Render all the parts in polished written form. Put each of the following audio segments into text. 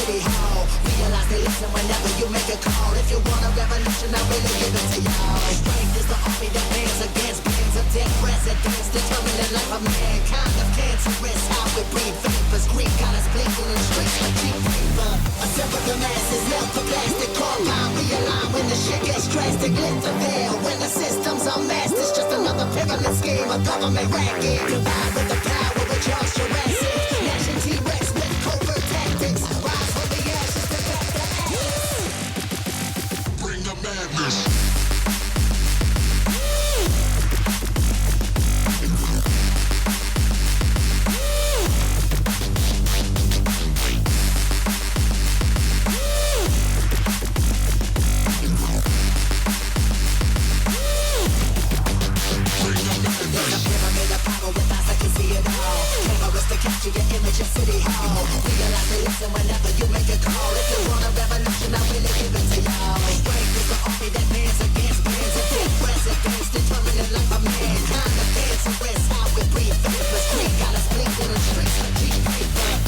city hall. Realize they listen whenever you make a call. If you want a revolution, I really give it to y'all. Strength is the army that bands against bands of dead presidents, determined the life of mankind of cancerous. How we breathe vapors, Greek got us blinking in streets like cheap paper. Assemble the masses, melt the plastic, compound, realign when the shit gets drastic. Lift the veil when the system's unmasked. It's just another pyramid scheme, a government racket. Combined with the power of Charles Jurassic. Gnashing T-Rex with covert tactics. Rise from the ashes to back the ashes. Bring the madness. Capture your image of city hall. Realize they listen whenever you make a call. If you want a revolution, I really give it to y'all. Strength is the army that bands against bands of dead presidents, determined the life of mankind. The cancerous, how we breathe vapors. Greek got us blinking in streets like cheap paper.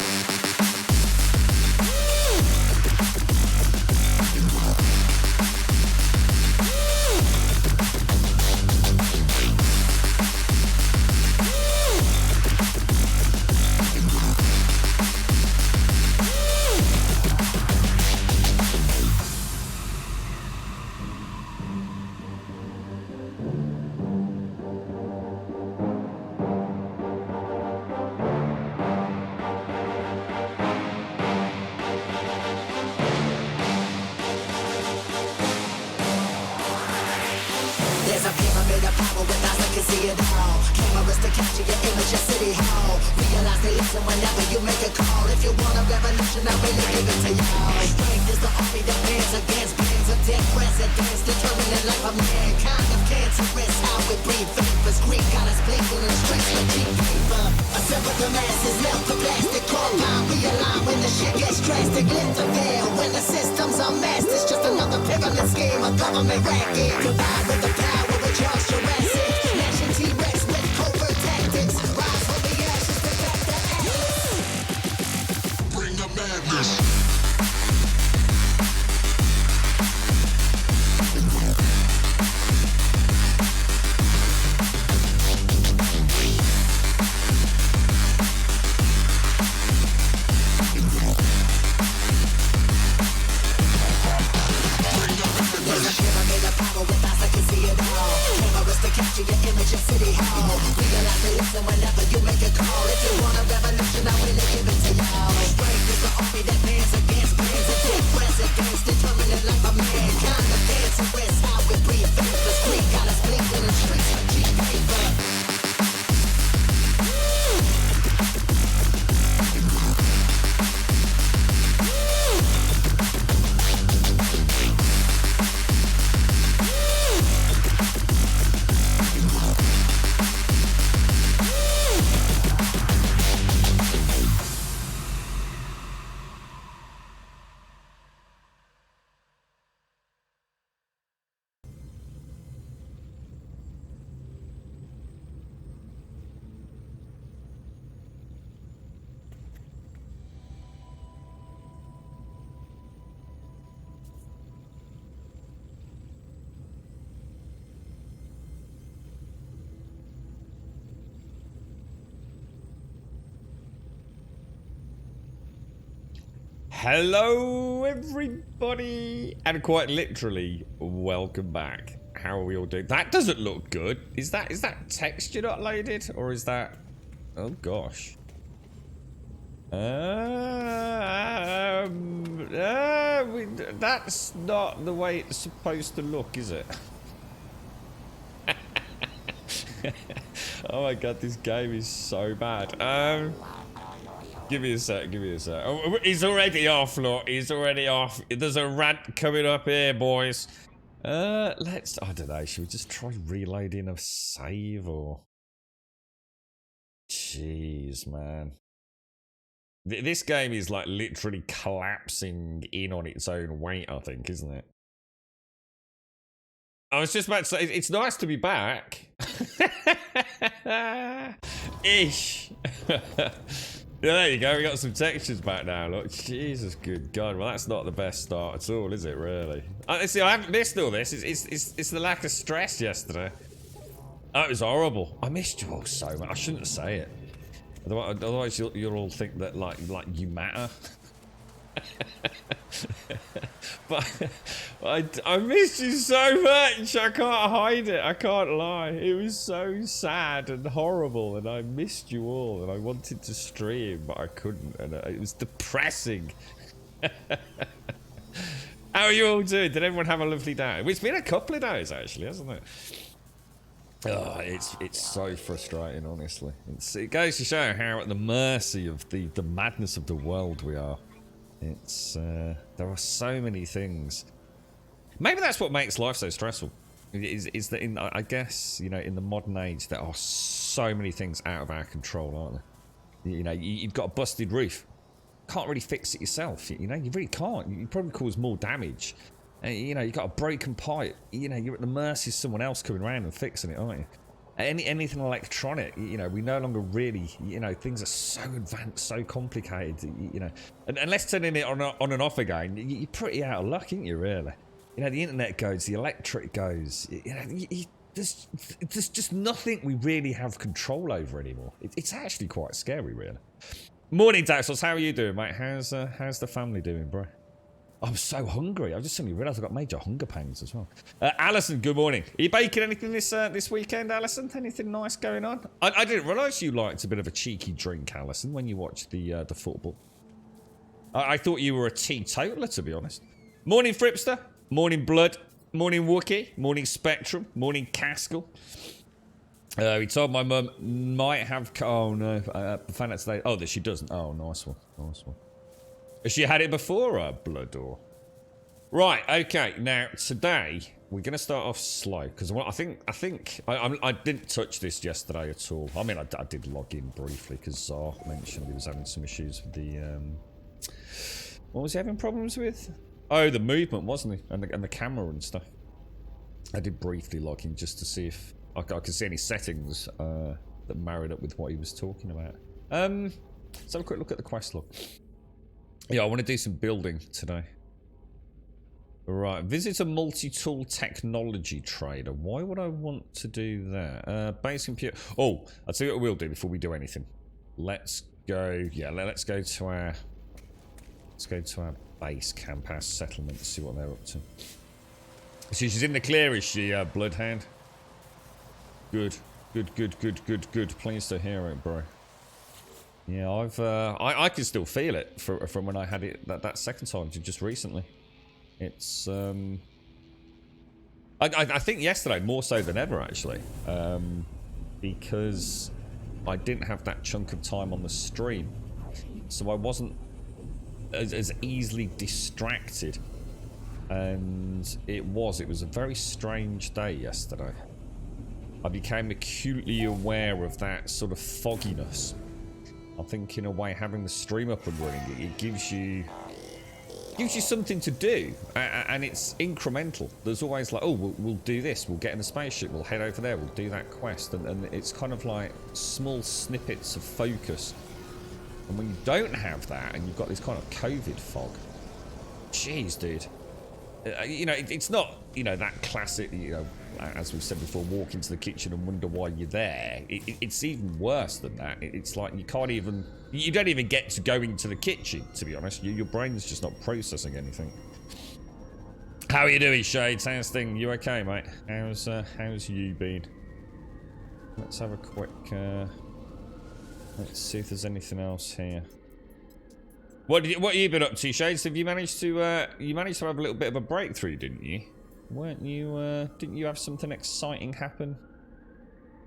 There's a pyramid of power with eyes that can see it all. Cameras to capture your image of city hall. Realize they listen whenever you make a call. If you want a revolution, I really give it to y'all. Strength is the army that bands against bands of dead presidents, determined the life of mankind of cancerous. How we breathe vapors. Greek got us blinking in streets like cheap paper. Assemble the masses, melt the plastic, compound, realign when the shit gets drastic. Lift the veil when the system's unmasked. It's just another pyramid scheme, a government racket. Combined with the power of Charles Jurassic. Gnashing T-Rex with covert tactics. Rise from the ashes to back the ashes. Bring the madness. Capture your image of city hall. Realize they listen whenever you make a call. If you want a revolution, I really give it to y'all. Strength is the army that bands against bands of dead presidents, determined the life of mankind. The cancerous, how we breathe vapors. Greek got us blinking in streets like cheap paper. Hello everybody, and quite literally, welcome back. How are we all doing? That doesn't look good. Is that texture not loaded, or is that... Oh gosh. That's not the way it's supposed to look, is it? Oh my god, this game is so bad. Give me a sec, give me a sec. Oh, he's already off, look. He's already off. There's a rant coming up here, boys. I don't know, should we just try reloading a save, or... Jeez, man. This game is, like, literally collapsing in on its own weight, I think, isn't it? I was just about to say, it's nice to be back. Ish. Yeah, there you go. We got some textures back now. Look, Jesus, good God. Well, that's not the best start at all, is it? Really? See, I haven't missed all this. It's the lack of stress yesterday. That was horrible. I missed you all so much. I shouldn't say it. Otherwise you'll all think that like you matter. But I missed you so much. I can't hide it. I can't lie. It was so sad and horrible, and I missed you all, and I wanted to stream, but I couldn't, and it was depressing. How are you all doing? Did everyone have a lovely day? It's been a couple of days actually, hasn't it? Oh, it's so frustrating, honestly. It goes to show how at the mercy of the madness of the world we are. There are so many things. Maybe that's what makes life so stressful. Is that I guess, you know, in the modern age there are so many things out of our control, aren't there? You know, you've got a busted roof. Can't really fix it yourself. You know, you really can't. You probably cause more damage. You know, you've got a broken pipe. You know, you're at the mercy of someone else coming around and fixing it, aren't you? Anything electronic, you know, we no longer really, you know, things are so advanced, so complicated, you know. And unless turning it on and off again, you're pretty out of luck, aren't you, really? You know, the internet goes, the electric goes. You know, there's just nothing we really have control over anymore. It's actually quite scary, really. Morning, Daxos. How are you doing, mate? How's the family doing, bro? I'm so hungry. I just suddenly realised I've got major hunger pangs as well. Alison, good morning. Are you baking anything this weekend, Alison? Anything nice going on? I didn't realise you liked a bit of a cheeky drink, Alison, when you watched the football. I thought you were a teetotaler, to be honest. Morning, Fripster. Morning, Blood. Morning, Wookie. Morning, Spectrum. Morning, Caskell. He told my mum might have... Oh, no. Found out today. Oh, that she doesn't. Oh, nice one. Nice one. Has she had it before, Blood, or? Right, okay. Now, today, we're going to start off slow, because I think I didn't touch this yesterday at all. I mean, I did log in briefly, because Zar mentioned he was having some issues with the, what was he having problems with? Oh, the movement, wasn't he? And the camera and stuff. I did briefly log in just to see if I could see any settings that married up with what he was talking about. Let's have a quick look at the quest log. Yeah, I want to do some building today. Right, visit a multi-tool technology trader. Why would I want to do that? Base computer. Oh, I'll tell you what we'll do before we do anything. Let's go. Yeah, let's go to our. Let's go to our base camp, our settlement, to see what they're up to. So she's in the clear, is she, Bloodhound? Good, good. Pleased to hear it, bro. Yeah, I can still feel it from when I had it that second time, just recently. It's I think yesterday more so than ever, actually, because I didn't have that chunk of time on the stream, so I wasn't as easily distracted, and it was a very strange day yesterday. I became acutely aware of that sort of fogginess. I think in a way having the stream up and running, it gives you something to do, and it's incremental. There's always like, oh, we'll do this, we'll get in a spaceship, we'll head over there, we'll do that quest, and it's kind of like small snippets of focus. And when you don't have that, and you've got this kind of COVID fog, jeez, dude, you know, it's not, you know, that classic, you know, as we've said before, walk into the kitchen and wonder why you're there. It's even worse than that. It's like you don't even get to go into the kitchen, to be honest. Your brain's just not processing anything. How are you doing, Shades? How's things? You okay, mate? How's you been? Let's have a quick, let's see if there's anything else here. What have you been up to, Shades? Have you managed to have a little bit of a breakthrough, didn't you? Weren't you, didn't you have something exciting happen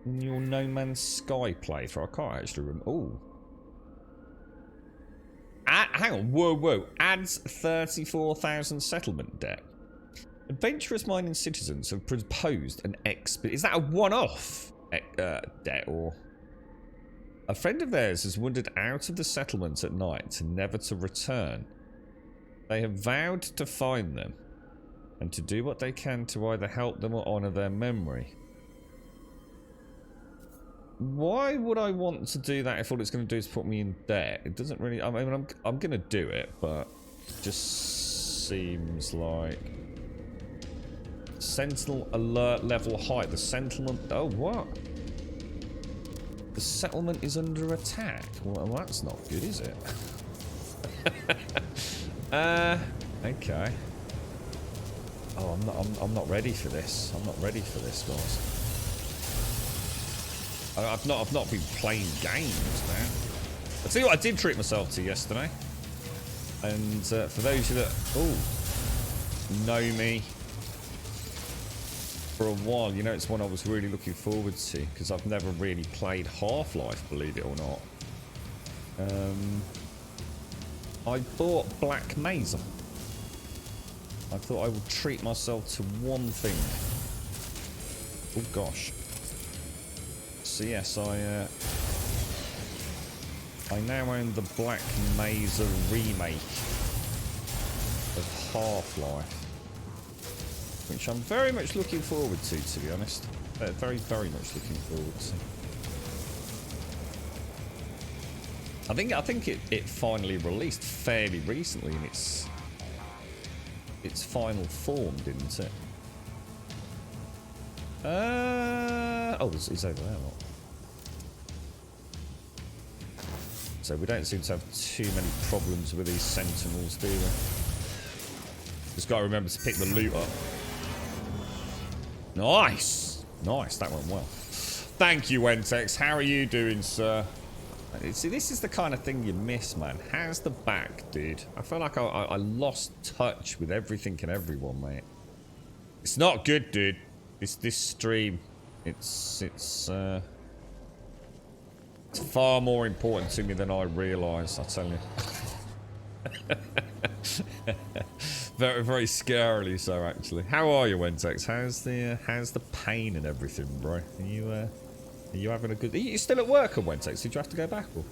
in your No Man's Sky playthrough? I can't actually remember. Ooh. Hang on, whoa. Adds 34,000 settlement debt. Adventurous mining citizens have proposed an is that a one-off debt, or? A friend of theirs has wandered out of the settlement at night, never to return. They have vowed to find them, and to do what they can to either help them or honour their memory. why would I want to do that if all it's going to do is put me in debt? It doesn't really... I mean, I'm going to do it, but it just seems like... Sentinel alert level height. The settlement... Oh, what? The settlement is under attack. Well, that's not good, is it? Okay. Oh, I'm not ready for this. I'm not ready for this, guys. I've not been playing games, man. I tell you what, I did treat myself to yesterday. And for those of you that know me for a while, you know it's one I was really looking forward to because I've never really played Half-Life, believe it or not. I bought Black Mesa. I thought I would treat myself to one thing. Oh gosh. So yes, I now own the Black Mesa remake of Half-Life, which I'm very much looking forward to be honest. Very, very much looking forward to. I think it finally released fairly recently in its final form, didn't it? Oh, it's over there. Look. So we don't seem to have too many problems with these sentinels, do we? Just got to remember to pick the loot up. Nice! Nice, that went well. Thank you, Wentex. How are you doing, sir? See, this is the kind of thing you miss, man. How's the back, dude? I feel like I lost touch with everything and everyone, mate. It's not good, dude. This stream, it's far more important to me than I realise, I tell you. Very, very scarily so, actually. How are you, Wentex? How's the pain and everything, bro? Are you having a good... Are you still at work on Wentex? Did you have to go back? Or?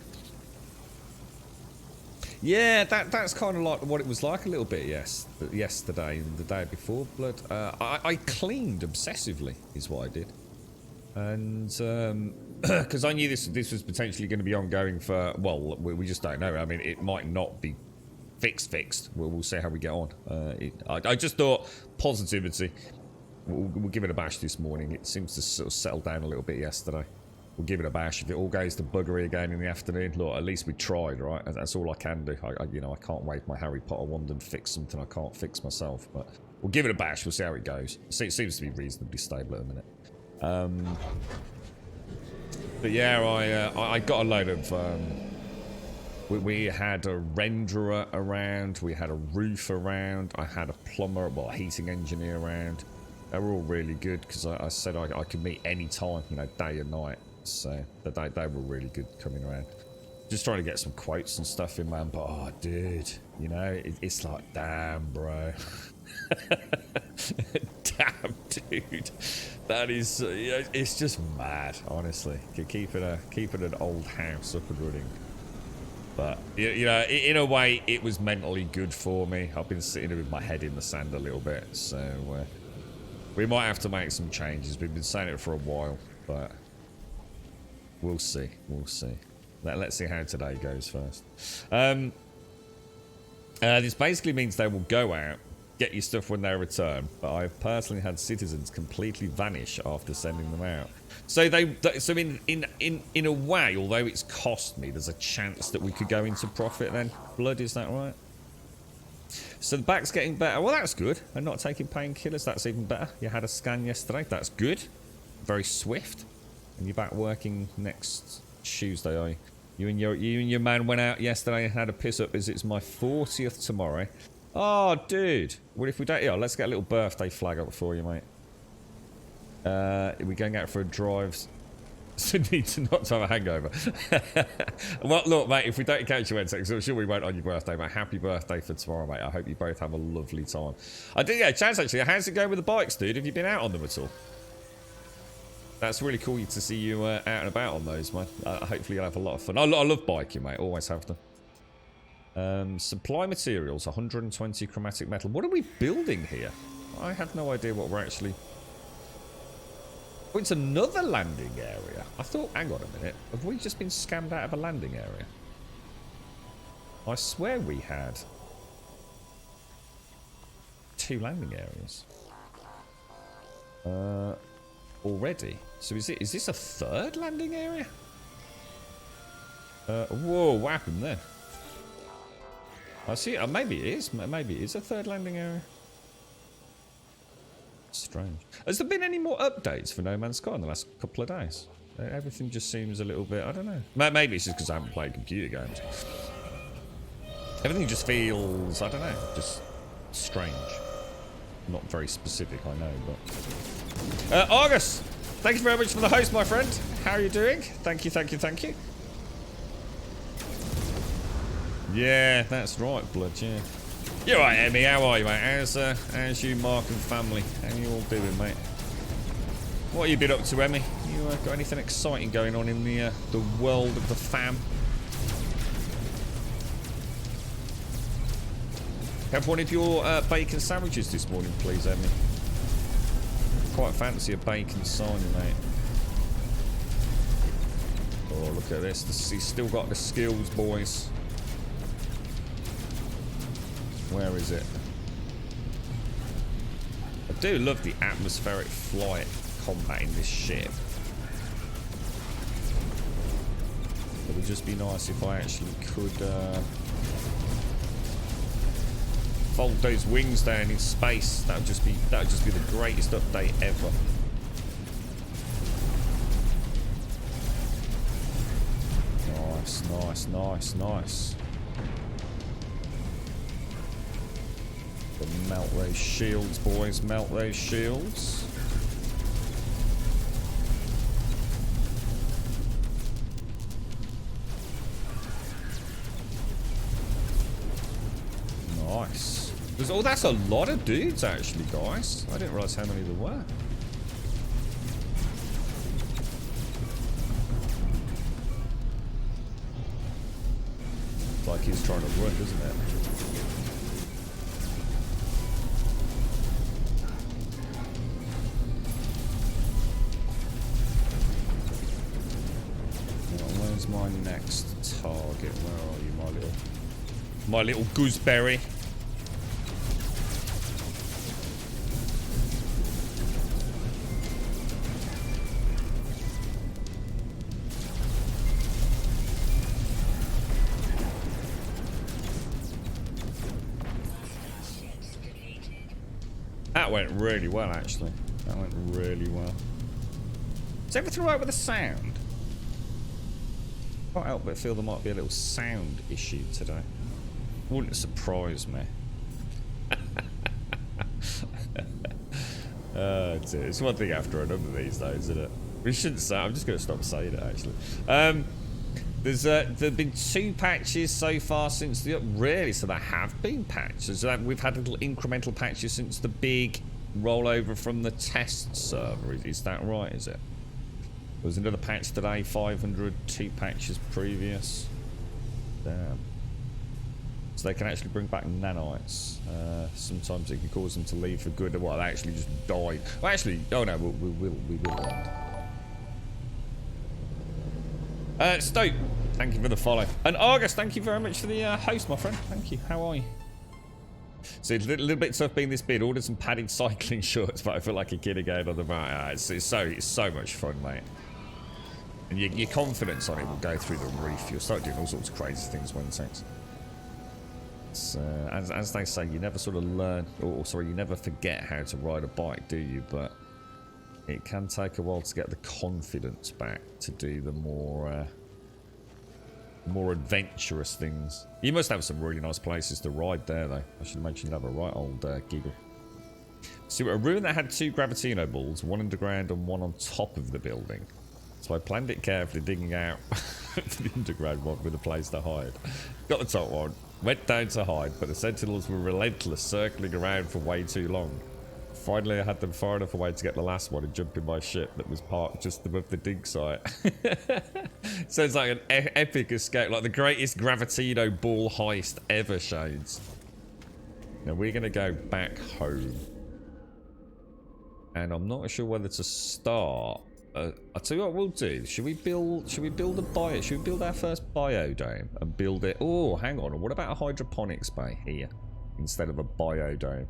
Yeah, that's kind of like what it was like a little bit, yes. Yesterday and the day before, Blood. I cleaned obsessively, is what I did. And, because I knew this was potentially going to be ongoing for... Well, we just don't know. I mean, it might not be fixed. We'll see how we get on. I just thought positivity. We'll give it a bash this morning. It seems to sort of settle down a little bit yesterday. We'll give it a bash. If it all goes to buggery again in the afternoon, look, at least we tried, right? That's all I can do. I can't wave my Harry Potter wand and fix something I can't fix myself. But we'll give it a bash. We'll see how it goes. It seems to be reasonably stable at the minute. But yeah, I got a load of... We had a renderer around. We had a roof around. I had a plumber, well, a heating engineer around. They were all really good because I said I could meet any time, you know, day and night. So they were really good coming around. Just trying to get some quotes and stuff in, man. But, oh, dude, you know, it's like, damn, bro. Damn, dude. That is, it's just mad, honestly. Keeping an old house up and running. But, you know, in a way, it was mentally good for me. I've been sitting with my head in the sand a little bit. So, we might have to make some changes. We've been saying it for a while, but we'll see. We'll see. Let's see how today goes first. This basically means they will go out, get your stuff when they return, but I've personally had citizens completely vanish after sending them out. So so in a way, although it's cost me, there's a chance that we could go into profit then. Blood, is that right? So the back's getting better. Well, that's good. And not taking painkillers, that's even better. You had a scan yesterday, that's good. Very swift. And you're back working next Tuesday, are you? You and your man went out yesterday and had a piss up as it's my 40th tomorrow. Oh, dude. Well, if we don't... Yeah, let's get a little birthday flag up for you, mate. Are we going out for a drive? So need to not have a hangover. Well, look, mate, if we don't catch you Wednesday, so I'm sure we won't on your birthday, mate. Happy birthday for tomorrow, mate. I hope you both have a lovely time. I did get a chance, actually. How's it going with the bikes, dude? Have you been out on them at all? That's really cool to see you out and about on those, mate. Hopefully you'll have a lot of fun. I love biking, mate. Always have to. Supply materials, 120 chromatic metal. What are we building here? I have no idea what we're actually... Oh, it's another landing area. I thought, hang on a minute. Have we just been scammed out of a landing area? I swear we had 2 landing areas. Already. So is this a 3rd landing area? Whoa, what happened there? I see. Maybe it is. Maybe it is a 3rd landing area. Strange. Has there been any more updates for No Man's Sky in the last couple of days? Everything just seems a little bit, I don't know. Maybe it's just because I haven't played computer games. Everything just feels, I don't know, just strange. Not very specific, I know, but... August! Thank you very much for the host, my friend. How are you doing? Thank you, thank you, thank you. Yeah, that's right, Blood, yeah. You're right, Emmy. How are you, mate? How's you, Mark, and family? How you all doing, mate? What have you been up to, Emmy? You got anything exciting going on in the world of the fam? Have one of your bacon sandwiches this morning, please, Emmy. Quite fancy a bacon sign, mate. Oh, look at this. He's still got the skills, boys. Where is it? I do love the atmospheric flight combat in this ship. It would just be nice if I actually could fold those wings down in space. That would just be the greatest update ever. Nice, nice, nice, nice. Melt those shields, boys. Melt those shields. Nice. Oh, that's a lot of dudes, actually, guys. I didn't realize how many there were. It's like he's trying to run, doesn't it? Where's my next target? Where are you, my little gooseberry? That went really well, actually. That went really well. Is everything right with the sound? Can't help but feel there might be a little sound issue today. Wouldn't surprise me. It's one thing after another these days, isn't it? We shouldn't say. I'm just going to stop saying it, actually. There've been 2 patches so far since the really, so there have been patches. We've had little incremental patches since the big rollover from the test server. Is that right? Is it? There was another patch today, 500, 2 patches previous. Damn. So they can actually bring back nanites. Sometimes it can cause them to leave for good. Well, they actually just died. Well, actually, oh no, we will end. Stoke, thank you for the follow. And Argus, thank you very much for the host, my friend. Thank you. How are you? So it's a little bit tough being this big. Ordered some padded cycling shorts, but I feel like a kid again on the mat. It's so much fun, mate. And your confidence on it will go through the roof. You'll start doing all sorts of crazy things when it's as they say, you never sort of learn, or sorry, you never forget how to ride a bike, do you? But it can take a while to get the confidence back to do the more adventurous things. You must have some really nice places to ride there, though. I should mention you have a right old giggle. So a ruin that had 2 Gravitino balls, one underground and one on top of the building. So I planned it carefully, digging out the underground one with a place to hide. Got the top one, went down to hide, but the sentinels were relentless, circling around for way too long. Finally, I had them far enough away to get the last one and jump in my ship that was parked just above the dig site. So it's like an epic escape, like the greatest Gravitino ball heist ever, Shades. Now we're going to go back home. And I'm not sure whether to start I'll tell you what we'll do. Should we build a bio? Should we build our first biodome and build it? Oh, hang on. What about a hydroponics bay here instead of a biodome?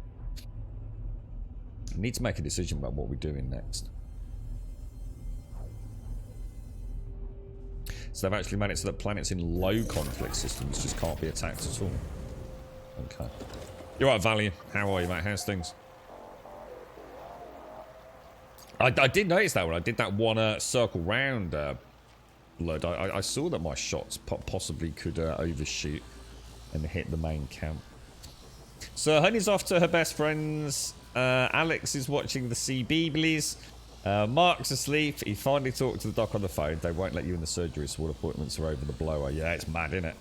I need to make a decision about what we're doing next. So they've actually made it so that planets in low conflict systems just can't be attacked at all. Okay. You're right, Valiant. How are you, mate? How's things? I did notice that when I did that one circle round blood. I saw that my shots possibly could overshoot and hit the main camp. So Honey's off to her best friends. Alex is watching the Sea Beeblies. Mark's asleep. He finally talked to the doc on the phone. They won't let you in the surgery, so all appointments are over the blower. Yeah, it's mad, isn't it?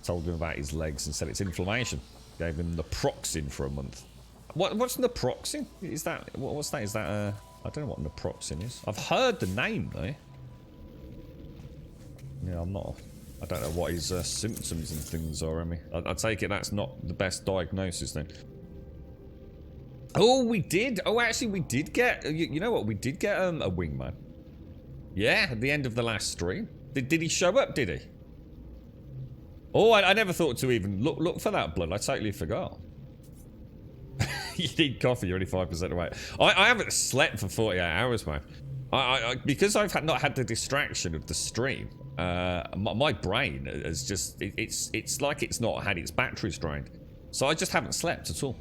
Told him about his legs and said it's inflammation. Gave him naproxen for a month. What's naproxen? Is that what's that? Is that I don't know what naproxen is. I've heard the name though. Yeah, I don't know what his symptoms and things are. I mean, I take it that's not the best diagnosis then. Oh, we did. Oh, actually, we did get. You know what? We did get a wingman. Yeah, at the end of the last stream. Did he show up? Did he? Oh, I never thought to even look for that blood. I totally forgot. You need coffee. You're only 5% away. I haven't slept for 48 hours, man. Because I've not had the distraction of the stream. My brain has just it's like it's not had its batteries drained. So I just haven't slept at all.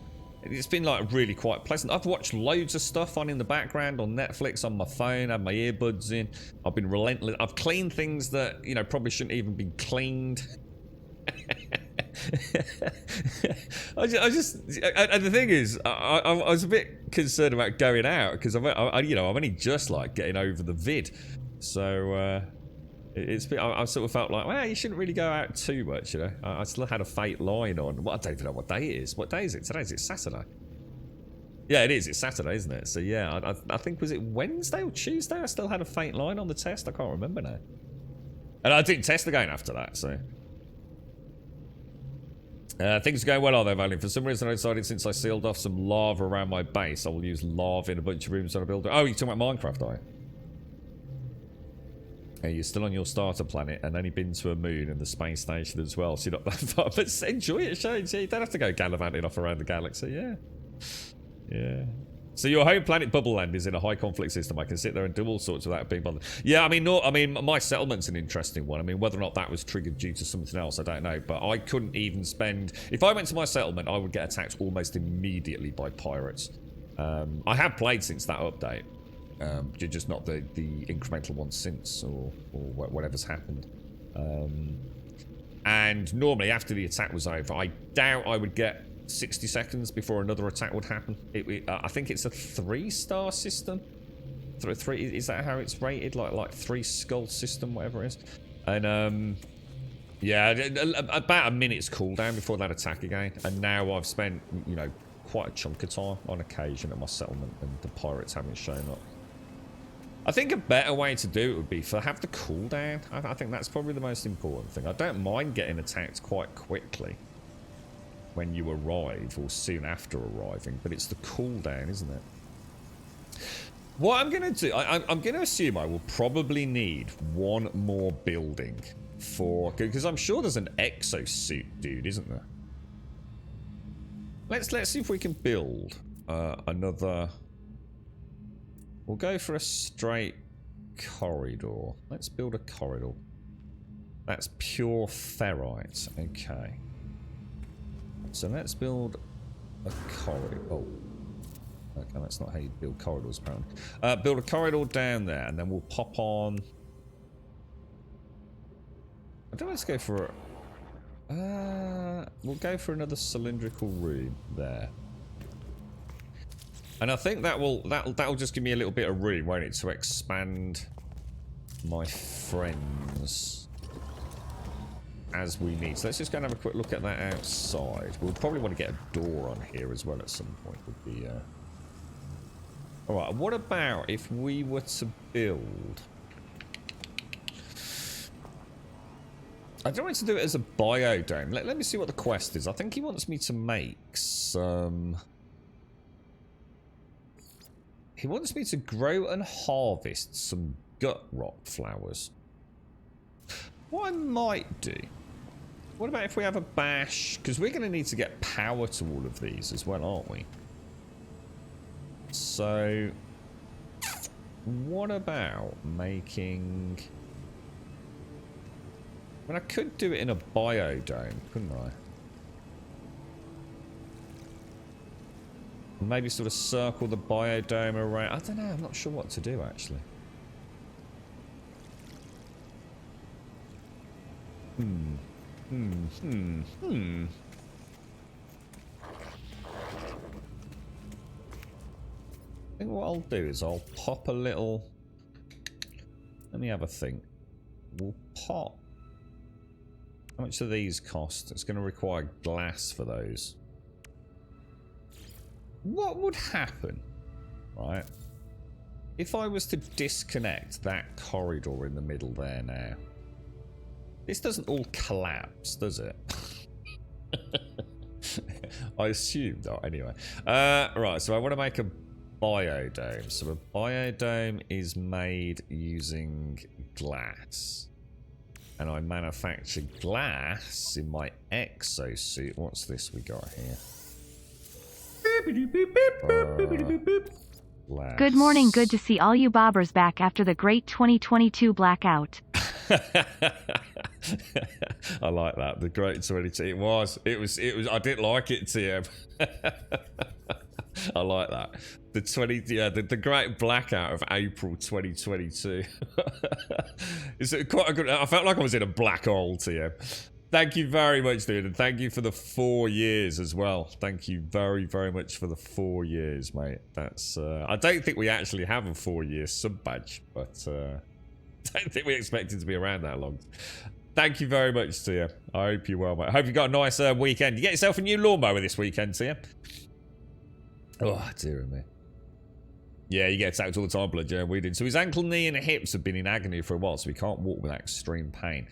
It's been like really quite pleasant. I've watched loads of stuff on in the background on Netflix, on my phone, had my earbuds in. I've been relentless. I've cleaned things that, you know, probably shouldn't even be cleaned. And the thing is, I was a bit concerned about going out because I'm only just like getting over the vid, so it's been, I sort of felt like, well, you shouldn't really go out too much, you know. I still had a fake line on. Well, I don't even know what day it is. What day is it today? Is it Saturday? Yeah, it is. It's Saturday, isn't it? So yeah, I think, was it Wednesday or Tuesday? I still had a faint line on the test. I can't remember now. And I didn't test again after that, so. Things are going well, are they, Valiant? For some reason, I decided since I sealed off some lava around my base, I will use lava in a bunch of rooms on a builder. Oh, you're talking about Minecraft, are you? Hey, you're still on your starter planet and only been to a moon and the space station as well, so you're not that far. But enjoy it, Shane. You don't have to go gallivanting off around the galaxy, yeah. Yeah. So your home planet Bubble Land is in a high conflict system. I can sit there and do all sorts without being bothered. Yeah, I mean, my settlement's an interesting one. I mean, whether or not that was triggered due to something else, I don't know. But I couldn't even spend... If I went to my settlement, I would get attacked almost immediately by pirates. I have played since that update. Just not the incremental one since, or whatever's happened. And normally, after the attack was over, I doubt I would get 60 seconds before another attack would happen. I think it's a 3-star system. Three, is that how it's rated? Like 3 skull system, whatever it is. And yeah, about a minute's cooldown before that attack again. And now I've spent, you know, quite a chunk of time on occasion at my settlement, and the pirates haven't shown up. I think a better way to do it would be have the cooldown. I think that's probably the most important thing. I don't mind getting attacked quite quickly when you arrive or soon after arriving, but it's the cooldown, isn't it? What I'm going to do, I'm going to assume I will probably need one more building for, because I'm sure there's an exosuit dude, isn't there? Let's see if we can build another. We'll go for a straight corridor. Let's build a corridor. That's pure ferrite. Okay. So let's build a corridor. Oh. Okay, that's not how you build corridors, apparently. Build a corridor down there, and then we'll pop on... I don't know, let's go for... we'll go for another cylindrical room there. And I think that'll just give me a little bit of room, won't it, to expand my friends as we need. So let's just go and have a quick look at that outside. We'll probably want to get a door on here as well at some point. Would be alright, what about if we were to build... I don't want to do it as a biodome. Let me see what the quest is. I think he wants me to make some... He wants me to grow and harvest some gut rot flowers. What I might do... What about if we have a bash? Because we're going to need to get power to all of these as well, aren't we? So... What about making... I mean, I could do it in a biodome, couldn't I? Maybe sort of circle the biodome around. I don't know, I'm not sure what to do, actually. I think what I'll do is I'll pop a little... Let me have a think. We'll pop... How much do these cost? It's going to require glass for those. What would happen, right, if I was to disconnect that corridor in the middle there now? This doesn't all collapse, does it? I assume not, anyway. Right, so I want to make a biodome. So a biodome is made using glass. And I manufacture glass in my exosuit. What's this we got here? Good morning, good to see all you bobbers back after the great 2022 blackout. I like that. The great 22. It was. I didn't like it, TM. I like that. The the great blackout of April 2022. It's quite a good. I felt like I was in a black hole, TM. Thank you very much, dude, and thank you for the 4 years as well. Thank you very, very much for the 4 years, mate. That's. I don't think we actually have a 4-year sub badge, but I don't think we expected to be around that long. Thank you very much, Tia. I hope you're well, mate. I hope you got a nice weekend. You get yourself a new lawnmower this weekend, Tia. Oh, dear me. Yeah, you get attacked all the time, blood. Yeah, we did. So his ankle, knee, and hips have been in agony for a while, so he can't walk without extreme pain.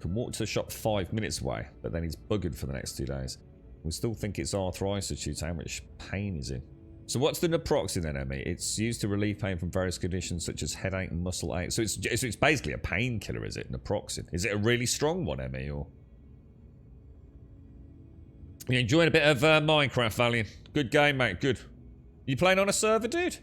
Can walk to the shop 5 minutes away, but then he's buggered for the next 2 days. We still think it's arthritis due to how much pain he's in. So what's the naproxen then, Emmy? It's used to relieve pain from various conditions such as headache and muscle ache. So it's basically a painkiller, is it? Naproxen. Is it a really strong one, Emmy, or? You enjoying a bit of Minecraft, Valiant? Good game, mate. Good. You playing on a server, dude?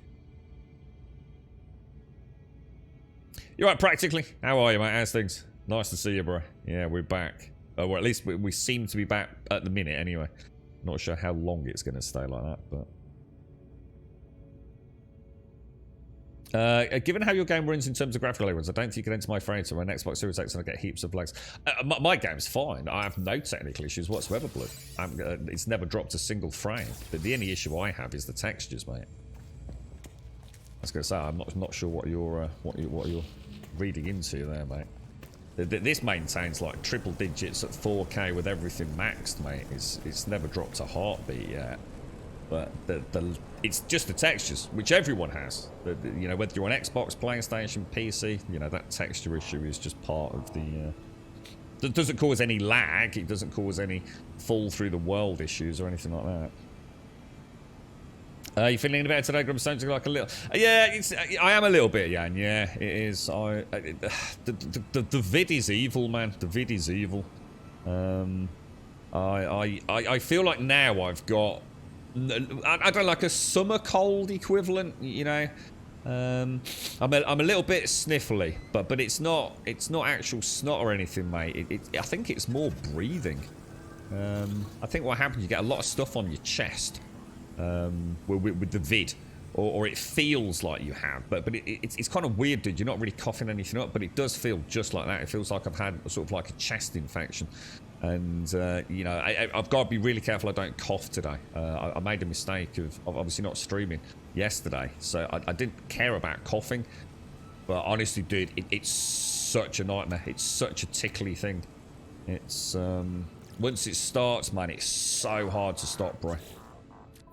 You right, practically? How are you, mate? How's things? Nice to see you, bro. Yeah, we're back. Or at least we seem to be back at the minute, anyway. Not sure how long it's going to stay like that, but... given how your game runs in terms of graphical elements, I don't think you can enter my frame to my Xbox Series X and I get heaps of lags. My game's fine. I have no technical issues whatsoever, blood. It's never dropped a single frame. But the only issue I have is the textures, mate. I was going to say, I'm not sure what you're reading into there, mate. This maintains like triple digits at 4K with everything maxed, mate. It's never dropped a heartbeat yet. But it's just the textures, which everyone has. You know, whether you're on Xbox, PlayStation, PC, you know, that texture issue is just part of the... It doesn't cause any lag. It doesn't cause any fall through the world issues or anything like that. You feeling any better today, Grim? Sounds like a little... Yeah, I am a little bit, Jan. Yeah, it is. The vid is evil, man. The vid is evil. I feel like now I've got... I don't like a summer cold equivalent, you know. I'm a little bit sniffly, but it's not actual snot or anything, mate. I think it's more breathing. I think what happens, you get a lot of stuff on your chest with the vid, or it feels like you have, but it's kind of weird, dude. You're not really coughing anything up, but it does feel just like that. It feels like I've had sort of like a chest infection. And, you know, I've got to be really careful I don't cough today. I made a mistake of obviously not streaming yesterday. So I didn't care about coughing. But honestly, dude, it's such a nightmare. It's such a tickly thing. It's, once it starts, man, it's so hard to stop, bro.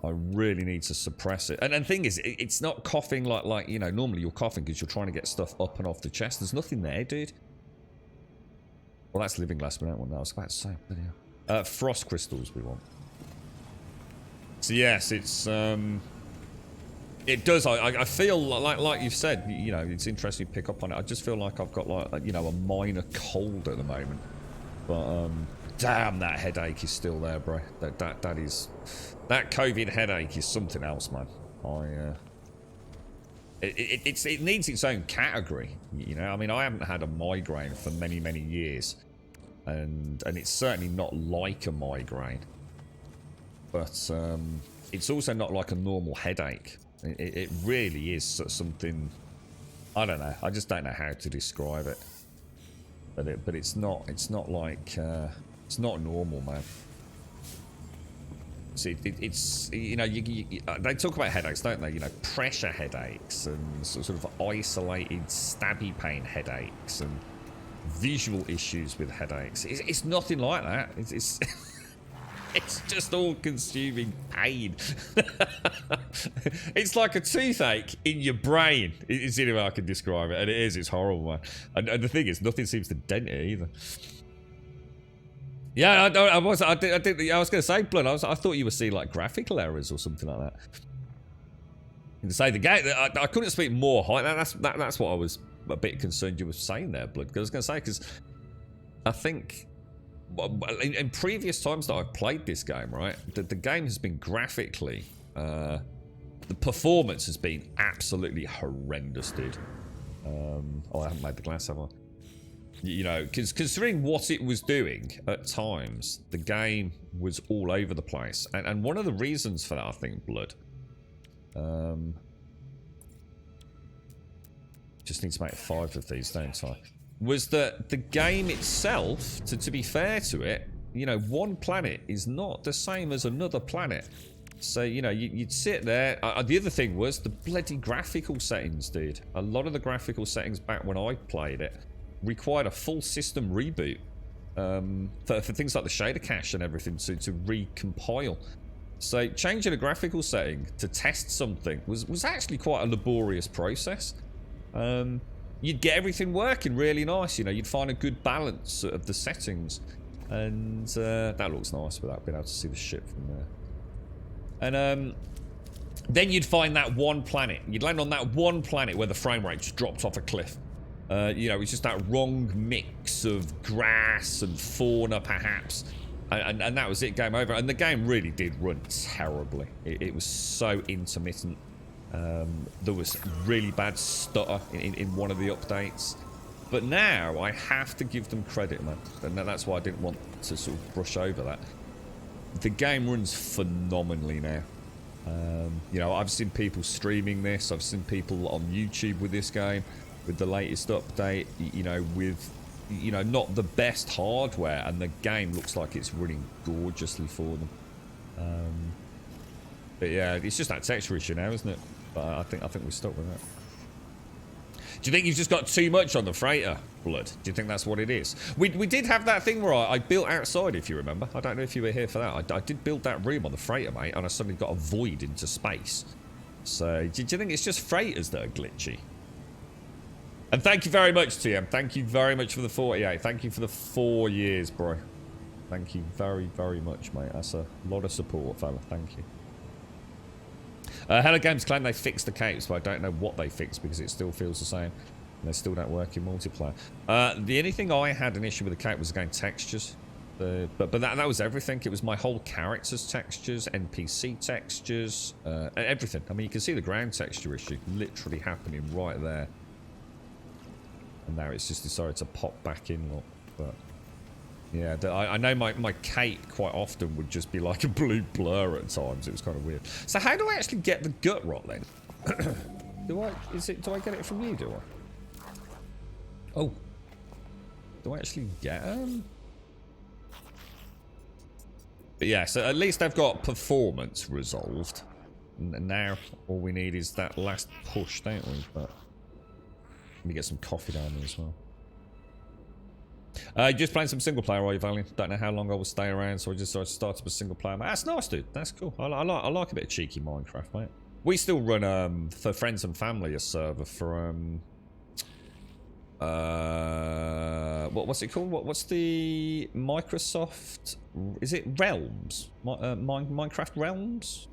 I really need to suppress it. And the thing is, it's not coughing like, you know, normally you're coughing because you're trying to get stuff up and off the chest. There's nothing there, dude. Well, that's living glass, but I don't want that. I was about to say. Frost crystals we want. So yes, it's It does. I feel like you've said, you know, it's interesting to pick up on it. I just feel like I've got like, you know, a minor cold at the moment. But damn, that headache is still there, bro. That COVID headache is something else, man. It needs its own category, you know. I mean, I haven't had a migraine for many years, and it's certainly not like a migraine. But it's also not like a normal headache. It really is something. I don't know. I just don't know how to describe it. But it's not like it's not normal, man. See, it's you know they talk about headaches, don't they? You know, pressure headaches and sort of isolated stabby pain headaches and visual issues with headaches. It's nothing like that. It's it's just all-consuming pain. It's like a toothache in your brain. It's the only way I can describe it, and it is. It's horrible, man. And the thing is, nothing seems to dent it either. Yeah, I was going to say, Blood. I thought you were seeing like graphical errors or something like that. And to say the game, I couldn't speak more high. That's what I was a bit concerned you were saying there, Blood. Because I was going to say, because I think. In previous times that I've played this game, right, the game has been graphically, the performance has been absolutely horrendous, dude. Oh, I haven't made the glass, have I? You know, because considering what it was doing at times, the game was all over the place. And one of the reasons for that, I think, Blood, just need to make 5 of these, don't I? Was that the game itself, to be fair to it, you know, one planet is not the same as another planet. So, you know, you'd sit there. The other thing was the bloody graphical settings, dude. A lot of the graphical settings back when I played it required a full system reboot for things like the shader cache and everything to recompile. So changing a graphical setting to test something was actually quite a laborious process. You'd get everything working really nice, you know, you'd find a good balance of the settings, and that looks nice without being able to see the ship from there. And then you'd find that one planet, you'd land on that one planet where the frame rate just dropped off a cliff. You know, it's just that wrong mix of grass and fauna perhaps, and that was it, game over. And the game really did run terribly. It was so intermittent. There was really bad stutter in one of the updates, but now I have to give them credit, man, and that's why I didn't want to sort of brush over that. The game runs phenomenally now. You know, I've seen people streaming this, I've seen people on YouTube with this game with the latest update, you know, with, you know, not the best hardware, and the game looks like it's running gorgeously for them. But yeah, it's just that texture issue now, isn't it? But I think we're stuck with that. Do you think you've just got too much on the freighter, Blood? Do you think that's what it is? We did have that thing where I built outside, if you remember. I don't know if you were here for that. I did build that room on the freighter, mate, and I suddenly got a void into space. So, do you think it's just freighters that are glitchy? And thank you very much, TM. Thank you very much for the 48. Thank you for the 4 years, bro. Thank you very much, mate. That's a lot of support, fella. Thank you. Hello Games claim they fixed the capes, but I don't know what they fixed because it still feels the same. And they still don't work in multiplayer. The only thing I had an issue with the cape was, again, textures. But that was everything. It was my whole character's textures, NPC textures, everything. I mean, you can see the ground texture issue literally happening right there. And now it's just decided to pop back in, look. But yeah, I know my cape quite often would just be like a blue blur at times. It was kind of weird. So how do I actually get the gut rot then? Do I get it from you, do I? Oh. Do I actually get them? But yeah, so at least I've got performance resolved. And now all we need is that last push, don't we? But let me get some coffee down there as well. Just playing some single player, are you, Valiant? Don't know how long I will stay around, so I just started with single player. That's nice, dude. That's cool. I like a bit of cheeky Minecraft, mate. We still run for friends and family a server for what's it called? What's the Microsoft? Is it Realms? Minecraft Realms?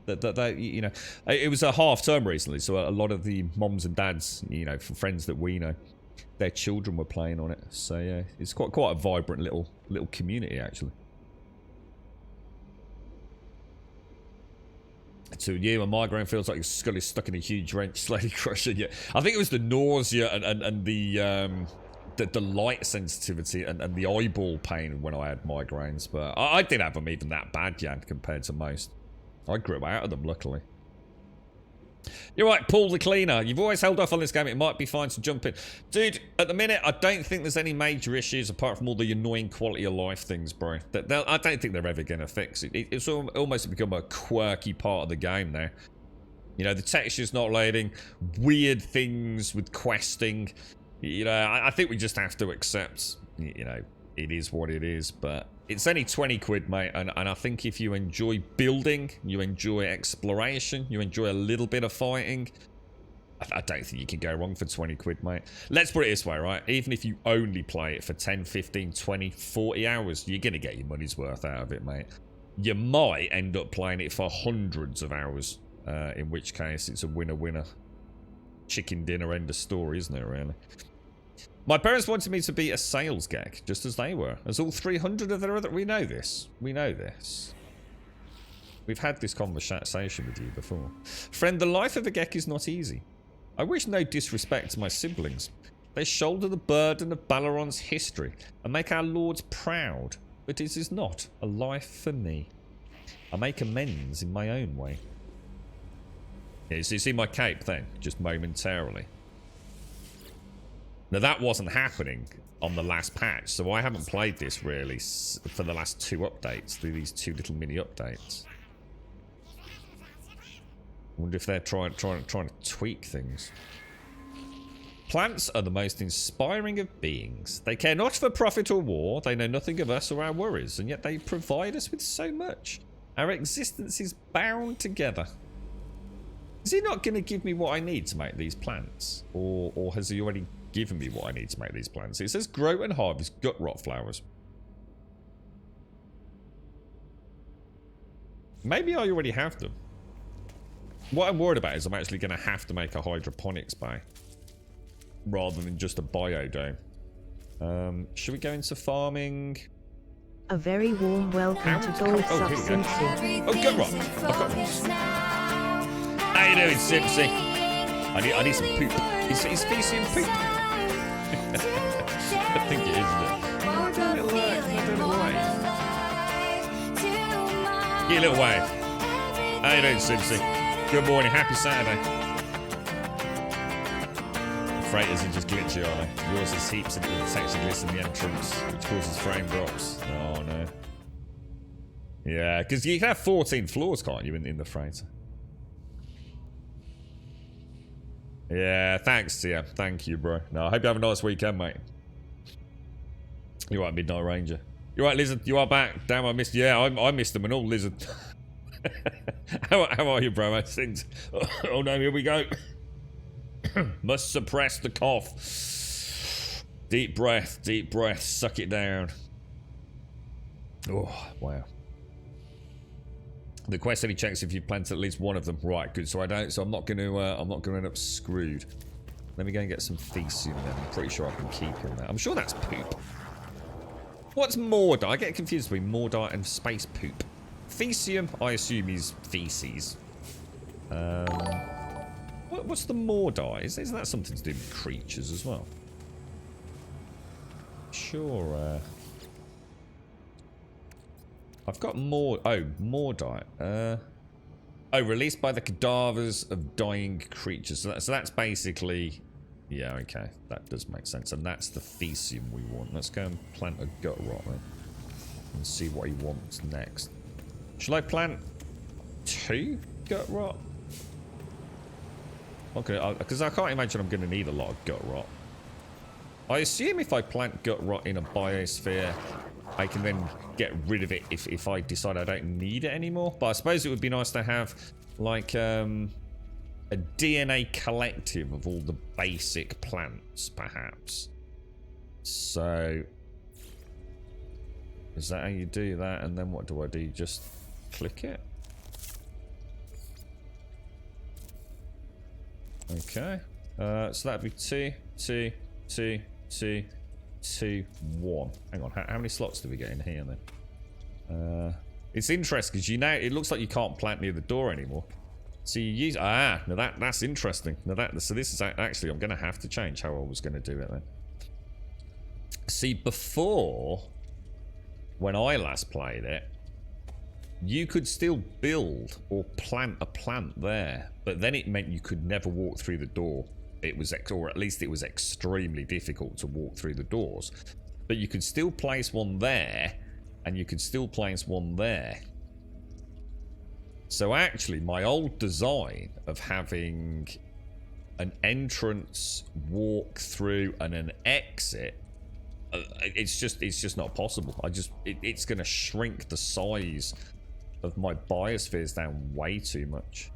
That you know, it was a half term recently, so a lot of the moms and dads, you know, friends that we know, their children were playing on it. So yeah, it's quite a vibrant little community actually. To you, a migraine feels like your skull is stuck in a huge wrench, slowly crushing you. I think it was the nausea and the light sensitivity and the eyeball pain when I had migraines, but I didn't have them even that bad, Jan, compared to most. I grew out of them, luckily. You're right, Paul the Cleaner. You've always held off on this game. It might be fine to jump in. Dude, at the minute, I don't think there's any major issues apart from all the annoying quality of life things, bro. I don't think they're ever going to fix it. It's almost become a quirky part of the game now. You know, the texture's not loading. Weird things with questing. You know, I think we just have to accept, you know, it is what it is, but it's only 20 quid, mate, and I think if you enjoy building, you enjoy exploration, you enjoy a little bit of fighting, I don't think you can go wrong for 20 quid, mate. Let's put it this way, right? Even if you only play it for 10, 15, 20, 40 hours, you're going to get your money's worth out of it, mate. You might end up playing it for hundreds of hours, in which case it's a winner-winner. Chicken dinner, end of story, isn't it, really? My parents wanted me to be a sales gag, just as they were. As all 300 of their other... We know this. We know this. We've had this conversation with you before. Friend, the life of a gek is not easy. I wish no disrespect to my siblings. They shoulder the burden of Balaron's history and make our lords proud. But it is not a life for me. I make amends in my own way. Yeah, so you see my cape then, just momentarily. Now that wasn't happening on the last patch, so I haven't played this really for the last 2 updates, through these 2 little mini updates. I wonder if they're trying to tweak things. Plants are the most inspiring of beings. They care not for profit or war, they know nothing of us or our worries, and yet they provide us with so much. Our existence is bound together. Is he not going to give me what I need to make these plants? Or has he already given me what I need to make these plants? It says grow and harvest gut rot flowers. Maybe I already have them. What I'm worried about is I'm actually going to have to make a hydroponics bay rather than just a biodome. Should we go into farming? A very warm welcome to Gold Oh, here we go. Simpson. Oh, gut rot. I've got one. How you doing, Simpsy? I need some poop. Is faecium poop? I think it is, isn't it? Oh, do a little wave. Give a little wave. How you doing, Simpsy? Good morning. Happy Saturday. Freighters are just glitchy, aren't they? Yours has heaps of little texture glitch in the entrance, which causes frame drops. Oh, no. Yeah, because you can have 14 floors, can't you, in the freighter? Yeah, thanks, Tia. Thank you, bro. No, I hope you have a nice weekend, mate. You're right, Midnight Ranger. You're right, Lizard. You are back. Damn, I missed you. Yeah, I missed them and all, Lizard. How are you, bro? Things. Oh, no, here we go. Must suppress the cough. Deep breath, suck it down. Oh, wow. The quest only checks if you've planted at least one of them. Right, good. So I don't. So I'm not going to end up screwed. Let me go and get some faecium then. I'm pretty sure I can keep him there. I'm sure that's poop. What's Mordite? I get confused between Mordite and space poop. Faecium, I assume, is feces. What's the Mordite? Isn't that something to do with creatures as well? Sure. I've got more. Oh, Mordite. Oh, released by the cadavers of dying creatures. So that's basically. Yeah, okay. That does make sense. And that's the faecium we want. Let's go and plant a gut rot then. And see what he wants next. Shall I plant 2 gut rot? Okay, because I can't imagine I'm going to need a lot of gut rot. I assume if I plant gut rot in a biosphere, I can then get rid of it if I decide I don't need it anymore. But I suppose it would be nice to have, like, a DNA collective of all the basic plants, perhaps. So, is that how you do that? And then what do I do? Just click it? Okay. So that'd be 2, 2, 2, 2, 2, 1. Hang on, how many slots do we get in here then? It's interesting because it looks like you can't plant near the door anymore. So you use now that's interesting. So this is actually, I'm going to have to change how I was going to do it then. See, before, when I last played it, you could still build or plant a plant there, but then it meant you could never walk through the door. It was, or at least it was extremely difficult to walk through the doors. But you could still place one there, and you could still place one there. So actually, my old design of having an entrance, walk through, and an exit, it's just not possible. It's going to shrink the size of my biospheres down way too much.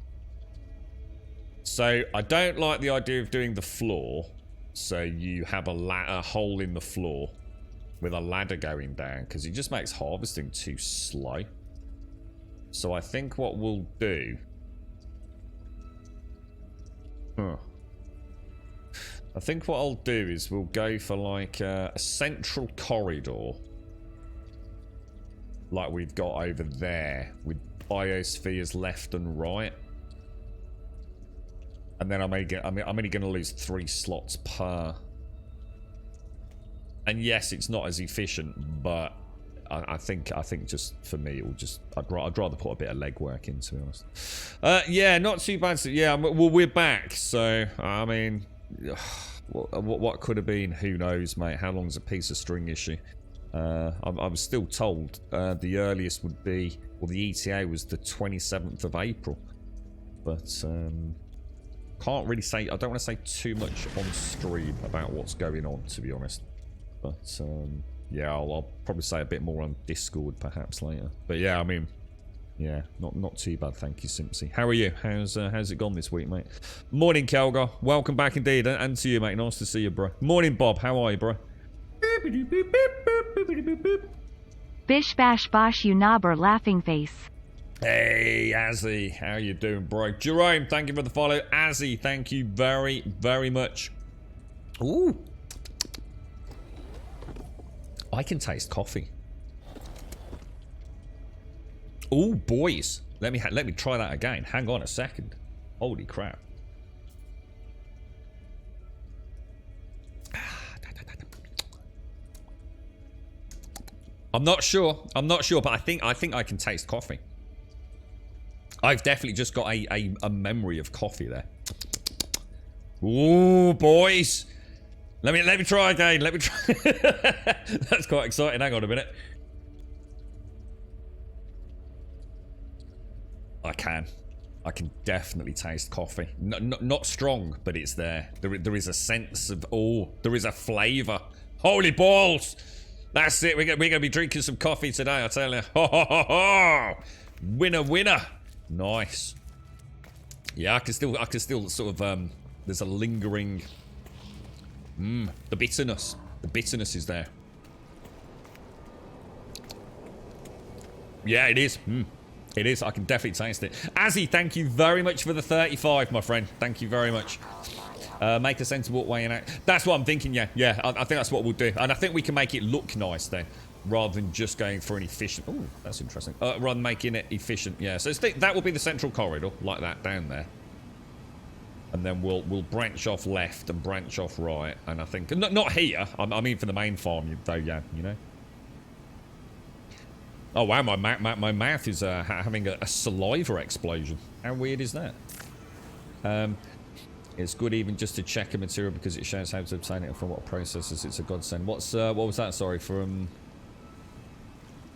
So I don't like the idea of doing the floor. So you have a hole in the floor with a ladder going down, because it just makes harvesting too slow. So I think what we'll do... I think what I'll do is we'll go for like a central corridor. Like we've got over there, with biospheres left and right. And then I'm only going to lose 3 slots per. And yes, it's not as efficient, but I think just for me, I'd rather put a bit of legwork in, to be honest. Yeah, not too bad. So, yeah, well, we're back. So I mean, what could have been? Who knows, mate? How long's a piece of string issue? I was still told the earliest would be, well, the ETA was the 27th of April, but can't really say. I don't want to say too much on stream about what's going on, to be honest. But yeah, I'll probably say a bit more on Discord perhaps later. But yeah, I mean, yeah, not too bad. Thank you, Simpsy. How are you? How's it gone this week, mate? Morning, Kelgar. Welcome back indeed, and to you, mate. Nice to see you, bro. Morning, Bob. How are you, bro? Bish bash bosh you knobber laughing face. Hey, Azzy. How you doing, bro? Jerome, thank you for the follow. Azzy, thank you very, very much. Ooh. I can taste coffee. Ooh, boys. Let me try that again. Hang on a second. Holy crap. I'm not sure, but I think I can taste coffee. I've definitely just got a memory of coffee there. Ooh, boys. Let me try again. Let me try. That's quite exciting. Hang on a minute. I can definitely taste coffee. Not strong, but it's there. There is a sense of, there is a flavour. Holy balls! That's it. We're gonna be drinking some coffee today, I tell you. Ho ho ho ho! Winner, winner. Nice. Yeah, I can still sort of there's a lingering the bitterness. The bitterness is there. Yeah, it is. It is. I can definitely taste it. Azzy, thank you very much for the 35, my friend. Thank you very much. Make a sensible way and act. That's what I'm thinking, yeah. Yeah, I think that's what we'll do. And I think we can make it look nice then, rather than just going for an efficient... Oh, that's interesting. Rather than making it efficient, yeah. So that will be the central corridor, like that, down there. And then we'll branch off left and branch off right. And I think... Not here. I mean for the main farm, though, yeah, you know. Oh, wow, my mouth is having a saliva explosion. How weird is that? It's good even just to check a material because it shows how to obtain it from what processes. It's a godsend. What was that? Sorry, from...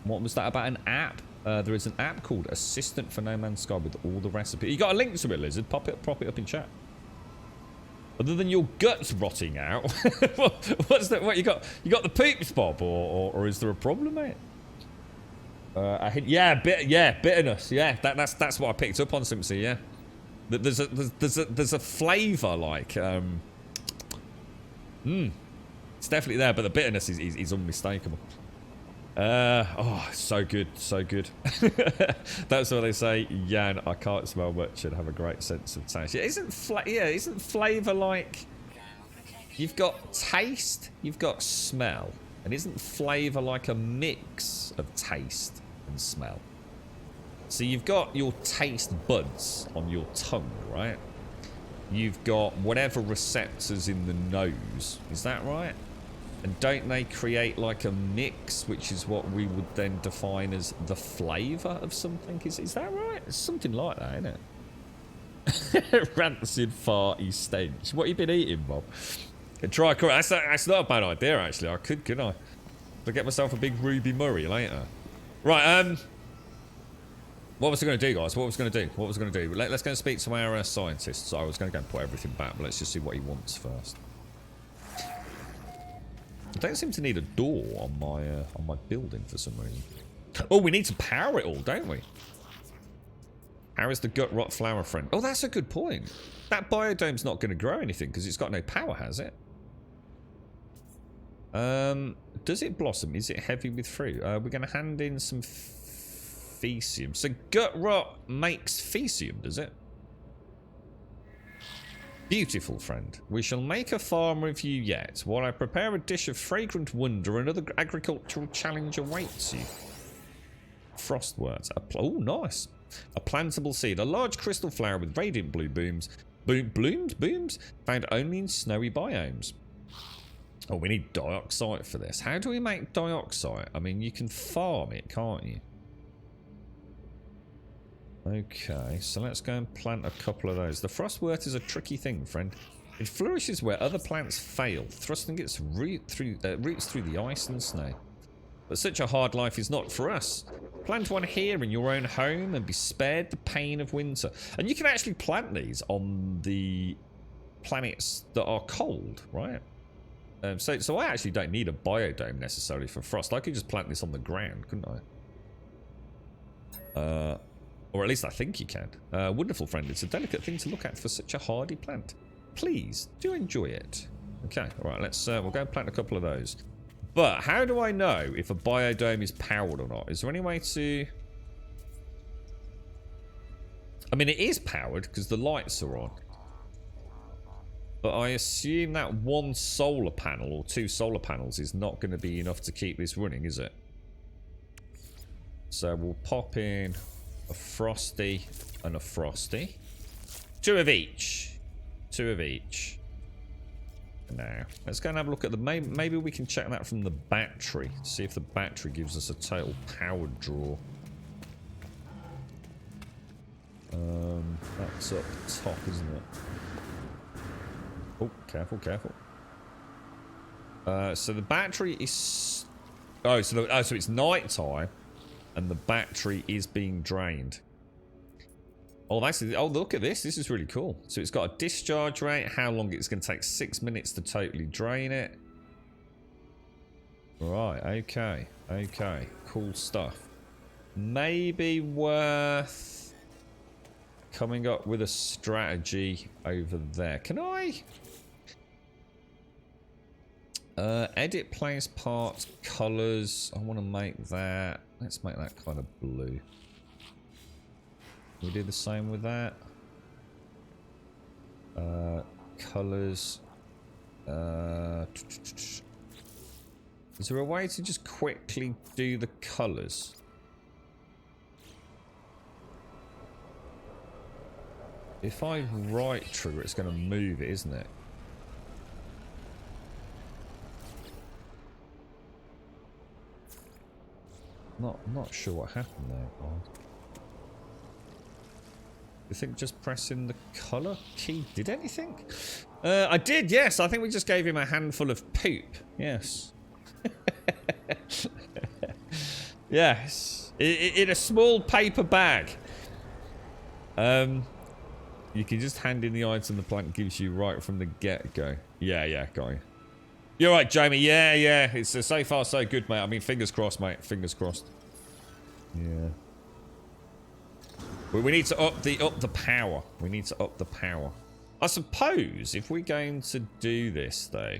What was that about an app? There is an app called Assistant for No Man's Sky with all the recipes. You got a link to it, Lizard? Prop it up in chat. Other than your guts rotting out, what's that? What you got? You got the poops, Bob, or is there a problem, mate? Yeah, bitterness. Yeah, that's what I picked up on, Simpsy. Yeah, there's a flavour like it's definitely there, but the bitterness is unmistakable. Oh, so good, so good. That's what they say. Jan, I can't smell much and have a great sense of taste. Yeah, isn't flavour like... You've got taste, you've got smell. And isn't flavour like a mix of taste and smell? So you've got your taste buds on your tongue, right? You've got whatever receptors in the nose. Is that right? And don't they create like a mix, which is what we would then define as the flavour of something? Is that right? It's something like that, isn't it? Rancid farty stench. What you been eating, Bob? Try that's not a bad idea, actually. I could I? I'll get myself a big Ruby Murray later. Right, what was I going to do, guys? What was I going to do? Let's go and speak to our scientists. I was going to go and put everything back, but let's just see what he wants first. I don't seem to need a door on my building for some reason. Oh, we need to power it all, don't we? How is the gut rot flower friend? Oh, that's a good point. That biodome's not going to grow anything because it's got no power, has it? Does it blossom? Is it heavy with fruit? We're going to hand in some faecium. So gut rot makes faecium, does it? Beautiful, friend. We shall make a farm of you yet, while I prepare a dish of fragrant wonder. Another agricultural challenge awaits you. Frostworts. Oh, nice. A plantable seed. A large crystal flower with radiant blue booms. Booms? Found only in snowy biomes. Oh, we need dioxide for this. How do we make dioxide? I mean, you can farm it, can't you? Okay, so let's go and plant a couple of those. The frostwort is a tricky thing, friend. It flourishes where other plants fail, thrusting its roots through the ice and snow. But such a hard life is not for us. Plant one here in your own home and be spared the pain of winter. And you can actually plant these on the planets that are cold, right? So I actually don't need a biodome necessarily for frost. I could just plant this on the ground, couldn't I? Or at least I think you can. Wonderful, friend. It's a delicate thing to look at for such a hardy plant. Please, do enjoy it. Okay, alright, let's we'll go and plant a couple of those. But how do I know if a biodome is powered or not? Is there any way to... I mean, it is powered because the lights are on. But I assume that one solar panel or two solar panels is not going to be enough to keep this running, is it? So we'll pop in a frosty and a frosty. Two of each. Now, let's go and have a look at the... Maybe we can check that from the battery. See if the battery gives us a total power draw. That's up top, isn't it? Oh, careful. So the battery is... so it's night time, and the battery is being drained. Oh, look at this. This is really cool. So it's got a discharge rate, how long it's going to take, 6 minutes to totally drain it. Right, okay. Cool stuff. Maybe worth coming up with a strategy over there. Can I... edit place parts, colours. I want to make that... Let's make that kind of blue. We do the same with that. Colours. Is there a way to just quickly do the colours? If I right trigger, it's going to move it, isn't it? Not sure what happened there. You think just pressing the colour key did anything? I did, yes. I think we just gave him a handful of poop. Yes. Yes. In a small paper bag. You can just hand in the item the plant gives you right from the get-go. Yeah, got you. You're right, Jamie. Yeah. It's so far so good, mate. I mean, fingers crossed, mate. Fingers crossed. Yeah. We need to up the power. We need to up the power. I suppose if we're going to do this, though,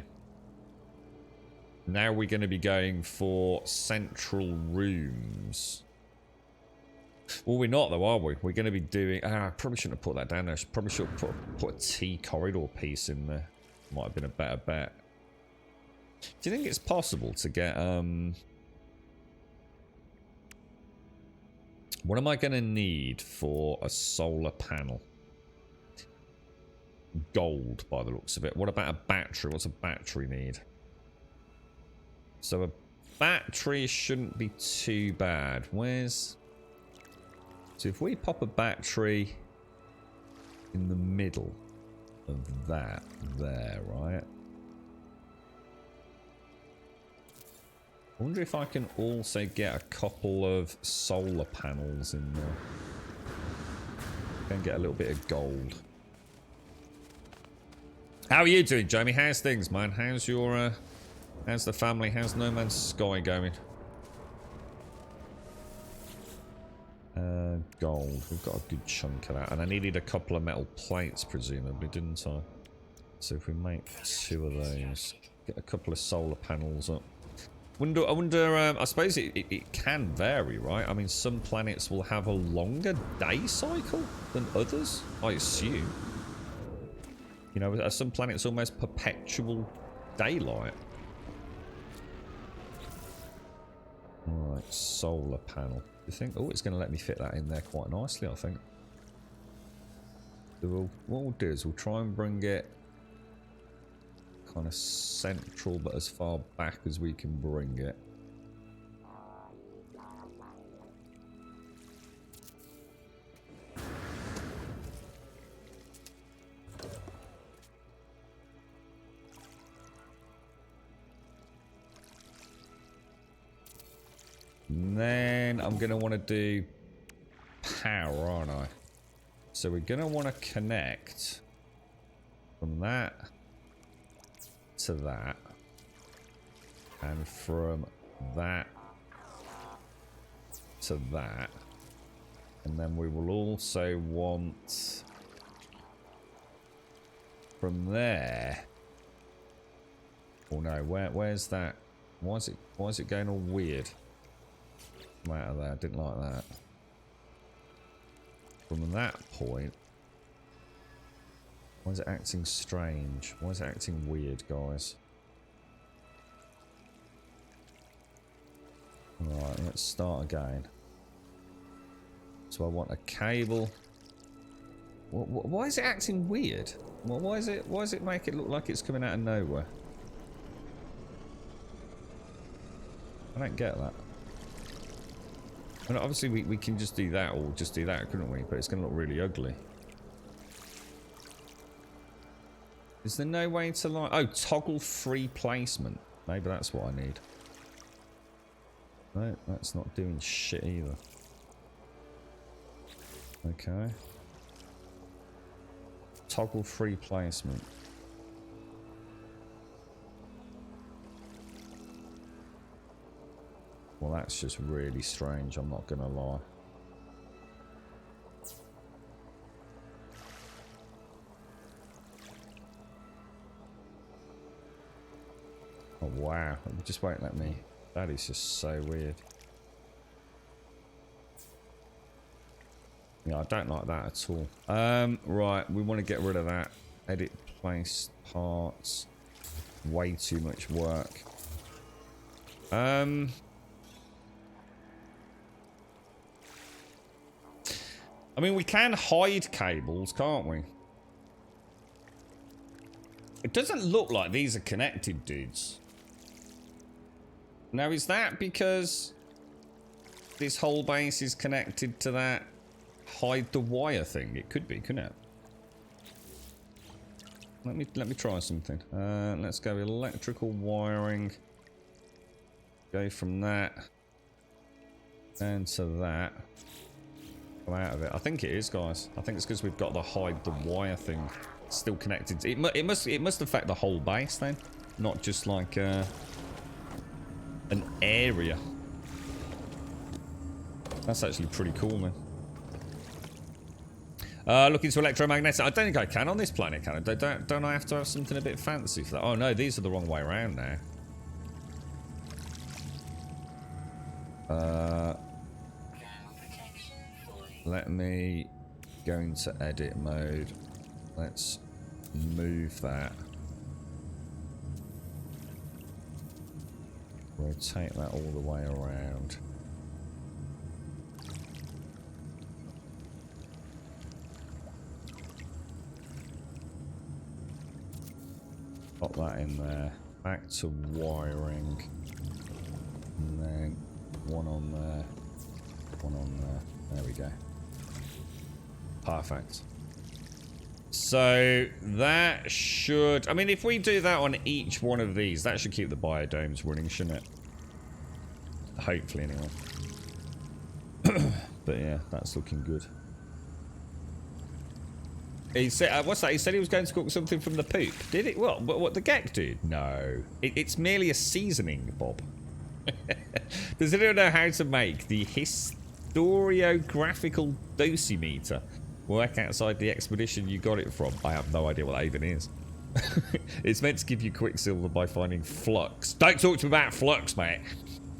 Now we're going to be going for central rooms. Well, we're not though, are we? We're going to be doing... I probably shouldn't have put that down there. Probably should have put a T corridor piece in there. Might have been a better bet. Do you think it's possible to get... What am I going to need for a solar panel? Gold, by the looks of it. What about a battery? What's a battery need? So a battery shouldn't be too bad. Where's... So if we pop a battery in the middle of that there, right? I wonder if I can also get a couple of solar panels in there. Can get a little bit of gold. How are you doing, Jamie? How's things, man? How's your, how's the family? How's No Man's Sky going? Gold. We've got a good chunk of that. And I needed a couple of metal plates, presumably, didn't I? So if we make 2 of those, get a couple of solar panels up. I wonder, I suppose it can vary, right? I mean, some planets will have a longer day cycle than others, I assume. You know, are some planets almost perpetual daylight? Alright, solar panel. You think? Oh, it's going to let me fit that in there quite nicely, I think. So what we'll do is we'll try and bring it kind of central, but as far back as we can bring it. And then I'm going to want to do power, aren't I? So we're going to want to connect from that to that, and from that to that, and then we will also want from there. Oh no, where's that? Why is it going all weird? Come out of there, I didn't like that. From that point. Why is it acting strange? Why is it acting weird, guys? Alright, let's start again. So I want a cable. Why is it acting weird? Why is it make it look like it's coming out of nowhere? I don't get that. And obviously we can just do that or just do that, couldn't we? But it's going to look really ugly. Is there no way to like... Oh, toggle free placement. Maybe that's what I need. No, that's not doing shit either. Okay. Toggle free placement. Well, that's just really strange, I'm not gonna lie. Oh wow, it just won't let me. That is just so weird. Yeah, I don't like that at all. Right, we want to get rid of that. Edit place parts. Way too much work. I mean, we can hide cables, can't we? It doesn't look like these are connected, dudes. Now, is that because this whole base is connected to that hide the wire thing? It could be, couldn't it? Let me try something. Let's go electrical wiring. Go from that and to that. Come out of it. I think it is, guys. I think it's because we've got the hide the wire thing still connected. It must affect the whole base then, not just like an area. That's actually pretty cool, man. Looking to electromagnetic. I don't think I can on this planet, can I? Don't I have to have something a bit fancy for that? Oh no, these are the wrong way around now. Let me go into edit mode. Let's move that. Rotate that all the way around. Pop that in there. Back to wiring. And then one on there. One on there. There we go. Perfect. So that should... I mean, if we do that on each one of these, that should keep the biodomes running, shouldn't it? Hopefully, anyway. But yeah, that's looking good. He said, what's that? He said he was going to cook something from the poop. Did it? Well, what the Gek did? No. It's merely a seasoning, Bob. Does anyone know how to make the historiographical dosimeter work outside the expedition you got it from? I have no idea what that even is. It's meant to give you quicksilver by finding flux. Don't talk to me about flux, mate.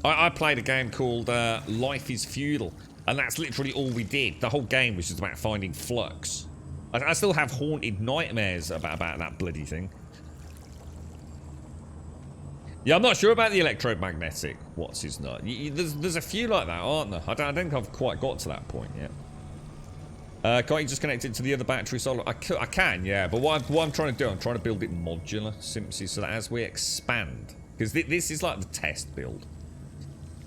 I played a game called Life is Feudal, and that's literally all we did. The whole game was just about finding flux. I still have haunted nightmares about that bloody thing. Yeah, I'm not sure about the electromagnetic. What's his nut? There's a few like that, aren't there? I don't think I've quite got to that point yet. Can't you just connect it to the other battery solar? I can, yeah. But what I'm trying to do, I'm trying to build it modular, simply so that as we expand, because this is like the test build.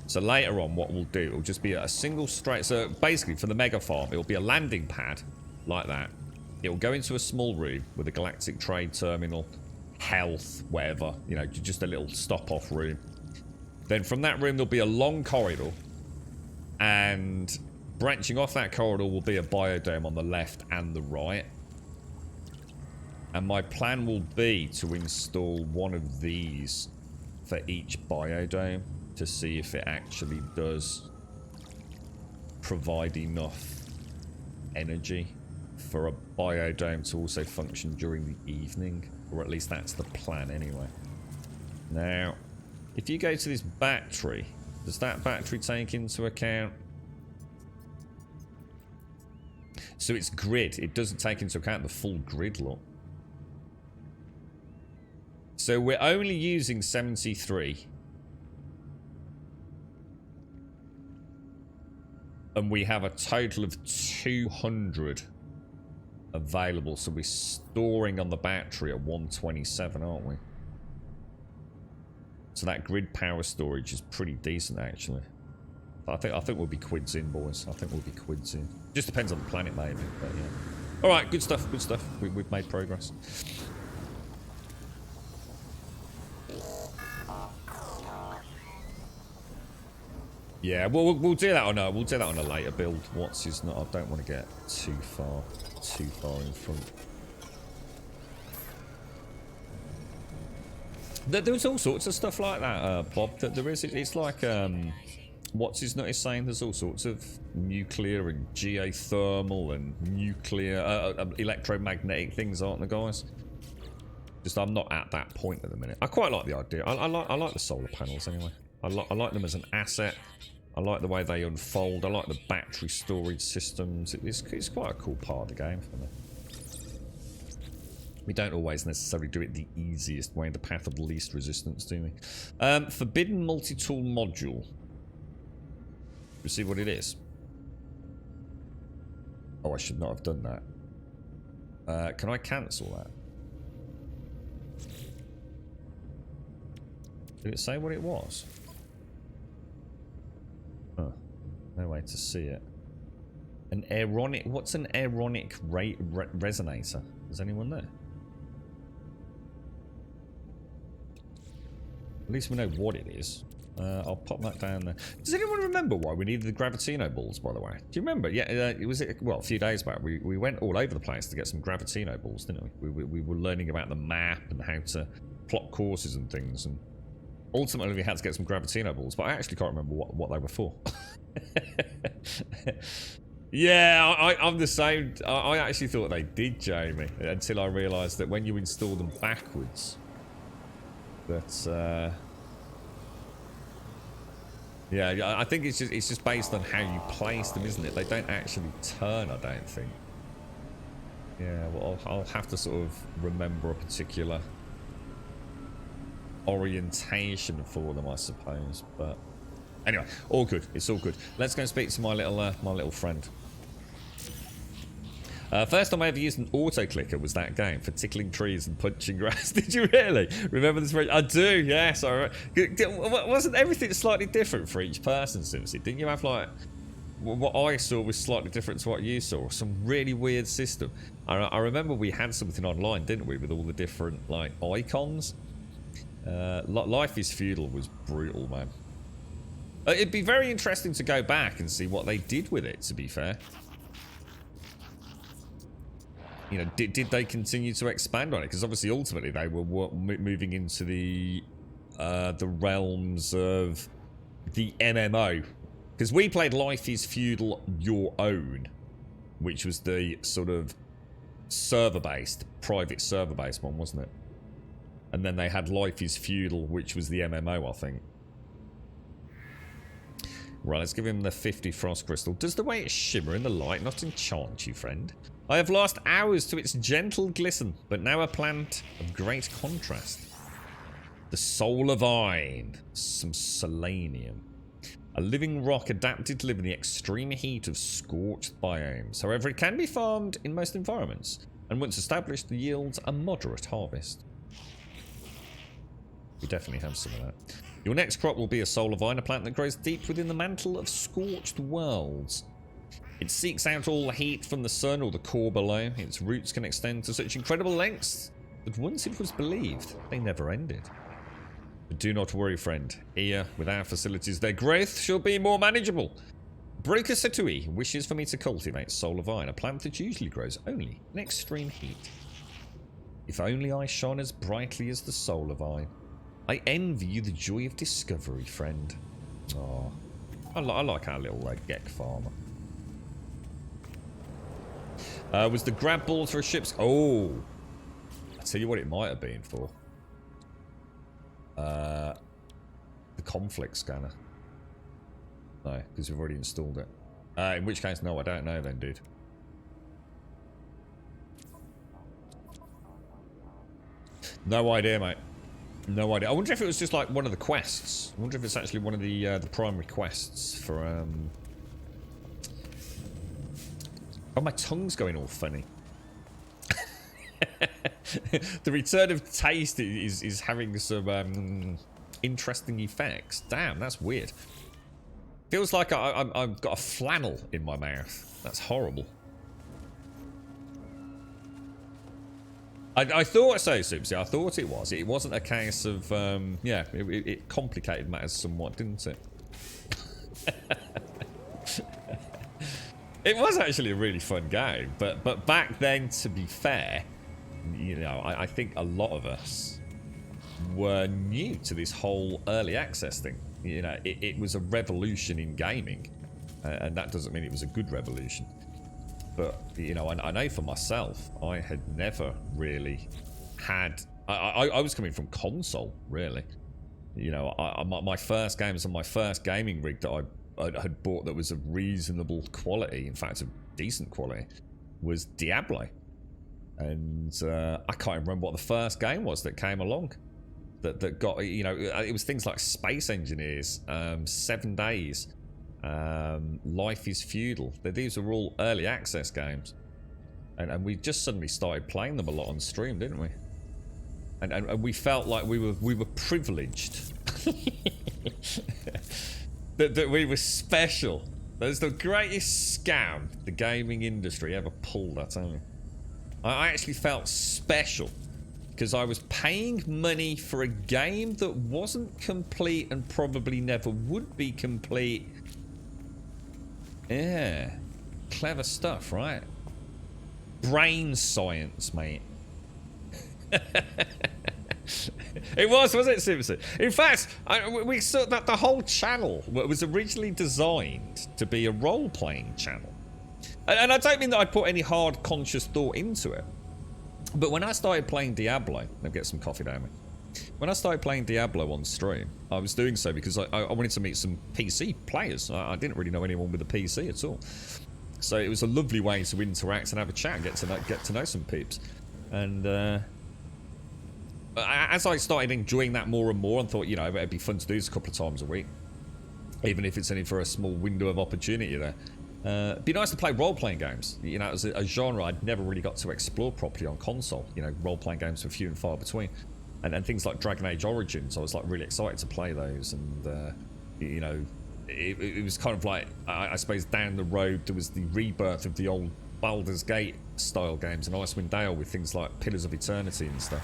So later on, what we'll do, it'll just be a single straight. So basically, for the mega farm, it'll be a landing pad like that. It'll go into a small room with a galactic trade terminal, health, whatever, you know, just a little stop-off room. Then from that room, there'll be a long corridor, and branching off that corridor will be a biodome on the left and the right. And my plan will be to install one of these for each biodome to see if it actually does provide enough energy for a biodome to also function during the evening, or at least that's the plan anyway. Now, if you go to this battery, does that battery take into account? So it's grid, it doesn't take into account the full grid lot. So we're only using 73. And we have a total of 200 available, so we're storing on the battery at 127, aren't we? So that grid power storage is pretty decent, actually. I think we'll be quids in, boys. I think we'll be quids in. Just depends on the planet, maybe. But yeah. All right, good stuff. Good stuff. We've made progress. Yeah, we'll do that on a later build. What's his not? I don't want to get too far in front. There's all sorts of stuff like that, Bob. That there is. It's like what's his nut is saying. There's all sorts of nuclear and geothermal and nuclear electromagnetic things, aren't there, guys? Just I'm not at that point at the minute. I quite like the idea. I like the solar panels anyway. I like them as an asset. I like the way they unfold. I like the battery storage systems. It's quite a cool part of the game for me. We don't always necessarily do it the easiest way, the path of least resistance, do we? Forbidden multi-tool module. You see what it is? Oh, I should not have done that. Can I cancel that? Did it say what it was? Huh. No way to see it. An aeronic... What's an aeronic resonator? Is anyone there? At least we know what it is. I'll pop that down there. Does anyone remember why we needed the Gravitino balls, by the way? Do you remember? Yeah, it was, well, a few days back. We went all over the place to get some Gravitino balls, didn't we? We were learning about the map and how to plot courses and things, and ultimately we had to get some Gravitino balls, but I actually can't remember what they were for. Yeah, I'm the same. I actually thought they did, Jamie, until I realised that when you install them backwards, that Yeah, I think it's just based on how you place them, isn't it? They don't actually turn, I don't think. Yeah, well, I'll have to sort of remember a particular orientation for them, I suppose. But anyway, all good. It's all good. Let's go and speak to my little friend. First time I ever used an auto clicker was that game for tickling trees and punching grass. Did you really remember this? I do. Yes, I wasn't everything slightly different for each person, Simpsy? Didn't you have like what I saw was slightly different to what you saw? Some really weird system. I remember we had something online, didn't we, with all the different like icons. Life is Feudal was brutal, man. It'd be very interesting to go back and see what they did with it, to be fair. You know, did they continue to expand on it? Because obviously, ultimately, they were moving into the realms of the MMO. Because we played Life is Feudal Your Own, which was the sort of server-based, private server-based one, wasn't it? And then they had Life is Feudal, which was the MMO, I think. Right, let's give him the 50 Frost Crystal. Does the way it shimmer in the light not enchant you, friend? I have lost hours to its gentle glisten, but now a plant of great contrast. The Soul of Iron. Some selenium. A living rock adapted to live in the extreme heat of scorched biomes. However, it can be farmed in most environments, and once established, yields a moderate harvest. We definitely have some of that. Your next crop will be a Soul of Iron, a plant that grows deep within the mantle of scorched worlds. It seeks out all the heat from the sun or the core below. Its roots can extend to such incredible lengths that once it was believed, they never ended. But do not worry, friend. Here, with our facilities, their growth shall be more manageable. Broker Satui wishes for me to cultivate Soul of Iron, a plant that usually grows only in extreme heat. If only I shone as brightly as the Soul of Iron. I envy you the joy of discovery, friend. Oh, I like our little Gek farmer. Was the grab ball for a ship's... Oh! I'll tell you what it might have been for. The conflict scanner. No, because we've already installed it. In which case, no, I don't know then, dude. No idea, mate. No idea. I wonder if it was just like one of the quests. I wonder if it's actually one of the primary quests for... Oh, my tongue's going all funny. The return of taste is having some interesting effects. Damn, that's weird. Feels like I've got a flannel in my mouth. That's horrible. I thought so, Subsy. I thought it was. It wasn't a case of... yeah, it complicated matters somewhat, didn't it? It was actually a really fun game, but back then, to be fair, you know, I think a lot of us were new to this whole early access thing. You know, it was a revolution in gaming, and that doesn't mean it was a good revolution. But, you know, I know for myself, I had never really had... I was coming from console, really. You know, my first games on my first gaming rig that I had bought that was of reasonable quality, in fact of decent quality, was Diablo. And I can't remember what the first game was that came along that got, you know, it was things like Space Engineers, 7 Days, Life is Feudal. These were all early access games, and we just suddenly started playing them a lot on stream, didn't we? And we felt like we were privileged. that we were special. That was the greatest scam the gaming industry ever pulled, I tell you. I actually felt special because I was paying money for a game that wasn't complete and probably never would be complete. Yeah. Clever stuff, right? Brain science, mate. It wasn't it, Simpson? In fact, we saw that the whole channel was originally designed to be a role-playing channel. And I don't mean that I put any hard conscious thought into it. But when I started playing Diablo... Let me get some coffee down me. When I started playing Diablo on stream, I was doing so because I wanted to meet some PC players. I didn't really know anyone with a PC at all. So it was a lovely way to interact and have a chat and get to know some peeps. And as I started enjoying that more and more, and thought, you know, it'd be fun to do this a couple of times a week, even if it's only for a small window of opportunity there. It'd be nice to play role-playing games. You know, as a genre I'd never really got to explore properly on console. You know, role-playing games were few and far between. And things like Dragon Age Origins, I was like really excited to play those. And, you know, it was kind of like, I suppose down the road there was the rebirth of the old Baldur's Gate style games in Icewind Dale with things like Pillars of Eternity and stuff.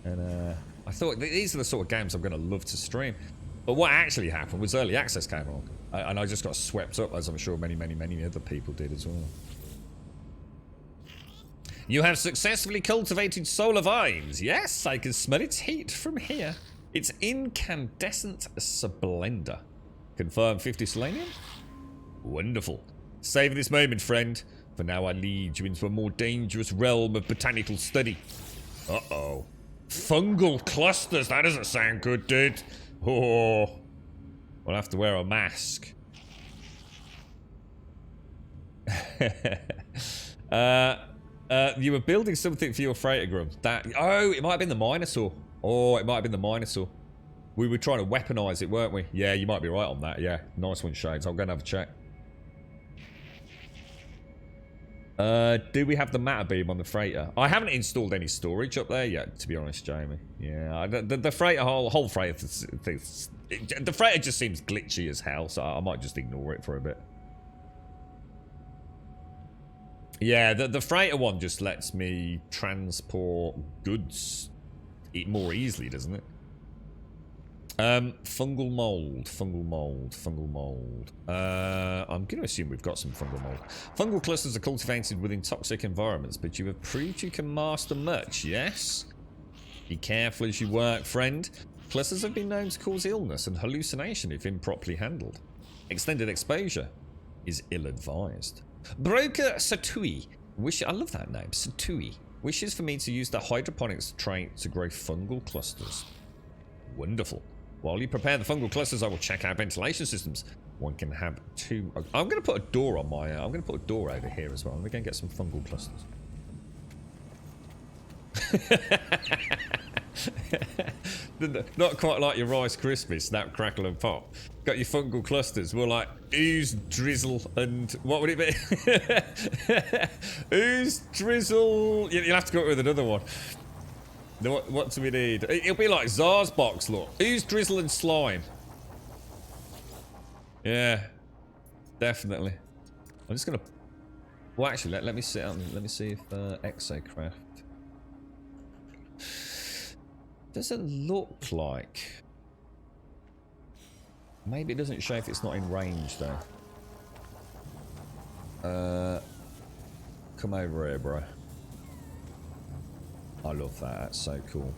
And I thought these are the sort of games I'm going to love to stream. But what actually happened was early access came along, and I just got swept up, as I'm sure many other people did as well. You have successfully cultivated solar vines. Yes, I can smell its heat from here. It's incandescent splendor. Confirm 50 selenium? Wonderful. Savor this moment, friend, for now I lead you into a more dangerous realm of botanical study. Uh-oh. Fungal clusters, that doesn't sound good, dude. Oh, we'll have to wear a mask. You were building something for your freighter, Grum. Oh, it might have been the Minotaur. Oh, it might have been the Minotaur. We were trying to weaponize it, weren't we? Yeah, you might be right on that. Yeah, nice one, Shades. I'll go and have a check. Do we have the matter beam on the freighter? I haven't installed any storage up there yet, to be honest, Jamie. Yeah, the freighter, whole freighter, the freighter just seems glitchy as hell, so I might just ignore it for a bit. Yeah, the freighter one just lets me transport goods more easily, doesn't it? Fungal mold. I'm going to assume we've got some fungal mold. Fungal clusters are cultivated within toxic environments, but you have proved you can master much, yes? Be careful as you work, friend. Clusters have been known to cause illness and hallucination if improperly handled. Extended exposure is ill-advised. Broker Satui, I love that name, Satui, wishes for me to use the hydroponics trait to grow fungal clusters. Wonderful. While you prepare the fungal clusters, I will check out ventilation systems. One can have two. I'm going to put a door on my. I'm going to put a door over here as well. I'm going to get some fungal clusters. Not quite like your Rice Krispies, snap, crackle, and pop. Got your fungal clusters. We're like ooze, drizzle, and what would it be? Ooze, drizzle. You'll have to go up with another one. What do we need? It'll be like Zar's box, look. Ooze, drizzle, and slime. Yeah, definitely. I'm just gonna. Well, actually, let me sit on. Let me see if Exocraft doesn't look like. Maybe it doesn't show if it's not in range though. Come over here, bro. I love that. That's so cool.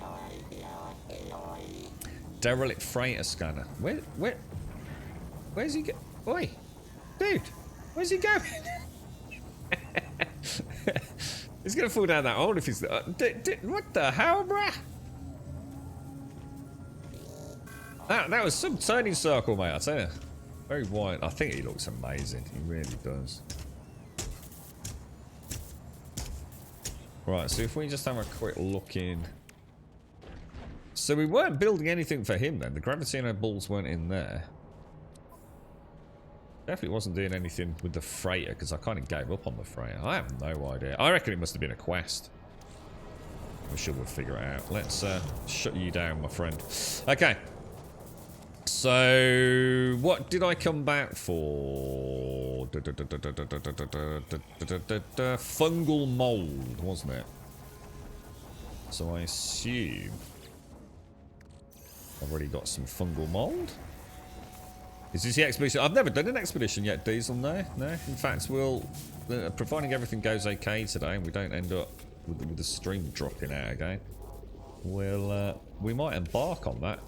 Derelict freighter scanner. Where's he go? Oi, dude, where's he going? He's gonna fall down that hole if he's. What the hell, bruh? That was some turning circle, mate. I tell you, very wide. I think he looks amazing. He really does. Right, so if we just have a quick look in. So we weren't building anything for him then. The Gravitino balls weren't in there. Definitely wasn't doing anything with the freighter because I kind of gave up on the freighter. I have no idea. I reckon it must have been a quest. I'm sure we'll figure it out. Let's shut you down, my friend. Okay. So, what did I come back for? Fungal mold, wasn't it? So I assume I've already got some fungal mold. Is this the expedition? I've never done an expedition yet, Diesel. No. In fact, we'll, providing everything goes okay today and we don't end up with the stream dropping out again, we might embark on that.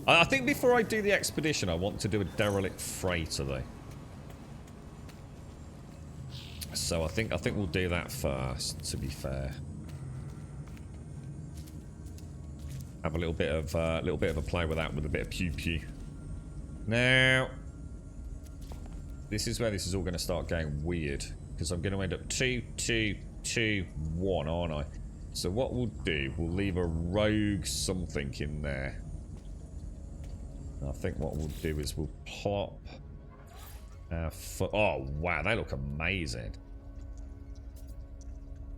I think before I do the expedition, I want to do a derelict freighter though. So I think we'll do that first, to be fair. have a little bit of a play with that with a bit of pew pew. Now, this is where this is all going to start getting weird because I'm going to end up 2, 2, 2, 1, aren't I? So what we'll do, we'll leave a rogue something in there. I think what we'll do is we'll plop. Oh wow, they look amazing.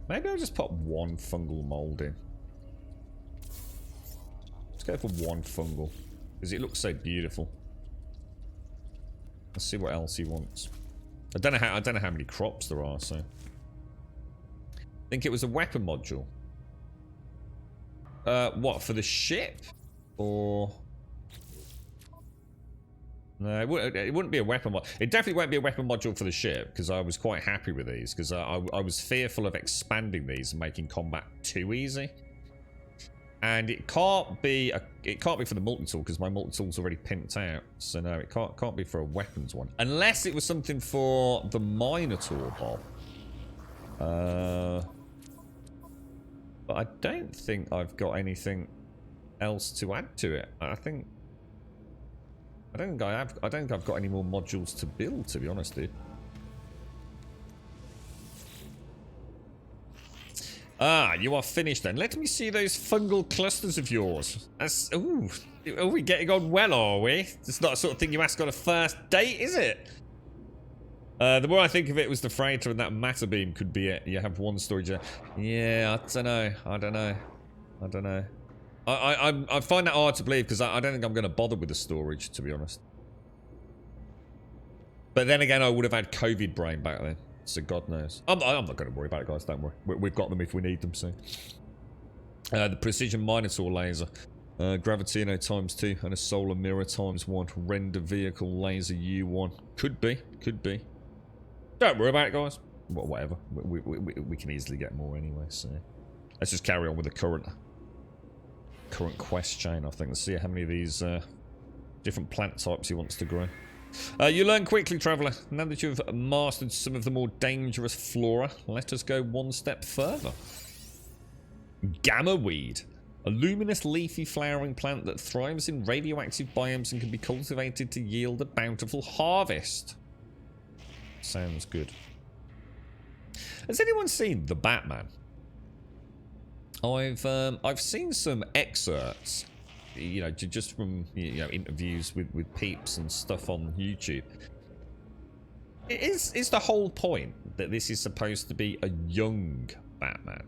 Maybe I'll just pop one fungal mold in. Let's go for one fungal because it looks so beautiful. Let's see what else he wants. I don't know how many crops there are. So I think it was a weapon module. What, for the ship or? No, it wouldn't be a weapon mod. It definitely won't be a weapon module for the ship because I was quite happy with these because I was fearful of expanding these and making combat too easy. And it can't be for the multi-tool because my multi-tool's already pimped out. So no, it can't be for a weapons one unless it was something for the Minotaur Bob. But I don't think I've got anything else to add to it. I don't think I've got any more modules to build, to be honest, dude. Ah, you are finished then. Let me see those fungal clusters of yours. That's, ooh, are we getting on well, are we? It's not the sort of thing you ask on a first date, is it? The more I think of it was the freighter and that matter beam could be it. You have one storage. Yeah, I don't know. I find that hard to believe because I don't think I'm going to bother with the storage, to be honest. But then again, I would have had COVID brain back then, so God knows. I'm not going to worry about it, guys. Don't worry. We've got them if we need them. So the precision Minotaur laser, Gravitino ×2, and a solar mirror ×1. Render vehicle laser U1. Could be. Don't worry about it, guys. Whatever. We can easily get more anyway. So let's just carry on with the current quest chain. I think. Let's see how many of these different plant types he wants to grow. You learn quickly, traveller. Now that you've mastered some of the more dangerous flora, let us go one step further. Gamma weed, a luminous leafy flowering plant that thrives in radioactive biomes and can be cultivated to yield a bountiful harvest. Sounds good. Has anyone seen The Batman? I've seen some excerpts, you know, just from interviews with peeps and stuff on YouTube. Is the whole point that this is supposed to be a young Batman?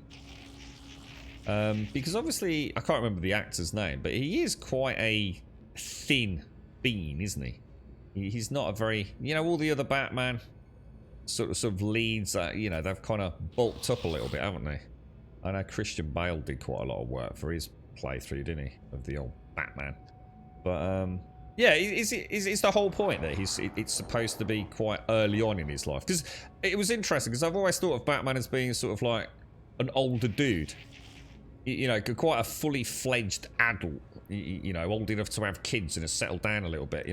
Because obviously I can't remember the actor's name, but he is quite a thin bean, isn't he? He's not a very, all the other Batman sort of leads that, they've kind of bulked up a little bit, haven't they? I know Christian Bale did quite a lot of work for his playthrough, didn't he, of the old Batman? But yeah, is the whole point that it's supposed to be quite early on in his life? Because it was interesting, because I've always thought of Batman as being sort of like an older dude, quite a fully fledged adult, old enough to have kids and has settled down a little bit,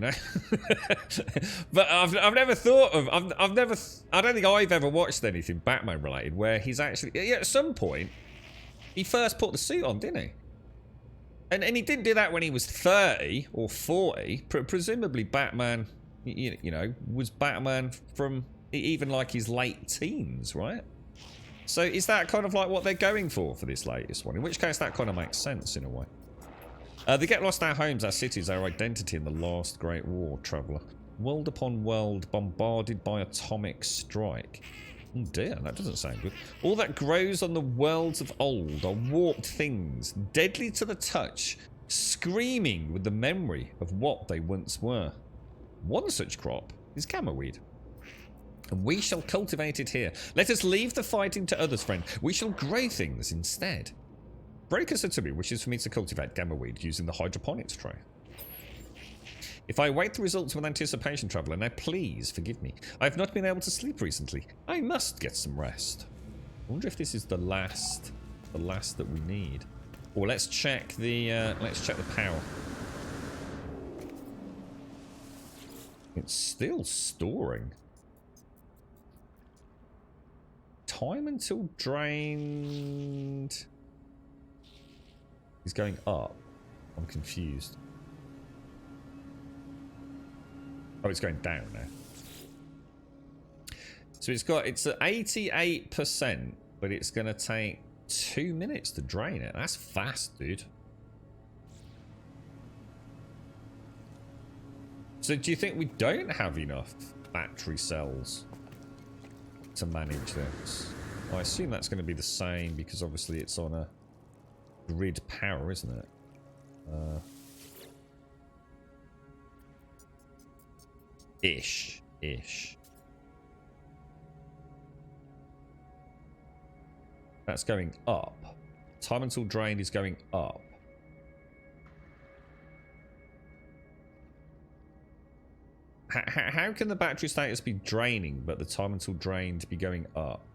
But I've never thought of, I don't think I've ever watched anything Batman related where he's actually, at some point, he first put the suit on, didn't he? And he didn't do that when he was 30 or 40. Presumably Batman, was Batman from even like his late teens, right? So is that kind of like what they're going for this latest one? In which case that kind of makes sense in a way. They get lost our homes, our cities, our identity in the last great war, traveller. World upon world bombarded by atomic strike. Oh dear, that doesn't sound good. All that grows on the worlds of old are warped things, deadly to the touch, screaming with the memory of what they once were. One such crop is gamma weed. And we shall cultivate it here. Let us leave the fighting to others, friend. We shall grow things instead. Breaker Satsumi wishes for me to cultivate gamma weed using the hydroponics tray. If I await the results with anticipation, traveller, now please forgive me. I have not been able to sleep recently. I must get some rest. I wonder if this is the last that we need. Or let's check the power. It's still storing. Time until drained is going up. I'm confused. Oh, it's going down now. So it's at 88%, but it's going to take 2 minutes to drain it. That's fast, dude. So do you think we don't have enough battery cells to manage this? I assume that's going to be the same because obviously it's on a grid power, isn't it? Ish. That's going up. Time until drained is going up. How can the battery status be draining, but the time until drained be going up?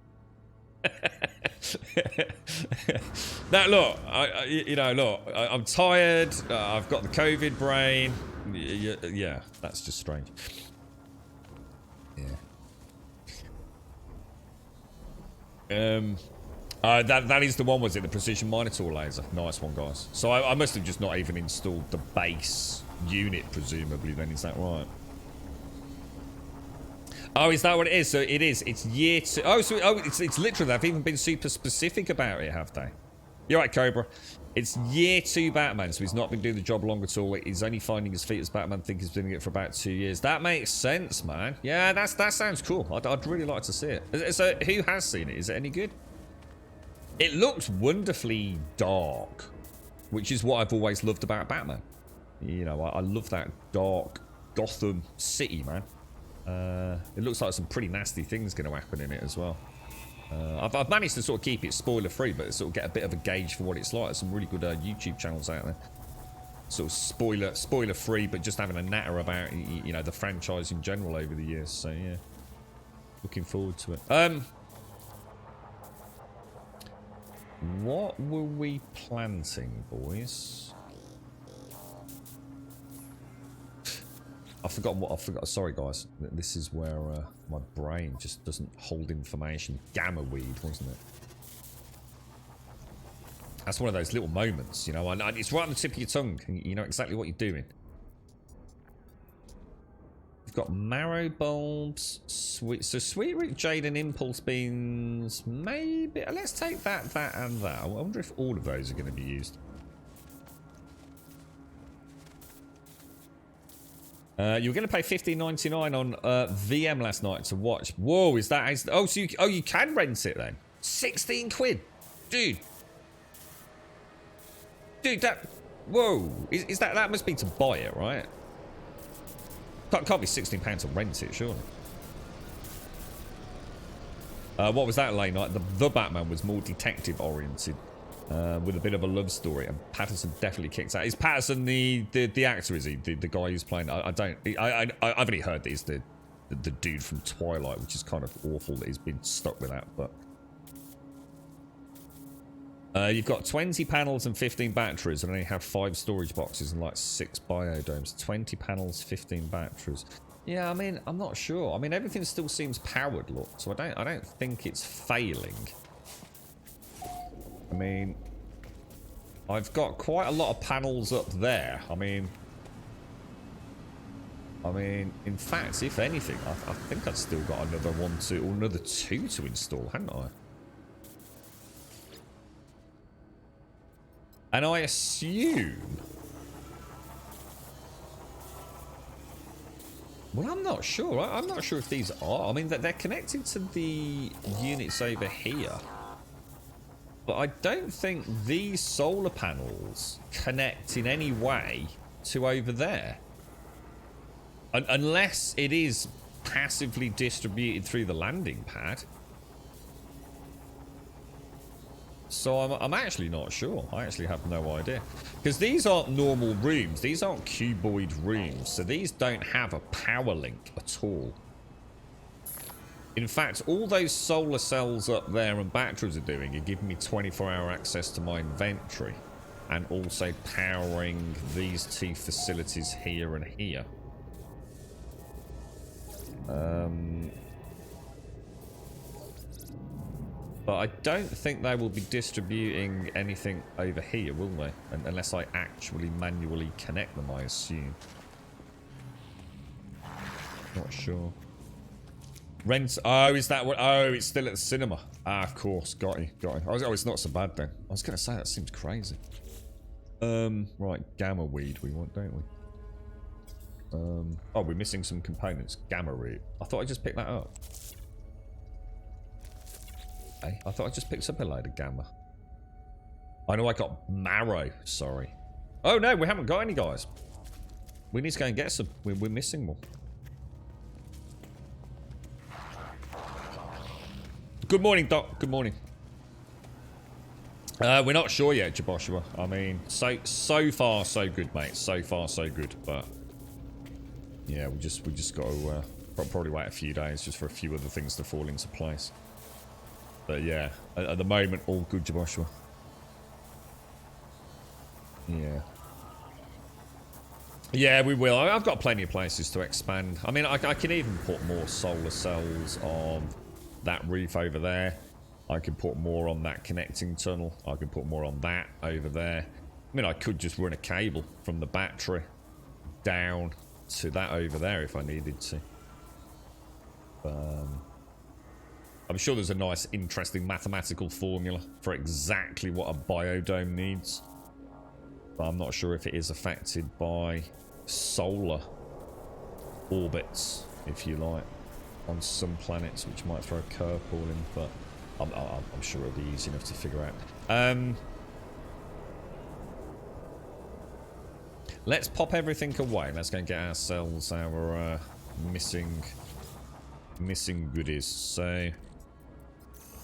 Now look, I'm tired. I've got the COVID brain. Yeah, that's just strange. Yeah. That is the one, was it? The precision minotaur laser. Nice one, guys. So I must have just not even installed the base unit, presumably. Then is that right? Oh, is that what it is? So it is. It's year 2. Oh, so it's literally. They've even been super specific about it, have they? You're right, Cobra. It's year 2 Batman, so he's not been doing the job long at all. He's only finding his feet as Batman. Think he's doing it for about 2 years. That makes sense, man. Yeah, that sounds cool. I'd really like to see it. So who has seen it? Is it any good? It looks wonderfully dark, which is what I've always loved about Batman. You know, I love that dark Gotham City, man. It looks like some pretty nasty things going to happen in it as well. I've managed to sort of keep it spoiler free, but sort of get a bit of a gauge for what it's like. There's some really good YouTube channels out there, sort of spoiler free, but just having a natter about, you know, the franchise in general over the years. So yeah, looking forward to it. What were we planting, boys? I've forgotten what I forgot. Sorry, guys. This is where my brain just doesn't hold information. Gamma weed, wasn't it? That's one of those little moments, you know. It's right on the tip of your tongue. You know exactly what you're doing. We've got marrow bulbs, sweet root jade and impulse beans. Maybe let's take that, and that. I wonder if all of those are going to be used. You were going to pay $15.99 on VM last night to watch. Whoa, is that? Oh, so you can rent it then? 16 quid, dude. That. Whoa, is that must be to buy it, right? Can't be £16 to rent it, surely. What was that, Lane? Like the Batman was more detective oriented, with a bit of a love story, and Patterson definitely kicks out. Is Patterson the actor? Is he the guy who's playing? I've only heard that he's the dude from Twilight, which is kind of awful that he's been stuck with that. But you've got 20 panels and 15 batteries, and only have 5 storage boxes and like 6 biodomes. 20 panels, 15 batteries. Yeah, I mean, I'm not sure. I mean, everything still seems powered, look. So I don't think it's failing. I mean, I've got quite a lot of panels up there. I mean, in fact, if anything, I think I've still got another 1, 2, or another 2 to install, haven't I? And I assume... Well, I'm not sure. I'm not sure if these are. I mean, they're connected to the units over here. But I don't think these solar panels connect in any way to over there. Unless it is passively distributed through the landing pad. So I'm actually not sure. I actually have no idea. Because these aren't normal rooms. These aren't cuboid rooms. So these don't have a power link at all. In fact, all those solar cells up there and batteries are doing are giving me 24-hour access to my inventory. And also powering these 2 facilities here and here. But I don't think they will be distributing anything over here, will they? Unless I actually manually connect them, I assume. Not sure. Rent. Oh, is that what? Oh, it's still at the cinema. Ah, of course. Got you. Got you. Oh, it's not so bad then. I was going to say, that seems crazy. Right. Gamma weed we want, don't we? Oh, we're missing some components. Gamma root. I thought I just picked that up. Hey, I thought I just picked up a load of gamma. I know I got marrow. Sorry. Oh, no, we haven't got any, guys. We need to go and get some. We're missing more. Good morning, Doc. Good morning. We're not sure yet, Jaboshua. I mean, so far so good, mate. So far so good, but yeah, we just got to probably wait a few days just for a few other things to fall into place. But yeah, at the moment, all good, Jaboshua. Yeah. Yeah, we will. I've got plenty of places to expand. I mean, I can even put more solar cells on that roof over there. I can put more on that connecting tunnel. I can put more on that over there. I mean, I could just run a cable from the battery down to that over there if I needed to. I'm sure there's a nice, interesting mathematical formula for exactly what a biodome needs. But I'm not sure if it is affected by solar orbits, if you like, on some planets, which might throw a curveball in, but I'm sure it'll be easy enough to figure out. Let's pop everything away. Let's go and get ourselves our missing goodies. So,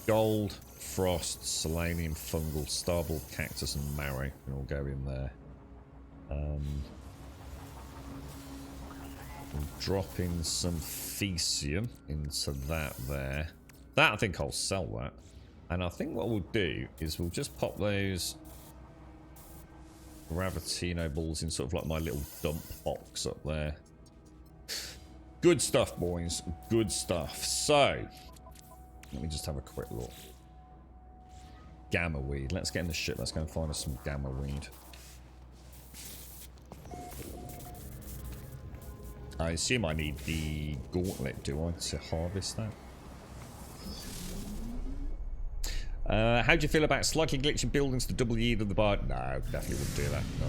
gold, frost, selenium, fungal, starball, cactus, and marrow can all go in there. We'll drop in some Fecium into that there. That, I think I'll sell that. And I think what we'll do is we'll just pop those Gravitino balls in sort of like my little dump box up there. Good stuff, boys. Good stuff. So, let me just have a quick look. Gamma weed. Let's get in the ship. Let's go and find us some gamma weed. I assume I need the gauntlet, do I, to harvest that? How do you feel about slightly glitching buildings to double the yield of the bar? No, definitely wouldn't do that. No.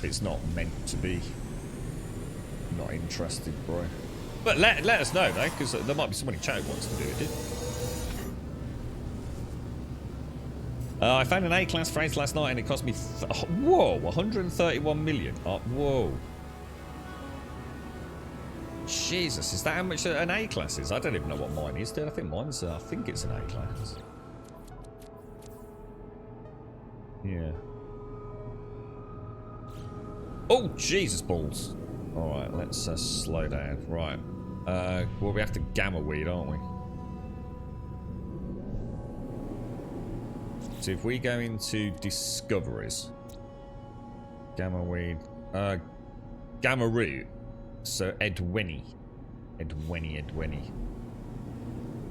It's not meant to be. Not interested, bro. But let us know, though, because there might be someone in chat who wants to do it, dude. I found an A-class phrase last night and it cost me... whoa, 131 million. Whoa. Jesus, is that how much an A-class is? I don't even know what mine is, dude. I think mine's... I think it's an A-class. Yeah. Oh, Jesus balls. Alright, let's slow down. Right. Well, we have to gamma weed, aren't we? So if we go into discoveries, gamma weed, gamma root, so Edwenny.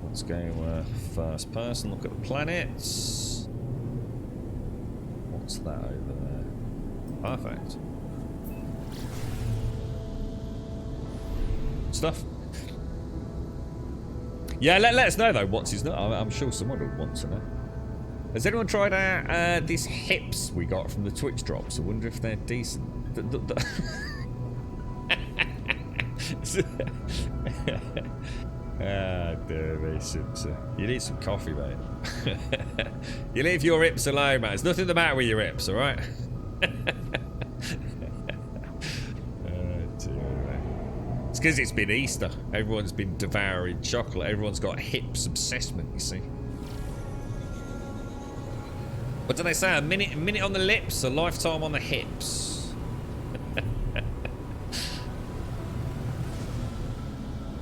Let's go first person, look at the planets. What's that over there? Perfect. Stuff. Yeah, let us know though, what's his name? I'm sure someone would want to know. Has anyone tried out these hips we got from the Twitch drops? I wonder if they're decent. Ah, dear me, Simpson. You need some coffee, mate. You leave your hips alone, man. There's nothing the matter with your hips, alright? It's because it's been Easter. Everyone's been devouring chocolate. Everyone's got hips obsessment, you see. What do they say? A minute on the lips, a lifetime on the hips.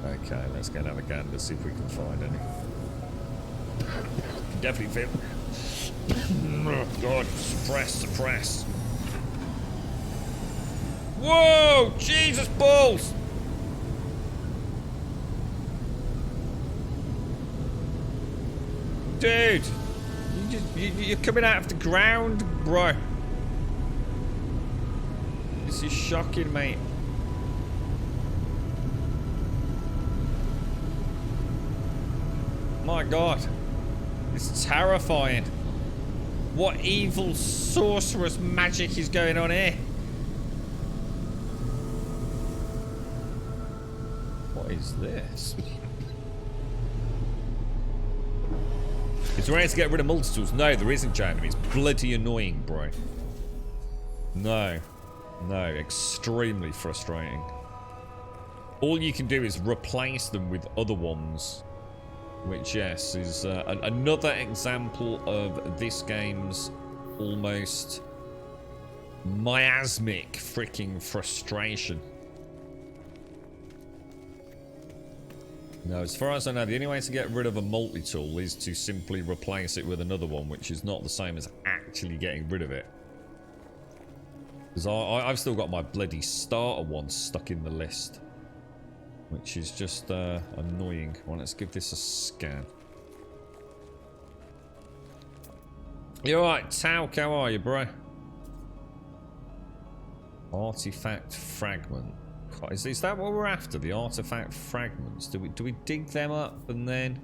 Okay, let's go and have a gander, see if we can find any. Definitely feel... Oh, God, suppress. Whoa! Jesus balls! Dude, you're coming out of the ground, bro. This is shocking, mate. My God. It's terrifying. What evil sorcerous magic is going on here? What is this? Is there a way to get rid of multi-tools? No, there isn't, Jamie. It's bloody annoying, bro. No. No, extremely frustrating. All you can do is replace them with other ones. Which, yes, is another example of this game's almost miasmic freaking frustration. No, as far as I know, the only way to get rid of a multi-tool is to simply replace it with another one, which is not the same as actually getting rid of it. Because I've still got my bloody starter one stuck in the list. Which is just annoying. Well, let's give this a scan. You alright, Tauk? How are you, bro? Artifact fragment. Is that what we're after? The artifact fragments? Do we dig them up and then...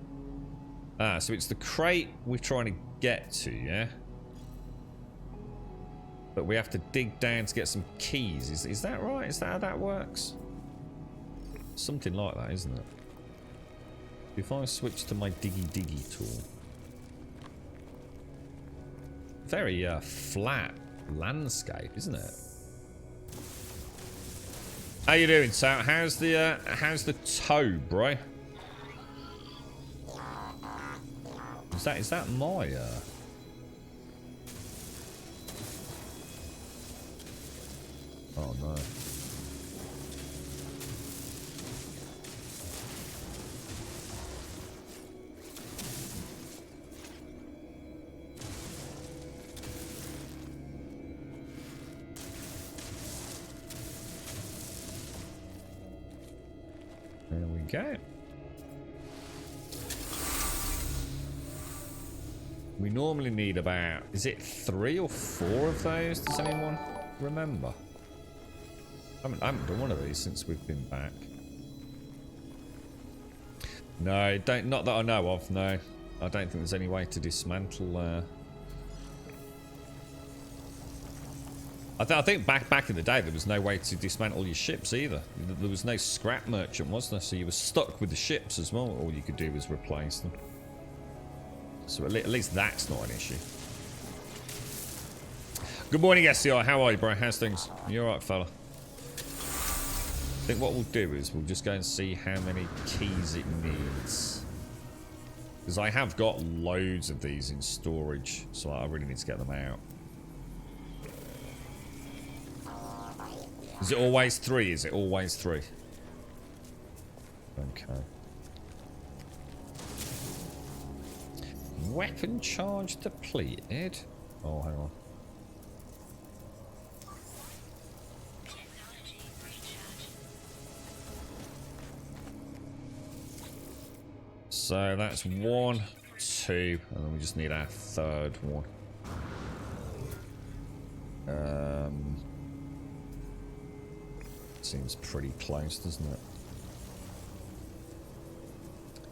Ah, so it's the crate we're trying to get to, yeah? But we have to dig down to get some keys. Is that right? Is that how that works? Something like that, isn't it? If I switch to my diggy tool. Very flat landscape, isn't it? How you doing, Sal? How's the toe, bro? Is that my Oh no. There we go. We normally need about, is it 3 or 4 of those? Does anyone remember? I haven't done one of these since we've been back. No, not that I know of, no. I don't think there's any way to dismantle I think back in the day there was no way to dismantle your ships either. There was no scrap merchant, was there? So you were stuck with the ships as well. All you could do was replace them. So at least that's not an issue. Good morning, SCI. How are you, bro? How's things? You alright, fella? I think what we'll do is we'll just go and see how many keys it needs. Because I have got loads of these in storage, so I really need to get them out. Is it always 3? Is it always 3? Okay. Weapon charge depleted. Oh, hang on. So that's 1, 2, and then we just need our 3rd one. Seems pretty close, doesn't it?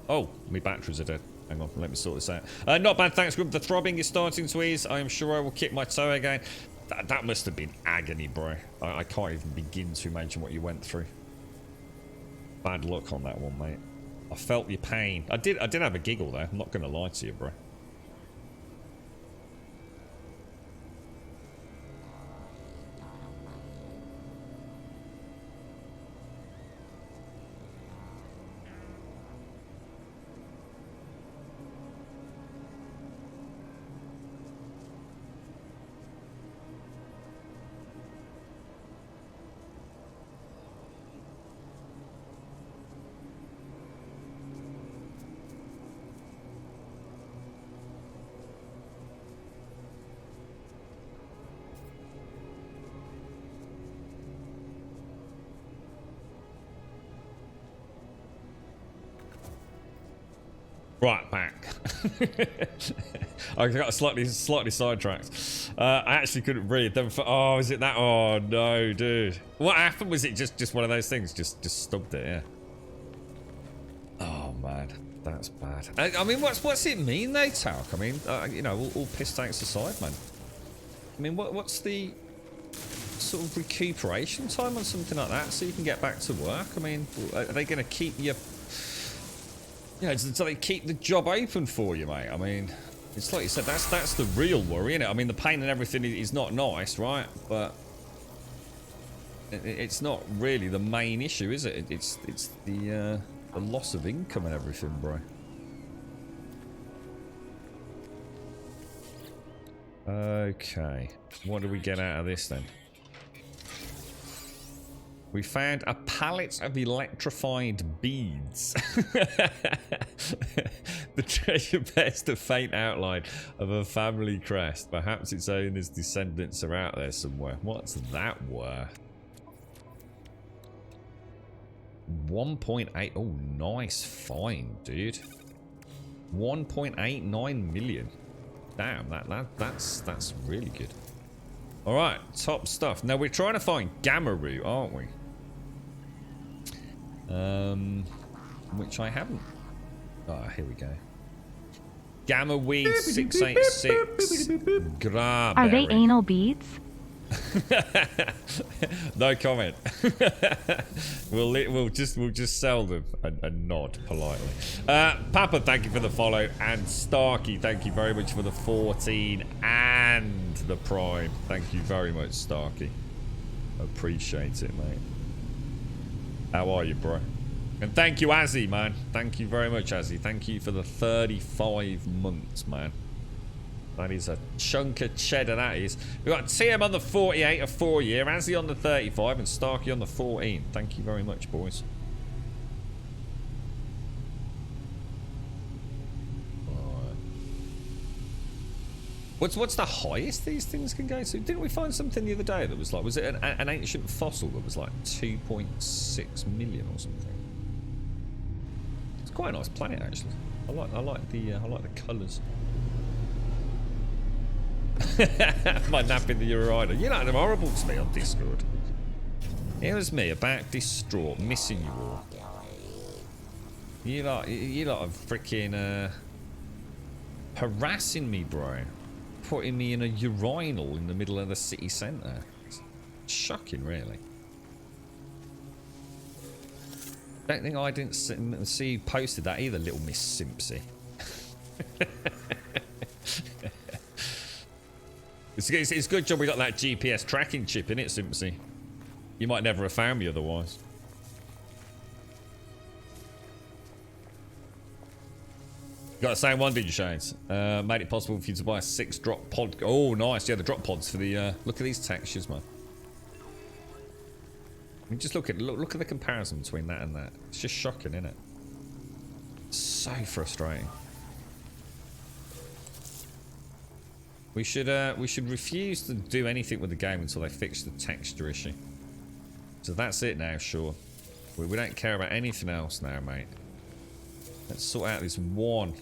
Oh, my batteries are dead. Hang on, let me sort this out. Not bad, thanks, group. The throbbing is starting to ease. I am sure I will kick my toe again. That must have been agony, bro. I can't even begin to imagine what you went through. Bad luck on that one, mate. I felt your pain. I did have a giggle there. I'm not going to lie to you, bro. Right, back. I got slightly sidetracked. I actually couldn't read them. Oh, is it that? Oh no, dude. What happened? Was it just one of those things? Just stubbed it, yeah. Oh man, that's bad. I mean, what's it mean, though, Talk? I mean, you know, all piss takes aside, man. I mean, what's the sort of recuperation time on something like that so you can get back to work? I mean, are they going to keep you? You know, so they keep the job open for you, mate. I mean, it's like you said, that's the real worry, innit? I mean, the pain and everything is not nice, right? But it's not really the main issue, is it? It's the loss of income and everything, bro. Okay, what do we get out of this then? We found a pallet of electrified beads. The treasure bears the faint outline of a family crest. Perhaps its owner's descendants are out there somewhere. What's that worth? 1.8. Oh, nice find, dude. 1.89 million. Damn, that's really good. All right, top stuff. Now we're trying to find gamma root, aren't we? Which I haven't. Ah, here we go. Gamma weed 686 gram. Are they anal beads? No comment. we'll just sell them and nod politely. Papa, thank you for the follow, and Starkey, thank you very much for the 14 and the prime. Thank you very much, Starkey. Appreciate it, mate. How are you, bro? And thank you, Azzy, man. Thank you very much, Azzy. Thank you for the 35 months, man. That is a chunk of cheddar, that is. We've got TM on the 48, a 4-year, Azzy on the 35, and Starkey on the 14. Thank you very much, boys. Alright. What's the highest these things can go to? Didn't we find something the other day that was like, was it an ancient fossil that was like 2.6 million or something? It's quite a nice planet, actually. I like the colours. My nap in the Urida. You're not horrible to me on Discord. It was me, about distraught, missing you all. You lot are freaking harassing me, bro. Putting me in a urinal in the middle of the city centre. It's shocking, really. Don't think I didn't see you posted that either, little Miss Simpsy. It's a good job we got that GPS tracking chip in it, Simpsy. You might never have found me otherwise. You got the same one, did you, Shades? Made it possible for you to buy a 6-drop pod. Oh, nice. Yeah, the drop pods for the. Look at these textures, man. I mean, just look at the comparison between that and that. It's just shocking, isn't it? So frustrating. We should refuse to do anything with the game until they fix the texture issue. So that's it now, sure. We don't care about anything else now, mate. Let's sort out this one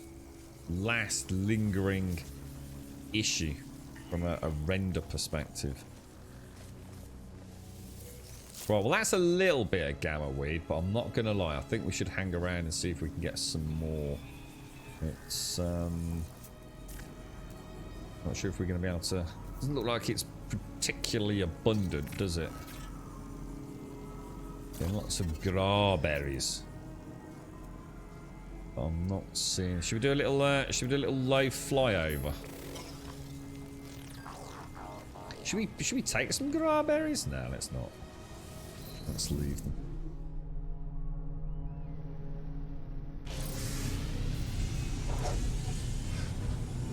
last lingering issue from a render perspective. Right, well that's a little bit of gamma weed, but I'm not gonna lie, I think we should hang around and see if we can get some more. It's not sure if we're going to be able to. Doesn't look like it's particularly abundant, does it? Getting lots of grawberries. I'm not seeing. Should we do a little? Should we do a little low flyover? Should we take some grawberries? No, let's not. Let's leave them.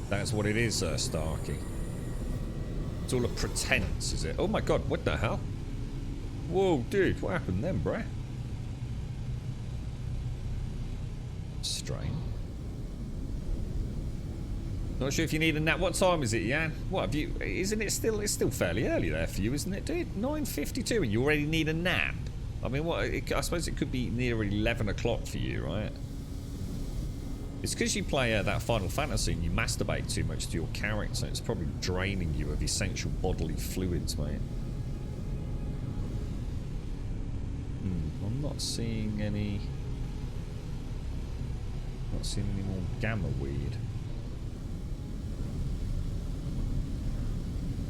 That's what it is, Starkey. It's all a pretense, is it? Oh my god, what the hell? Whoa, dude, what happened then, bruh? Strange. Not sure if you need a nap. What time is it, Jan? What have you? Isn't it still? It's still fairly early there for you, isn't it, dude? 9:52, and you already need a nap. I mean, what? I suppose it could be near 11 o'clock for you, right? It's because you play that Final Fantasy and you masturbate too much to your character. It's probably draining you of essential bodily fluids, mate. I'm not seeing any... Not seeing any more gamma weed.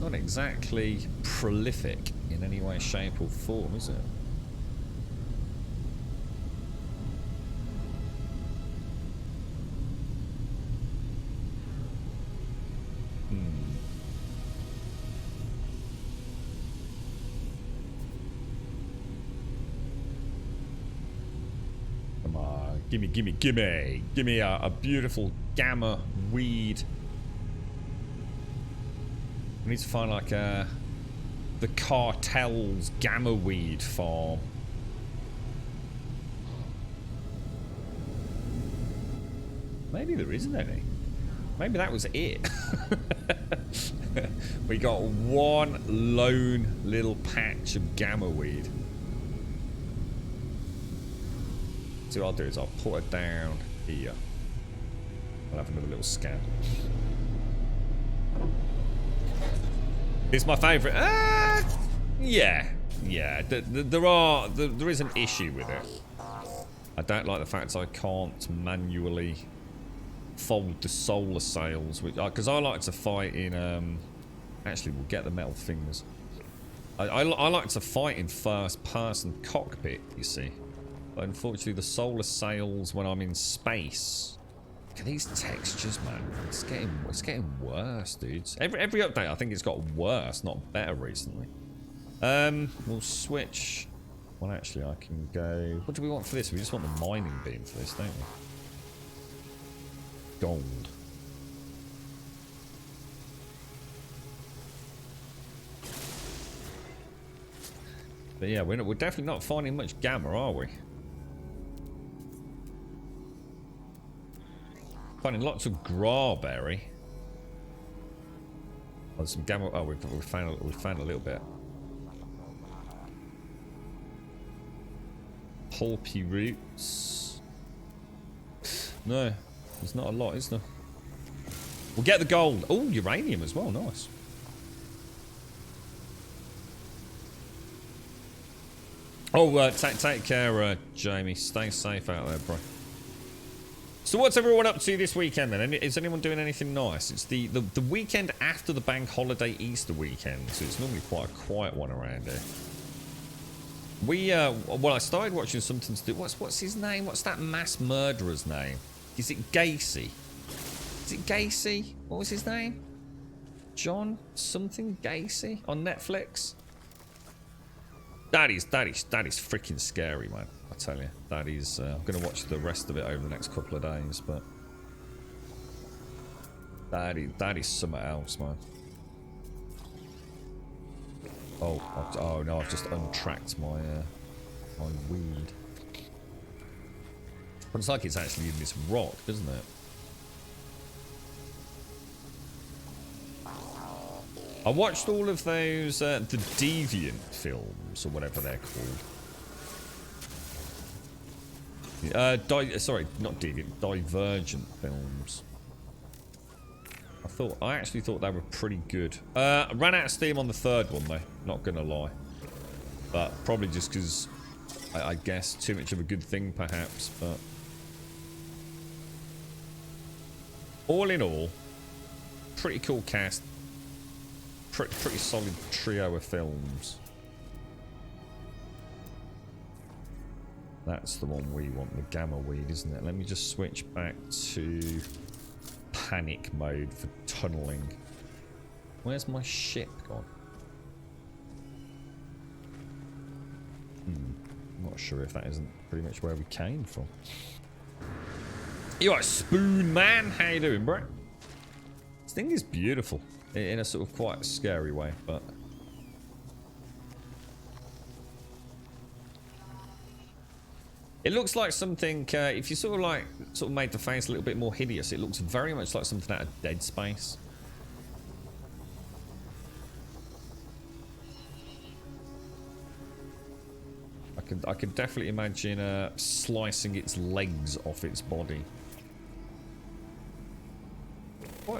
Not exactly prolific in any way, shape or form, is it? Come on, gimme, gimme, gimme. Gimme a beautiful gamma weed. We need to find like the cartel's gamma weed farm. Maybe there isn't any. Maybe that was it. We got one lone little patch of gamma weed. So what I'll do is I'll put it down here. I'll have another little scan. It's my favourite. Yeah. There is an issue with it. I don't like the fact I can't manually fold the solar sails, because I like to fight in. Actually, we'll get the metal fingers. I like to fight in first-person cockpit. You see, but unfortunately, the solar sails when I'm in space. Look at these textures, man. It's getting worse, dudes. Every update, I think it's got worse, not better recently. We'll switch. Well, actually, I can go. What do we want for this? We just want the mining beam for this, don't we? Gold. But yeah, we're definitely not finding much gamma, are we? Finding lots of grawberry. Oh, some gamma. Oh, we found a little bit. Pulpy roots. No, there's not a lot, is there? We'll get the gold. Oh, uranium as well. Nice. Oh, take care, Jamie. Stay safe out there, bro. So what's everyone up to this weekend then? Is anyone doing anything nice? It's the weekend after the bank holiday Easter weekend, so it's normally quite a quiet one around here. Well, I started watching something to do. What's his name? What's that mass murderer's name? Is it Gacy? Is it Gacy? What was his name? John something Gacy on Netflix. That is freaking scary, man. I tell you, that is. I'm gonna watch the rest of it over the next couple of days, but that is something else, man. Oh no! I've just untracked my my weed. But it's like it's actually in this rock, isn't it? I watched all of those the Deviant films or whatever they're called. Sorry, not Deviant, Divergent films. I actually thought they were pretty good. I ran out of steam on the third one though, not gonna lie. But probably just because I guess too much of a good thing perhaps, but all in all, pretty cool cast. Pretty solid trio of films. That's the one we want, the gamma weed, isn't it? Let me just switch back to panic mode for tunneling. Where's my ship gone? I'm not sure if that isn't pretty much where we came from. You alright, Spoon Man? How you doing, bro? This thing is beautiful. In a sort of quite scary way, but it looks like something. If you sort of made the face a little bit more hideous, it looks very much like something out of Dead Space. I could definitely imagine slicing its legs off its body.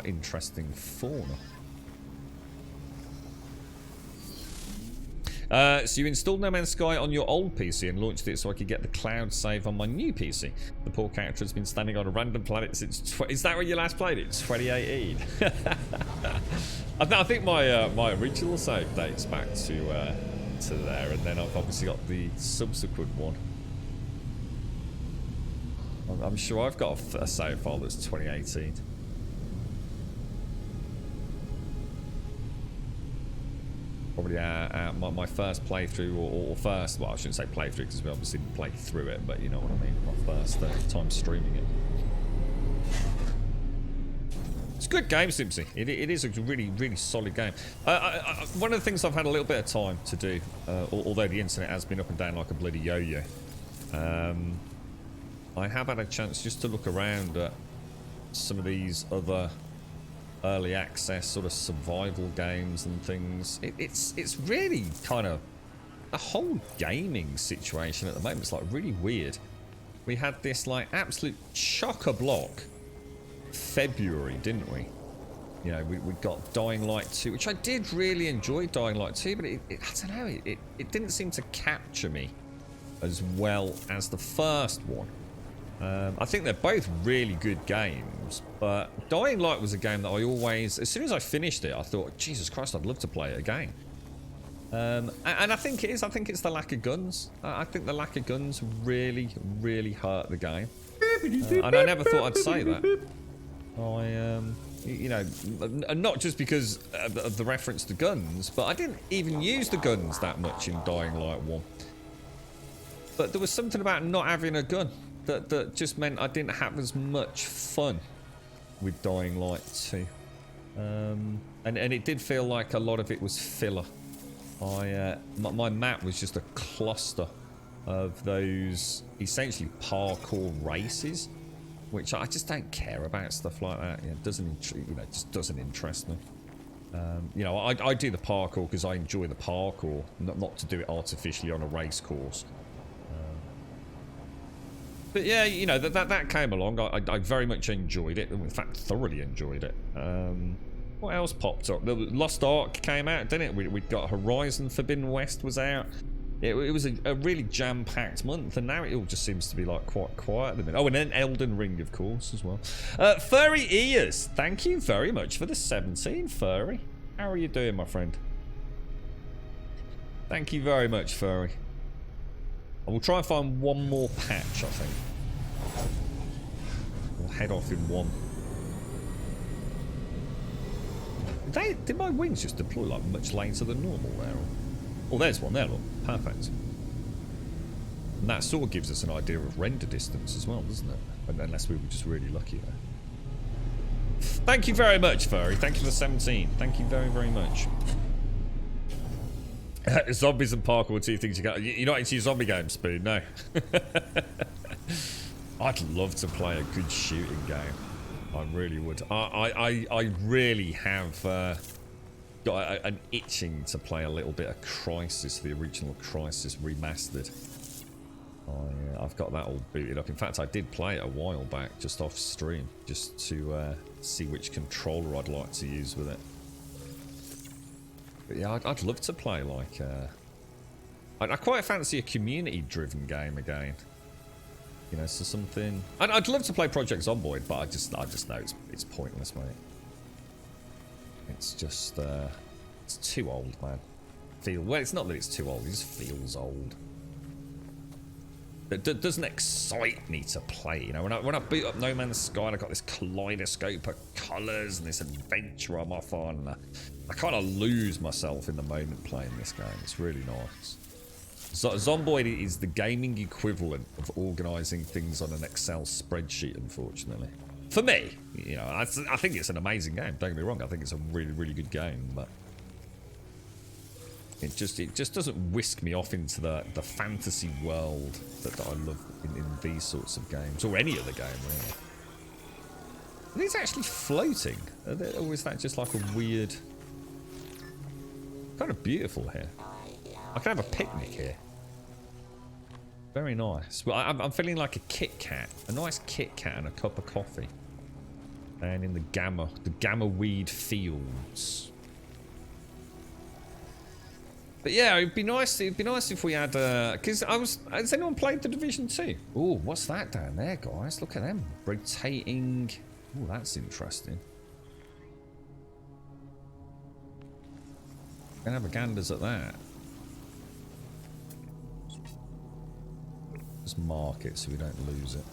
interesting fauna. So you installed No Man's Sky on your old PC and launched it so I could get the cloud save on my new PC. The poor character has been standing on a random planet since... Is that when you last played it? 2018? I think my original save dates back to there, and then I've obviously got the subsequent one. I'm sure I've got a save file that's 2018. Probably my first playthrough, or first, well, I shouldn't say playthrough because we obviously played through it, but you know what I mean, my first time streaming it. It's a good game, Simpsy. It is a really, really solid game. One of the things I've had a little bit of time to do, although the internet has been up and down like a bloody yo-yo, I have had a chance just to look around at some of these other early access sort of survival games and things. It's really kind of a whole gaming situation at the moment. It's like really weird. We had this like absolute chock-a-block February, didn't we? You know, we got Dying Light 2, which I did really enjoy Dying Light 2, but I don't know, it didn't seem to capture me as well as the first one. I think they're both really good games, but Dying Light was a game that I always, as soon as I finished it, I thought, Jesus Christ, I'd love to play it again. And I think it is. I think it's the lack of guns. I think the lack of guns really, really hurt the game. And I never thought I'd say that. You know, not just because of the reference to guns, but I didn't even use the guns that much in Dying Light 1. But there was something about not having a gun that just meant I didn't have as much fun with Dying Light 2. And it did feel like a lot of it was filler. My map was just a cluster of those essentially parkour races, which I just don't care about stuff like that. It just doesn't interest me. You know, I do the parkour because I enjoy the parkour, not to do it artificially on a race course. But yeah, you know, that came along. I very much enjoyed it. In fact, thoroughly enjoyed it. What else popped up? The Lost Ark came out, didn't it? We'd got Horizon Forbidden West was out. It was a really jam-packed month, and now it all just seems to be like quite quiet at the minute. Oh, and then Elden Ring, of course, as well. Furry Ears, thank you very much for the 17, Furry. How are you doing, my friend? Thank you very much, Furry. I will try and find one more patch, I think. We'll head off in one. Did my wings just deploy like much later than normal there? Oh, there's one there, look. Perfect. And that sort of gives us an idea of render distance as well, doesn't it? Unless we were just really lucky there. Thank you very much, Furry. Thank you for the 17. Thank you very, very much. Zombies and parkour, two things you got. You're not into your zombie games, Spoon, no. I'd love to play a good shooting game. I really would. I really have got an itching to play a little bit of Crysis, the original Crysis remastered. I've got that all booted up. In fact, I did play it a while back, just off stream, just to see which controller I'd like to use with it. But yeah, I'd love to play like... I quite fancy a community-driven game again. You know, so something... I'd love to play Project Zomboid, but I just know it's pointless, mate. It's just... it's too old, man. Well, it's not that it's too old, it just feels old. It doesn't excite me to play, you know. When I boot up No Man's Sky and I've got this kaleidoscope of colours and this adventure I'm off on, I kind of lose myself in the moment playing this game. It's really nice. Zomboid is the gaming equivalent of organising things on an Excel spreadsheet, unfortunately. For me, you know, I think it's an amazing game. Don't get me wrong. I think it's a really, really good game, but it just doesn't whisk me off into the fantasy world that I love in these sorts of games, or any other game, really. Are these actually floating? Or is that just like a weird... Kind of beautiful here. I can have a picnic here. Very nice. Well, I'm feeling like a Kit Kat. A nice Kit Kat and a cup of coffee. And in the gamma weed fields. But yeah, it'd be nice if we had because has anyone played the Division 2? Oh, what's that down there, guys? Look at them. Rotating. Oh, that's interesting. Gonna have a ganders at that. Just mark it so we don't lose it.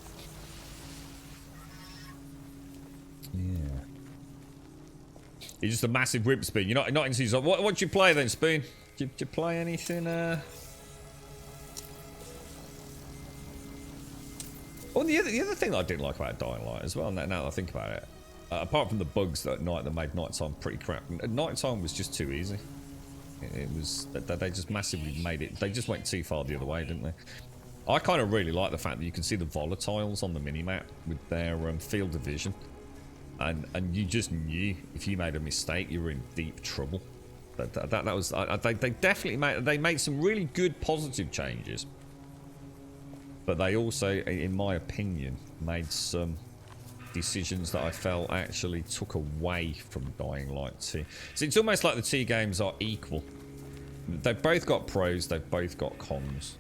Yeah. It's just a massive whip spin. You're not in season. What do you play then, Spoon? Did you play anything? Oh, the other thing I didn't like about Dying Light as well. Now that I think about it, apart from the bugs at night that made nighttime pretty crap, nighttime was just too easy. It was they just massively made it. They just went too far the other way, didn't they? I kind of really like the fact that you can see the volatiles on the minimap with their field of vision. And you just knew if you made a mistake, you were in deep trouble. That was they definitely made some really good positive changes, but they also, in my opinion, made some decisions that I felt actually took away from Dying Light 2. So it's almost like the two games are equal. They've both got pros, they've both got cons.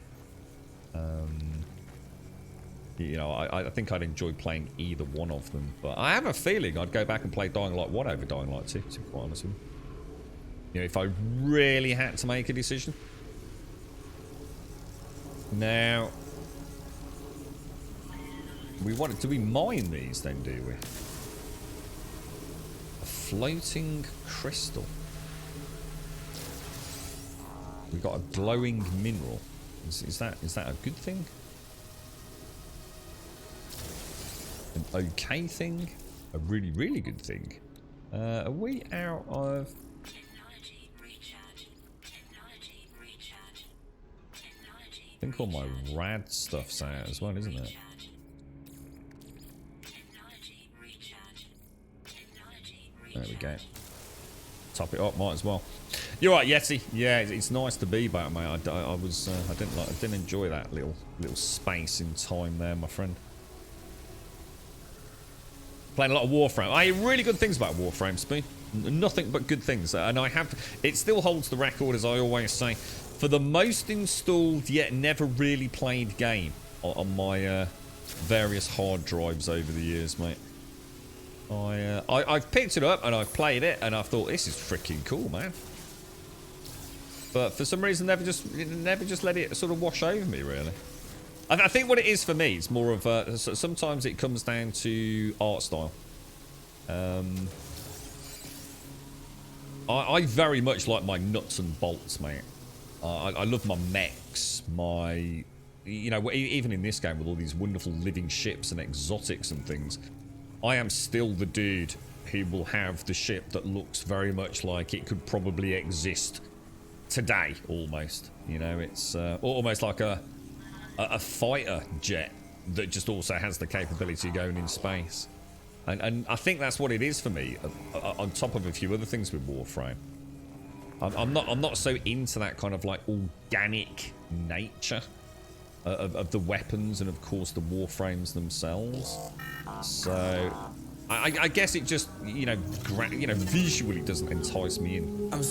You know, I think I'd enjoy playing either one of them, but I have a feeling I'd go back and play Dying Light 1 over Dying Light 2, to be quite honest with you. You know, if I really had to make a decision. Now, do we mine these then, do we? A floating crystal. We've got a glowing mineral. Is that a good thing? An okay thing? A really, really good thing? Are we out of... I think all my rad stuff's out as well, isn't it? There we go. Top it up, might as well. You're right, Yeti. Yeah, it's nice to be back, mate. I didn't enjoy that little space in time there, my friend. Playing a lot of Warframe. I hear really good things about Warframe, Spoon. Nothing but good things. And it still holds the record, as I always say, for the most installed yet never really played game on my various hard drives over the years, mate. I've picked it up and I've played it and I've thought, this is freaking cool, man. But for some reason, never just let it sort of wash over me, really. I think what it is for me, it's more of sometimes it comes down to art style. I very much like my nuts and bolts, mate. I love my mechs, you know, even in this game with all these wonderful living ships and exotics and things, I am still the dude who will have the ship that looks very much like it could probably exist today, almost. You know, it's almost like a fighter jet that just also has the capability of going in space. And I think that's what it is for me, on top of a few other things with Warframe. I'm not so into that kind of like organic nature of the weapons and of course the Warframes themselves. So I guess it just, you know, visually doesn't entice me in. I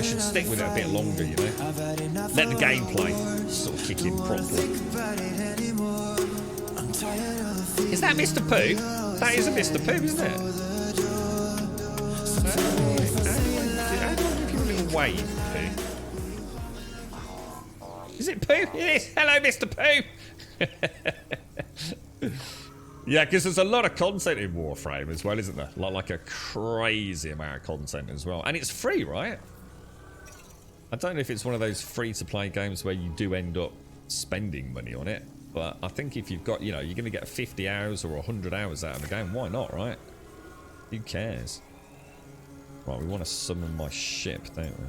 should stick with it a bit longer, you know. Let the gameplay sort of kick in properly. Is that Mr. Pooh? That is a Mr. Pooh, isn't it? How do I give you a little wave, Pooh? Is it Pooh? It is. Hello, Mr. Pooh. Yeah, because there's a lot of content in Warframe as well, isn't there? Like a crazy amount of content as well. And it's free, right? I don't know if it's one of those free-to-play games where you do end up spending money on it. But I think if you've got, you know, you're going to get 50 hours or 100 hours out of the game, why not, right? Who cares? Right, we want to summon my ship, don't we?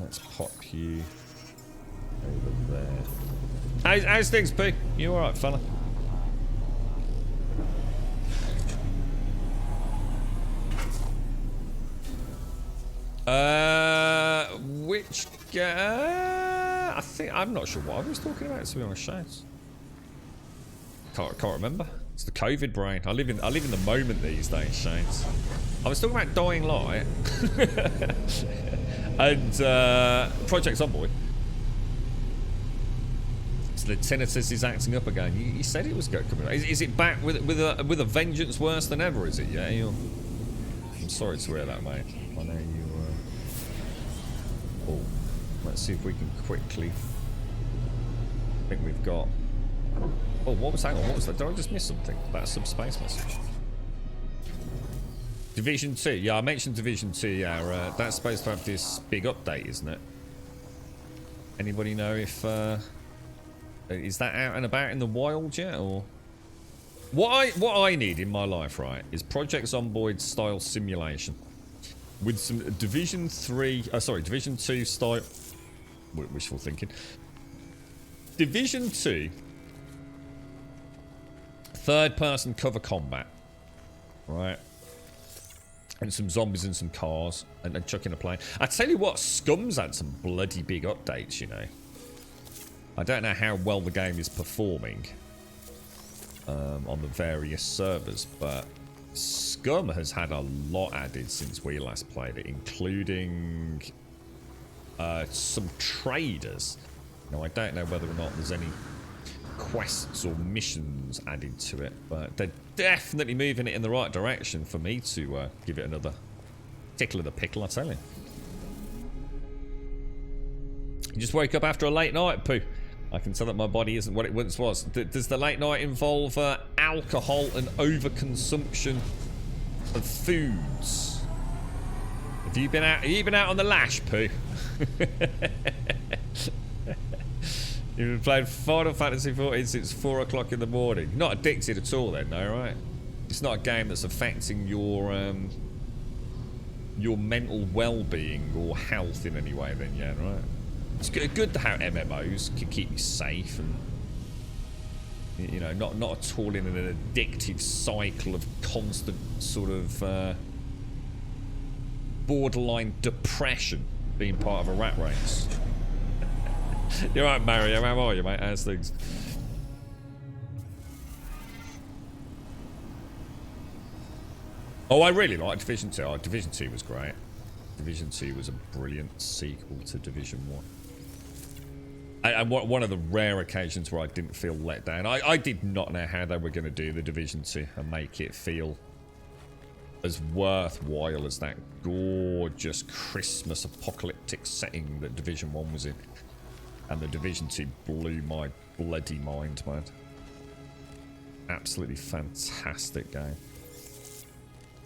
Let's pop you over there. How's things, P? You alright, fella? Which I'm not sure what I was talking about, to be honest, Shades. Can't remember. It's the COVID brain. I live in the moment these days, Shanes. I was talking about Dying Light and Project Zomboid. So the tinnitus is acting up again. You said it was coming. Is it back with a vengeance worse than ever? Is it? Yeah. I'm sorry to hear that, mate. I know you. Oh, let's see if we can quickly. I think we've got. Oh, what was that? What was that? Did I just miss something? About a subspace message. Division 2. Yeah, I mentioned Division 2. Yeah, that's supposed to have this big update, isn't it? Anybody know if is that out and about in the wild yet, or what I need in my life, right, is Project Zomboid style simulation with some Division 2 style. Wishful thinking. Division 2 third-person cover combat, right? And some zombies and some cars, and chucking a plane. I tell you what, Scum's had some bloody big updates, you know. I don't know how well the game is performing on the various servers, but Scum has had a lot added since we last played it, including some traders. Now, I don't know whether or not there's any quests or missions added to it, but they're definitely moving it in the right direction for me to give it another tickle of the pickle, I tell you. You just wake up after a late night, Pooh. I can tell that my body isn't what it once was. Does the late night involve alcohol and overconsumption of foods? Have you been out on the lash, Pooh? You've been playing Final Fantasy XIV since 4 o'clock in the morning. Not addicted at all then, no, right? It's not a game that's affecting your mental well-being or health in any way then, yeah, right? It's good to have MMOs can keep you safe and, you know, not at all in an addictive cycle of constant sort of borderline depression being part of a rat race. You're right, Mario. How are you, mate? How's things? Oh, I really liked Division 2. Oh, Division 2 was great. Division 2 was a brilliant sequel to Division 1. And one of the rare occasions where I didn't feel let down. I did not know how they were going to do the Division 2 and make it feel as worthwhile as that gorgeous Christmas apocalyptic setting that Division 1 was in. And the Division 2 blew my bloody mind, man. Absolutely fantastic game.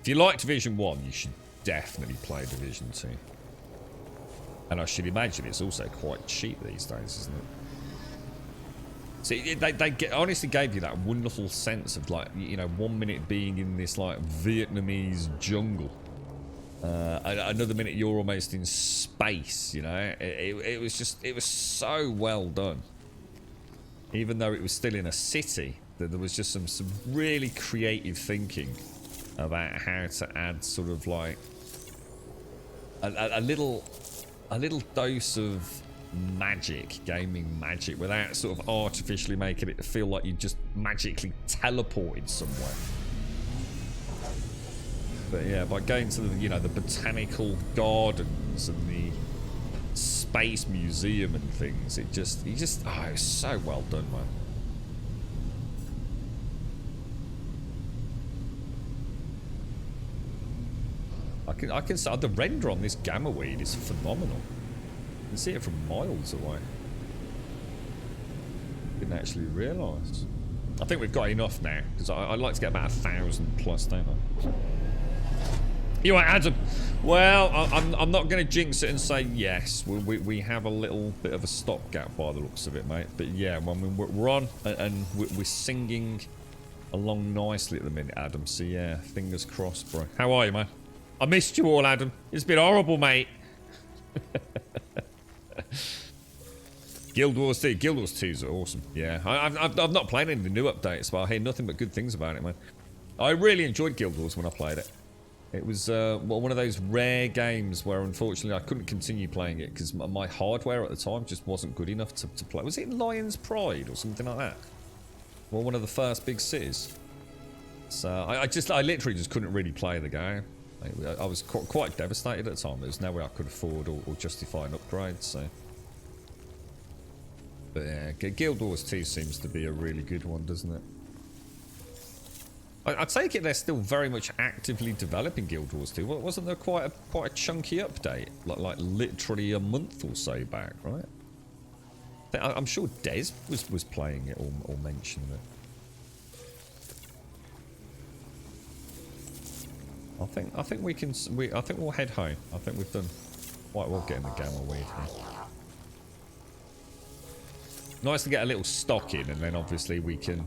If you like Division 1, you should definitely play Division 2. And I should imagine it's also quite cheap these days, isn't it? See, they honestly gave you that wonderful sense of, like, you know, 1 minute being in this, like, Vietnamese jungle. Another minute you're almost in space, you know. It was so well done. Even though it was still in a city, there was just some really creative thinking about how to add sort of like a little dose of magic, gaming magic, without sort of artificially making it feel like you just magically teleported somewhere. But yeah, by going to the, you know, the botanical gardens and the space museum and things, it just oh, it's so well done, man. I can say the render on this gamma weed is phenomenal. You can see it from miles away. Didn't actually realise. I think we've got enough now, because I'd like to get about 1,000 plus, don't I? You right, Adam? Well, I'm not going to jinx it and say yes. We have a little bit of a stopgap by the looks of it, mate. But yeah, I mean, we're on and we're singing along nicely at the minute, Adam. So yeah, fingers crossed, bro. How are you, man? I missed you all, Adam. It's been horrible, mate. Guild Wars 2. Guild Wars 2s are awesome. Yeah, I've not played any of the new updates, but I hear nothing but good things about it, man. I really enjoyed Guild Wars when I played it. It was one of those rare games where, unfortunately, I couldn't continue playing it because my hardware at the time just wasn't good enough to play. Was it in Lion's Pride or something like that? Well, one of the first big cities. It's I literally just couldn't really play the game. I was quite devastated at the time. There's no way I could afford or justify an upgrade. So, but yeah, Guild Wars 2 seems to be a really good one, doesn't it? I take it they're still very much actively developing Guild Wars 2. Wasn't there quite a chunky update, like literally a month or so back, right? I'm sure Des was playing it or mentioning it. I think we'll head home. I think we've done quite well getting the gamma weed here. Nice to get a little stock in, and then obviously we can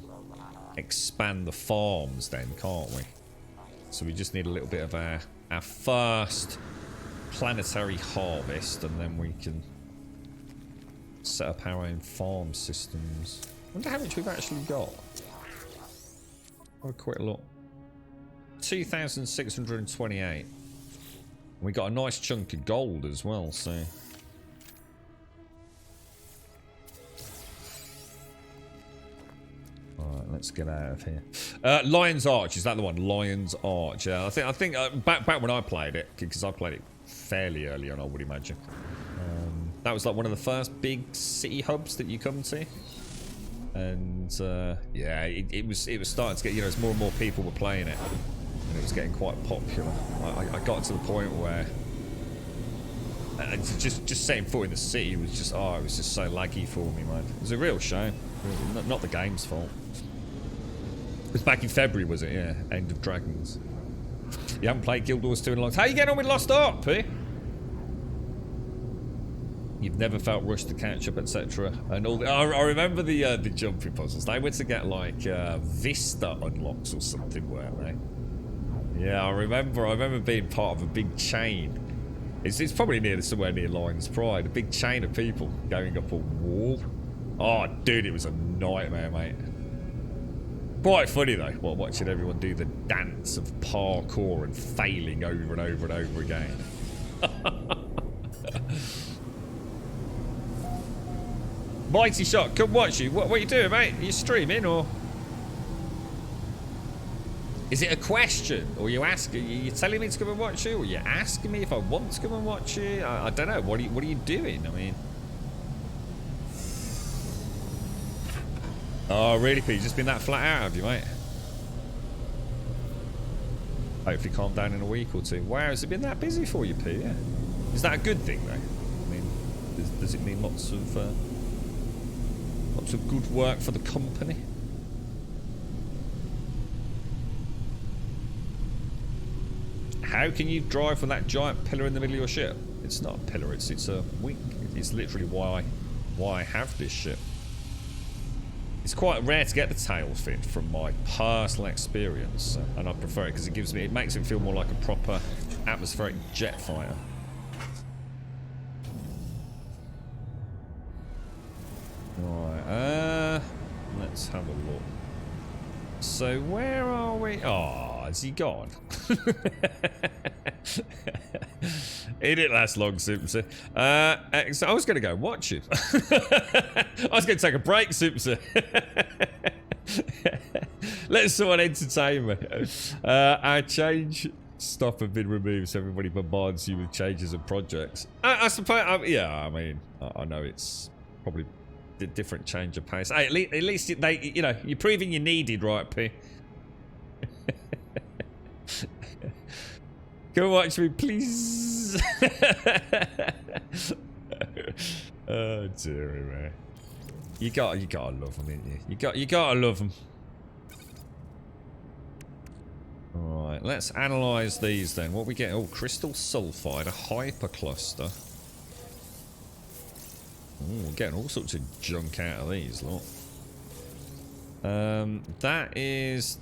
expand the farms then, can't we? So we just need a little bit of our first planetary harvest, and then we can set up our own farm systems. I wonder how much we've actually got. Have a quick look. 2,628. We got a nice chunk of gold as well, so. Alright, let's get out of here. Lion's Arch, is that the one? Lion's Arch, yeah. I think back when I played it, because I played it fairly early on, I would imagine. That was like one of the first big city hubs that you come to. And yeah, it was starting to get, you know, as more and more people were playing it. And it was getting quite popular. I got to the point where just setting foot in the city was just, it was just so laggy for me, man. It was a real shame. Not the game's fault. It was back in February, was it? Yeah, End of Dragons. You haven't played Guild Wars 2 in a long time. How you getting on with Lost Ark, P? You've never felt rushed to catch up, etc. And all. I remember the jumping puzzles. They were to get like Vista unlocks or something, weren't they? Yeah, I remember being part of a big chain. It's probably somewhere near Lion's Pride. A big chain of people going up a wall. Oh, dude, it was a nightmare, mate. Quite funny though, watching everyone do the dance of parkour and failing over and over and over again. Mighty Shot, come watch you. What are you doing, mate? Are you streaming or? Is it a question? Or you asking? You telling me to come and watch you? Or you asking me if I want to come and watch you? I don't know. What are you doing? I mean. Oh, really, Pete? Just been that flat out, have you, mate? Hopefully calm down in a week or two. Wow, has it been that busy for you, Pete? Yeah. Is that a good thing, though? I mean, does it mean lots of good work for the company? How can you drive from that giant pillar in the middle of your ship? It's not a pillar, it's a wing. It's literally why I have this ship. It's quite rare to get the tail fin from my personal experience, and I prefer it because it makes it feel more like a proper atmospheric jet fighter. Right, let's have a look. So where are we? Oh, has he gone? It didn't last long, Simpson. So I was going to go watch him. I was going to take a break, Simpson. Let someone entertain me. Our change stuff have been removed, so everybody bombards you with changes and projects. I suppose, yeah, I mean, I know it's probably a different change of pace. Hey, at least you know, you're proving you're needed, right, P? Go watch me, please. Oh dear, man. You gotta love them, ain't you? You gotta love them. All right, let's analyze these then. What we get? Oh, crystal sulfide, a hypercluster. Oh, we're getting all sorts of junk out of these, look.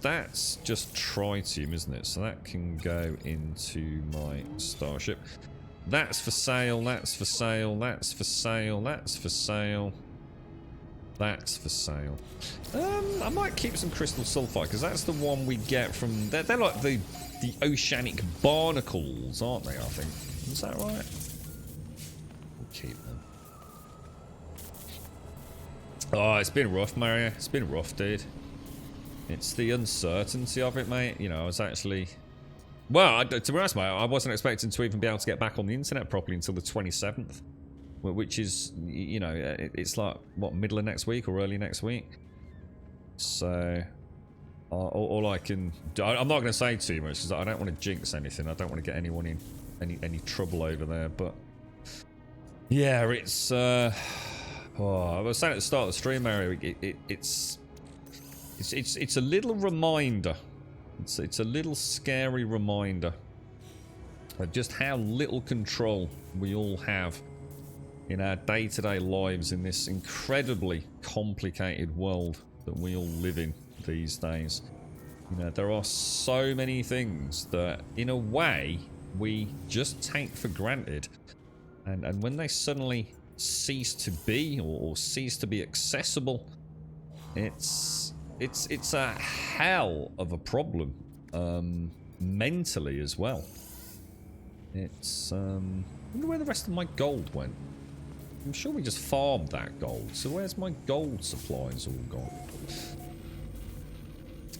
That's just tritium, isn't it? So that can go into my starship. That's for sale, that's for sale, that's for sale, that's for sale. That's for sale. I might keep some crystal sulfide, because that's the one we get from... They're like the oceanic barnacles, aren't they, I think? Is that right? We'll keep them. Oh, it's been rough, Mario. It's been rough, dude. It's the uncertainty of it, mate. You know, I was actually... Well, to be honest, mate, I wasn't expecting to even be able to get back on the internet properly until the 27th. Which is, you know, it's like, what, middle of next week or early next week? So, all I can do... I'm not going to say too much because I don't want to jinx anything. I don't want to get anyone in any trouble over there, but... Yeah, it's... I was saying at the start of the stream, Mario, it's a little reminder. It's a little scary reminder of just how little control we all have in our day-to-day lives in this incredibly complicated world that we all live in these days. You know, there are so many things that, in a way, we just take for granted. And when they suddenly cease to be or cease to be accessible, it's a hell of a problem, mentally as well. It's I wonder where the rest of my gold went. I'm sure we just farmed that gold. So where's my gold supplies all gone?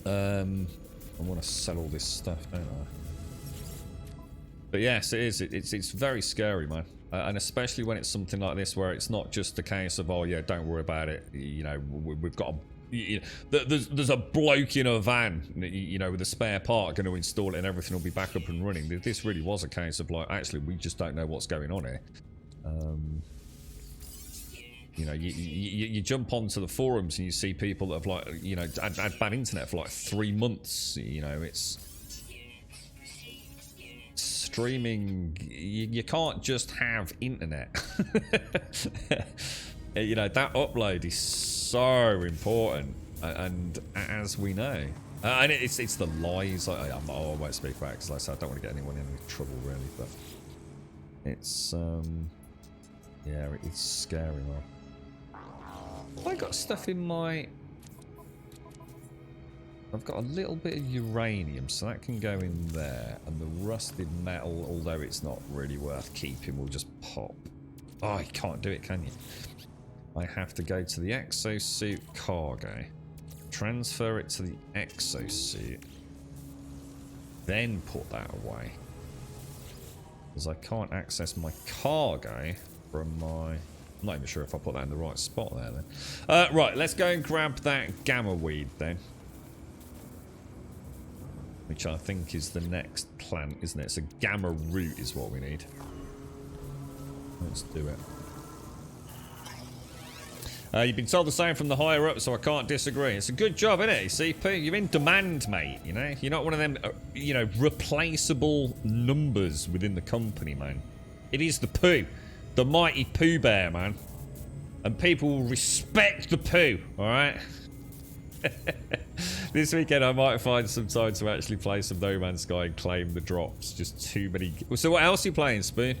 I want to sell all this stuff, don't I? But yes, it is. It's very scary, man. And especially when it's something like this, where it's not just a case of, oh yeah, don't worry about it. You know, we've got there's a bloke in a van, you know, with a spare part going to install it, and everything will be back up and running. This really was a case of like, actually, we just don't know what's going on here. You know, you jump onto the forums and you see people that have, like, you know, had bad internet for like 3 months. You know, it's streaming. You can't just have internet. You know, that upload is so important, and as we know, and it's the lies. I won't speak about it because, like I said, I don't want to get anyone in any trouble really. But it's yeah, it's scary, man. I got stuff in my... I've got a little bit of uranium, so that can go in there. And the rusted metal, although it's not really worth keeping, will just pop. Oh, you can't do it, can you? I have to go to the exosuit cargo, transfer it to the exosuit, then put that away. Because I can't access my cargo from my... I'm not even sure if I put that in the right spot there then. Right, let's go and grab that gamma weed then. Which I think is the next plant, isn't it? It's a gamma root is what we need. Let's do it. You've been told the same from the higher up, so I can't disagree. It's a good job, isn't it, CP? You're in demand, mate, you know? You're not one of them, you know, replaceable numbers within the company, man. It is the poo. The mighty Pooh Bear, man. And people will respect the poo, alright? This weekend I might find some time to actually play some No Man's Sky and claim the drops. Just too many... So what else are you playing, Spoon?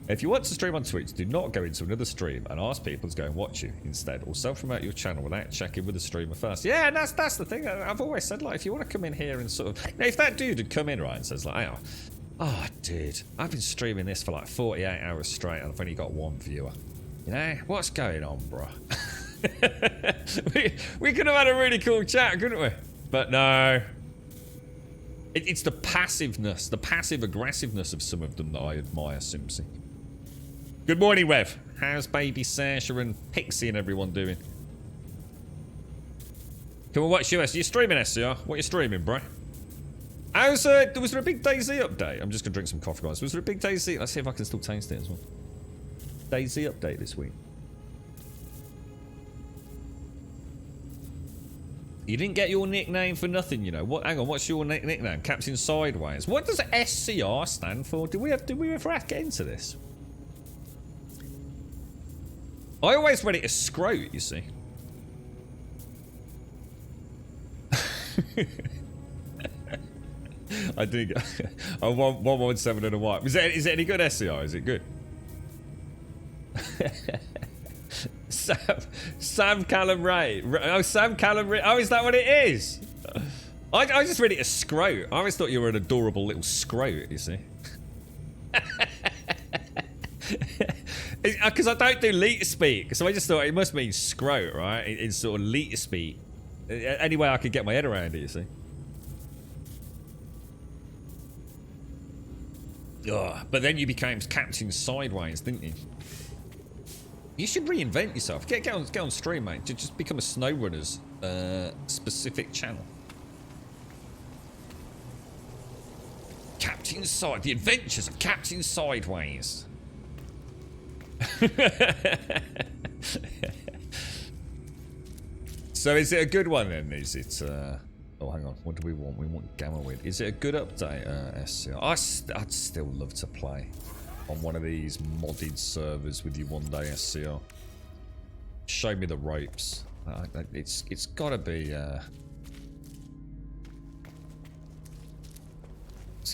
If you want to stream on Twitch, do not go into another stream and ask people to go and watch you instead. Or self-promote your channel without checking with the streamer first. Yeah, and that's the thing. I've always said, like, if you want to come in here and sort of... You know, if that dude had come in, right, and says, like, oh, dude, I've been streaming this for like 48 hours straight and I've only got one viewer. You know, what's going on, bro? we could have had a really cool chat, couldn't we? But no. It's the passiveness, the passive aggressiveness of some of them that I admire, Simpsy. Good morning, Rev. How's baby Sasha and Pixie and everyone doing? Come on, watch US. You streaming, SCR? What are you streaming, bro? Was there a big DayZ update? I'm just going to drink some coffee, guys. Was there a big DayZ? Let's see if I can still taste it as well. DayZ update this week. You didn't get your nickname for nothing, you know. What? Hang on, what's your nickname? Captain Sideways. What does SCR stand for? Did we ever get into this? I always read it as Scroat, you see. I did. I want 117 and a white. Is it any good, SCR? Is it good? Sam Callum Ray. Oh, Sam Callum Ray. Oh, is that what it is? I just read it as Scroat. I always thought you were an adorable little Scroat, you see. Because I don't do leet speak, so I just thought it must mean Scroat, right? In sort of leet speak. Any way I could get my head around it, you see. Ugh, but then you became Captain Sideways, didn't you? You should reinvent yourself. Get on stream, mate. Just become a SnowRunners specific channel. Captain Side, the adventures of Captain Sideways. So is it a good one then? Is it? Oh, hang on. What do we want? We want Gamma Wind. Is it a good update, SCR? I'd still love to play on one of these modded servers with you one day, SCR. Show me the ropes. It's gotta be.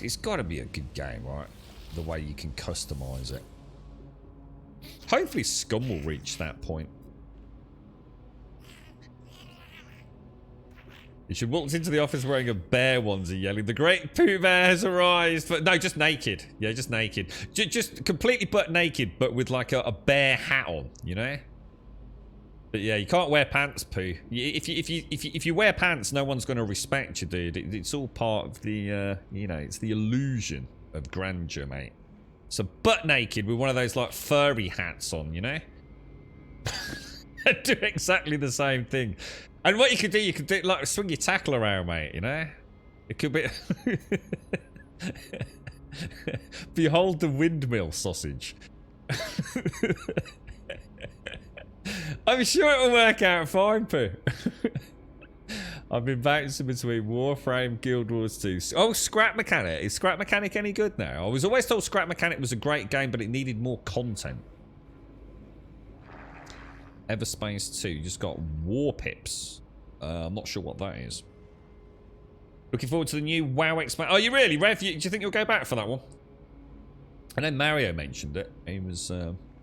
It's gotta be a good game, right? The way you can customize it. Hopefully, Scum will reach that point. You should walk into the office wearing a bear onesie, yelling, "The great Pooh Bear has arrived!" But no, just naked. Yeah, just naked. Just completely butt naked, but with like a bear hat on, you know? But yeah, you can't wear pants, Pooh. If you wear pants, no one's going to respect you, dude. It's all part of the, you know, it's the illusion of grandeur, mate. So butt naked with one of those like furry hats on, you know? Do exactly the same thing. And what you could do like swing your tackle around, mate, you know? It could be... Behold the windmill sausage. I'm sure it'll work out fine, Pooh. I've been bouncing between Warframe, Guild Wars 2. Oh, Scrap Mechanic. Is Scrap Mechanic any good now? I was always told Scrap Mechanic was a great game, but it needed more content. Everspace 2. Just got War Pips. I'm not sure what that is. Looking forward to the new WoW expansion. Oh, you really, Rev? Do you think you'll go back for that one? I know Mario mentioned it. He was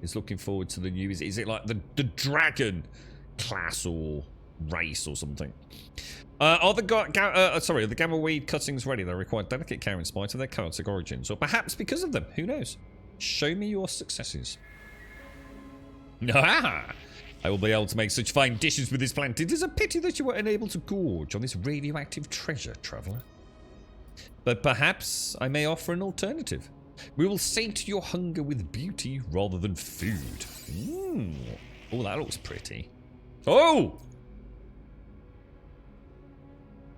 he's looking forward to the new. Is it like the dragon class or race or something? Are the Gamma Weed cuttings ready? They require delicate care in spite of their chaotic origins, or perhaps because of them. Who knows? Show me your successes. Ah! I will be able to make such fine dishes with this plant. It is a pity that you were unable to gorge on this radioactive treasure, traveller. But perhaps I may offer an alternative. We will sate your hunger with beauty rather than food. Oh, that looks pretty. Oh!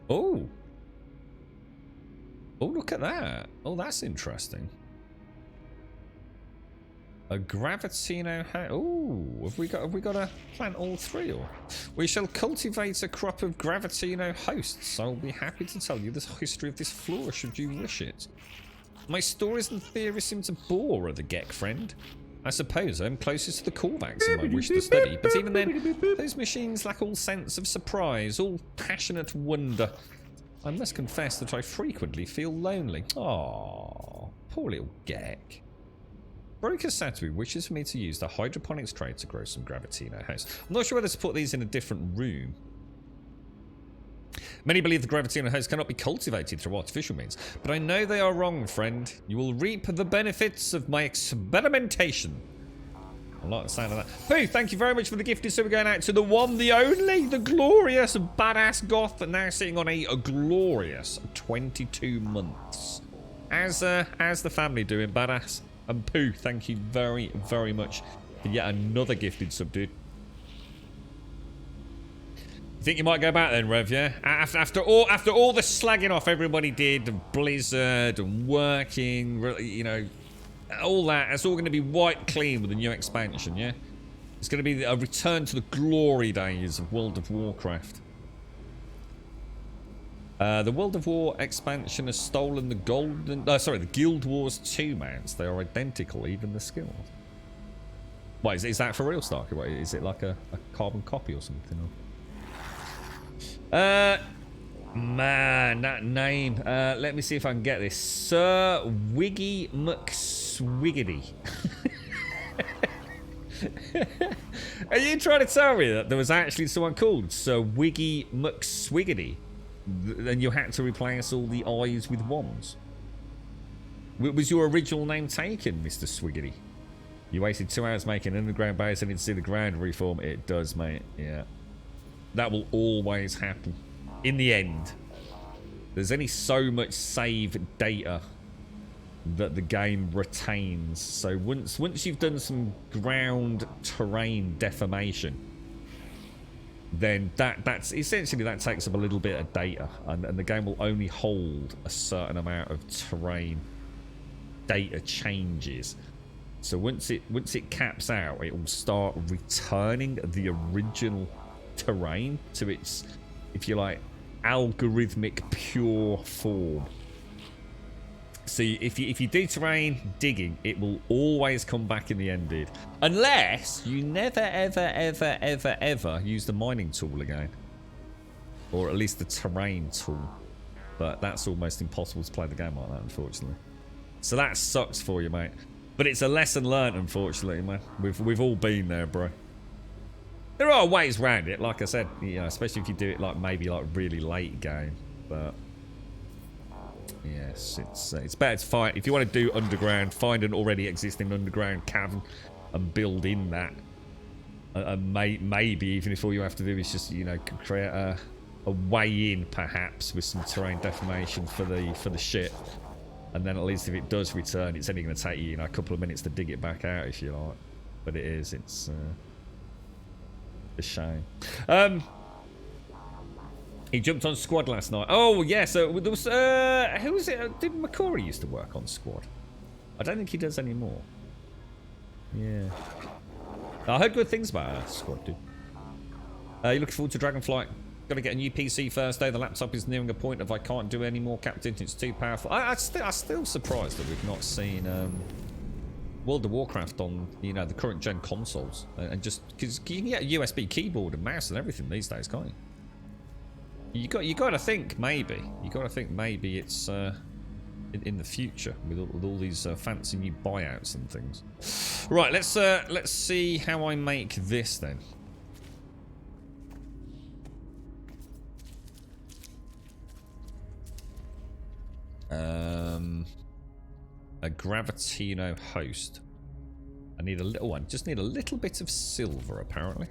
Oh! Oh, look at that. Oh, that's interesting. A Gravitino house. Oh, have we got to plant all three? Or we shall cultivate a crop of Gravitino hosts. I'll be happy to tell you the history of this flora should you wish it. My stories and theories seem to bore the Gek friend. I suppose I'm closest to the Korvax in my wish to study, but even then, those machines lack all sense of surprise, all passionate wonder. I must confess that I frequently feel lonely. Aww, poor little Gek. Broker Satoru wishes for me to use the hydroponics tray to grow some Gravitino house. I'm not sure whether to put these in a different room. Many believe the Gravitino house cannot be cultivated through artificial means, but I know they are wrong, friend. You will reap the benefits of my experimentation. I like the sound of that. Pooh, thank you very much for the gifted super going out to the one, the only, the glorious badass goth, but now sitting on a glorious 22 months. As the family doing, badass? And Pooh, thank you very, very much for yet another gifted sub, dude. You think you might go back then, Rev, yeah? After all the slagging off everybody did, and Blizzard, and working, you know, all that, it's all going to be wiped clean with the new expansion, yeah? It's going to be a return to the glory days of World of Warcraft. The World of War expansion has stolen the the Guild Wars 2 mounts. They are identical, even the skills. What, is that for real, Starker? What, is it like a carbon copy or something? Man, that name. Let me see if I can get this. Sir Wiggy McSwiggity. Are you trying to tell me that there was actually someone called Sir Wiggy McSwiggity? And you had to replace all the I's with ones. Was your original name taken, Mr. Swiggity? You wasted 2 hours making an underground base and didn't see the ground reform. It does, mate. Yeah. That will always happen. In the end, there's only so much save data that the game retains. So once you've done some ground terrain deformation, then that's essentially that takes up a little bit of data, and the game will only hold a certain amount of terrain data changes. So once it caps out, it will start returning the original terrain to its, if you like, algorithmic pure form. See, if you do terrain digging, it will always come back in the end, dude. Unless you never, ever use the mining tool again. Or at least the terrain tool. But that's almost impossible to play the game like that, unfortunately. So that sucks for you, mate. But it's a lesson learned, unfortunately, man. We've all been there, bro. There are ways around it, like I said, you know, especially if you do it like maybe like really late game. But yes, it's better to find. If you want to do underground, find an already existing underground cavern and build in that. And maybe even if all you have to do is just, you know, create a way in, perhaps with some terrain deformation for the shit. And then at least if it does return, it's only going to take you, you know, a couple of minutes to dig it back out, if you like. But it's a shame. He jumped on Squad last night. Oh yeah, so there was who was it? Did McCory used to work on Squad? I don't think he does anymore. Yeah, I heard good things about Squad, dude. You looking forward to Dragonflight? Got to get a new PC first day. The laptop is nearing a point of I can't do any more, Captain. It's too powerful. I'm still surprised that we've not seen World of Warcraft on, you know, the current gen consoles, and just because you can get a USB keyboard and mouse and everything these days, can't you? You got to think maybe it's in the future with all these fancy new buyouts and things. Right, let's see how I make this then. A Gravitino host. I need a little one. Just need a little bit of silver, apparently.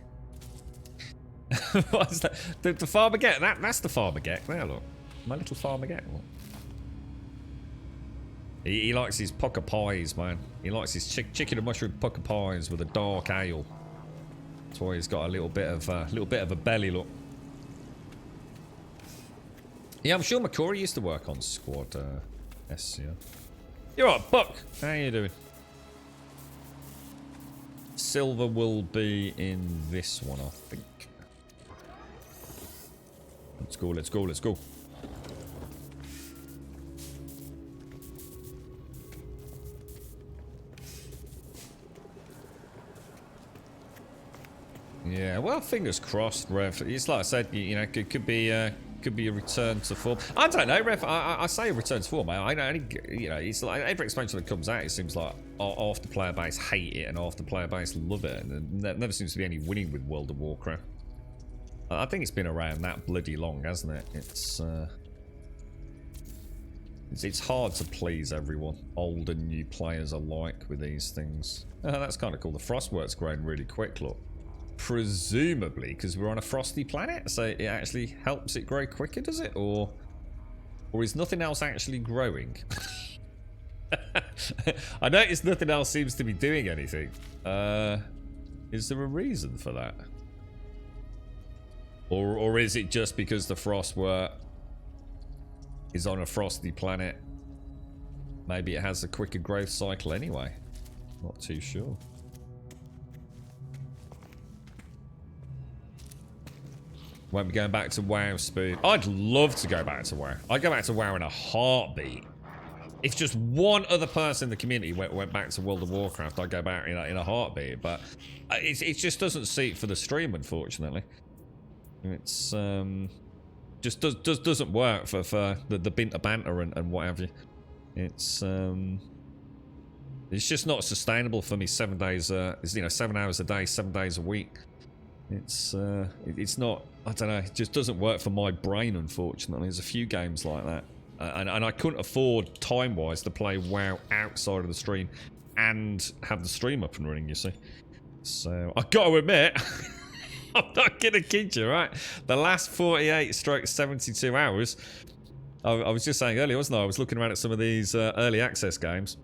What is that? The farmer get? That's the farmer get. There, look. My little farmer get. He likes his pucker pies, man. He likes his chicken and mushroom pucker pies with a dark ale. That's why he's got a little bit of a belly, look. Yeah, I'm sure McCory used to work on Squad S, yeah. You're right, Buck. How you doing? Silver will be in this one, I think. Let's go, let's go, let's go. Yeah, well, fingers crossed, Rev. It's like I said, you know, it could be a return to form. I don't know, Rev. I say a return to form. I know, you know, it's like every expansion that comes out, it seems like half the player base hate it and half the player base love it, and there never seems to be any winning with World of Warcraft. I think it's been around that bloody long, hasn't it? It's hard to please everyone, old and new players alike, with these things. That's kind of cool. The frostwork's growing really quick, look. Presumably because we're on a frosty planet, so it actually helps it grow quicker, does it? Or is nothing else actually growing? I noticed nothing else seems to be doing anything. Is there a reason for that? Or is it just because the frostwork is on a frosty planet? Maybe it has a quicker growth cycle anyway. Not too sure. Won't be going back to WoW, Spoon. I'd love to go back to WoW. I'd go back to WoW in a heartbeat. If just one other person in the community went back to World of Warcraft, I'd go back in a heartbeat. But it just doesn't suit for the stream, unfortunately. It's just doesn't work for the binter banter and what have you. It's just not sustainable for me. 7 days, 7 hours a day, 7 days a week. It's not. I don't know. It just doesn't work for my brain, unfortunately. There's a few games like that, and I couldn't afford time-wise to play WoW outside of the stream and have the stream up and running. You see, so I got to admit, I'm not gonna kid you, right? The last 48/72 hours, I was just saying earlier, wasn't I? I was looking around at some of these early access games.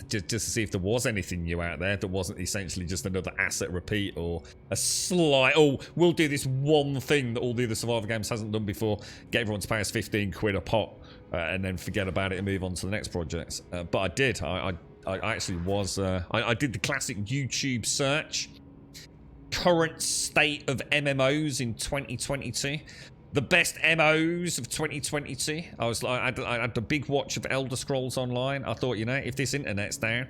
Just to see if there was anything new out there that wasn't essentially just another asset repeat or a slight, oh, we'll do this one thing that all the other Survivor games hasn't done before, get everyone to pay us 15 quid a pop, and then forget about it and move on to the next projects. But I did. I actually was, I did the classic YouTube search. Current state of MMOs in 2022. The best MOs of 2022. I was like, I had the big watch of Elder Scrolls Online. I thought, you know, if this internet's down,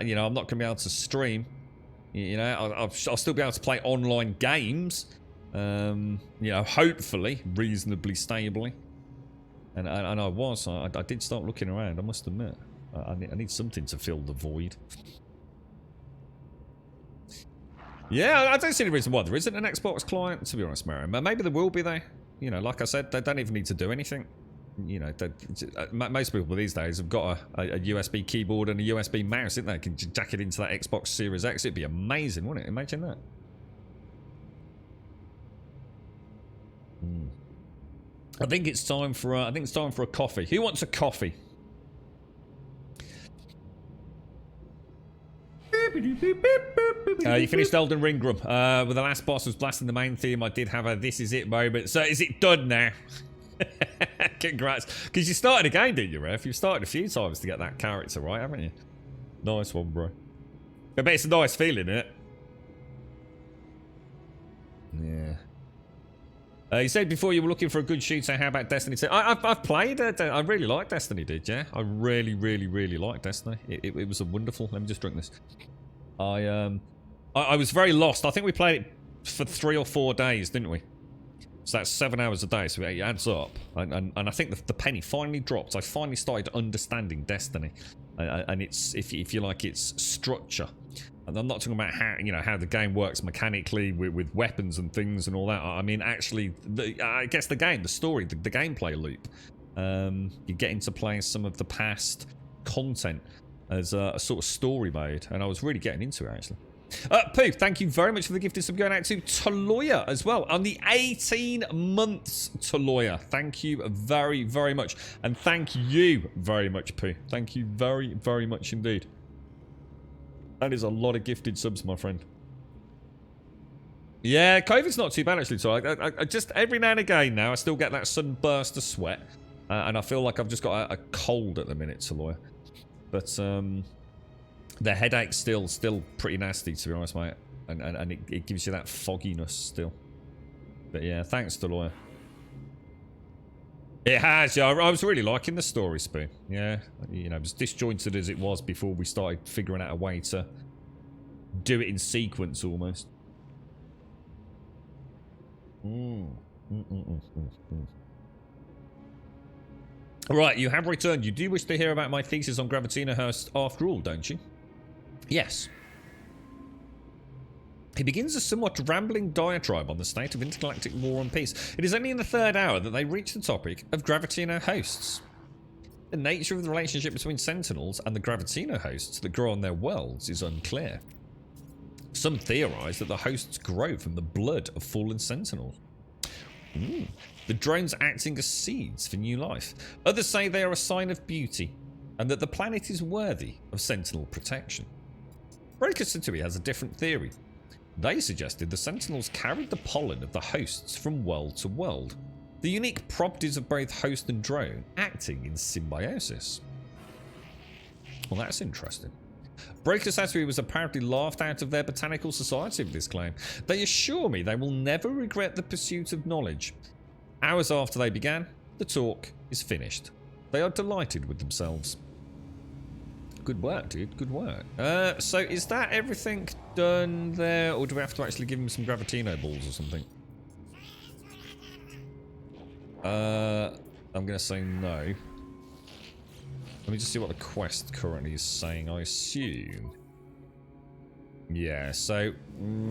you know, I'm not going to be able to stream. You know, I'll still be able to play online games. You know, hopefully, reasonably stably. And I was. I did start looking around, I must admit. I need something to fill the void. Yeah, I don't see any reason why there isn't an Xbox client, to be honest, Marion. Maybe there will be, though. You know, like I said, they don't even need to do anything. You know, most people these days have got a USB keyboard and a USB mouse, isn't they? Can jack it into that Xbox Series X. It'd be amazing, wouldn't it? Imagine that. I think it's time for a coffee. Who wants a coffee? You finished Elden Ring, Grub. With the last boss was blasting the main theme, I did have a this is it moment. So is it done now? Congrats. Because you started again, didn't you, Ref? You've started a few times to get that character right, haven't you? Nice one, bro. I bet it's a nice feeling, isn't it? Yeah. You said before you were looking for a good shooter. How about Destiny 2? I've played. I really like Destiny, did yeah? I really like Destiny. It was a wonderful. Let me just drink this. I was very lost. I think we played it for 3 or 4 days, didn't we? So that's 7 hours a day. So it adds up. And I think the penny finally dropped. I finally started understanding Destiny, and it's if you like its structure. And I'm not talking about how the game works mechanically with weapons and things and all that. I mean, actually, I guess the story, the gameplay loop. You get into playing some of the past content as a sort of story mode, and I was really getting into it, actually. Pooh, thank you very much for the gifted sub going out to Taloya as well. On the 18 months, Taloya. Thank you very, very much. And thank you very much, Pooh. Thank you very, very much indeed. That is a lot of gifted subs, my friend. Yeah, COVID's not too bad, actually. So I just, every now and again now, I still get that sudden burst of sweat. And I feel like I've just got a cold at the minute, Taloya. But, the headache's still pretty nasty, to be honest, mate. And it gives you that fogginess still. But yeah, thanks, Taloya. It has, yeah. I was really liking the story, Spoon. Yeah, you know, as disjointed as it was before we started figuring out a way to do it in sequence, almost. Right, you have returned. You do wish to hear about my thesis on Gravitino Hearst after all, don't you? Yes. He begins a somewhat rambling diatribe on the state of intergalactic war and peace. It is only in the 3rd hour that they reach the topic of Gravitino hosts. The nature of the relationship between Sentinels and the Gravitino hosts that grow on their worlds is unclear. Some theorize that the hosts grow from the blood of fallen Sentinels. The drones acting as seeds for new life. Others say they are a sign of beauty, and that the planet is worthy of Sentinel protection. Breaker Satui has a different theory. They suggested the Sentinels carried the pollen of the hosts from world to world, the unique properties of both host and drone acting in symbiosis. Well, that's interesting. Breaker Satui was apparently laughed out of their botanical society with this claim. They assure me they will never regret the pursuit of knowledge. Hours after they began, the talk is finished. They are delighted with themselves. Good work, dude. Good work. So is that everything done there, or do we have to actually give him some Gravitino balls or something? I'm gonna say no. Let me just see what the quest currently is saying. I assume. Yeah, so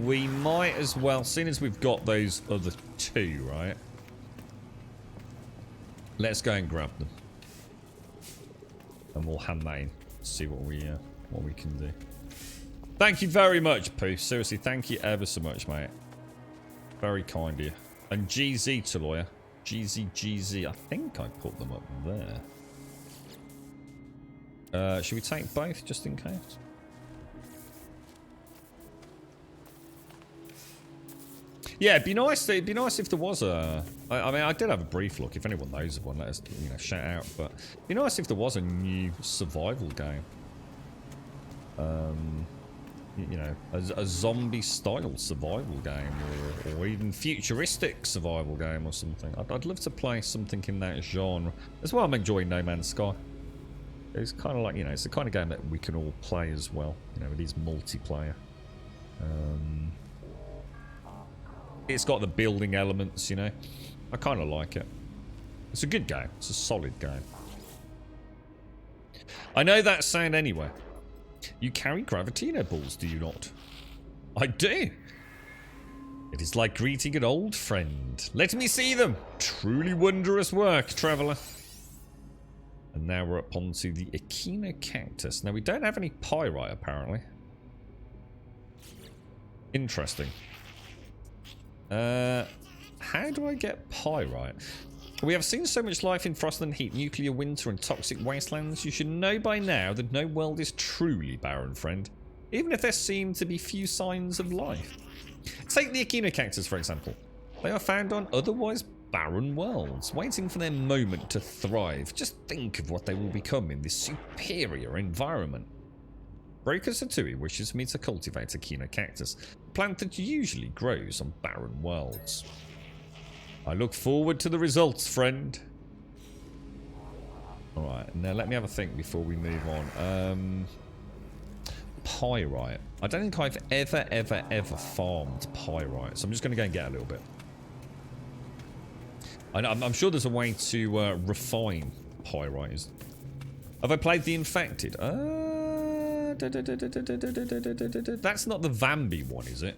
we might as well, seeing as we've got those other 2, right? Let's go and grab them. And we'll hand that in. See what we can do. Thank you very much, Pooh. Seriously, thank you ever so much, mate. Very kind of you. And GZ to lawyer. GZ. I think I put them up there. Should we take both just in case? Yeah, it'd be nice. It'd be nice if there was a. I mean, I did have a brief look. If anyone knows of one, let us shout out. But it'd be nice if there was a new survival game. A zombie-style survival game, or even futuristic survival game or something. I'd love to play something in that genre. That's why I'm enjoying No Man's Sky. It's kind of like, it's the kind of game that we can all play as well. It is multiplayer. It's got the building elements, I kind of like it. It's a good game. It's a solid game. I know that sound anywhere. You carry Gravitino balls, do you not? I do. It is like greeting an old friend. Let me see them. Truly wondrous work, traveller. And now we're up onto the Echinocactus. Now, we don't have any pyrite, apparently. Interesting. How do I get pyrite? We have seen so much life in frost and heat, nuclear winter and toxic wastelands. You should know by now that no world is truly barren, friend. Even if there seem to be few signs of life. Take the Echinocactus, for example. They are found on otherwise barren worlds, waiting for their moment to thrive. Just think of what they will become in this superior environment. Broker Satui wishes me to cultivate Echinocactus, a plant that usually grows on barren worlds. I look forward to the results, friend. Alright, now let me have a think before we move on. Pyrite. I don't think I've ever farmed pyrite, so I'm just going to go and get a little bit. I'm sure there's a way to refine pyrite. Have I played the Infected? That's not the Vambi one, is it?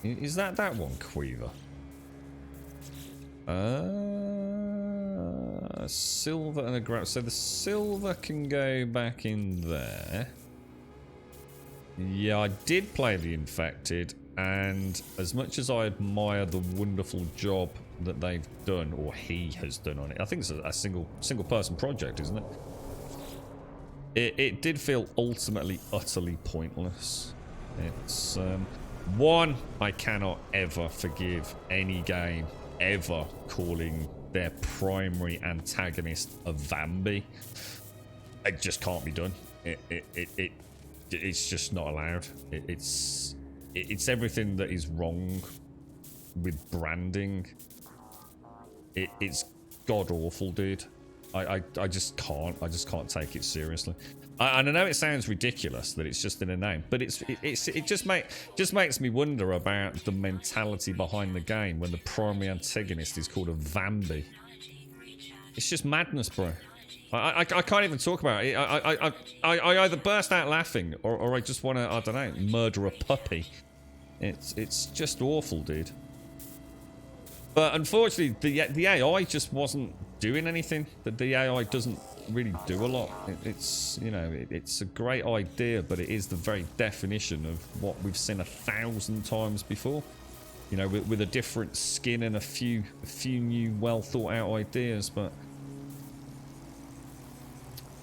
Is that one, Queever? Silver and a grab. So the silver can go back in there. Yeah, I did play the Infected, and as much as I admire the wonderful job that they've done, or he has done on it, I think it's a single person project, isn't it? It did feel ultimately utterly pointless. It's one, I cannot ever forgive any game ever calling their primary antagonist a Vambi. It just can't be done. It's just not allowed. It's everything that is wrong with branding. It's god awful, dude. I just can't take it seriously. And I know it sounds ridiculous that it's just in a name, but it just makes me wonder about the mentality behind the game when the primary antagonist is called a Vambi. It's just madness, bro. I can't even talk about it. I either burst out laughing or I just want to, I don't know, murder a puppy. It's just awful, dude. But unfortunately, the AI just wasn't doing anything. The AI doesn't really do a lot. It's a great idea, but it is the very definition of what we've seen 1,000 times before. With a different skin and a few new, well thought out ideas. But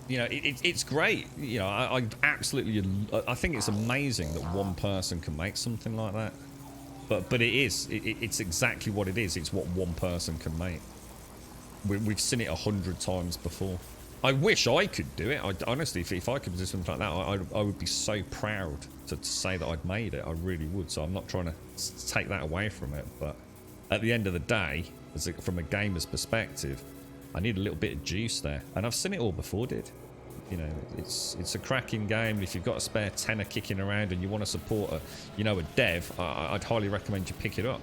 it's great. I absolutely, I think it's amazing that one person can make something like that. But it's exactly what it is. It's what one person can make. We've seen it 100 times before. I wish I could do it. Honestly, if I could do something like that, I would be so proud to say that I'd made it. I really would. So I'm not trying to take that away from it. But at the end of the day, from a gamer's perspective, I need a little bit of juice there. And I've seen it all before, dude. It's a cracking game. If you've got a spare tenner kicking around and you want to support a dev, I'd highly recommend you pick it up.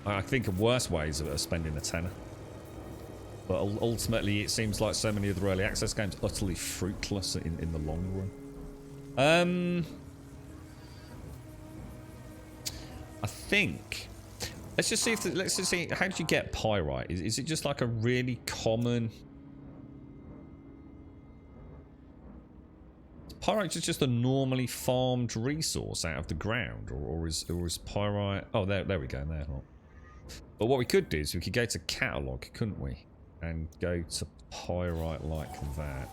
I think of worse ways of spending a tenner. But ultimately, it seems like so many of the early access games are utterly fruitless in the long run. I think. Let's just see. How did you get pyrite? Is it just like a really common? pyrite just a normally farmed resource out of the ground, or is pyrite? Oh, there we go. There. But what we could do is we could go to catalog, couldn't we? And go to pyrite like that.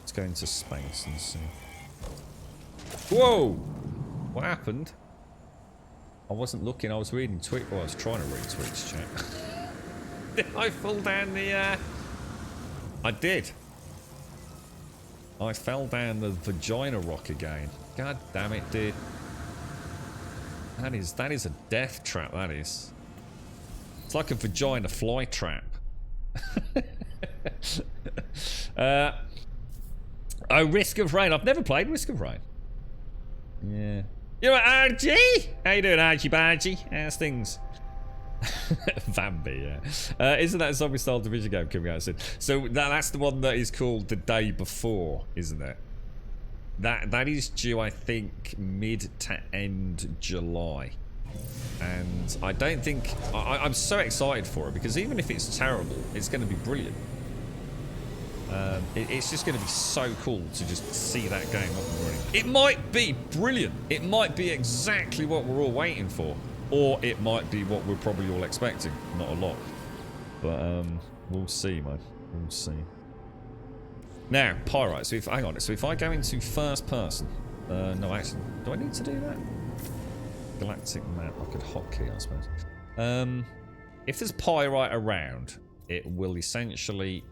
Let's go into space and see. Whoa! What happened? I wasn't looking. I was reading Twitch. Well, I was trying to read Twitch chat. Did I fall down the? I did. I fell down the vagina rock again. God damn it, dude. That is a death trap, that is. It's like a vagina fly trap. Oh, Risk of Rain. I've never played Risk of Rain. Yeah. You know what, Archie? How you doing, Archie Bargy? How's things? Bambi, yeah. Isn't that a zombie style division game coming out soon? So that's the one that is called The Day Before, isn't it? That is due, I think, mid to end July. And I don't think... I'm so excited for it, because even if it's terrible, it's going to be brilliant. It's just going to be so cool to just see that game up and running. It might be brilliant. It might be exactly what we're all waiting for. Or it might be what we're probably all expecting. Not a lot. But we'll see, man. We'll see. Now, pyrite. So hang on. So if I go into first person... no, actually, do I need to do that? Galactic map, like a hotkey, I suppose. If there's pyrite around, it will essentially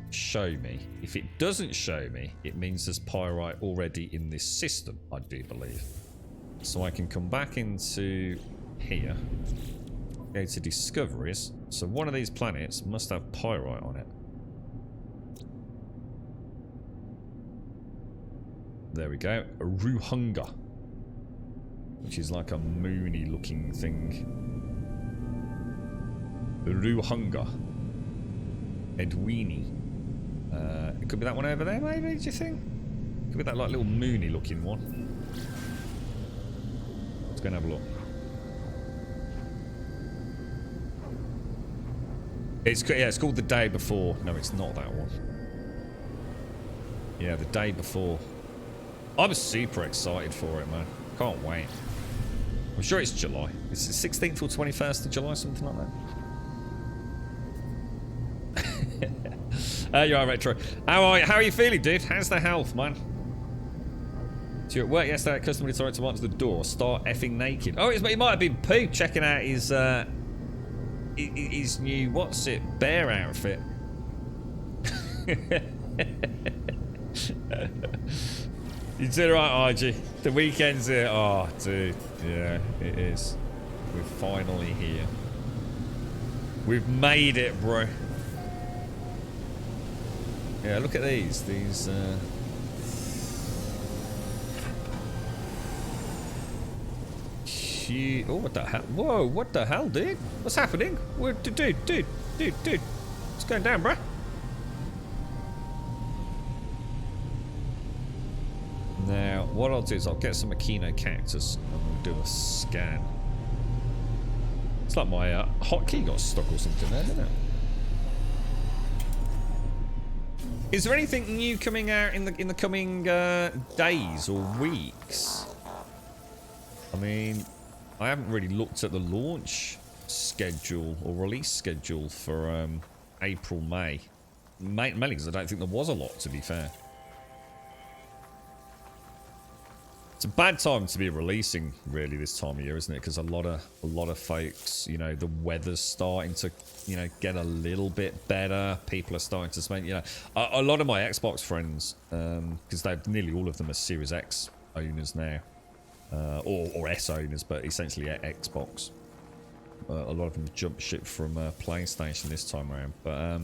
show me. If it doesn't show me, it means there's pyrite already in this system, I do believe. So I can come back into here, go to discoveries. So one of these planets must have pyrite on it. There we go. Ruhunga, which is like a moony looking thing. Ruhunga. Edwini. It could be that one over there, maybe, do you think? Could be that like little moony looking one. Let's go and have a look. It's called The Day Before. No, it's not that one. Yeah, The Day Before. I'm super excited for it, man. Can't wait. I'm sure it's July. It's the 16th or 21st of July, something like that. You're all right, Troy. How are you feeling, dude? How's the health, man? So you're at work yesterday, customer decided to answer the door, start effing naked. Oh, he might have been Pooh checking out his new, what's it, bear outfit. You did right, RG. The weekend's here. Oh, dude. Yeah, it is. We're finally here. We've made it, bro. Yeah, look at these. These, oh, what the hell? Whoa, what the hell, dude? What's happening? What, dude. What's going down, bruh? Now, what I'll do is I'll get some Aquino cactus and we'll do a scan. It's like my hotkey got stuck or something there, didn't it? Is there anything new coming out in the coming days or weeks? I mean, I haven't really looked at the launch schedule or release schedule for April, May. Mainly because I don't think there was a lot, to be fair. It's a bad time to be releasing, really, this time of year, isn't it? Because a lot of folks, you know, the weather's starting to, you know, get a little bit better. People are starting to spend, you know, a lot of my Xbox friends, because nearly all of them are Series X owners now, or S owners, but essentially Xbox. A lot of them jumped ship from PlayStation this time around, but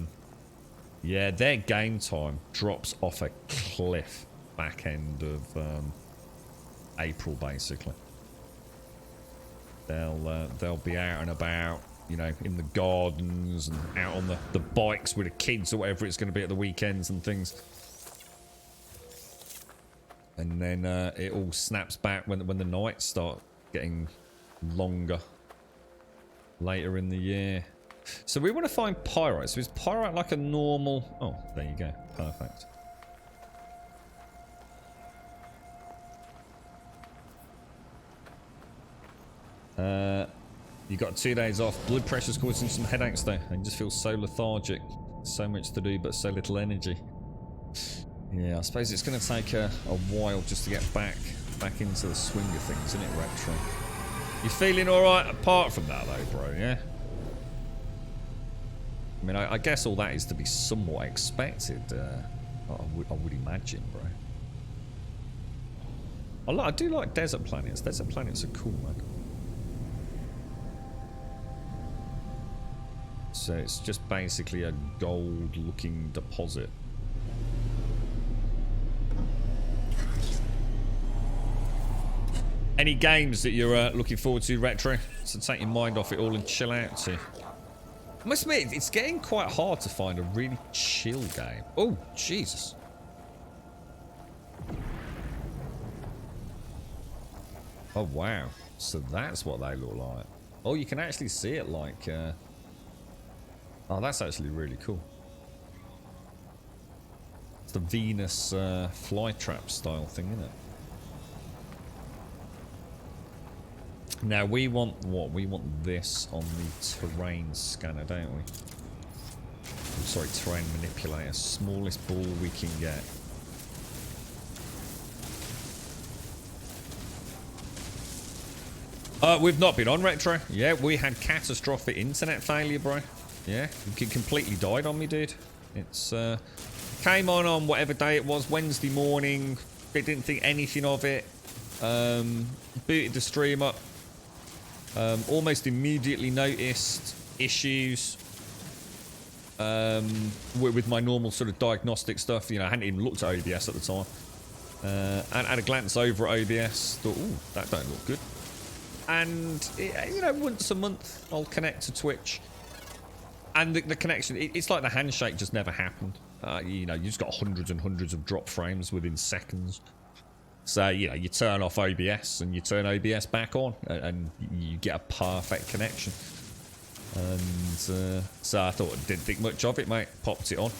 yeah, their game time drops off a cliff back end of April, basically. They'll be out and about, you know, in the gardens and out on the bikes with the kids or whatever it's going to be at the weekends and things. And then it all snaps back when the nights start getting longer later in the year. So we want to find pyrite. So is pyrite like a normal... Oh, there you go. Perfect. You got 2 days off. Blood pressure's causing some headaches though. I just feel so lethargic. So much to do, but so little energy. Yeah, I suppose it's going to take a while just to get back into the swing of things, isn't it, Retro? You feeling alright apart from that though, bro, yeah? I mean, I guess all that is to be somewhat expected, I would imagine, bro. I do like desert planets. Desert planets are cool, man. So it's just basically a gold-looking deposit. Any games that you're looking forward to, Retro, to take your mind off it all and chill out to? I must admit, it's getting quite hard to find a really chill game. Oh, Jesus. Oh, wow. So that's what they look like. Oh, you can actually see it like... Oh, that's actually really cool. It's the Venus flytrap style thing, isn't it? Now we want what? We want this on the terrain scanner, don't we? I'm sorry, terrain manipulator. Smallest ball we can get. We've not been on Retro. Yeah, we had catastrophic internet failure, bro. Yeah, it completely died on me, dude. It's came on whatever day it was, Wednesday morning. It didn't think anything of it. Booted the stream up. Almost immediately noticed issues with my normal sort of diagnostic stuff. You know, I hadn't even looked at OBS at the time. And had a glance over at OBS. Thought, ooh, that don't look good. And, you know, once a month I'll connect to Twitch. And the connection, it's like the handshake just never happened. You know, you just got hundreds and hundreds of drop frames within seconds. So, you know, you turn off OBS and you turn OBS back on and you get a perfect connection. And so I thought, didn't think much of it, mate. Popped it on.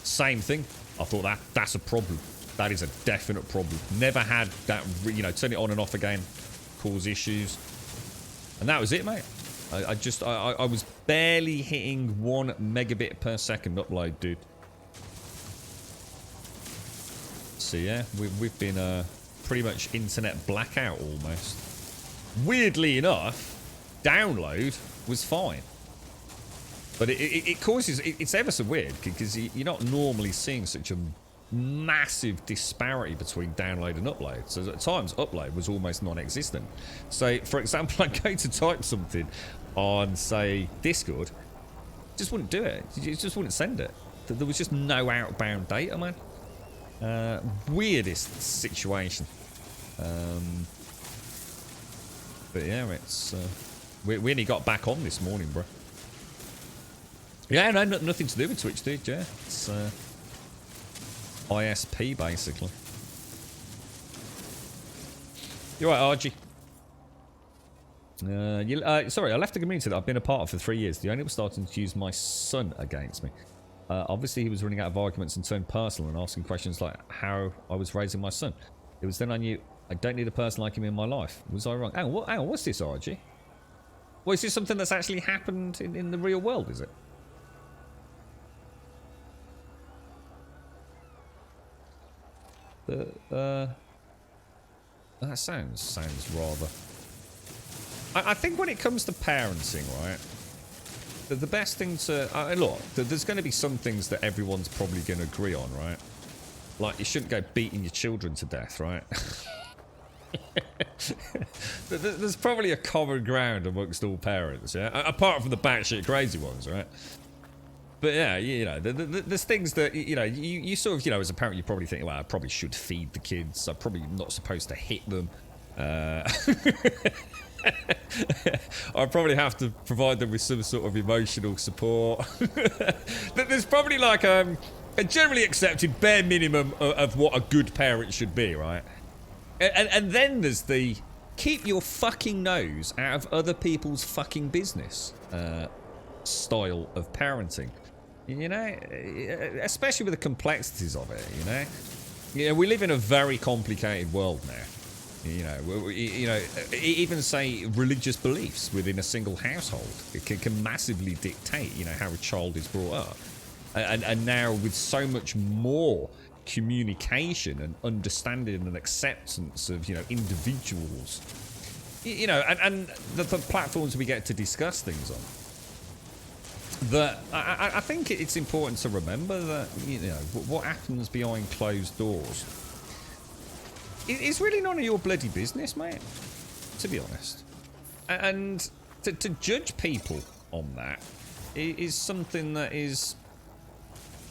Same thing. I thought that's a problem. That is a definite problem. Never had that, you know, turn it on and off again, cause issues. And that was it, mate. I was barely hitting 1 megabit per second upload, dude. So yeah, we've been pretty much internet blackout almost. Weirdly enough, download was fine. But it causes, it's ever so weird because you're not normally seeing such a massive disparity between download and upload. So at times upload was almost non-existent. So for example, I go to type something on, say, Discord, just wouldn't do it. You just wouldn't send it. There was just no outbound data, man. Weirdest situation. But yeah, it's we only got back on this morning, bro. Yeah, no, nothing to do with Twitch, dude. Yeah, it's ISP basically. You're right, RG. Sorry, I left the community that I've been a part of for 3 years. The only was starting to use my son against me. Obviously, he was running out of arguments and turned personal and asking questions like how I was raising my son. It was then I knew I don't need a person like him in my life. Was I wrong? Hang on, what's this, RG? Well, is this something that's actually happened in the real world, is it? That sounds rather... I think when it comes to parenting, right, the best thing to... look, there's going to be some things that everyone's probably going to agree on, right? Like, you shouldn't go beating your children to death, right? There's probably a common ground amongst all parents, yeah? Apart from the batshit crazy ones, right? But yeah, you know, there's things that, you know, you sort of, you know, as a parent, you probably think, well, I probably should feed the kids. I'm probably not supposed to hit them. I probably have to provide them with some sort of emotional support. There's probably like a generally accepted bare minimum of what a good parent should be, right? And then there's the keep your fucking nose out of other people's fucking business style of parenting. You know, especially with the complexities of it, you know. Yeah, we live in a very complicated world now. You know, even say religious beliefs within a single household, it can massively dictate, you know, how a child is brought up. And now with so much more communication and understanding and acceptance of, you know, individuals, you know, and the platforms we get to discuss things on, that I think it's important to remember that, you know, what happens behind closed doors, it's really none of your bloody business, mate, to be honest. And to judge people on that is something that is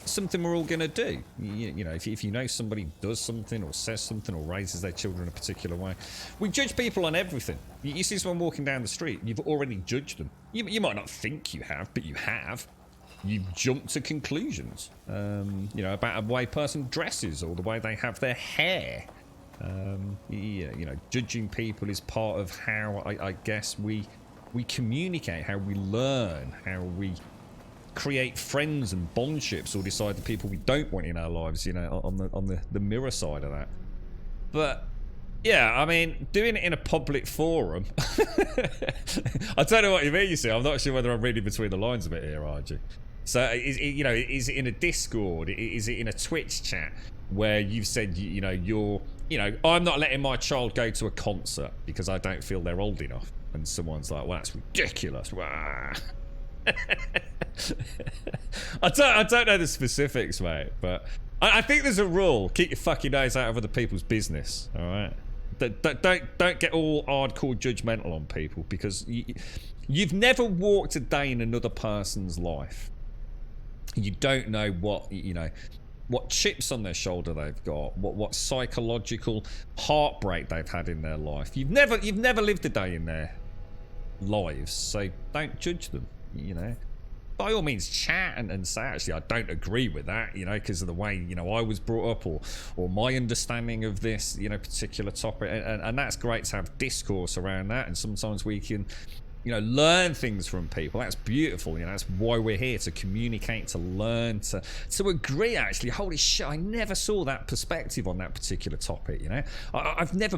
something we're all going to do. You know, if you know somebody does something or says something or raises their children a particular way, we judge people on everything. You see someone walking down the street, you've already judged them. You might not think you have, but you have. You've jumped to conclusions, you know, about the way a person dresses or the way they have their hair. Yeah, you know, judging people is part of how I guess we communicate, how we learn, how we create friends and bondships, or decide the people we don't want in our lives, you know, on the mirror side of that. But yeah, I mean, doing it in a public forum, I don't know what you mean, you see. I'm not sure whether I'm reading between the lines a bit here, RG. So, you know, is it in a Discord? Is it in a Twitch chat where you've said, you know, I'm not letting my child go to a concert because I don't feel they're old enough, and someone's like, well, that's ridiculous. I don't know the specifics, mate, but I think there's a rule: keep your fucking nose out of other people's business. All right, don't get all hardcore judgmental on people, because you've never walked a day in another person's life. You don't know what, you know, what chips on their shoulder they've got, what psychological heartbreak they've had in their life. You've never lived a day in their lives, so don't judge them, you know. By all means chat and say, actually, I don't agree with that, you know, because of the way, you know, I was brought up, or my understanding of this, you know, particular topic, and that's great to have discourse around that, and sometimes we can, you know, learn things from people. That's beautiful, you know. That's why we're here, to communicate, to learn, to agree. Actually, holy shit, I never saw that perspective on that particular topic, you know. I've never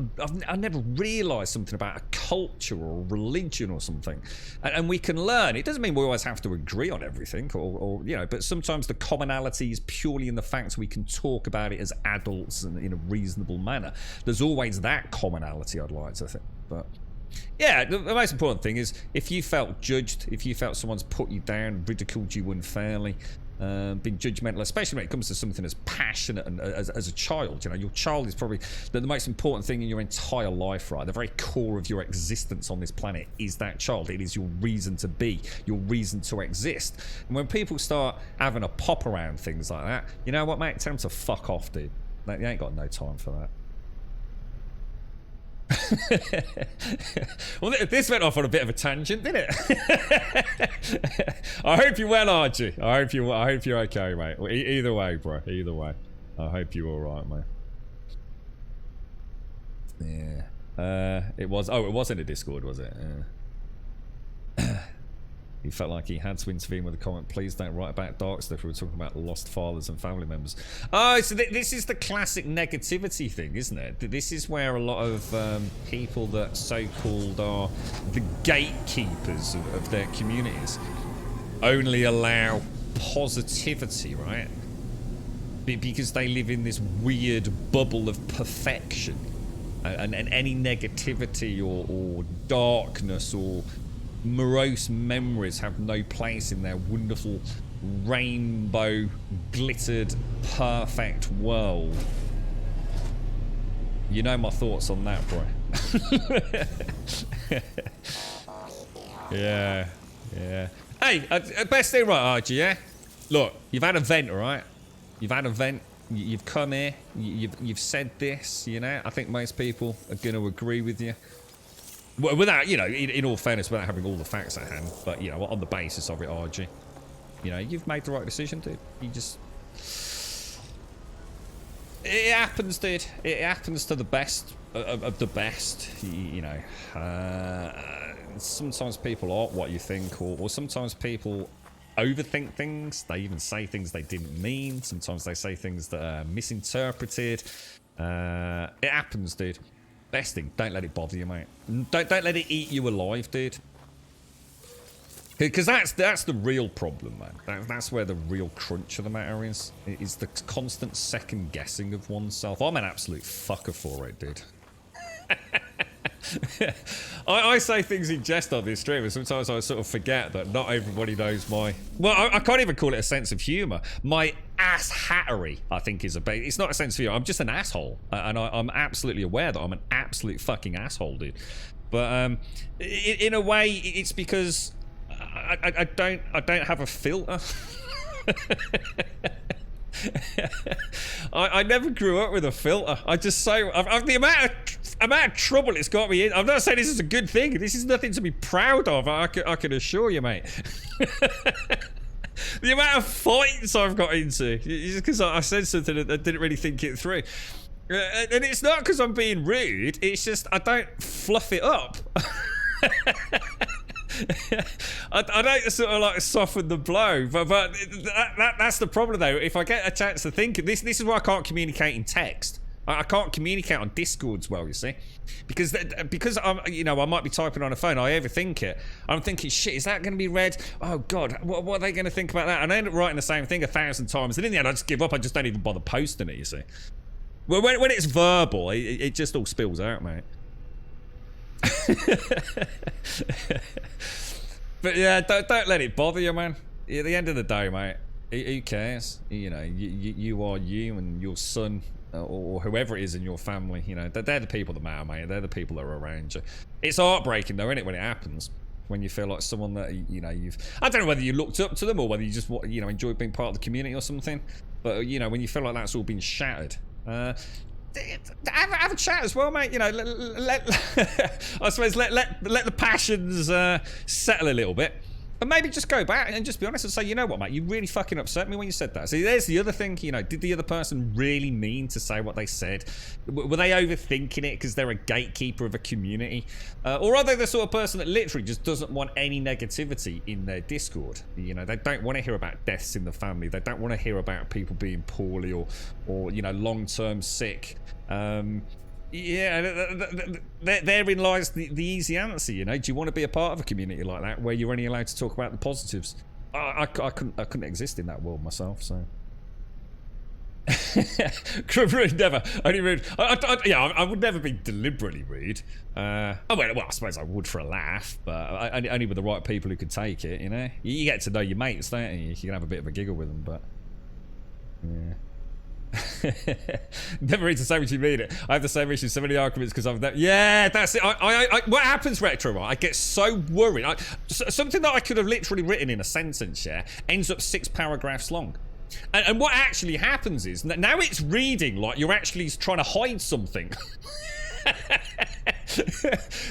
realised something about a culture or a religion or something, and we can learn. It doesn't mean we always have to agree on everything, or you know, but sometimes the commonality is purely in the fact we can talk about it as adults and in a reasonable manner. There's always that commonality, I'd like to think, but yeah, the most important thing is, if you felt judged, if you felt someone's put you down, ridiculed you unfairly, been judgmental, especially when it comes to something as passionate and as a child, you know, your child is probably the most important thing in your entire life, right? The very core of your existence on this planet is that child. It is your reason to be, your reason to exist. And when people start having a pop around things like that, you know what, mate? Tell them to fuck off, dude. You ain't got no time for that. Well, this went off on a bit of a tangent, didn't it? I hope you're well, RG. I hope you're okay, mate. Well, either way, bro. Either way, I hope you're all right, mate. Yeah. It was. Oh, it was in a Discord, was it? Yeah. He felt like he had to intervene with a comment. Please don't write about dark stuff. We were talking about lost fathers and family members. Oh, so this is the classic negativity thing, isn't it? This is where a lot of people that so-called are the gatekeepers of their communities only allow positivity, right? Because they live in this weird bubble of perfection. And any negativity or darkness or morose memories have no place in their wonderful rainbow glittered perfect world. You know my thoughts on that, bro. Yeah. Hey, best thing, right, RG, yeah? Look, you've had a vent, alright? You've had a vent. You've come here. You've said this, you know? I think most people are going to agree with you. Well, without, you know, in all fairness, without having all the facts at hand, but, you know, on the basis of it, RG, you know, you've made the right decision, dude. You just... It happens, dude. It happens to the best of the best, you know. Sometimes people aren't what you think, or sometimes people overthink things. They even say things they didn't mean. Sometimes they say things that are misinterpreted. It happens, dude. Best thing, don't let it bother you, mate. Don't let it eat you alive, dude. Because that's the real problem, man. That's where the real crunch of the matter is the constant second guessing of oneself. I'm an absolute fucker for it, dude. I say things in jest on this stream, and sometimes I sort of forget that not everybody knows my... Well, I can't even call it a sense of humour. My ass-hattery, I think, is a bit... It's not a sense of humour. I'm just an asshole. And I'm absolutely aware that I'm an absolute fucking asshole, dude. But in a way, it's because I don't have a filter. I never grew up with a filter. I just say the amount of trouble it's got me in. I'm not saying this is a good thing. This is nothing to be proud of. I can assure you, mate. The amount of fights I've got into is because I said something that I didn't really think it through. And it's not because I'm being rude. It's just I don't fluff it up. I don't sort of like soften the blow, but that's the problem though. If I get a chance to think, this is why I can't communicate in text. I can't communicate on Discord as well, you see, because I'm, I might be typing on a phone. I overthink it. I'm thinking, shit, is that going to be read? Oh God, what are they going to think about that? And I end up writing the same thing 1,000 times, and in the end, I just give up. I just don't even bother posting it. You see, well, when it's verbal, it just all spills out, mate. But yeah, don't let it bother you, man. At the end of the day, mate, who cares? You are you and your son or whoever it is in your family. They're the people that matter, mate. They're the people that are around you. It's heartbreaking though, isn't it, when it happens? When you feel like someone that you've... I don't know whether you looked up to them or whether you just enjoyed being part of the community or something. But when you feel like that's all been shattered. Have a chat as well, mate. I suppose let the passions settle a little bit, and maybe just go back and just be honest and say, you know what, mate, you really fucking upset me when you said that. See, there's the other thing. Did the other person really mean to say what they said? Were they overthinking it because they're a gatekeeper of a community, or are they the sort of person that literally just doesn't want any negativity in their Discord? They don't want to hear about deaths in the family. They don't want to hear about people being poorly or long-term sick. Therein lies the easy answer. Do you want to be a part of a community like that where you're only allowed to talk about the positives? I couldn't exist in that world myself, so. Rude, never. Only rude. I would never be deliberately rude. Well, I suppose I would for a laugh, but only with the right people who could take it. You get to know your mates, don't you? You can have a bit of a giggle with them, but yeah. Never read to say what you mean it. I have the same issue, so many arguments because I've never... Yeah, that's it. What happens, Retro, right? I get so worried. Something that I could have literally written in a sentence, ends up 6 paragraphs long. And what actually happens is, now it's reading like you're actually trying to hide something.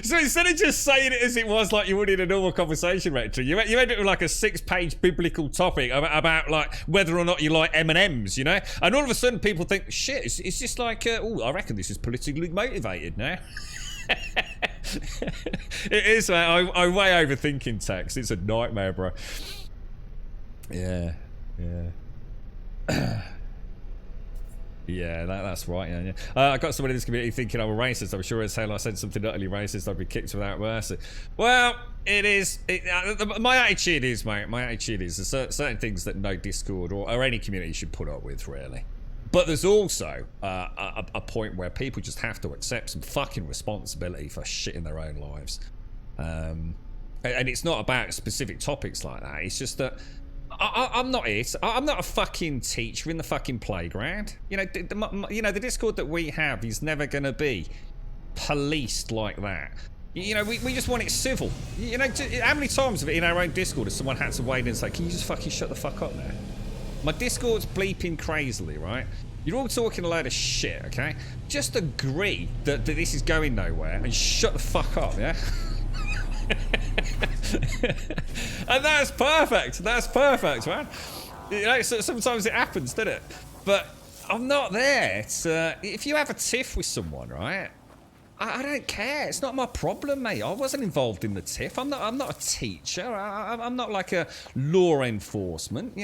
So instead of just saying it as it was like you would in a normal conversation, Retro, you end up with like a 6-page biblical topic about like whether or not you like M&Ms, And all of a sudden people think, shit, it's just like, I reckon this is politically motivated now. It is, man. I'm way overthinking text. It's a nightmare, bro. Yeah. Yeah, that's right. Yeah. I got somebody in this community thinking I'm a racist. I'm sure as hell I said something utterly racist, I'd be kicked without mercy. Well, it is. My attitude is, mate. My attitude is there's certain things that no Discord or any community should put up with, really. But there's also a point where people just have to accept some fucking responsibility for shit in their own lives. And it's not about specific topics like that. It's just that. I'm not it. I'm not a fucking teacher in the fucking playground. The Discord that we have is never going to be policed like that. We just want it civil. How many times in our own Discord has someone had to wait and say, can you just fucking shut the fuck up there? My Discord's bleeping crazily, right? You're all talking a load of shit, okay? Just agree that this is going nowhere and shut the fuck up, yeah? And that's perfect, man. So sometimes it happens, doesn't it? But I'm not there. If you have a tiff with someone, right, I don't care. It's not my problem, mate. I wasn't involved in the tiff. I'm not a teacher. I'm not like a law enforcement,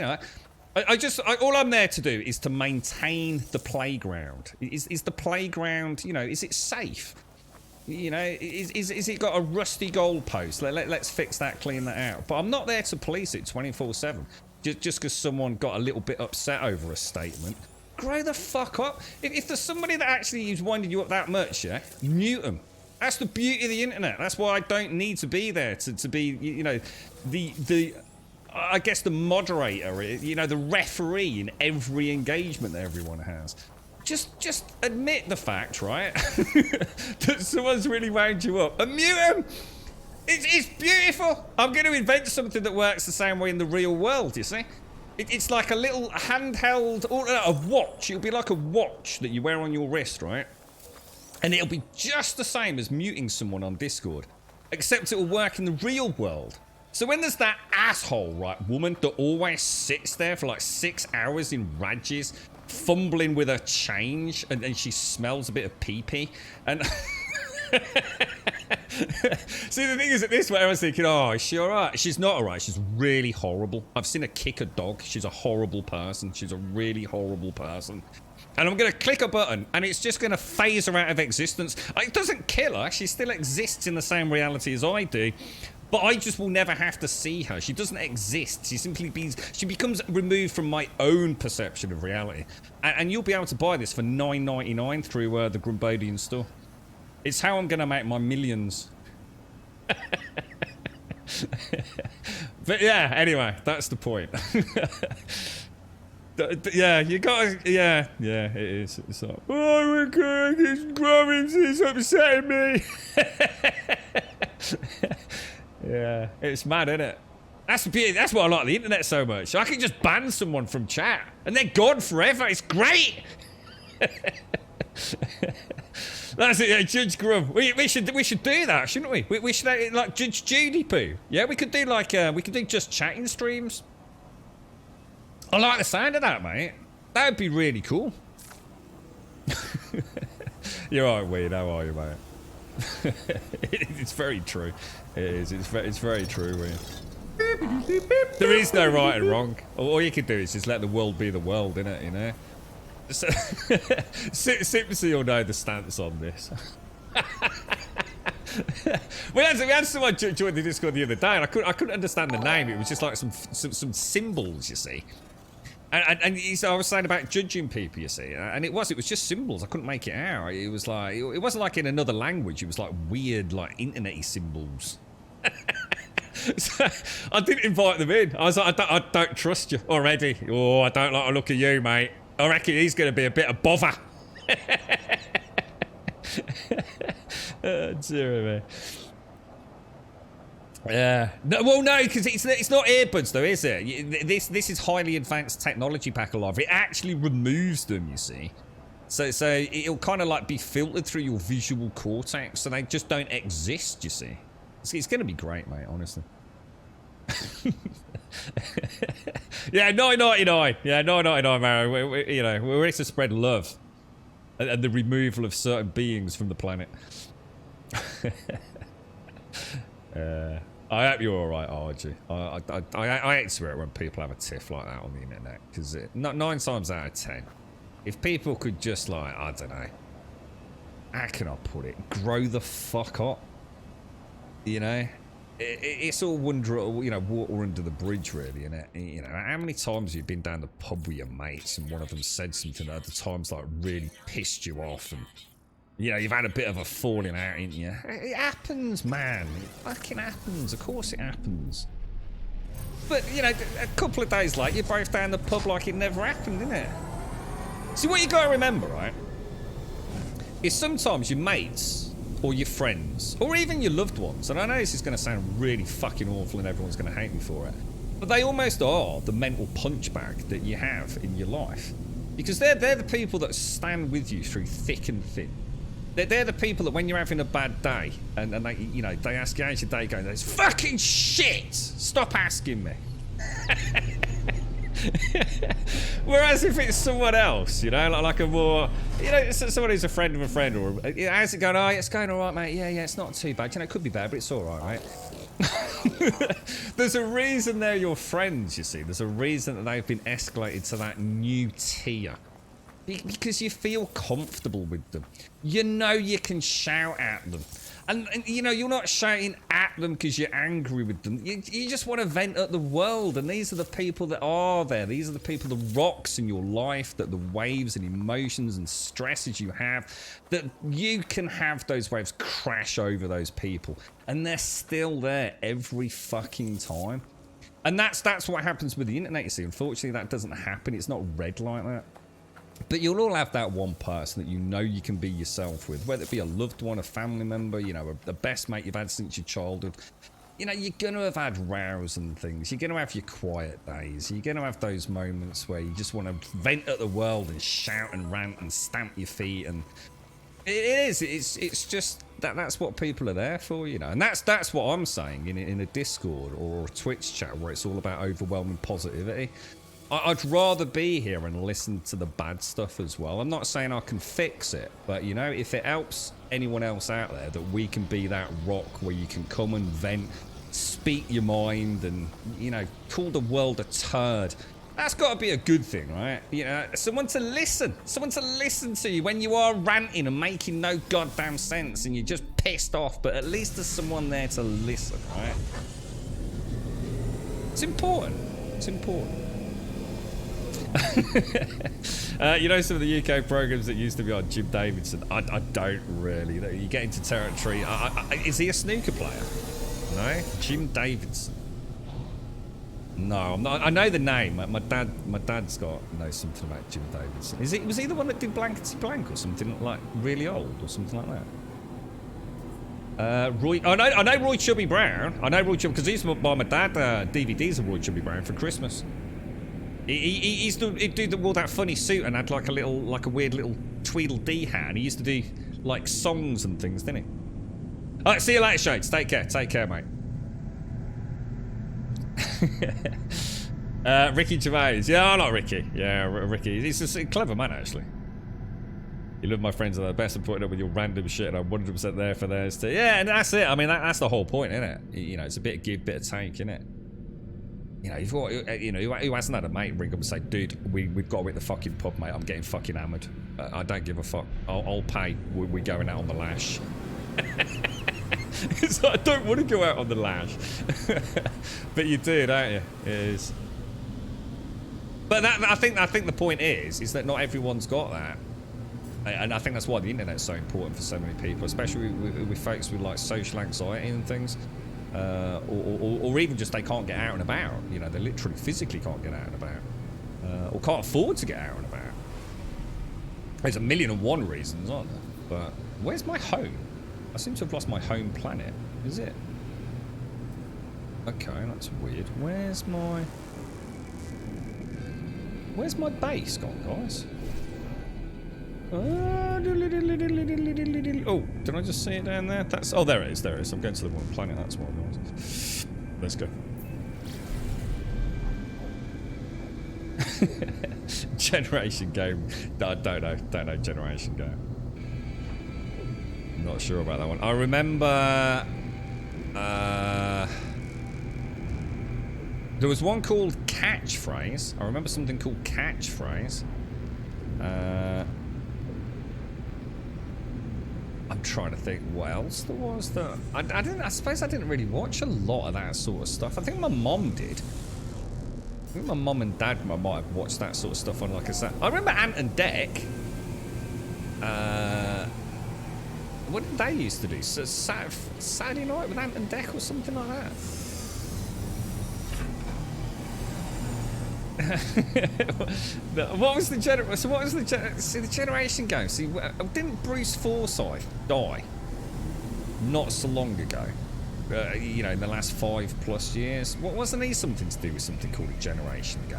all I'm there to do is to maintain the playground. Is the playground, is it safe? You know, is it got a rusty goalpost? Let's fix that, clean that out. But I'm not there to police it 24/7. Just because someone got a little bit upset over a statement. Grow the fuck up. If there's somebody that actually is winding you up that much, yeah, mute them. That's the beauty of the internet. That's why I don't need to be there to be, you know, I guess the moderator, you know, the referee in every engagement that everyone has. Just admit the fact, right? That someone's really wound you up. And mute them. It's beautiful. I'm going to invent something that works the same way in the real world, you see? It's like a little handheld, or a watch. It'll be like a watch that you wear on your wrist, right? And it'll be just the same as muting someone on Discord, except it'll work in the real world. So when there's that asshole, right, woman that always sits there for like 6 hours in rages, fumbling with her change, and she smells a bit of pee-pee, and... See, the thing is at this way, I was thinking, oh, is she alright? She's not alright. She's really horrible. I've seen her kick a dog. She's a horrible person. She's a really horrible person. And I'm going to click a button, and it's just going to phase her out of existence. It doesn't kill her. She still exists in the same reality as I do. But I just will never have to see her. She doesn't exist. She becomes removed from my own perception of reality. And you'll be able to buy this for $9.99 through the Grumbodian store. It's how I'm going to make my millions. But yeah, anyway, that's the point. Yeah, you got to... Yeah, it is. It's like, oh my god, this Grummies is upsetting me. Yeah, it's mad, isn't it? That's the beauty. That's why I like the internet so much. I can just ban someone from chat, and they're gone forever. It's great. That's it, yeah, Judge Grum. We should do that, shouldn't we? We should like Judge Judy Poo. Yeah, we could do like we could do just chatting streams. I like the sound of that, mate. That would be really cool. You're right, Weed. How are you, mate? It's very true. It is. It's very true, Weed. There is no right and wrong. All you can do is just let the world be the world, innit? You know. So, Simpsy will know the stance on this. we had someone join the Discord the other day, and I couldn't understand the name. It was just like some symbols, you see. And I was saying about judging people, you see, and it was just symbols. I couldn't make it out. It was like it wasn't like in another language. It was like weird, like internet-y symbols. So I didn't invite them in. I was like, I don't trust you already. Oh, I don't like the look of you, mate. I reckon he's going to be a bit of bother. Oh, dear me. Yeah. No, well, no, because it's not earbuds, though, is it? This is highly advanced technology pack alive. It actually removes them, you see. So it'll kind of like be filtered through your visual cortex, so they just don't exist, you see. It's going to be great, mate, honestly. Yeah, 9.99. Yeah, 9.99, Maro. We're ready to spread love and the removal of certain beings from the planet. I hope you're all right, RG. I hate to hear it when people have a tiff like that on the internet, because 9 times out of 10, if people could just like, I don't know, how can I put it? Grow the fuck up. You know. It's all water under the bridge, really, isn't it? You know, how many times have you been down the pub with your mates and one of them said something that at the time's like really pissed you off, and you know, you've had a bit of a falling out, ain't you? It happens, man. It fucking happens. Of course it happens. But, you know, a couple of days later, you're both down the pub like it never happened, isn't it? See, what you gotta remember, right, is sometimes your mates or your friends, or even your loved ones, and I know this is going to sound really fucking awful and everyone's going to hate me for it, but they almost are the mental punch bag that you have in your life. Because they're the people that stand with you through thick and thin. They're the people that when you're having a bad day, and they, you know, they ask you, how's your day going? It's fucking shit! Stop asking me. Whereas if it's someone else, you know, like a more, you know, someone who's a friend of a friend, or how's it going? Oh, it's going all right, mate. Yeah, it's not too bad. You know, it could be bad, but it's all right, right? There's a reason they're your friends, you see. There's a reason that they've been escalated to that new tier. Because you feel comfortable with them. You know you can shout at them. And you know, you're not shouting at them because you're angry with them. You just want to vent at the world. And these are the people that are there. These are the people, the rocks in your life, that the waves and emotions and stresses you have, that you can have those waves crash over those people. And they're still there every fucking time. And that's what happens with the internet, you see. Unfortunately, that doesn't happen. It's not read like that. But you'll all have that one person that you know you can be yourself with, whether it be a loved one, a family member, you know, the best mate you've had since your childhood. You know, you're going to have had rows and things. You're going to have your quiet days. You're going to have those moments where you just want to vent at the world and shout and rant and stamp your feet. And it's just that's what people are there for, you know. And that's what I'm saying in a Discord or a Twitch chat where it's all about overwhelming positivity. I'd rather be here and listen to the bad stuff as well. I'm not saying I can fix it, but, you know, if it helps anyone else out there, that we can be that rock where you can come and vent, speak your mind and, you know, call the world a turd. That's got to be a good thing, right? You know, someone to listen to you when you are ranting and making no goddamn sense and you're just pissed off, but at least there's someone there to listen, right? It's important. It's important. You know, some of the UK programs that used to be on Jim Davidson, I don't really. You get into territory. Is he a snooker player? No, Jim Davidson. No, I'm not. I know the name. My dad's knows something about Jim Davidson. Was he the one that did Blankety Blank or something like really old or something like that? Roy. I know Roy Chubby Brown. I know Roy Chubby because he used to buy my dad DVDs of Roy Chubby Brown for Christmas. He used to wore that funny suit and had like a weird little Tweedledee hat. And he used to do like songs and things, didn't he? All right, see you later, Shades. Take care, mate. Ricky Gervais. Yeah, I like Ricky. Yeah, Ricky. He's a clever man, actually. You love my friends are the best and putting up with your random shit, and I'm 100% there for theirs too. Yeah, and that's it. I mean, that's the whole point, isn't it? You know, it's a bit of give, bit of take, isn't it? You know, you've got, you know, who hasn't had a mate ring up and say, dude, we've got to hit the fucking pub, mate. I'm getting fucking hammered. I don't give a fuck. I'll pay. We're going out on the lash. It's like, I don't want to go out on the lash. But you do, don't you? It is. But I think the point is that not everyone's got that. And I think that's why the internet's so important for so many people, especially with folks with like social anxiety and things. Or even just they can't get out and about. You know, they literally physically can't get out and about. Or can't afford to get out and about. There's 1,000,001 reasons, aren't there? But where's my home? I seem to have lost my home planet. Is it? Okay, that's weird. Where's my base gone, guys? Oh, did I just see it down there? Oh, there it is. I'm going to the wrong planet. That's what it was. Let's go. Generation game. I don't know generation game. Not sure about that one. I remember there was one called Catchphrase. I remember something called Catchphrase. I'm trying to think what else there was that I suppose I didn't really watch a lot of that sort of stuff. I think my mom did. I think my mom and dad might have watched that sort of stuff on like a set. I remember Ant and Dec. What did they used to do? So Saturday night with Ant and Dec or something like that. What was the generation game? See, didn't Bruce Forsyth die not so long ago? You know, in the last 5+ years. Wasn't he something to do with something called a generation game?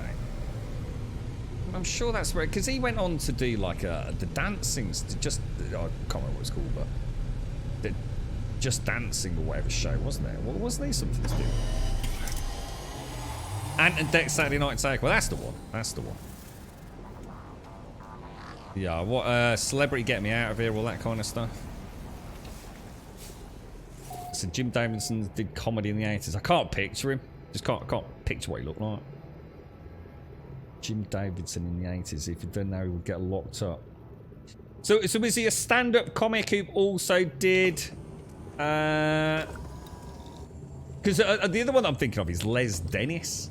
I'm sure that's right, because he went on to do like the dancings. I can't remember what it's called, but the Just Dancing or whatever show, wasn't there? Wasn't he something to do? Ant and Dec Saturday Night Takeover. Well, that's the one. That's the one. Yeah, what Celebrity Get Me Out of Here, all that kind of stuff. So Jim Davidson did comedy in the 80s. I can't picture him. I can't picture what he looked like. Jim Davidson in the 80s. If you don't know, he would get locked up. So was he a stand-up comic who also did... Because the other one I'm thinking of is Les Dennis.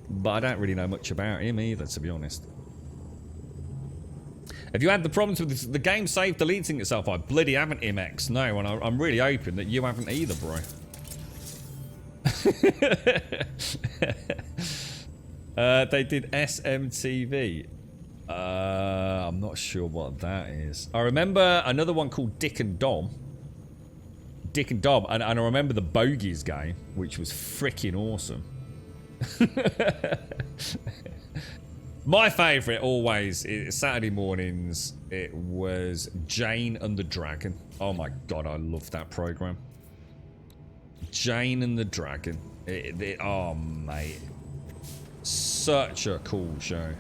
But I don't really know much about him either, to be honest. Have you had the problems with this, the game save deleting itself? I bloody haven't, MX. No, and I'm really hoping that you haven't either, bro. They did SMTV. I'm not sure what that is. I remember another one called Dick and Dom. Dick and Dom, and I remember the Bogies game, which was freaking awesome. My favourite always, Saturday mornings, it was Jane and the Dragon. Oh my god, I love that programme. Jane and the Dragon. Oh mate. Such a cool show.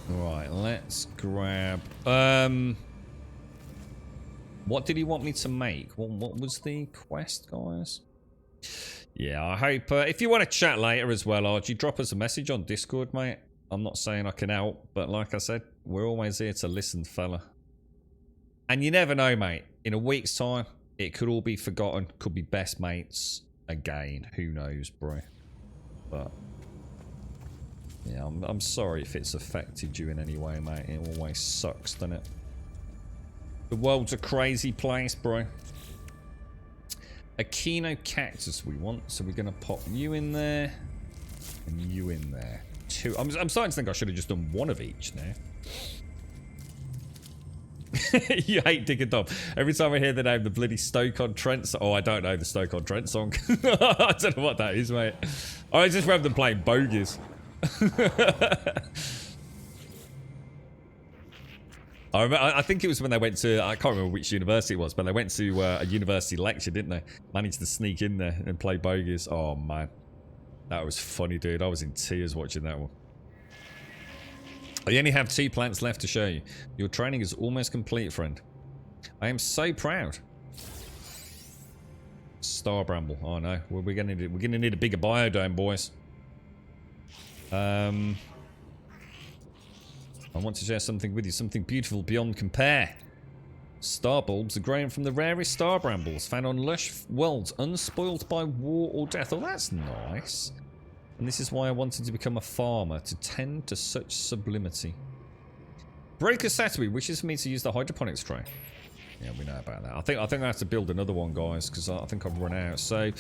Right, let's grab... what did he want me to make? What was the quest, guys? Yeah, I hope... if you want to chat later as well, RG, drop us a message on Discord, mate. I'm not saying I can help, but like I said, we're always here to listen, fella. And you never know, mate. In a week's time, it could all be forgotten. Could be best mates again. Who knows, bro? But... yeah, I'm sorry if it's affected you in any way, mate. It always sucks, doesn't it? The world's a crazy place, bro. A Kino Cactus we want, so we're going to pop you in there and you in there. Two. I'm starting to think I should have just done one of each now. You hate Dick and Dom. Every time I hear the name, the bloody Stoke-on-Trent song. Oh, I don't know the Stoke-on-Trent song. I don't know what that is, mate. Oh, I just remember them playing bogies. I think it was when they went to, I can't remember which university it was, but they went to a university lecture, didn't they? Managed to sneak in there and play bogies. Oh, man. That was funny, dude. I was in tears watching that one. I only have 2 plants left to show you. Your training is almost complete, friend. I am so proud. Star Bramble. Oh, no. We're gonna need a bigger biodome, boys. I want to share something with you, something beautiful beyond compare. Star bulbs are grown from the rarest star brambles found on lush worlds unspoiled by war or death. Oh, that's nice. And this is why I wanted to become a farmer, to tend to such sublimity. Breaker Satui wishes for me to use the hydroponics tray. Yeah, we know about that. I think I have to build another one, guys, because I think I've run out. So,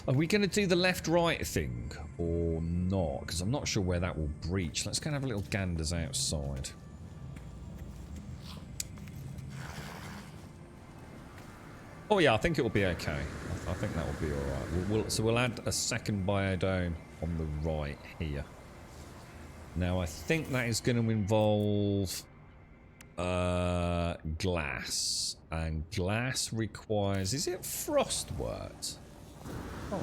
are we going to do the left-right thing or not? Because I'm not sure where that will breach. Let's go and have a little ganders outside. Oh yeah, I think it will be okay. I think that will be all right. So we'll add a second biodome on the right here. Now I think that is going to involve glass, and glass requires, is it frostworks? I can't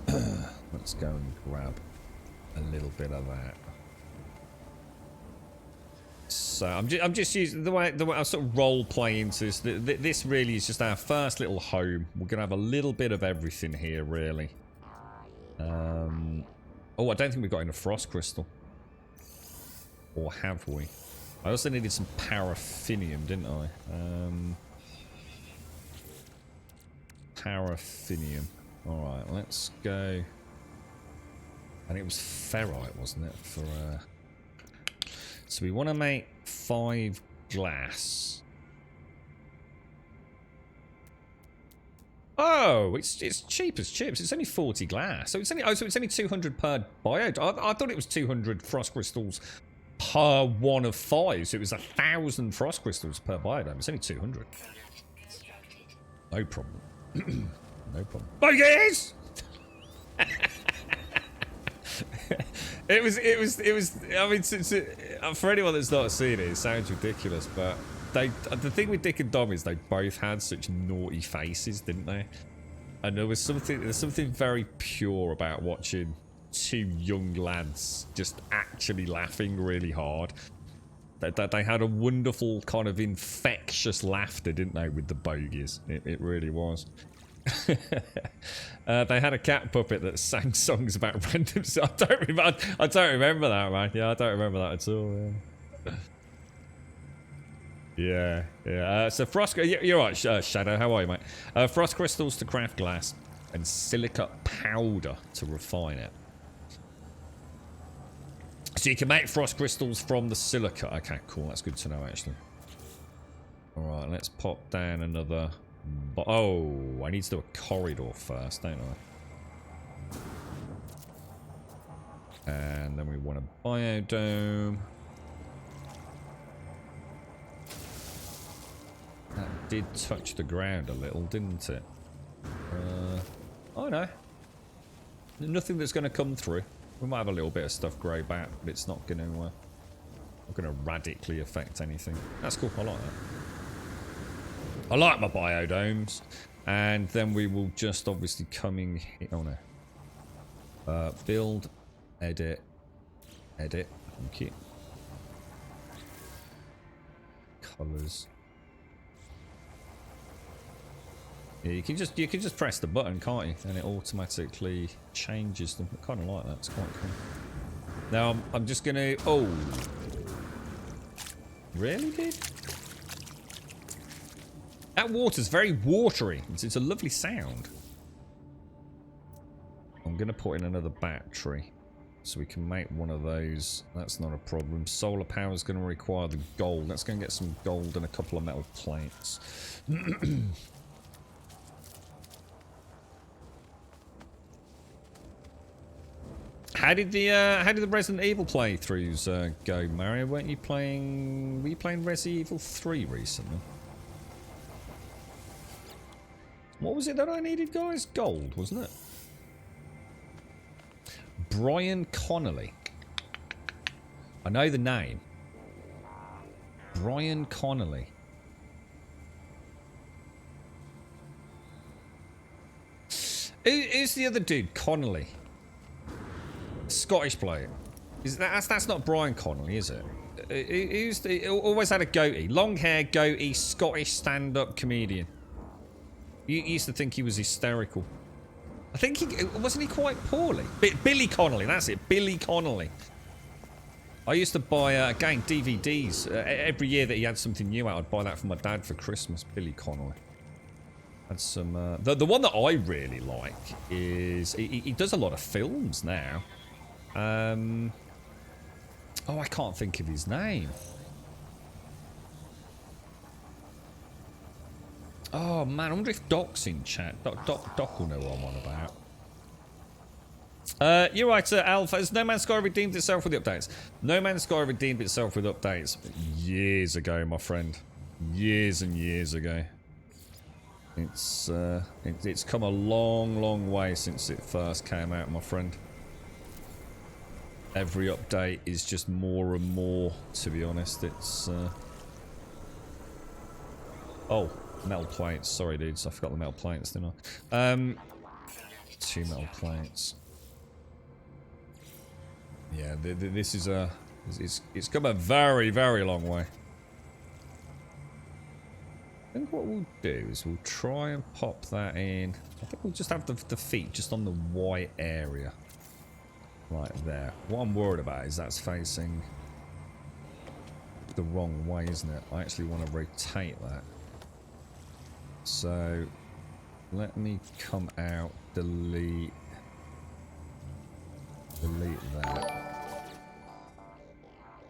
remember. Let's go and grab a little bit of that. So I'm just using the way I sort of role play into this. This really is just our first little home. We're gonna have a little bit of everything here, really. Oh, I don't think we've got enough frost crystal. Or have we? I also needed some paraffinium, didn't I? Paraffinium. Alright, let's go. And it was ferrite, wasn't it? For so we want to make 5 glass. Oh, it's cheap as chips. It's only 40 glass. So it's only 200 per biode. I thought it was 200 frost crystals per one of 5. So it was 1,000 frost crystals per biodome. It's only 200. No problem. No problem. Bogies! It was. I mean, for anyone that's not seen it, it sounds ridiculous, but the thing with Dick and Dom is they both had such naughty faces, didn't they? And there's something very pure about watching 2 young lads just actually laughing really hard. They had a wonderful kind of infectious laughter, didn't they, with the bogies? It really was. They had a cat puppet that sang songs about random stuff. I don't remember that, man. Yeah, I don't remember that at all. Yeah. So frost. You're right, Shadow. How are you, mate? Frost crystals to craft glass, and silica powder to refine it. So you can make frost crystals from the silica. Okay, cool. That's good to know, actually. All right, let's pop down another. Oh, I need to do a corridor first, don't I? And then we want a biodome. That did touch the ground a little, didn't it? Oh no. Nothing that's going to come through. We might have a little bit of stuff grow back, but it's not going to radically affect anything. That's cool. I like that. I like my biodomes. And then we will just obviously coming here. Oh no. Build, edit. Thank you. Colors. Yeah, you can just press the button, can't you? And it automatically changes them. I kind of like that. It's quite cool. Now I'm just gonna. Oh, really, dude? That water's very watery. It's a lovely sound. I'm gonna put in another battery so we can make one of those. That's not a problem. Solar power is gonna require the gold. Let's go and get some gold and a couple of metal plates. How did the Resident Evil playthroughs go, Mario? Were you playing Resident Evil 3 recently? What was it that I needed, guys? Gold, wasn't it? Brian Connolly. I know the name. Brian Connolly. Who's the other dude? Connolly. Scottish bloke. That's not Brian Connolly, is it? He always had a goatee. Long hair, goatee, Scottish stand-up comedian. You used to think he was hysterical. I think wasn't he quite poorly? Billy Connolly, that's it. Billy Connolly. I used to buy, again, DVDs. Every year that he had something new out, I'd buy that for my dad for Christmas. Billy Connolly. Had some... The one that I really like is... He does a lot of films now. Oh, I can't think of his name. Oh man, I wonder if Doc's in chat. Doc will know what I'm on about. You're right, Alpha. Has No Man's Sky redeemed itself with the updates? No Man's Sky redeemed itself with updates years ago, my friend. Years and years ago. It's come a long way since it first came out, my friend. Every update is just more and more, to be honest. It's oh, metal plates. Sorry, dudes, I forgot the metal plates, didn't I? 2 metal plates. Yeah, this is it's come a very long way. I think what we'll do is we'll try and pop that in. I think we'll just have the feet just on the white area. Right there. What I'm worried about is that's facing the wrong way, isn't it? I actually want to rotate that. So let me come out, delete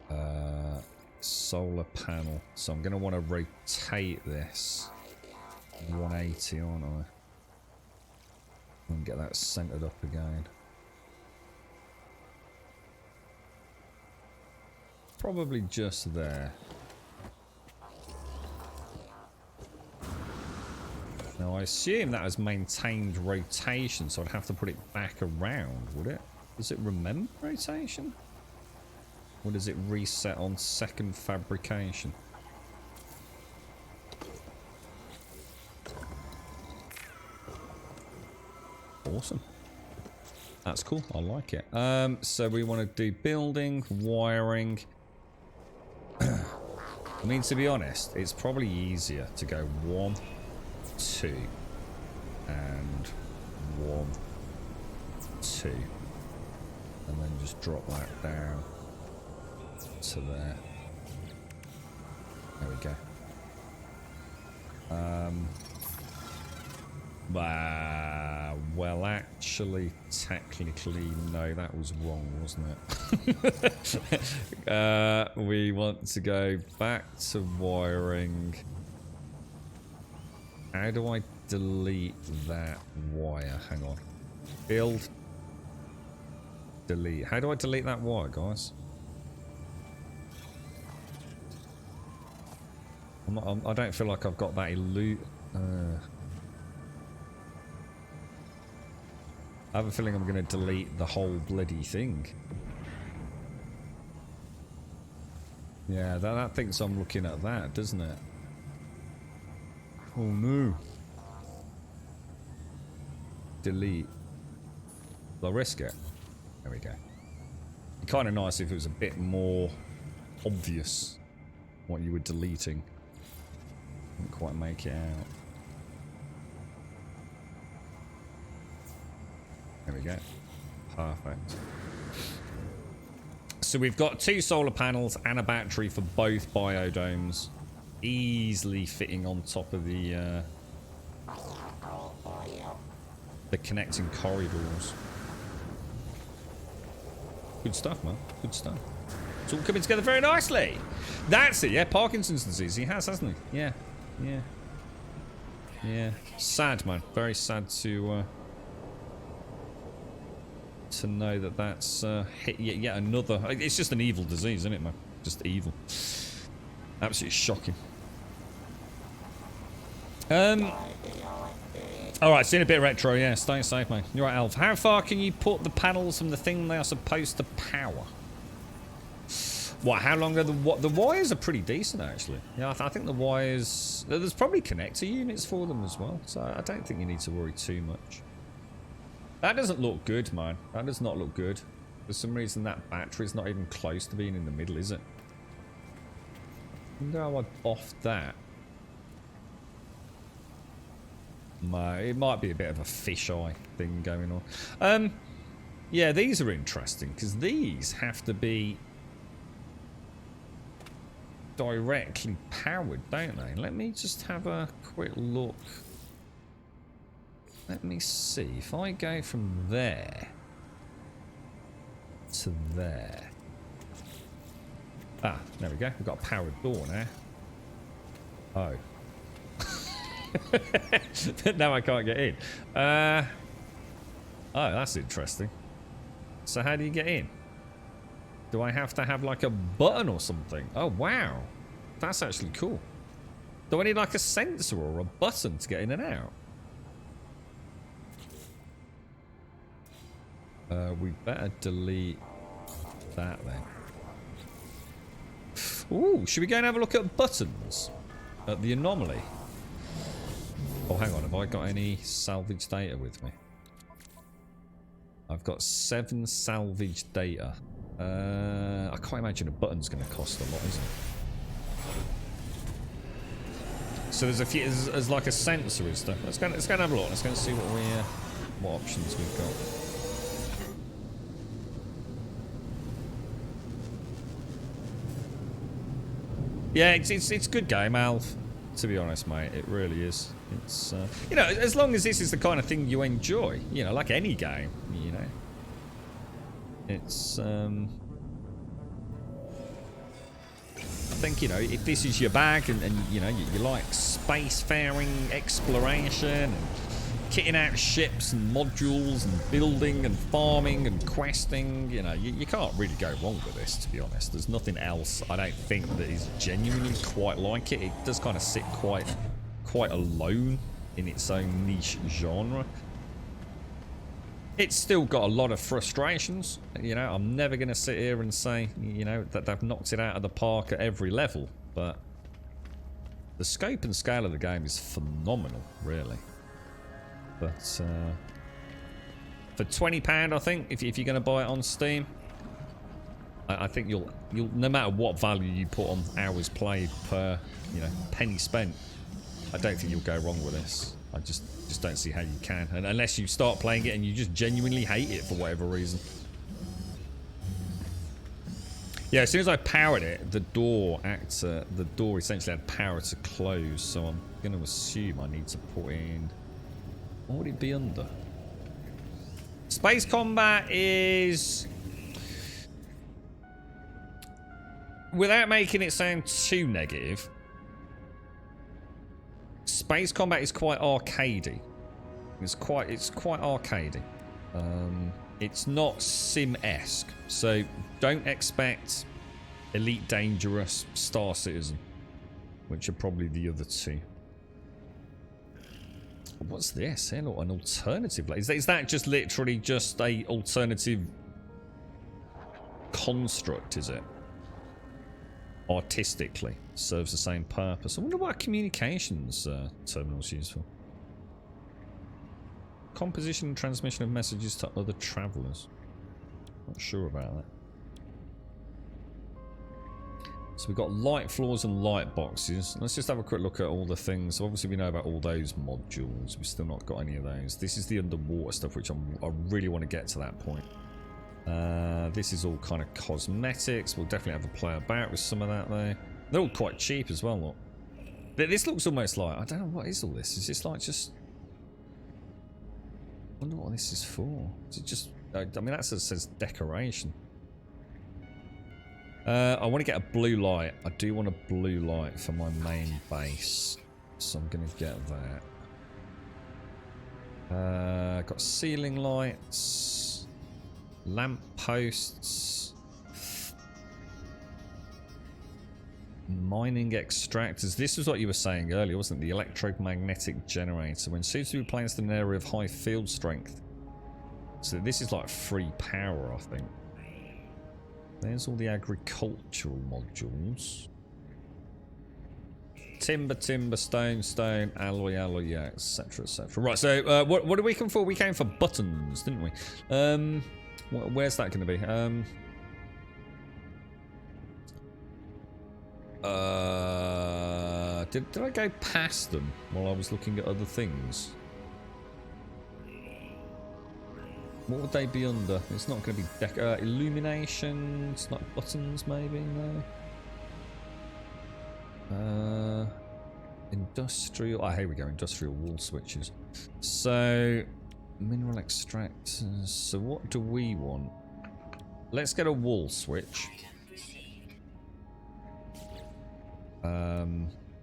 that. Solar panel. So I'm going to want to rotate this 180, aren't I? And get that centered up again. Probably just there. Now I assume that has maintained rotation, so I'd have to put it back around, would it? Does it remember rotation? Or does it reset on second fabrication? Awesome. That's cool. I like it. So we want to do building, wiring. I mean, to be honest, it's probably easier to go 1, 2, and 1, 2, and then just drop that down to there. There we go. Well, actually, technically, no, that was wrong, wasn't it? We want to go back to wiring. How do I delete that wire? Hang on. Build. Delete. How do I delete that wire, guys? I don't feel like I've got that I have a feeling I'm going to delete the whole bloody thing. Yeah, that thinks I'm looking at that, doesn't it? Oh no. Delete. I'll risk it. There we go. Kind of nice if it was a bit more obvious what you were deleting. Didn't quite make it out. There we go. Perfect. So we've got 2 solar panels and a battery for both biodomes. Easily fitting on top of the connecting corridors. Good stuff, man. Good stuff. It's all coming together very nicely. That's it, yeah. Parkinson's disease. He has, hasn't he? Yeah. Yeah. Yeah. Sad, man. Very sad to know that that's hit yet another. It's just an evil disease, isn't it, man? Just evil. Absolutely shocking. Alright, seeing a bit retro, yeah. Stay safe, mate. You're right, Alf. How far can you put the panels from the thing they are supposed to power? What, how long are the wires are pretty decent, actually. Yeah, I think the wires... There's probably connector units for them as well, so I don't think you need to worry too much. That doesn't look good, man. That does not look good. For some reason, that battery's not even close to being in the middle, is it? I wonder how I'd off that. No, it might be a bit of a fisheye thing going on. Yeah, these are interesting, because these have to be directly powered, don't they? Let me just have a quick look. Let me see. If I go from there to there. Ah, there we go. We've got a powered door now. Oh. Now I can't get in. Oh, that's interesting. So how do you get in? Do I have to have like a button or something? Oh, wow. That's actually cool. Do I need like a sensor or a button to get in and out? We better delete that then. Ooh, should we go and have a look at buttons? At the anomaly? Oh, hang on. Have I got any salvage data with me? I've got 7 salvage data. I can't imagine a button's going to cost a lot, is it? So there's a few. There's like a sensor and stuff. Let's go and have a look. Let's go and see what options we've got. Yeah, it's good game, Alf. To be honest, mate, it really is. It's you know, as long as this is the kind of thing you enjoy, you know, like any game, you know. It's I think, you know, if this is your bag and you know you like spacefaring exploration and kitting out ships and modules and building and farming and questing, you know, you can't really go wrong with this, to be honest. There's nothing else I don't think that is genuinely quite like it. It does kind of sit quite alone in its own niche genre. It's still got a lot of frustrations, you know. I'm never going to sit here and say, you know, that they've knocked it out of the park at every level, but the scope and scale of the game is phenomenal, really. But for £20, I think, if you're going to buy it on Steam, I think you'll no matter what value you put on hours played per, you know, penny spent, I don't think you'll go wrong with this. I just don't see how you can, and unless you start playing it and you just genuinely hate it for whatever reason. Yeah, as soon as I powered it, the door essentially had power to close, so I'm going to assume I need to put in... What would it be under? Space combat is... Without making it sound too negative, space combat is quite arcadey. It's quite arcadey. It's not sim-esque, so don't expect Elite Dangerous, Star Citizen, which are probably the other two. What's this? Hey, look, an alternative. Is that just literally just a alternative construct, is it? Artistically serves the same purpose. I wonder what communications terminal's used for. Composition and transmission of messages to other travelers. Not sure about that. So we've got light floors and light boxes. Let's just have a quick look at all the things. So obviously we know about all those modules. We've still not got any of those. This is the underwater stuff, which I really want to get to that point. This is all kind of cosmetics. We'll definitely have a play about with some of that there. They're all quite cheap as well, look. This looks almost like... I don't know, what is all this? Is this like just... I wonder what this is for. Is it just... I mean, that says decoration. I want to get a blue light. I do want a blue light for my main base. So I'm going to get that. Got ceiling lights. Lamp posts. Mining extractors. This is what you were saying earlier, wasn't it? The electromagnetic generator. When suitably placed in an area of high field strength. So this is like free power, I think. There's all the agricultural modules. Timber, timber, stone, stone, alloy, alloy, yeah, etc, etc. Right, so what did we come for? We came for buttons, didn't we? Where's that going to be? Did I go past them while I was looking at other things? What would they be under? It's not going to be illumination. It's not buttons, maybe. No. Industrial. Here we go. Industrial wall switches. So mineral extractors. So what do we want? Let's get a wall switch.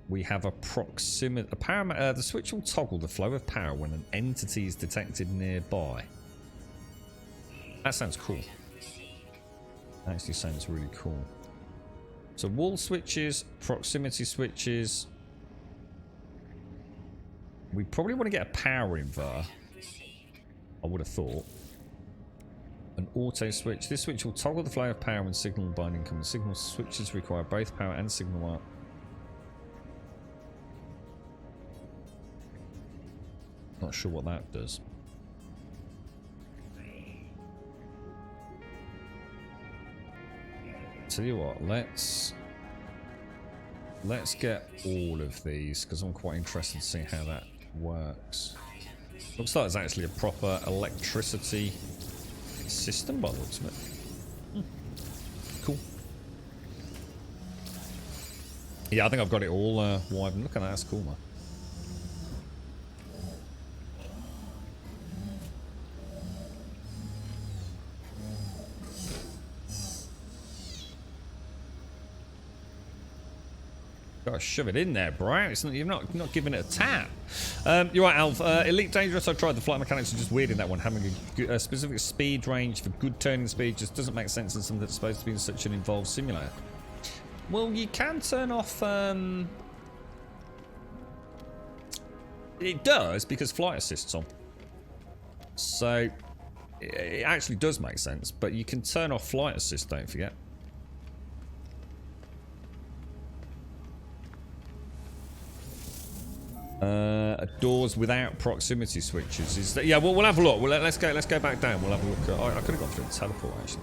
We have a proximity. The switch will toggle the flow of power when an entity is detected nearby. That sounds cool. That actually sounds really cool. So wall switches, proximity switches. We probably want to get a power inverter. I would have thought. An auto switch. This switch will toggle the flow of power when signal binding comes. Signal switches require both power and signal out. Not sure what that does. Tell you what, let's get all of these because I'm quite interested to see how that works. Looks like it's actually a proper electricity system by the looks of it. Cool. Yeah, I think I've got it all wired. Look at that, that's cool, man. Gotta shove it in there, bro. It's not, you're not giving it a tap. You're right, Alf. Elite Dangerous, I tried. The flight mechanics are just weird in that one. Having a specific speed range for good turning speed just doesn't make sense in something that's supposed to be in such an involved simulator. Well, you can turn off... It does, because flight assist's on. So, it actually does make sense, but you can turn off flight assist, don't forget. Doors without proximity switches. Is that, yeah, well, we'll have a look. Let's go back down. We'll have a look. I could have gone through the teleport actually.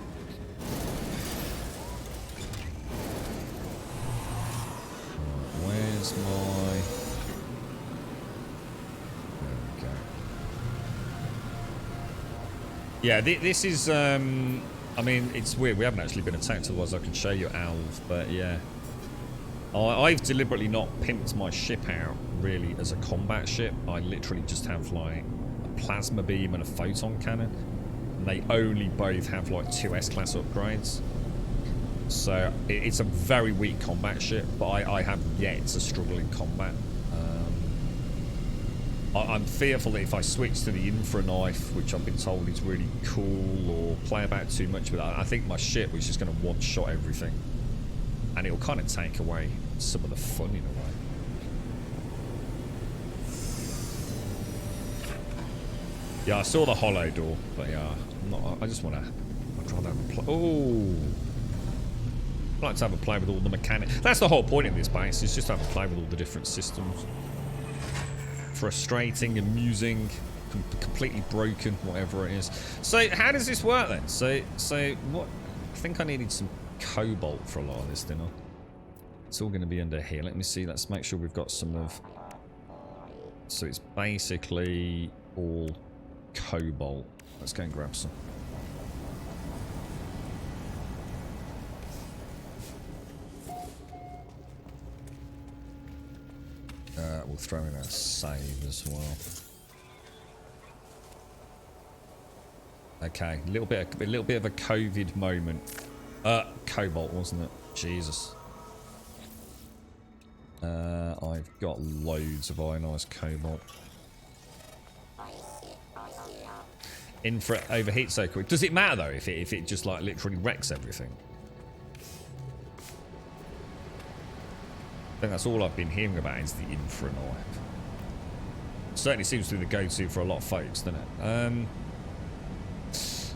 Yeah, this is, I mean, it's weird. We haven't actually been attacked, otherwise I could show you Alv, but yeah. I've deliberately not pimped my ship out, really, as a combat ship. I literally just have, like, a plasma beam and a photon cannon. And they only both have, like, 2 S-class upgrades. So, it's a very weak combat ship, but I have yet to struggle in combat. I'm fearful that if I switch to the infra knife, which I've been told is really cool, or play about too much with it, I think my ship was just going to one-shot everything. And it'll kind of take away some of the fun in a way. Yeah, I saw the hollow door, but yeah, I just want to... I'd rather have a play... Oh! I'd like to have a play with all the mechanics. That's the whole point of this base, is just have a play with all the different systems. Frustrating, amusing, completely broken, whatever it is. So, how does this work then? So what? I think I needed some cobalt for a lot of this, didn't I? It's all going to be under here. Let me see. Let's make sure we've got some of... So it's basically all cobalt. Let's go and grab some. We'll throw in a save as well. Okay, a little bit of a COVID moment. Cobalt, wasn't it? Jesus. I've got loads of ionized cobalt. Infra overheat so quick. Does it matter though if it just like literally wrecks everything? I think that's all I've been hearing about is the infra knife. Certainly seems to be the go-to for a lot of folks, doesn't it?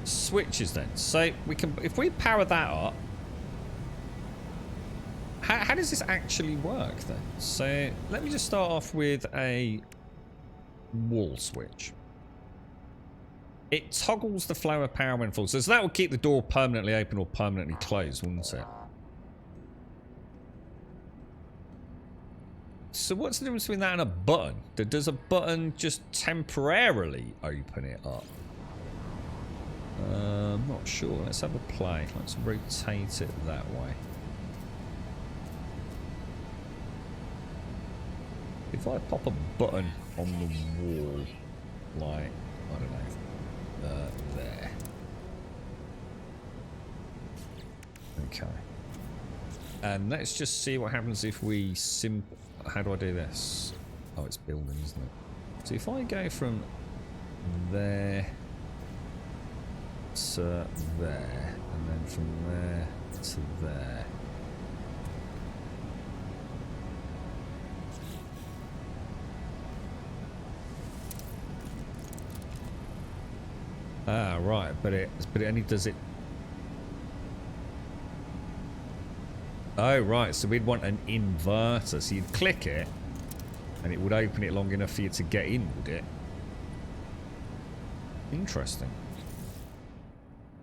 Switches then. So we can, if we power that up, how does this actually work then? So let me just start off with a wall switch. It toggles the flow of power when full. So that will keep the door permanently open or permanently closed, wouldn't it? So what's the difference between that and a button? Does a button just temporarily open it up? I'm not sure. Let's have a play. Let's rotate it that way. If I pop a button on the wall, like, I don't know, there. Okay. And let's just see what happens if we how do I do this? Oh, it's building, isn't it? So if I go from there to there, and then from there to there. Ah, right, but it only does it. Oh, right, so we'd want an inverter. So you'd click it, and it would open it long enough for you to get in, would it? Interesting.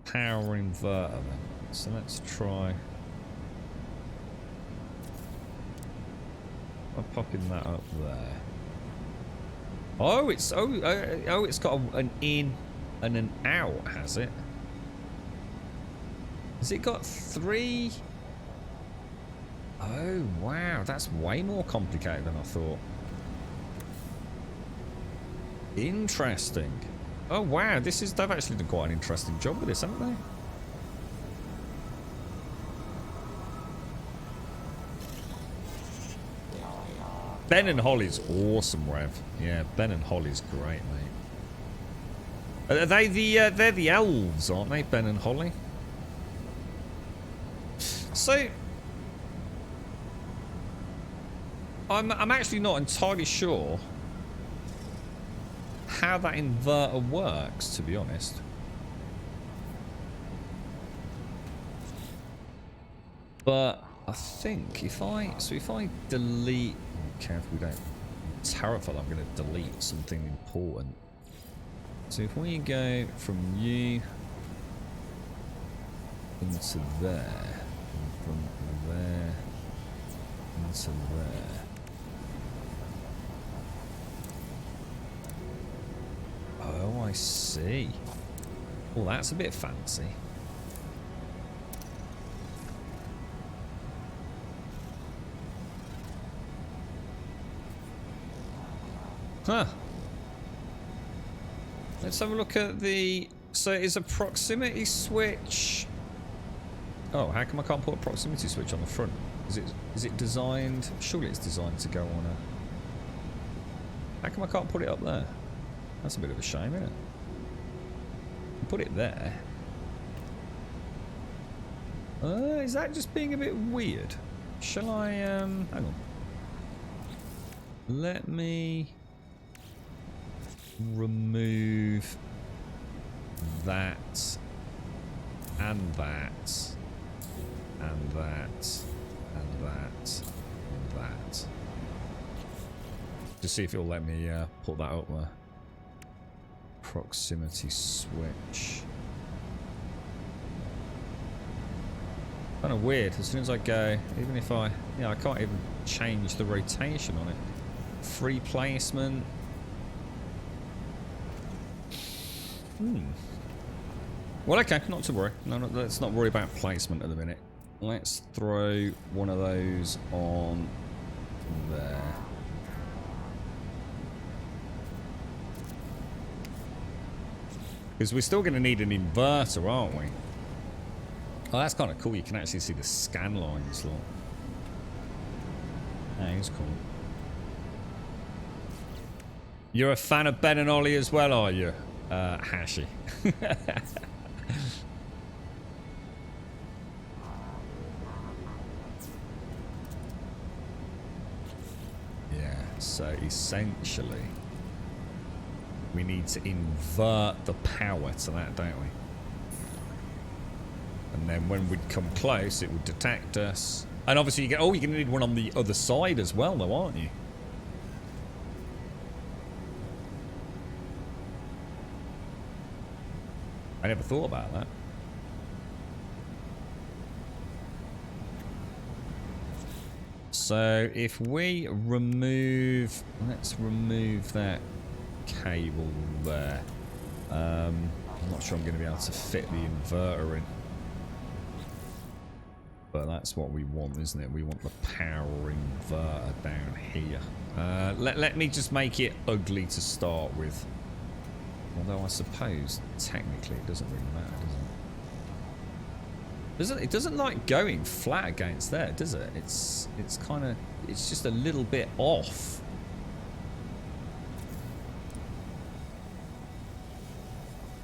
Power inverter, then. So let's try. I'm popping that up there. Oh, it's it's got an in and an out, has it? Has it got 3? Oh, wow. That's way more complicated than I thought. Interesting. Oh, wow. They've actually done quite an interesting job with this, haven't they? Ben and Holly's awesome, Rev. Yeah, Ben and Holly's great, mate. Are they they're the elves, aren't they? Ben and Holly? So... I'm actually not entirely sure how that inverter works, to be honest. But I think if I delete, careful we don't terrified I'm going to delete something important. So if we go from you into there, and from there into there. Oh, I see. Oh, that's a bit fancy. Huh. Let's have a look at the... So it's a proximity switch. Oh, how come I can't put a proximity switch on the front? Is it designed... Surely it's designed to go on a... How come I can't put it up there? That's a bit of a shame, isn't it? Put it there. Is that just being a bit weird? Shall I, hang on. Let me remove that and that and that and that and that. Just see if it'll let me put that up there. Proximity switch. Kind of weird. As soon as I go, even if I, I can't even change the rotation on it. Free placement. Well, okay, not to worry. No, let's not worry about placement at the minute. Let's throw one of those on there. Because we're still going to need an inverter, aren't we? Oh, that's kind of cool. You can actually see the scan lines, look. That is cool. You're a fan of Ben and Ollie as well, are you? Hashi. Yeah, so essentially we need to invert the power to that, don't we? And then when we'd come close, it would detect us. And obviously you get, oh, you're going to need one on the other side as well, though, aren't you? I never thought about that. So if we remove, let's remove that cable there. I'm not sure I'm going to be able to fit the inverter in. But that's what we want, isn't it? We want the power inverter down here. Let me just make it ugly to start with. Although I suppose technically it doesn't really matter, does it? It doesn't like going flat against there, does it? It's kind of, it's just a little bit off.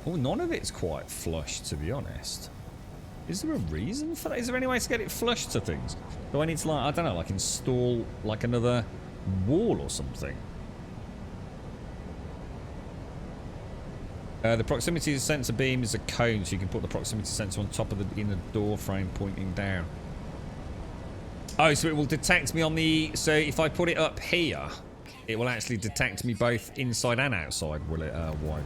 Oh, none of it's quite flush, to be honest. Is there a reason for that? Is there any way to get it flush to things? Do I need to, like, I don't know, like install like another wall or something? The proximity sensor beam is a cone, so you can put the proximity sensor on top of the inner door frame pointing down. Oh, so it will detect me on the... So if I put it up here, it will actually detect me both inside and outside, will it, Wide?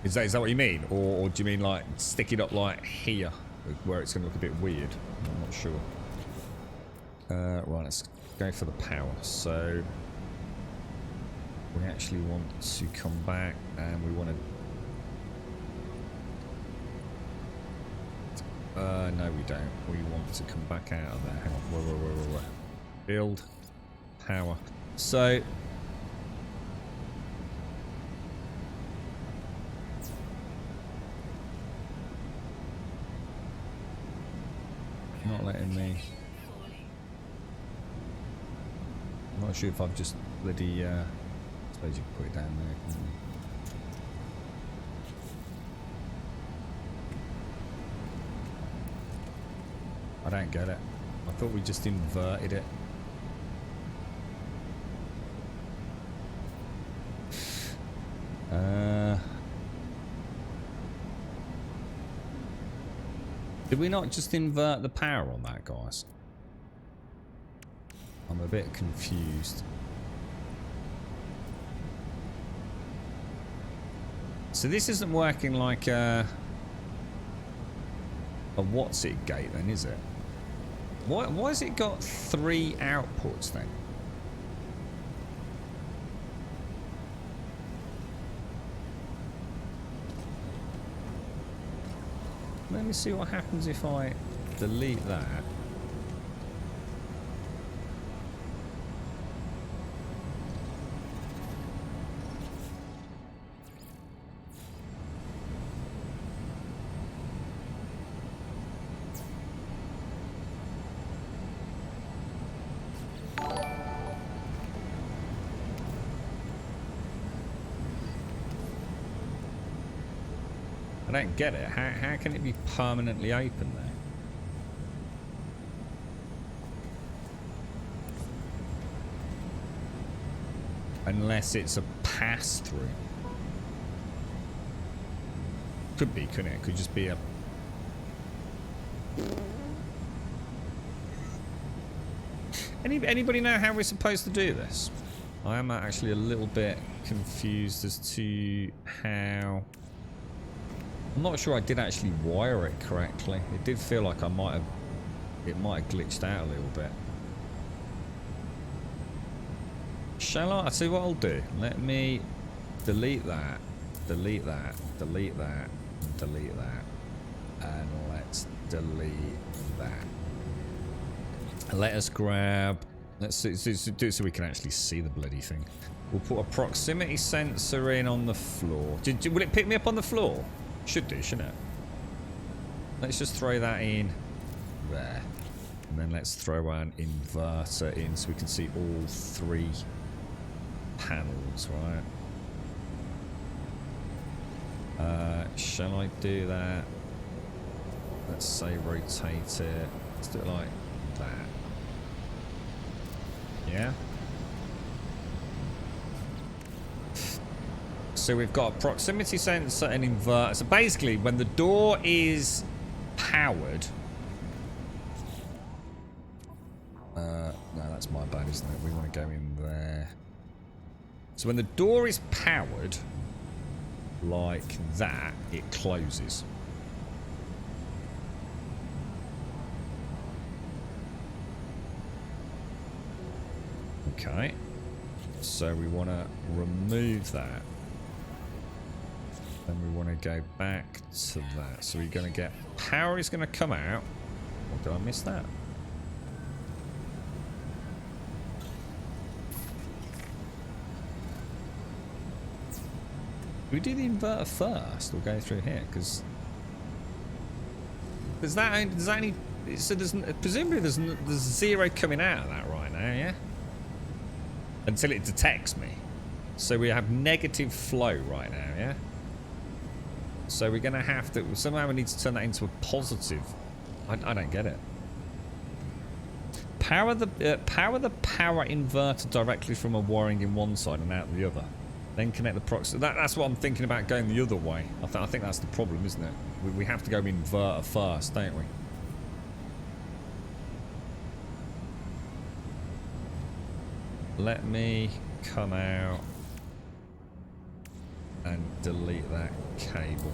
Is that what you mean? Or do you mean like stick it up like here, where it's going to look a bit weird? I'm not sure. Right, let's go for the power. So we actually want to come back and we want to... no we don't. We want to come back out of there. Hang on. Whoa. Build. Power. So... not letting me... I'm not sure if I've just bloody... I suppose you can put it down there, can't you? I don't get it. I thought we just inverted it. Did we not just invert the power on that, guys? I'm a bit confused. So this isn't working like a what's it gate then, is it? Why has it got 3 outputs then? let me see what happens if I delete that. I don't get it. How can it be permanently open there? Unless it's a pass-through. Could be, couldn't it? Could just be a... Anybody know how we're supposed to do this? I am actually a little bit confused as to how... I'm not sure I did actually wire it correctly. It did feel like it might have glitched out a little bit. Shall I? I'll see what I'll do. Let me delete that, delete that, delete that, and delete that. And let's delete that. And let us grab... Let's do it so we can actually see the bloody thing. We'll put a proximity sensor in on the floor. Will it pick me up on the floor? Should do, shouldn't it? Let's just throw that in there. And then let's throw an inverter in so we can see all 3 panels, right? Shall I do that? Let's say rotate it. Let's do it like that. Yeah? So we've got a proximity sensor and inverter. So basically, when the door is powered... no, that's my bad, isn't it? We want to go in there. So when the door is powered, like that, it closes. Okay. So we want to remove that. Then we want to go back to that. So we're going to get... Power is going to come out. Or did I miss that? Do we do the inverter first or go through here? Because... Does that only... So presumably there's 0 coming out of that right now, yeah? Until it detects me. So we have negative flow right now, yeah? So we're going to have to... Somehow we need to turn that into a positive. I don't get it. Power the power inverter directly from a wiring in one side and out the other. Then connect the proxy. That's what I'm thinking about going the other way. I think that's the problem, isn't it? We have to go inverter first, don't we? Let me come out and delete that cable.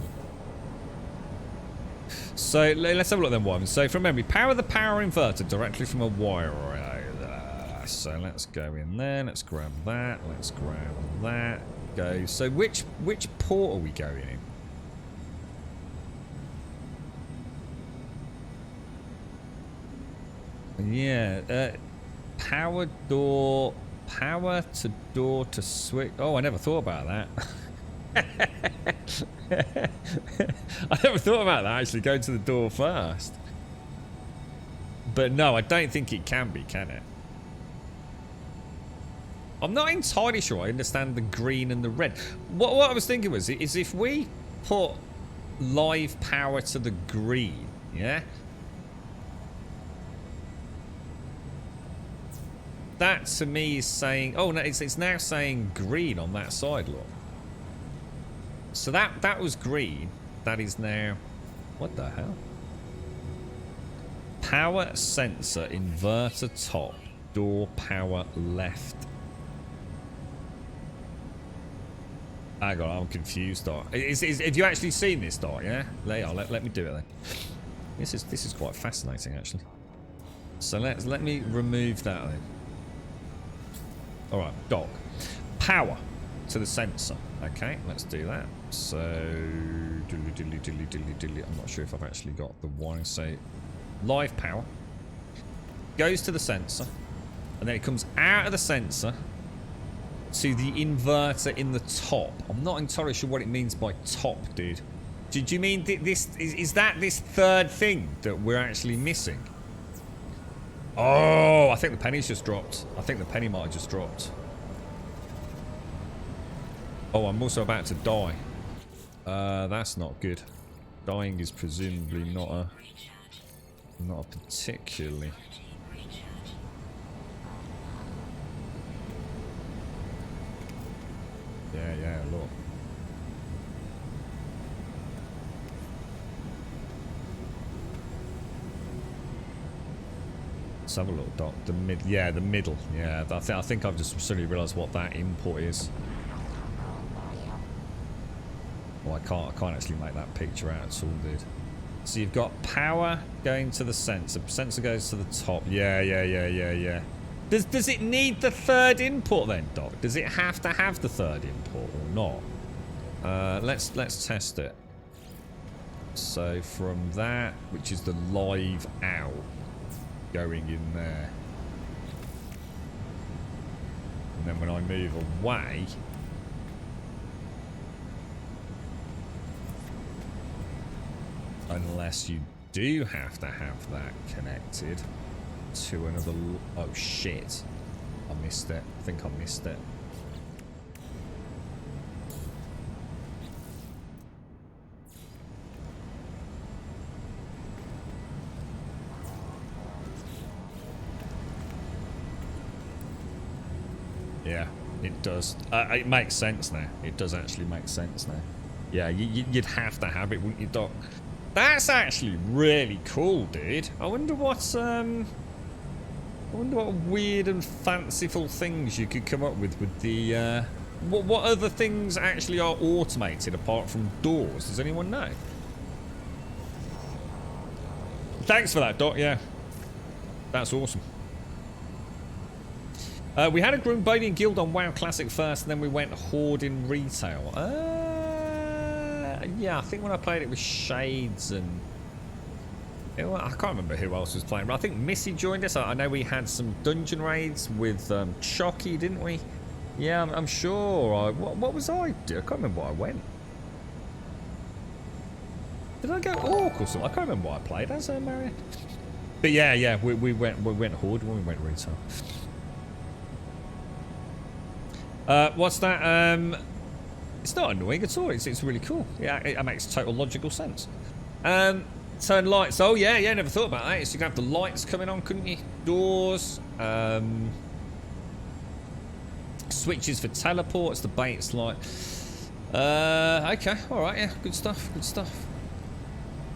So let's have a look then, one. So from memory, power the power inverter directly from a wire. So let's go in there. Let's grab that. Let's grab that. Go. So which port are we going in? Yeah. Power door. Power to door to switch. Oh, I never thought about that. I never thought about that, actually, going to the door first. But no, I don't think it can be, can it? I'm not entirely sure I understand the green and the red. What I was thinking was, is if we put live power to the green, yeah? That to me is saying, oh no, it's now saying green on that side, look. So that was green. That is now, what the hell? Power sensor inverter top, door power left. Hang on, I'm confused, Dot. Have you actually seen this, Dot? Yeah, let me do it then. This is quite fascinating, actually. So let me remove that then. All right, Doc. Power. to the sensor. Okay, let's do that. So, I'm not sure if I've actually got the wiring. So, live power goes to the sensor, and then it comes out of the sensor to the inverter in the top. I'm not entirely sure what it means by top, dude. Do you mean this? Is that this third thing that we're actually missing? Oh, I think the penny's just dropped. I think the penny might have just dropped. Oh, I'm also about to die. That's not good. Dying is presumably not a particularly. Yeah, look. Let's have a look, Doc. The middle. Yeah, I think I've just suddenly realised what that input is. Well, I can't actually make that picture out at all, dude. So you've got power going to the sensor. Sensor goes to the top. Yeah. Does it need the third input then, Doc? Does it have to have the third input or not? Let's test it. So from that, which is the live out, going in there, and then when I move away, unless you do have to have that connected to another. Oh shit, I missed it. I think I missed it. Yeah, it does. It makes sense now. It does actually make sense now. Yeah, you'd have to have it, wouldn't you, Doc? That's actually really cool, dude. I wonder what weird and fanciful things you could come up with the what other things actually are automated apart from doors? Does anyone know? Thanks for that, Doc. Yeah, that's awesome. We had a Grumbodian guild on WoW Classic first, and then we went Horde in retail. Yeah, I think when I played it with Shades and... I can't remember who else was playing, but I think Missy joined us. I know we had some dungeon raids with Chucky, didn't we? Yeah, I'm sure. What was I doing? I can't remember what I went. Did I go Orc or something? I can't remember what I played as Mario. But yeah, we went Horde when we went retail. What's that? It's not annoying at all. It's really cool. Yeah, it makes total logical sense. Turn lights. Oh yeah, never thought about that. So you can have the lights coming on, couldn't you? Doors. Switches for teleports. The bait's light. Okay, all right. Yeah, good stuff.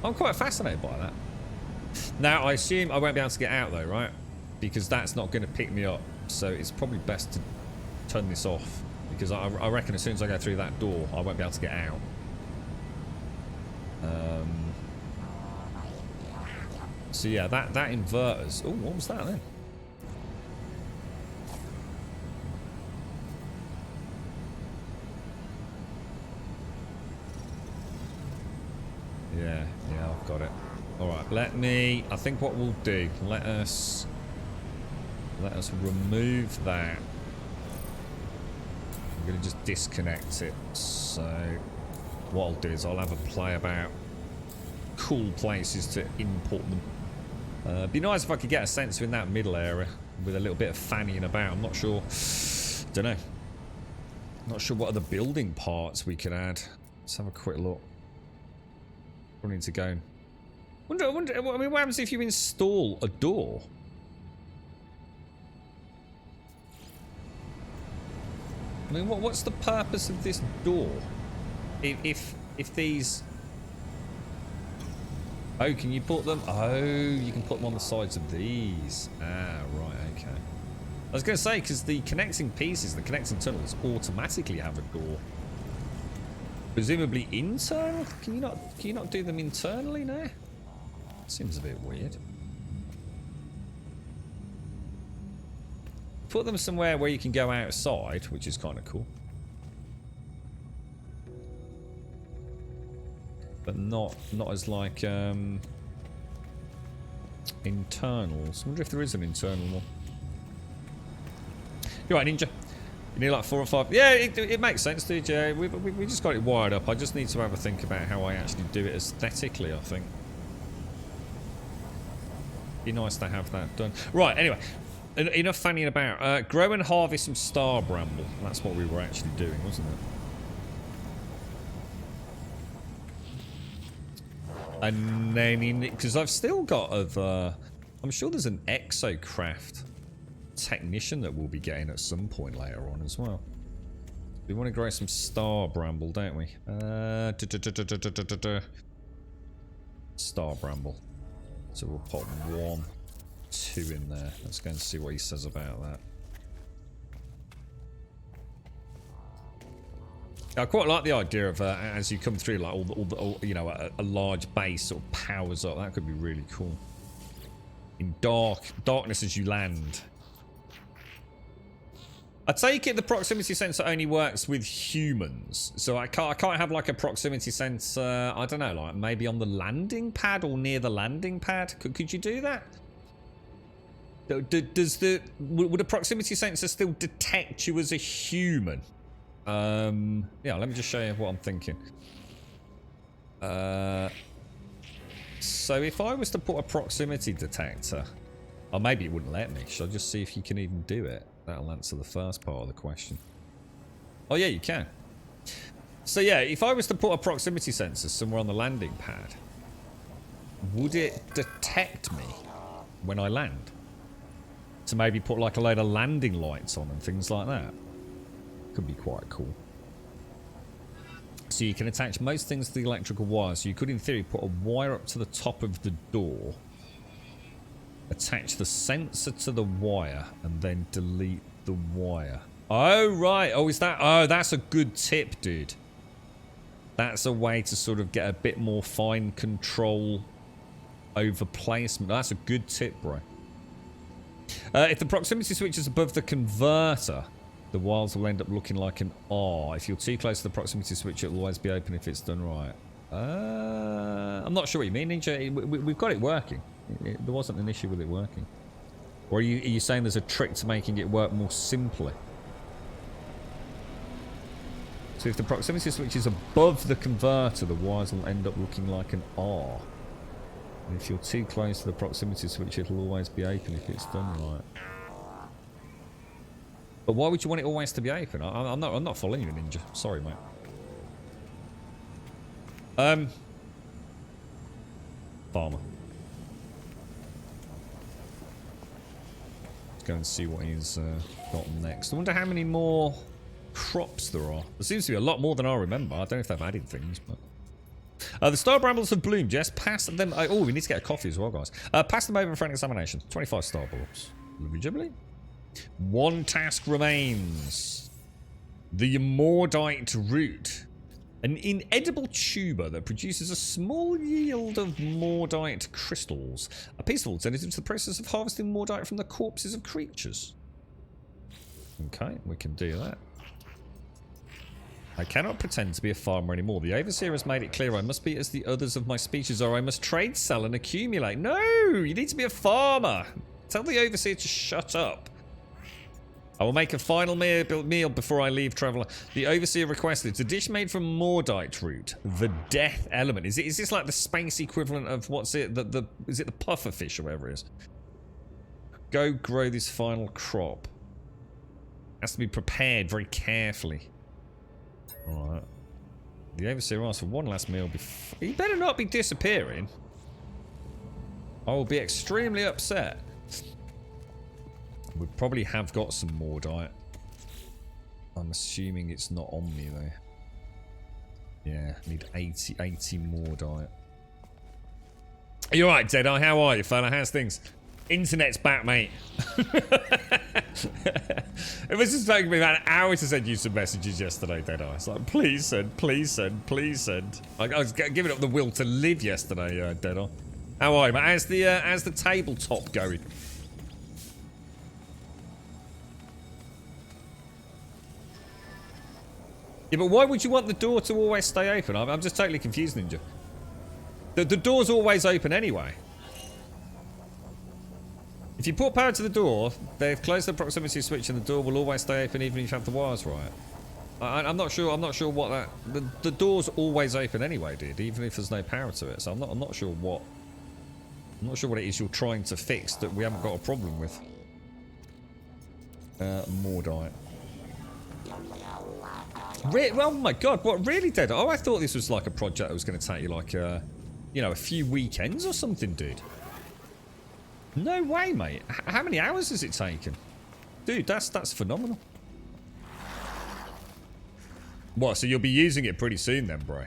I'm quite fascinated by that. Now I assume I won't be able to get out though, right? Because that's not going to pick me up. So it's probably best to turn this off, because I reckon as soon as I go through that door, I won't be able to get out. So yeah, that inverters. Oh, what was that then? Yeah, I've got it. All right, I think what we'll do, let us remove that. I'm going to just disconnect it. So what I'll do is I'll have a play about cool places to import them. It'd be nice if I could get a sensor in that middle area with a little bit of fannying about. I'm not sure. Don't know. Not sure what other building parts we could add. Let's have a quick look. We need to go. I mean, what happens if you install a door? I mean, what's the purpose of this door? If these... Oh, can you put them... Oh, you can put them on the sides of these. Ah, right, okay. I was going to say, because the connecting pieces, the connecting tunnels, automatically have a door. Presumably internal? Can you not do them internally now? Seems a bit weird. Put them somewhere where you can go outside, which is kind of cool. but not as like internals. I wonder if there is an internal one. You're right, Ninja. You need like 4 or 5. Yeah, it makes sense, dude. Yeah, we just got it wired up. I just need to have a think about how I actually do it aesthetically, I think. Be nice to have that done. Right, anyway. Enough fanning about. Grow and harvest some star bramble. That's what we were actually doing, wasn't it? And then, because I've still got I'm sure there's an exocraft technician that we'll be getting at some point later on as well. We want to grow some star bramble, don't we? Star bramble. So we'll pop 1, 2 in there. Let's go and see what he says about that. I quite like the idea of as you come through, like all you know, a large base sort of powers up. That could be really cool. In darkness as you land. I take it the proximity sensor only works with humans, so I can't have like a proximity sensor. I don't know, like maybe on the landing pad or near the landing pad. Could you do that? Would a proximity sensor still detect you as a human? Yeah, let me just show you what I'm thinking. So if I was to put a proximity detector, or maybe it wouldn't let me. Should I just see if you can even do it? That'll answer the first part of the question. Oh yeah, you can. So yeah, if I was to put a proximity sensor somewhere on the landing pad, would it detect me when I land? To maybe put like a load of landing lights on and things like that. Could be quite cool. So you can attach most things to the electrical wire. So you could in theory put a wire up to the top of the door, attach the sensor to the wire, and then delete the wire. Oh, right. Oh, is that... Oh, that's a good tip, dude. That's a way to sort of get a bit more fine control over placement. That's a good tip, bro. If the proximity switch is above the converter, the wires will end up looking like an R. If you're too close to the proximity switch, it'll always be open if it's done right. I'm not sure what you mean, Ninja. We've got it working. There wasn't an issue with it working. Or are you saying there's a trick to making it work more simply? So if the proximity switch is above the converter, the wires will end up looking like an R. And if you're too close to the proximity switch, it'll always be open if it's done right. But why would you want it always to be open? I'm not following you, Ninja. Sorry, mate. Farmer. Let's go and see what he's got next. I wonder how many more crops there are. There seems to be a lot more than I remember. I don't know if they've added things, but... the star brambles have bloomed. Yes, pass them... Oh, we need to get a coffee as well, guys. Pass them over for an examination. 25 star bulbs. Lovely. One task remains. The Mordite root. An inedible tuber that produces a small yield of Mordite crystals. A peaceful alternative to the process of harvesting Mordite from the corpses of creatures. Okay, we can do that. I cannot pretend to be a farmer anymore. The Overseer has made it clear I must be as the others of my species are. I must trade, sell, and accumulate. No! You need to be a farmer! Tell the Overseer to shut up. I will make a final meal before I leave, traveller. The Overseer requested. It's a dish made from Mordite root. The death element. Is this like the space equivalent of what's it? Is it the puffer fish or whatever it is? Go grow this final crop. Has to be prepared very carefully. Alright. The Overseer asked for one last meal before... He better not be disappearing. I will be extremely upset. We probably have got some Mordite. I'm assuming it's not on me though. Yeah, need 80 Mordite. You're right, Deadeye. How are you, fella? How's things? Internet's back, mate. It was just taking me about an hour to send you some messages yesterday, Deadeye. It's like, please send, please send, please send. I was giving up the will to live yesterday, Deadeye. How are you, mate? How's the tabletop going? Yeah, but why would you want the door to always stay open? I'm just totally confused, Ninja. The door's always open anyway. If you put power to the door, they've closed the proximity switch and the door will always stay open even if you have the wires right. I'm not sure what that... The door's always open anyway, dude, even if there's no power to it. So I'm not sure what... I'm not sure what it is you're trying to fix that we haven't got a problem with. More diet. Oh my god, what, really, Dead? Oh, I thought this was like a project that was going to take you like, you know, a few weekends or something, dude. No way, mate. How many hours has it taken? Dude, that's phenomenal. What, so you'll be using it pretty soon then, bro?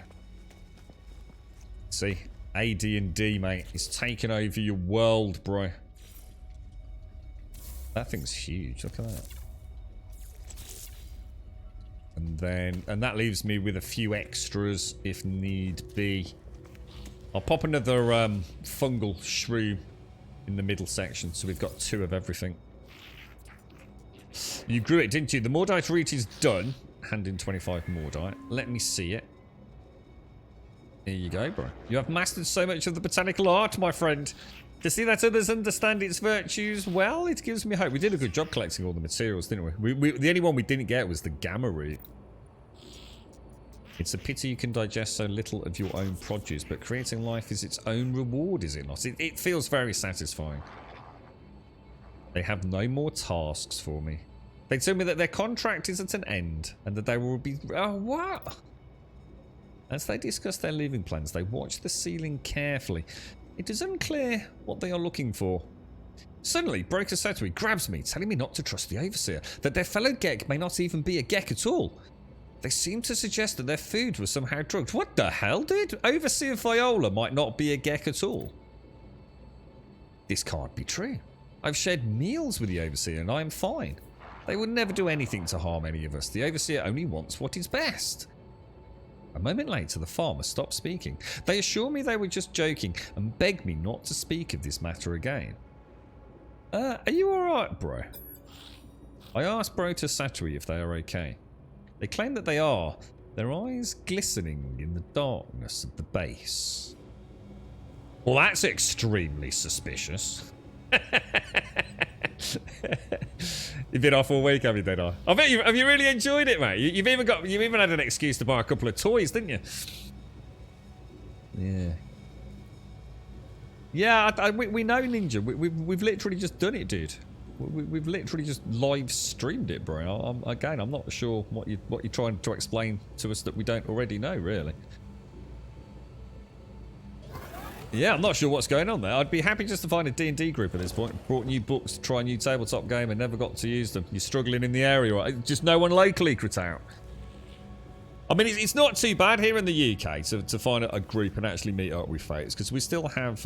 See? AD&D, mate. It's taking over your world, bro. That thing's huge. Look at that. And that leaves me with a few extras if need be. I'll pop another fungal shroom in the middle section, so we've got 2 of everything. You grew it, didn't you? The Mordite route is done. Hand in 25 Mordite. Let me see it. Here you go, bro. You have mastered so much of the botanical art, my friend. To see that others understand its virtues, well, it gives me hope. We did a good job collecting all the materials, didn't we? The only one we didn't get was the gamma root. It's a pity you can digest so little of your own produce, but creating life is its own reward, is it not? It feels very satisfying. They have no more tasks for me. They tell me that their contract is at an end, and that they will be... Oh, what? As they discuss their living plans, they watch the ceiling carefully. It is unclear what they are looking for. Suddenly, Broker Satui grabs me, telling me not to trust the Overseer, that their fellow Gek may not even be a Gek at all. They seem to suggest that their food was somehow drugged. What the hell, dude? Overseer Viola might not be a Gek at all. This can't be true. I've shared meals with the Overseer and I am fine. They would never do anything to harm any of us. The Overseer only wants what is best. A moment later, the farmer stopped speaking. They assure me they were just joking and beg me not to speak of this matter again. Are you alright, bro? I asked Broker Satui if they are okay. They claim that they are, their eyes glistening in the darkness of the base. Well, that's extremely suspicious. You've been off all week, have you, Deadeye? I bet you have you really enjoyed it, mate. You've even had an excuse to buy a couple of toys, didn't you? Yeah. Yeah, we know Ninja. We've literally just done it, dude. We've literally just live streamed it, bro. I'm not sure what you're trying to explain to us that we don't already know, really. Yeah, I'm not sure what's going on there. I'd be happy just to find a D&D group at this point. Brought new books to try a new tabletop game and never got to use them. You're struggling in the area, right? Just no one locally, Kratout. I mean, it's not too bad here in the UK to find a group and actually meet up with fates, because we still have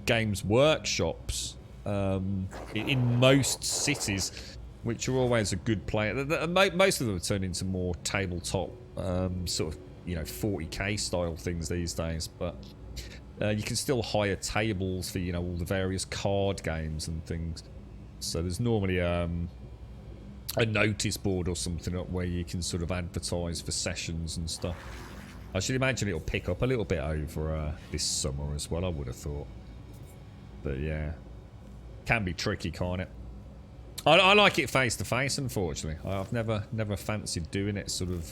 games workshops in most cities, which are always a good play. Most of them have turned into more tabletop, sort of, 40k style things these days, but you can still hire tables for, all the various card games and things. So there's normally a notice board or something up where you can sort of advertise for sessions and stuff. I should imagine it'll pick up a little bit over this summer as well, I would have thought. But yeah, can be tricky, can't it? I like it face to face, unfortunately. I've never fancied doing it sort of,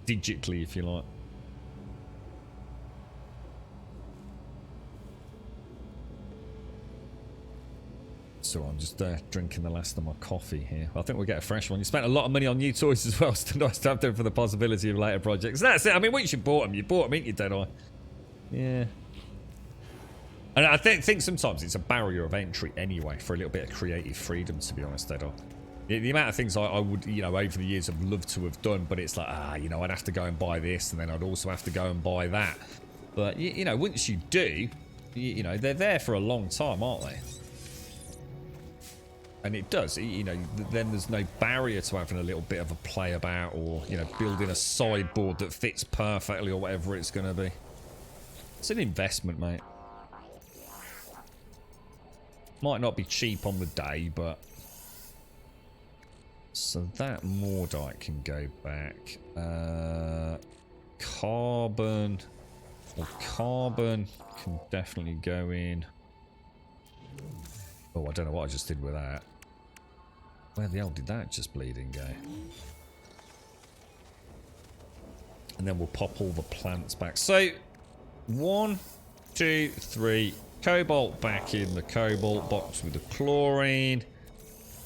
digitally, if you like. So I'm just drinking the last of my coffee here. I think we'll get a fresh one. You spent a lot of money on new toys as well, so nice to have them for the possibility of later projects. That's it. I mean, once you bought them, ain't you, Deadeye? Yeah. And I think sometimes it's a barrier of entry anyway for a little bit of creative freedom, to be honest, Deadeye. The amount of things I would, over the years have loved to have done, but it's like, I'd have to go and buy this, and then I'd also have to go and buy that. But, once you do, they're there for a long time, aren't they? And it does, then there's no barrier to having a little bit of a play about, or, building a sideboard that fits perfectly or whatever it's going to be. It's an investment, mate. Might not be cheap on the day, but... So that Mordite can go back. Carbon... Well, carbon can definitely go in. Oh, I don't know what I just did with that. Where the hell did that just bleeding go? And then we'll pop all the plants back. So, 1, 2, 3. Cobalt back in the cobalt box with the chlorine.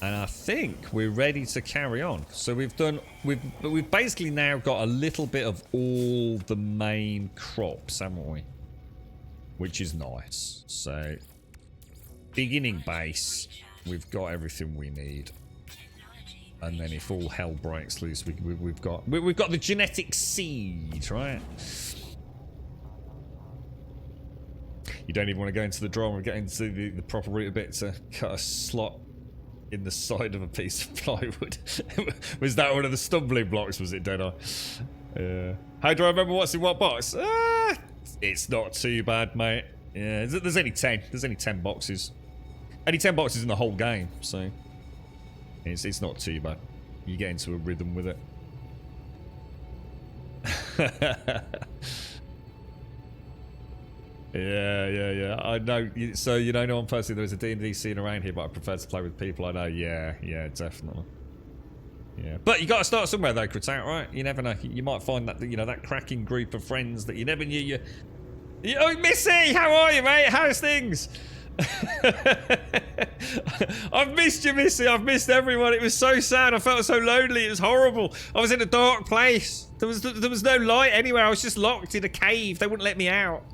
And I think we're ready to carry on. So we've basically now got a little bit of all the main crops, haven't we? Which is nice. So, beginning base, we've got everything we need. And then if all hell breaks loose, we've got the genetic seed, right? You don't even want to go into the drama and get into the proper route bit to cut a slot in the side of a piece of plywood. Was that one of the stumbling blocks, was it, Deadeye? Yeah. How do I remember what's in what box? It's not too bad, mate. Yeah, there's only 10. There's only 10 boxes. Only 10 boxes in the whole game, so it's not too bad. You get into a rhythm with it. Yeah. I know. So you know, no one personally. There is a D&D scene around here, but I prefer to play with people I know. Yeah, definitely. Yeah, but you got to start somewhere though, Critout, right? You never know. You might find that that cracking group of friends that you never knew you. Oh, Missy, how are you, mate? How's things? I've missed you, Missy. I've missed everyone. It was so sad. I felt so lonely. It was horrible. I was in a dark place. There was no light anywhere. I was just locked in a cave. They wouldn't let me out.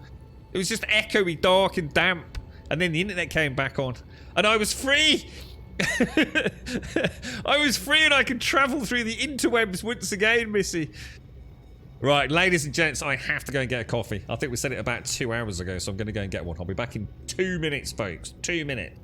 It was just echoey, dark and damp. And then the internet came back on. And I was free! I was free and I could travel through the interwebs once again, Missy. Right, ladies and gents, I have to go and get a coffee. I think we said it about 2 hours ago, so I'm going to go and get one. I'll be back in 2 minutes, folks. 2 minutes.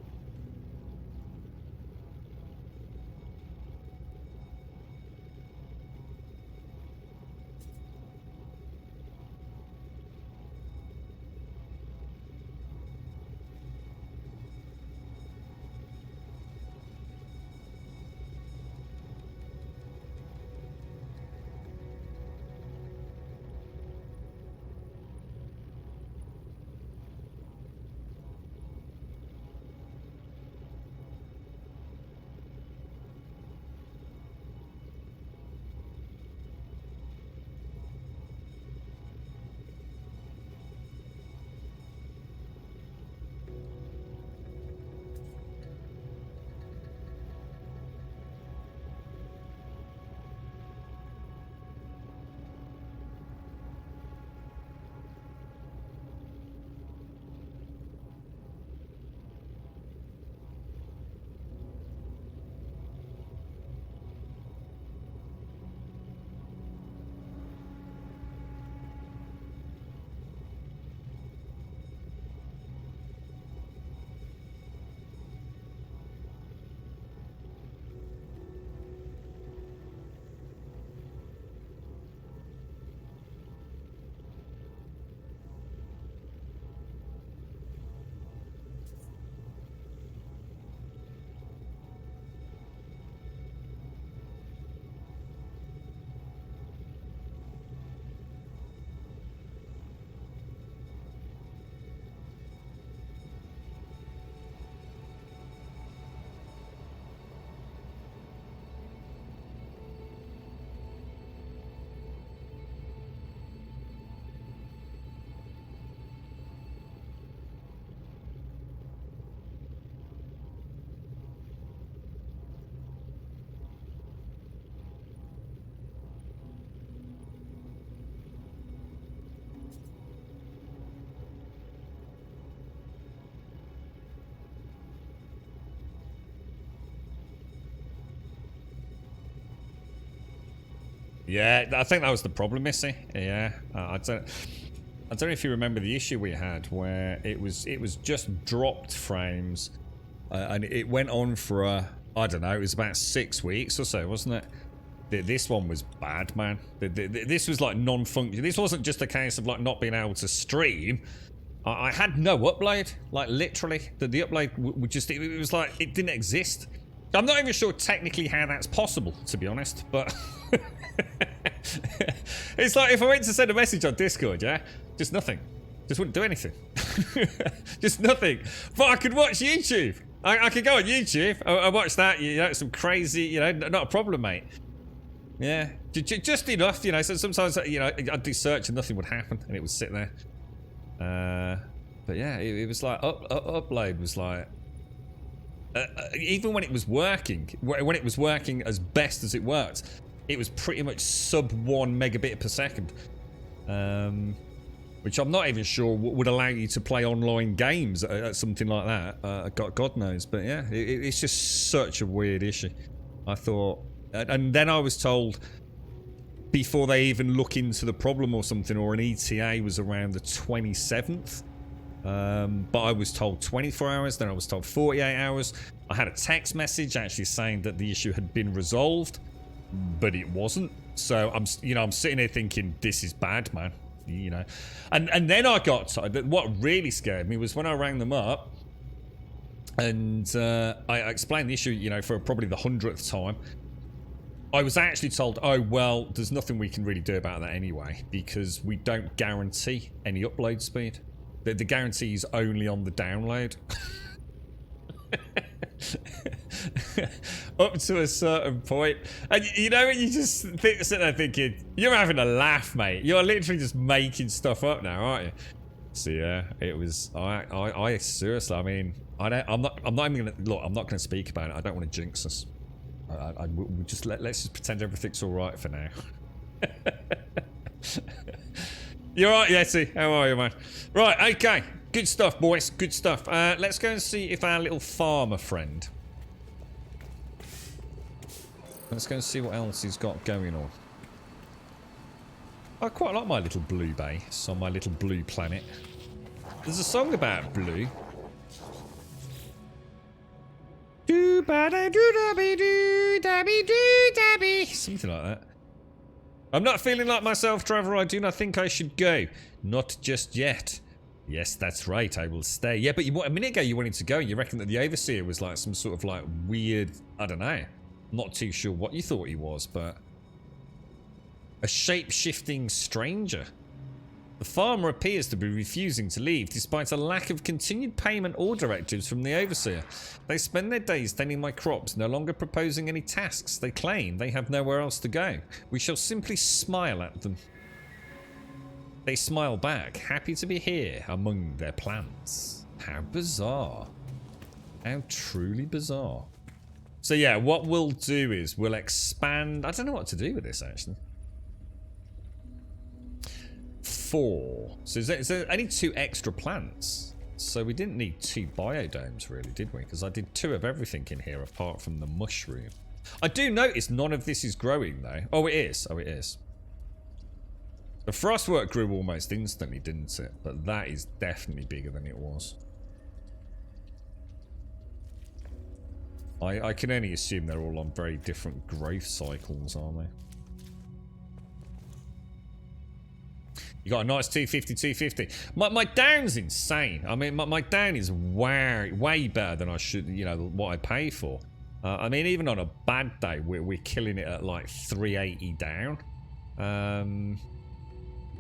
Yeah, I think that was the problem, Missy. Yeah, I don't know if you remember the issue we had where it was just dropped frames, and it went on for I don't know, it was about 6 weeks or so, wasn't it? This one was bad, man. This was like non-functional. This wasn't just a case of like not being able to stream. I had no upload, like literally. The upload would just, it was like it didn't exist. I'm not even sure technically how that's possible, to be honest, but It's like if I went to send a message on Discord, yeah? Just nothing. Just wouldn't do anything. Just nothing. But I could watch YouTube. I could go on YouTube. I watch that, you know, some crazy, you know, not a problem, mate. Yeah, just enough, you know. So sometimes, you know, I'd do search and nothing would happen, and it would sit there. But yeah, it was like upload was like even when it was working, when it was working as best as it worked, it was pretty much sub 1 megabit per second, which I'm not even sure would allow you to play online games at something like that. God knows, but yeah, it's just such a weird issue. I thought. And then I was told, before they even look into the problem or something, or an ETA was around the 27th. But I was told 24 hours, then I was told 48 hours. I had a text message actually saying that the issue had been resolved, but it wasn't. So I'm sitting here thinking, this is bad, man. You know. And then I got told, what really scared me was when I rang them up, and I explained the issue, you know, for probably the 100th time. I was actually told, oh, well, there's nothing we can really do about that anyway, because we don't guarantee any upload speed. The guarantee is only on the download. Up to a certain point. And you know when you just sit there thinking, you're having a laugh, mate. You're literally just making stuff up now, aren't you? So yeah, it was, I seriously, I mean, I'm not even gonna, look, I'm not gonna speak about it. I don't want to jinx us. We'll just let's just pretend everything's all right for now. You're right, Yeti. How are you, man? Right, okay. Good stuff, boys. Good stuff. Let's go and see if our little farmer friend. Let's go and see what else he's got going on. I quite like my little blue base on my little blue planet. There's a song about blue. Do ba da do da be do da be do da be, something like that. I'm not feeling like myself, Trevor. I do not think I should go. Not just yet. Yes, that's right. I will stay. Yeah, but a minute ago you wanted to go. You reckon that the overseer was like some sort of like weird. I don't know. I'm not too sure what you thought he was, but a shape-shifting stranger. The farmer appears to be refusing to leave despite a lack of continued payment or directives from the overseer. They spend their days tending my crops, no longer proposing any tasks. They claim they have nowhere else to go. We shall simply smile at them. They smile back, happy to be here among their plants. How bizarre. How truly bizarre. So yeah, what we'll do is we'll expand. I don't know what to do with this actually. 4. So is there only 2 extra plants? So we didn't need 2 biodomes really, did we? Because I did 2 of everything in here apart from the mushroom. I do notice none of this is growing though. Oh, it is. Oh, it is. The frostwork grew almost instantly, didn't it? But that is definitely bigger than it was. I can only assume they're all on very different growth cycles, aren't they? You got a nice 250, 250. My down's insane. I mean, my down is way better than I should, you know, what I pay for. I mean, even on a bad day, we're killing it at like 380 down.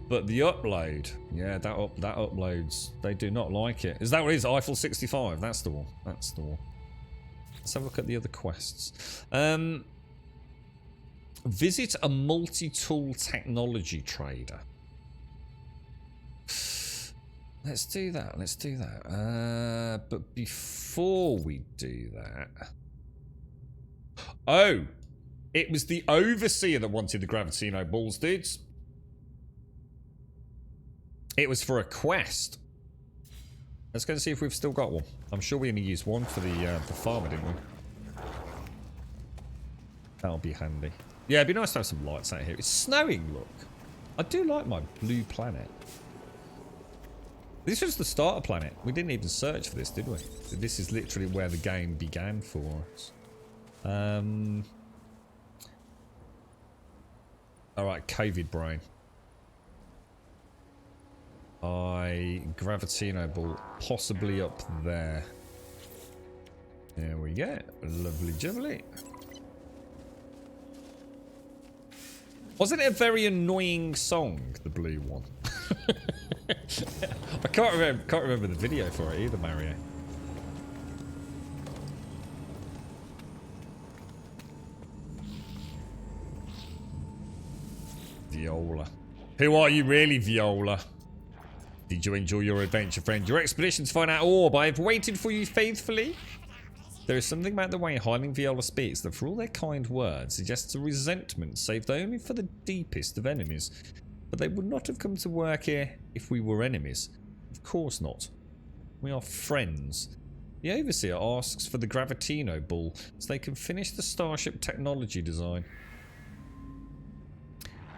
But the upload, yeah, that uploads, they do not like it. Is that what it is? Eiffel 65, that's the one. That's the one. Let's have a look at the other quests. Visit a multi-tool technology trader. Let's do that. Let's do that. But before we do that... Oh! It was the Overseer that wanted the Gravitino balls, dudes. It was for a quest. Let's go and see if we've still got one. I'm sure we only used one for the farmer, didn't we? That'll be handy. Yeah, it'd be nice to have some lights out here. It's snowing, look. I do like my blue planet. This was the starter planet. We didn't even search for this, did we? This is literally where the game began for us. Alright, COVID brain. Gravitino ball possibly up there. There we go. Lovely jubbly. Wasn't it a very annoying song, the blue one? I can't remember the video for it either, Mario. Viola. Who are you really, Viola? Did you enjoy your adventure, friend? Your expedition to find out orb. I have waited for you faithfully. There is something about the way Highling Viola speaks that, for all their kind words, suggests a resentment saved only for the deepest of enemies. But they would not have come to work here if we were enemies. Of course not. We are friends. The Overseer asks for the Gravitino Ball so they can finish the Starship technology design.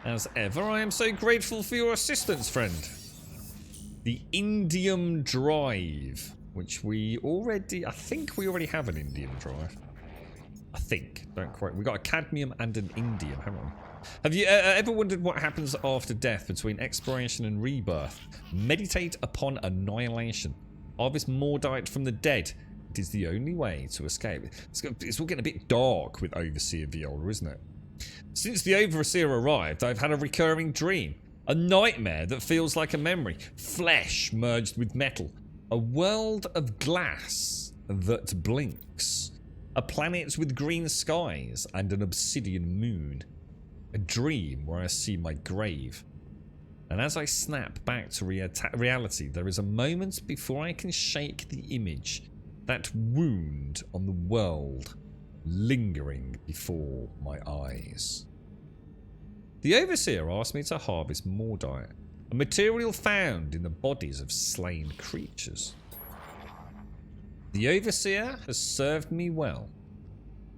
As ever, I am so grateful for your assistance, friend. The Indium Drive, which we already... I think we already have an Indium Drive. I think. Don't quote. We got a cadmium and an indium, haven't we? Have you ever wondered what happens after death between exploration and rebirth? Meditate upon annihilation. Harvest Mordite from the dead. It is the only way to escape. It's all getting a bit dark with Overseer Viola, isn't it? Since the Overseer arrived, I've had a recurring dream. A nightmare that feels like a memory. Flesh merged with metal. A world of glass that blinks. A planet with green skies and an obsidian moon. A dream where I see my grave. And as I snap back to reality, there is a moment before I can shake the image. That wound on the world lingering before my eyes. The Overseer asked me to harvest Mordite, a material found in the bodies of slain creatures. The Overseer has served me well.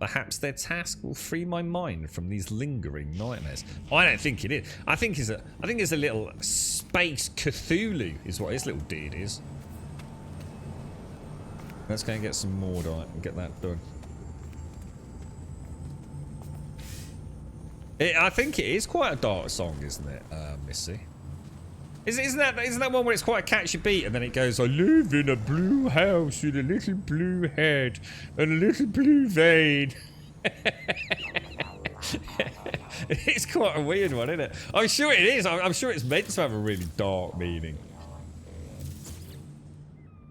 Perhaps their task will free my mind from these lingering nightmares. I don't think it is. I think it's a little space Cthulhu is what his little deed is. Let's go and get some Mordite and get that done. I think it is quite a dark song, isn't it, Missy? Isn't that one where it's quite a catchy beat and then it goes, I live in a blue house with a little blue head and a little blue vein. It's quite a weird one, isn't it? I'm sure it is. I'm sure it's meant to have a really dark meaning.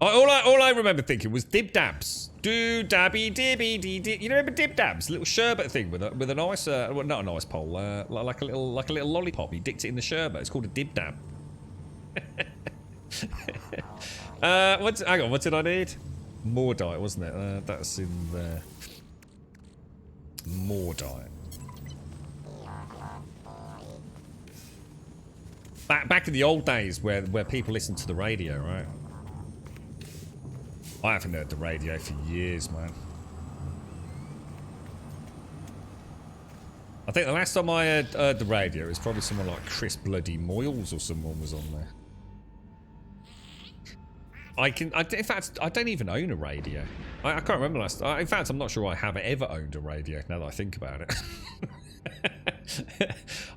All I remember thinking was Dib Dabs. Do dabby dibby dee dee. You remember Dib Dabs? Little sherbet thing with a nice, well, not a nice pole, like a little lollipop. You dipped it in the sherbet. It's called a Dib Dab. Hang on, what did I need? Mordite, wasn't it? That's in there. Mordite. Back in the old days where people listened to the radio, right? I haven't heard the radio for years, man. I think the last time I heard the radio, it was probably someone like Chris Bloody Moyles or someone was on there. In fact, I don't even own a radio. I can't remember last. In fact, I'm not sure I have ever owned a radio. Now that I think about it,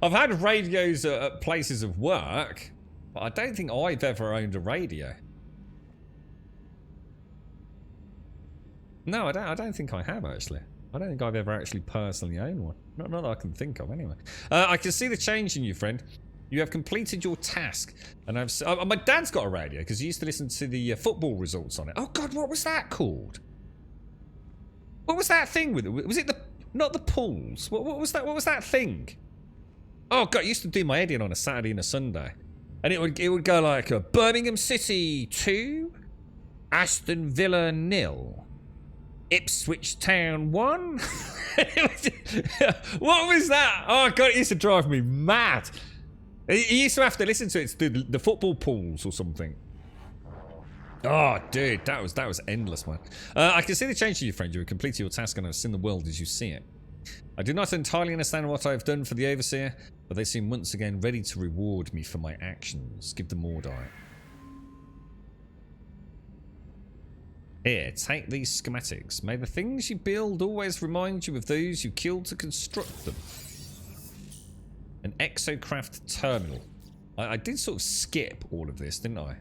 I've had radios at places of work, but I don't think I've ever owned a radio. No, I don't think I have actually. I don't think I've ever actually personally owned one. Not that I can think of anyway. I can see the change in you, friend. You have completed your task, and my dad's got a radio because he used to listen to the football results on it. Oh God, what was that called? What was that thing with it? Was it not the pools? What was that? What was that thing? Oh God, I used to do my head in on a Saturday and a Sunday, and it would go like Birmingham City 2, Aston Villa 0, Ipswich Town 1. What was that? Oh God, it used to drive me mad. He used to have to listen to it to do the football pools or something. Oh, dude, that was endless, man. I can see the change to you, friend. You have completed your task and I've seen the world as you see it. I do not entirely understand what I have done for the Overseer, but they seem once again ready to reward me for my actions. Give them Mordite. Here, take these schematics. May the things you build always remind you of those you killed to construct them. An exocraft terminal. I did sort of skip all of this, didn't I?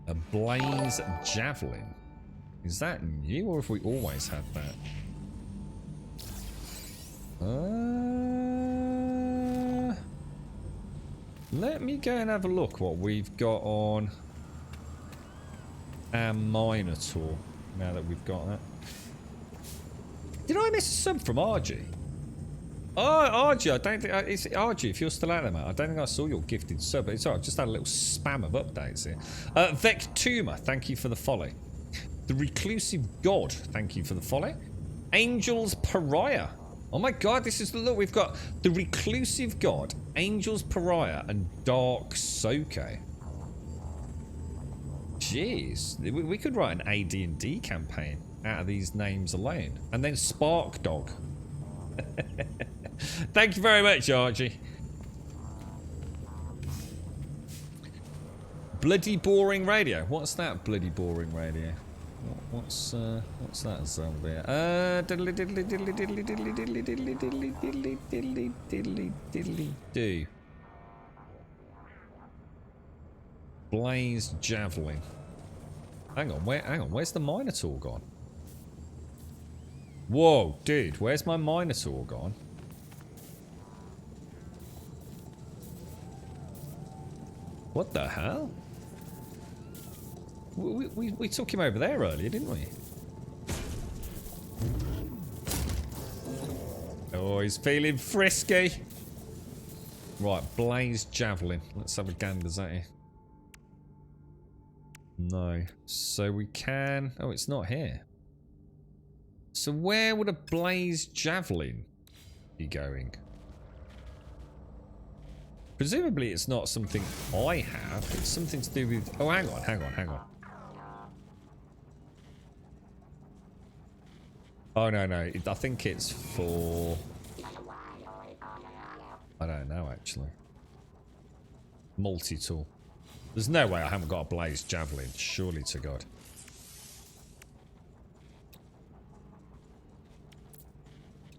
A blaze javelin. Is that new or have we always had that? Let me go and have a look what we've got on our Minotaur, now that we've got that. Did I miss a sub from RG? Oh, RG, I don't think... It's RG, if you're still out there, mate. I don't think I saw your gifted sub. It's alright, I've just had a little spam of updates here. Vectuma, thank you for the follow. The Reclusive God, thank you for the follow. Angel's Pariah. Oh my god, this is the look. We've got the Reclusive God, Angel's Pariah, and Dark Soke. Jeez, we could write an AD&D campaign out of these names alone. And then Spark Dog. Thank you very much, Archie. Bloody Boring Radio. What's that, Bloody Boring Radio? What's that zombie? Diddly diddly diddly diddly diddly diddly diddly diddly diddly diddly diddly diddly do. Blaze Javelin. Hang on, where's the Minotaur gone? Whoa, dude, where's my Minotaur gone? What the hell? We took him over there earlier, didn't we? Oh, he's feeling frisky. Right, Blaze Javelin. Let's have a gander at you. No. So we can... Oh, it's not here. So where would a Blaze Javelin be going? Presumably it's not something I have. It's something to do with... Oh, hang on. Oh, no. I think it's for... I don't know, actually. Multi-tool. There's no way I haven't got a Blaze Javelin. Surely to God.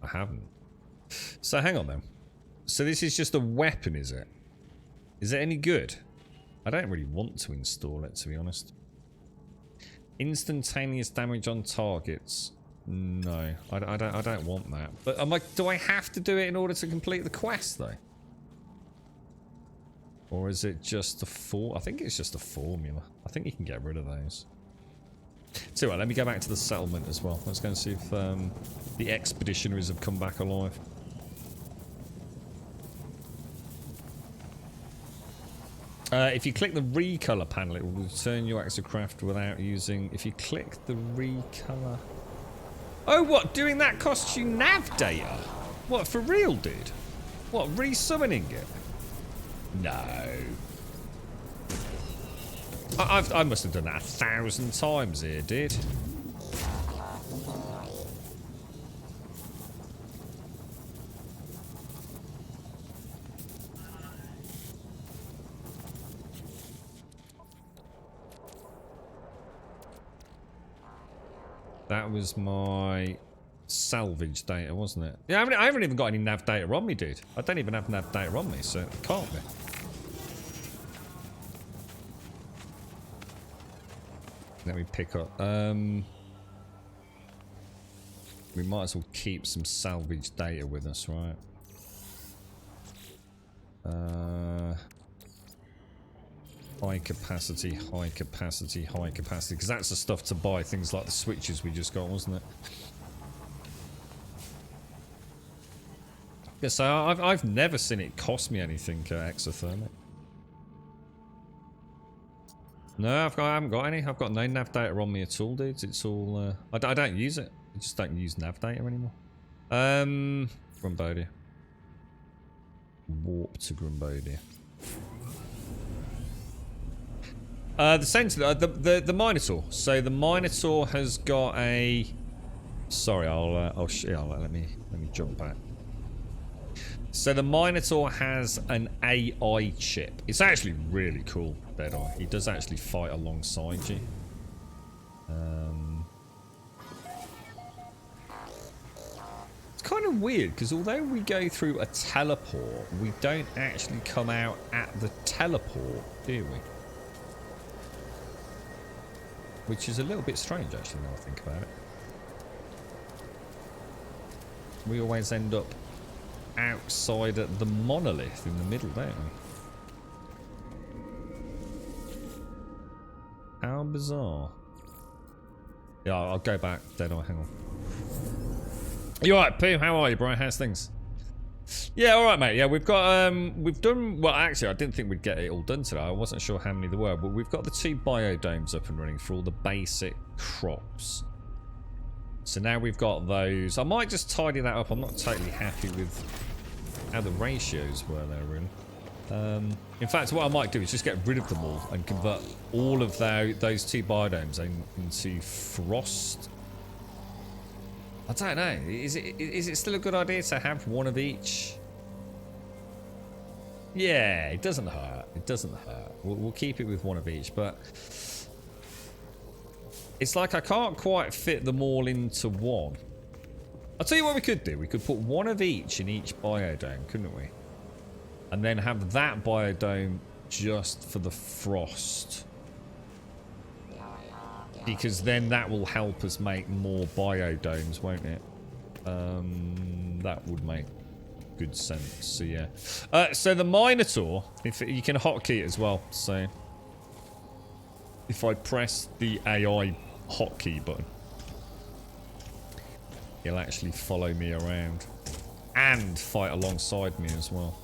I haven't. So hang on then. So this is just a weapon, is it? Is it any good? I don't really want to install it, to be honest. Instantaneous damage on targets. No, I don't want that. But am do I have to do it in order to complete the quest, though? Or is it just a I think it's just a formula. I think you can get rid of those. So let me go back to the settlement as well. Let's go and see if the expeditionaries have come back alive. If you click the recolor panel, it will return your exocraft without using... If you click the recolor... Oh, what? Doing that costs you nav data? What, for real, dude? What, re-summoning it? No. I must have done that 1,000 times here, dude. That was my salvage data, wasn't it? Yeah, I haven't even got any nav data on me, dude. I don't even have nav data on me, so it can't be. Let me pick up. We might as well keep some salvage data with us, right? High capacity, because that's the stuff to buy things like the switches we just got, wasn't it? Yeah, so I've never seen it cost me anything exothermic. No, I haven't got any. I've got no nav data on me at all, dudes. It's all I don't use it. I just don't use nav data anymore. Grumbodia. Warp to Grumbodia. The Minotaur. So the Minotaur has got a... Sorry, let me jump back. So the Minotaur has an AI chip. It's actually really cool, Deadeye. He does actually fight alongside you. It's kind of weird, because although we go through a teleport, we don't actually come out at the teleport, do we? Which is a little bit strange, actually, now I think about it. We always end up outside at the monolith in the middle, don't we? How bizarre. Yeah, I'll go back. Hang on. You alright, Pooh? How are you, bro? How's things? Yeah, alright, mate. Yeah, we've got, we've done, well, actually, I didn't think we'd get it all done today. I wasn't sure how many there were, but we've got the 2 biodomes up and running for all the basic crops. So now we've got those. I might just tidy that up. I'm not totally happy with how the ratios were there, really. In fact, what I might do is just get rid of them all and convert all of those 2 biodomes into frost. I don't know. Is it still a good idea to have one of each? Yeah, it doesn't hurt. It doesn't hurt. We'll keep it with one of each, but it's like I can't quite fit them all into one. I'll tell you what we could do. We could put one of each in each biodome, couldn't we? And then have that biodome just for the frost. Because then that will help us make more biodomes, won't it? That would make good sense. So yeah. So the Minotaur, you can hotkey it as well. So if I press the AI hotkey button, he'll actually follow me around and fight alongside me as well.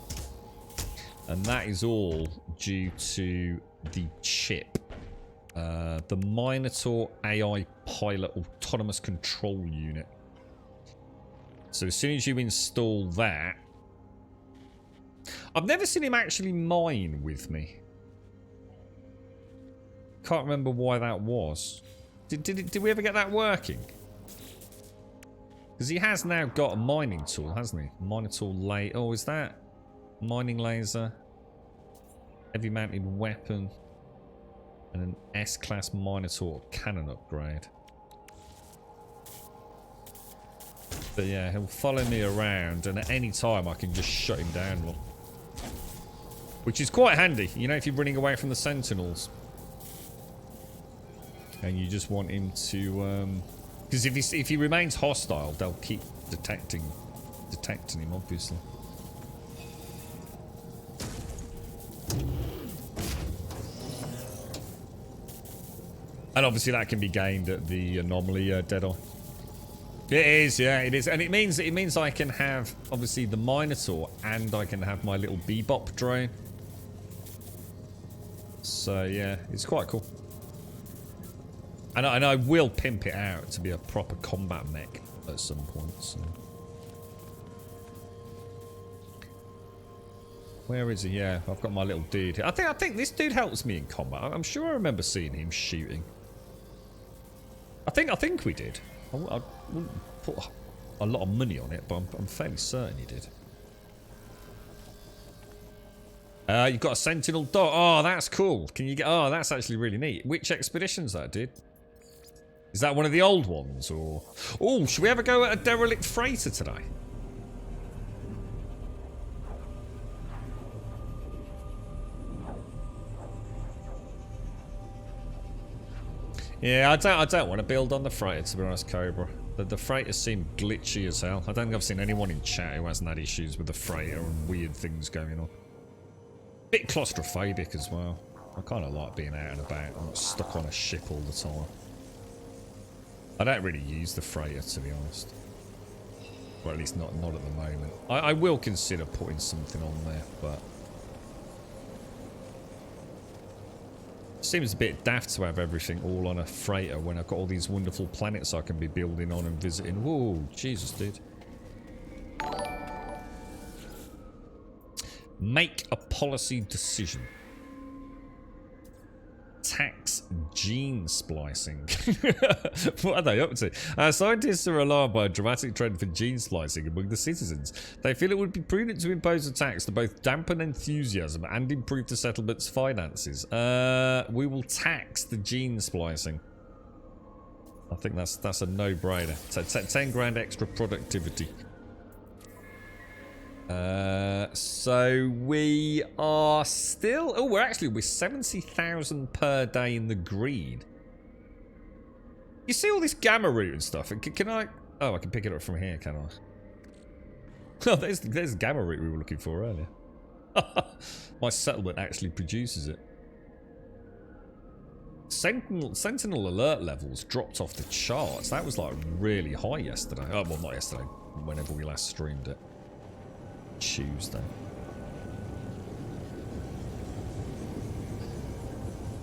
And that is all due to the chip. The Minotaur AI Pilot Autonomous Control Unit. So as soon as you install that... I've never seen him actually mine with me. Can't remember why that was. Did we ever get that working? Because he has now got a mining tool, hasn't he? Minotaur laser. Oh, is that mining laser? Heavy mounted weapon. And an S-class Minotaur cannon upgrade. But yeah, he'll follow me around, and at any time I can just shut him down. Which is quite handy, you know, if you're running away from the Sentinels. And you just want him to... Because if he remains hostile, they'll keep detecting him, obviously. And obviously that can be gained at the anomaly Deadeye. It is, yeah, it is. And it means I can have, obviously, the Minotaur, and I can have my little Bebop drone. So, yeah, it's quite cool. And I will pimp it out to be a proper combat mech at some point. So. Where is he? Yeah, I've got my little dude here. I think this dude helps me in combat. I'm sure I remember seeing him shooting. I think we did. I wouldn't put a lot of money on it, but I'm fairly certain he did. You've got a Sentinel dog. Oh, that's cool. Can you get... Oh, that's actually really neat. Which expedition's that, dude? Is that one of the old ones, or... Oh, should we ever go at a derelict freighter today? Yeah, I don't want to build on the freighter, to be honest, Cobra. The freighters seem glitchy as hell. I don't think I've seen anyone in chat who hasn't had issues with the freighter and weird things going on. Bit claustrophobic as well. I kind of like being out and about. I'm not stuck on a ship all the time. I don't really use the freighter, to be honest. Well, at least not at the moment. I will consider putting something on there, but... Seems a bit daft to have everything all on a freighter when I've got all these wonderful planets I can be building on and visiting. Whoa, Jesus, dude. Make a policy decision. Tax gene splicing. What are they up to? Scientists are alarmed by a dramatic trend for gene splicing among the citizens. They feel it would be prudent to impose a tax to both dampen enthusiasm and improve the settlement's finances. We will tax the gene splicing. I think that's a no-brainer. 10 grand extra productivity. So we are still... Oh, we're 70,000 per day in the green. You see all this gamma root and stuff? Can I... Oh, I can pick it up from here, can I? Oh, there's gamma root we were looking for earlier. My settlement actually produces it. Sentinel alert levels dropped off the charts. That was like really high yesterday. Oh, well, not yesterday. Whenever we last streamed it. Tuesday.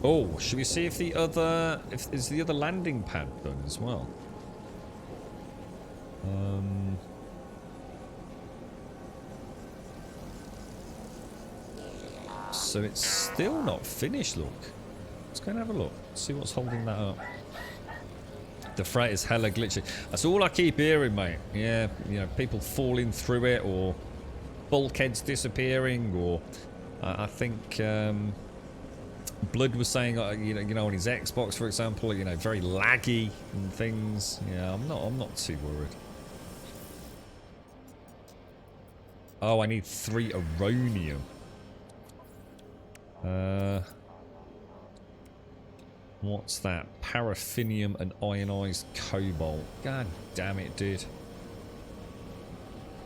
Oh, should we see if the other... is the other landing pad done as well? So it's still not finished, look. Let's go and have a look. See what's holding that up. The freight is hella glitchy. That's all I keep hearing, mate. Yeah, you know, people falling through it, or bulkheads disappearing, or I think Blood was saying, you know, on his Xbox, for example, you know, very laggy and things. Yeah, I'm not too worried. Oh, I need 3 Aronium. What's that? Paraffinium and ionized cobalt. God damn it, dude.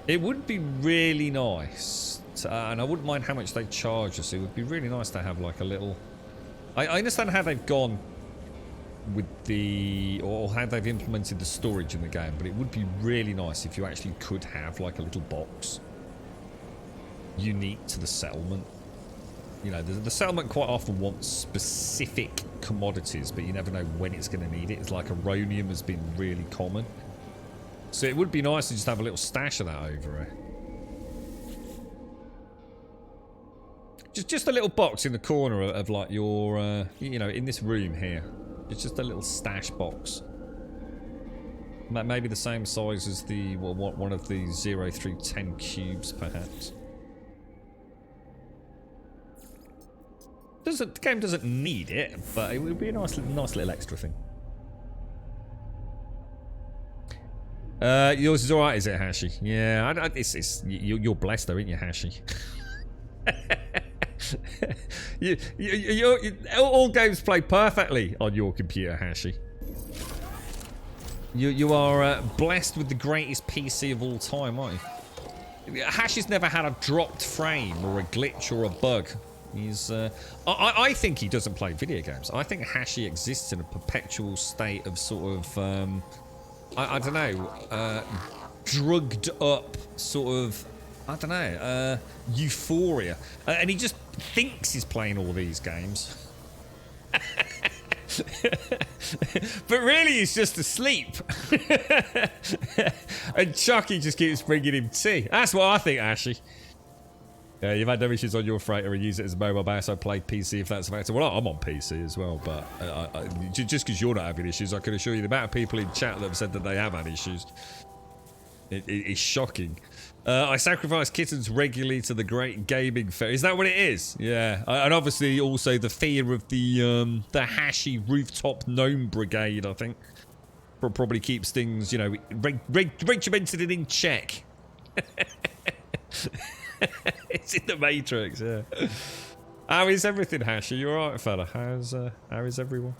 It would be really nice to, and I wouldn't mind how much they charge us. It would be really nice to have like a little... I understand how they've gone with the... or how they've implemented the storage in the game, but it would be really nice if you actually could have like a little box unique to the settlement. You know, the settlement quite often wants specific commodities, but you never know when it's going to need it. It's like Aronium has been really common. So it would be nice to just have a little stash of that over here. Just a little box in the corner of like your, you know, in this room here. It's just a little stash box. Maybe the same size as the one of the 0 through 10 cubes, perhaps. The game doesn't need it, but it would be a nice little extra thing. Yours is alright, is it, Hashi? Yeah, you're blessed though, aren't you, Hashi? All games play perfectly on your computer, Hashi. You are blessed with the greatest PC of all time, aren't you? Hashi's never had a dropped frame or a glitch or a bug. He's, I think he doesn't play video games. I think Hashi exists in a perpetual state of sort of, I don't know, drugged up sort of, I don't know, euphoria. And he just thinks he's playing all these games. But really he's just asleep. And Chucky just keeps bringing him tea. That's what I think, Hashi. Yeah, you've had no issues on your freighter and use it as a mobile base. I play PC if that's a factor. Well, I'm on PC as well, but just because you're not having issues, I can assure you the amount of people in chat that have said that they have had issues. It is shocking. I sacrifice kittens regularly to the great gaming fair. Is that what it is? Yeah, and obviously also the fear of the Hashi rooftop gnome brigade. I think probably keeps things, you know, regimented and in check. It's in the Matrix, yeah. How is everything, Hashi? You alright, fella? How is everyone?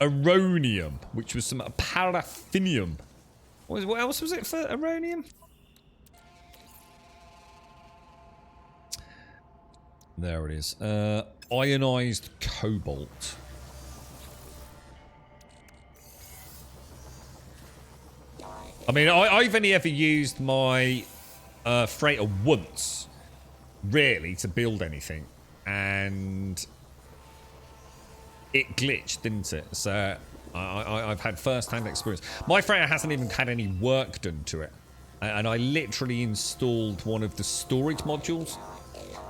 Aronium, which was some paraffinium. What else was it for Aronium? There it is. Ionized cobalt. I mean, I've only ever used my freighter once, really, to build anything, and it glitched, didn't it? So I've had first-hand experience. My freighter hasn't even had any work done to it, and I literally installed one of the storage modules,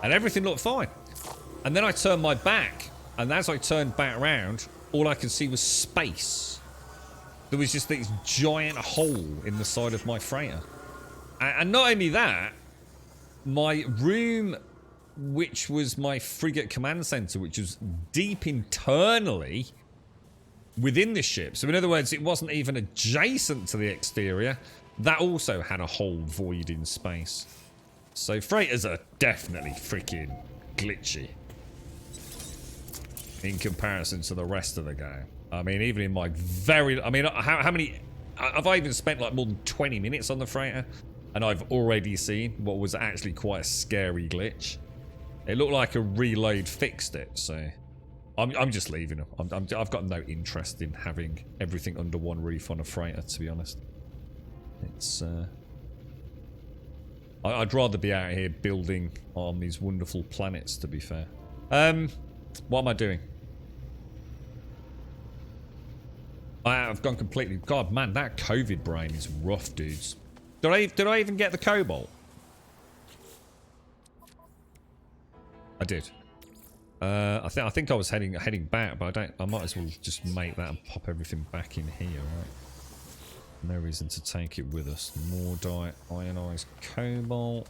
and everything looked fine. And then I turned my back, and as I turned back around, all I could see was space. There was just this giant hole in the side of my freighter. And not only that, my room, which was my frigate command center, which was deep internally within the ship. So in other words, it wasn't even adjacent to the exterior. That also had a whole void in space. So freighters are definitely freaking glitchy in comparison to the rest of the game. I mean, even in my very... I mean, how many... Have I even spent like more than 20 minutes on the freighter? And I've already seen what was actually quite a scary glitch. It looked like a reload fixed it, so I'm just leaving them. I've got no interest in having everything under one roof on a freighter, to be honest. It's I'd rather be out here building on these wonderful planets, to be fair. What am I doing? I've gone completely... God, man, that COVID brain is rough, dudes. Did I even get the cobalt? I did. I think I was heading back, but I might as well just make that and pop everything back in here, right? No reason to take it with us. More ionized cobalt.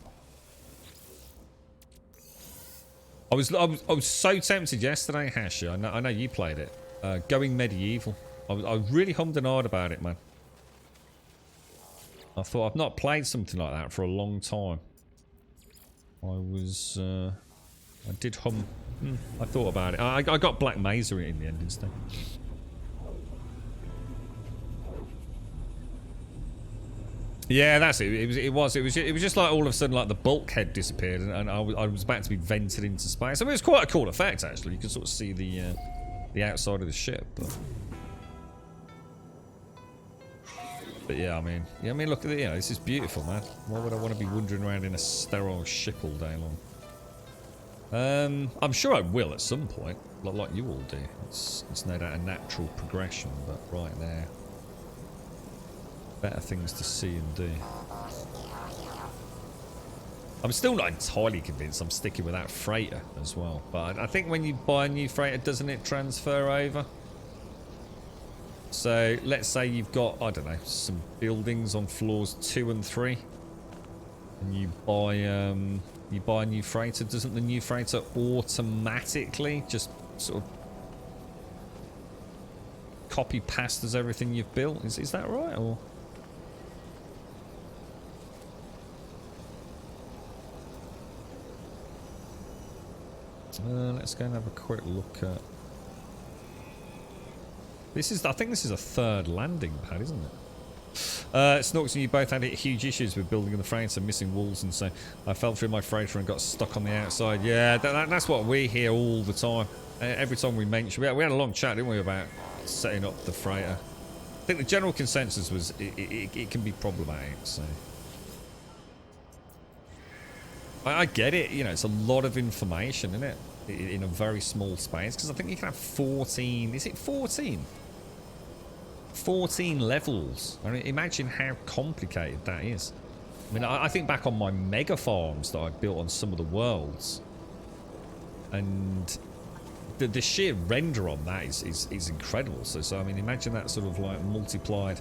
I was so tempted yesterday, Hashi. I know you played it. Going medieval. I really hummed and hawed about it, man. I thought I've not played something like that for a long time. I did hum. I thought about it. I got Black Mesa in the end instead. Yeah, that's it. It was just like all of a sudden, like the bulkhead disappeared, and I was about to be vented into space. I mean, it was quite a cool effect actually. You can sort of see the outside of the ship, but yeah, I mean, look at it. This is beautiful, man. Why would I want to be wandering around in a sterile ship all day long? I'm sure I will at some point, like you all do. It's no doubt a natural progression, but right there. Better things to see and do. I'm still not entirely convinced I'm sticking with that freighter as well. But I think when you buy a new freighter, doesn't it transfer over? So let's say you've got, I don't know, some buildings on floors 2 and 3. And you buy a new freighter. Doesn't the new freighter automatically just sort of copy past as everything you've built? Is that right? Or... let's go and have a quick look at... I think this is a 3rd landing pad, isn't it? Snorks and you both had huge issues with building the freighter, missing walls and so I fell through my freighter and got stuck on the outside. Yeah, that's what we hear all the time. Every time we mention... We had a long chat, didn't we, about setting up the freighter. I think the general consensus was it can be problematic, so... I get it, it's a lot of information, isn't it? In a very small space, because I think you can have 14... Is it 14? 14 levels. I mean, imagine how complicated that is. I mean, I think back on my mega farms that I built on some of the worlds, and the sheer render on that is incredible. So I mean, imagine that sort of like multiplied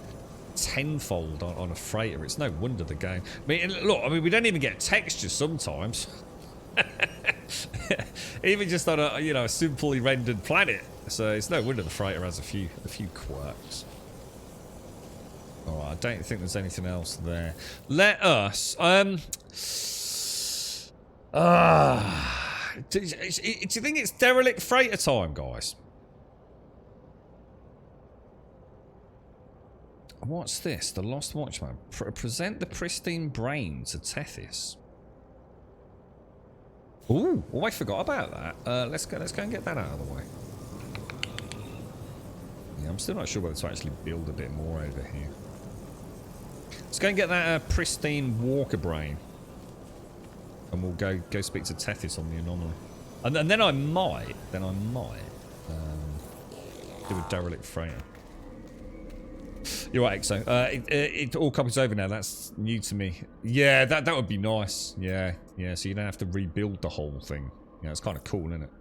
tenfold on a freighter. It's no wonder the game... I mean, look, we don't even get textures sometimes. Even just on a simply rendered planet. So it's no wonder the freighter has a few quirks. Alright, I don't think there's anything else there. Let us do you think it's derelict freighter time, guys? What's this? The Lost Watchman. Present the pristine brain to Tethys. Ooh, I forgot about that. Let's go and get that out of the way. Yeah, I'm still not sure whether to actually build a bit more over here. Let's go and get that pristine walker brain. And we'll go speak to Tethys on the anomaly. And then I might do a derelict freighter. You're right, Exo. It all copies over now. That's new to me. Yeah, that would be nice. Yeah. So you don't have to rebuild the whole thing. Yeah, it's kind of cool, isn't it?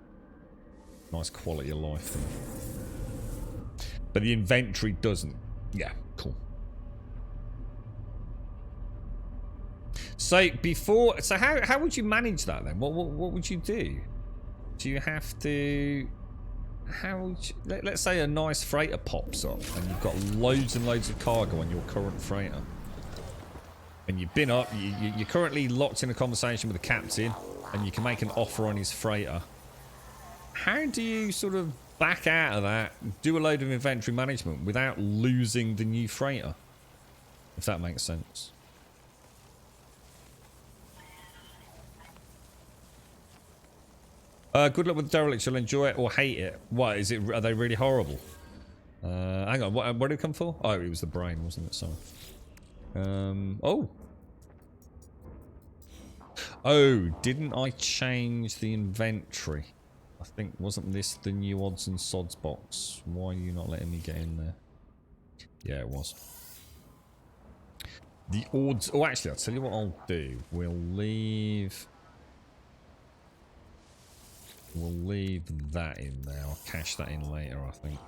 Nice quality of life thing. But the inventory doesn't. Yeah, cool. So how would you manage that then? What would you do? Do you have to... let's say a nice freighter pops up and you've got loads and loads of cargo on your current freighter, and you've been up, you're currently locked in a conversation with the captain, and you can make an offer on his freighter. How do you sort of back out of that, do a load of inventory management without losing the new freighter, if that makes sense? Good luck with the derelicts. You'll enjoy it or hate it. What is it? Are they really horrible? Hang on. What did it come for? Oh, it was the brain, wasn't it? Sorry. Oh. Oh, didn't I change the inventory? I think, wasn't this the new odds and sods box? Why are you not letting me get in there? Yeah, it was. The odds... Oh, actually, I'll tell you what I'll do. We'll leave that in there. I'll cash that in later, I think.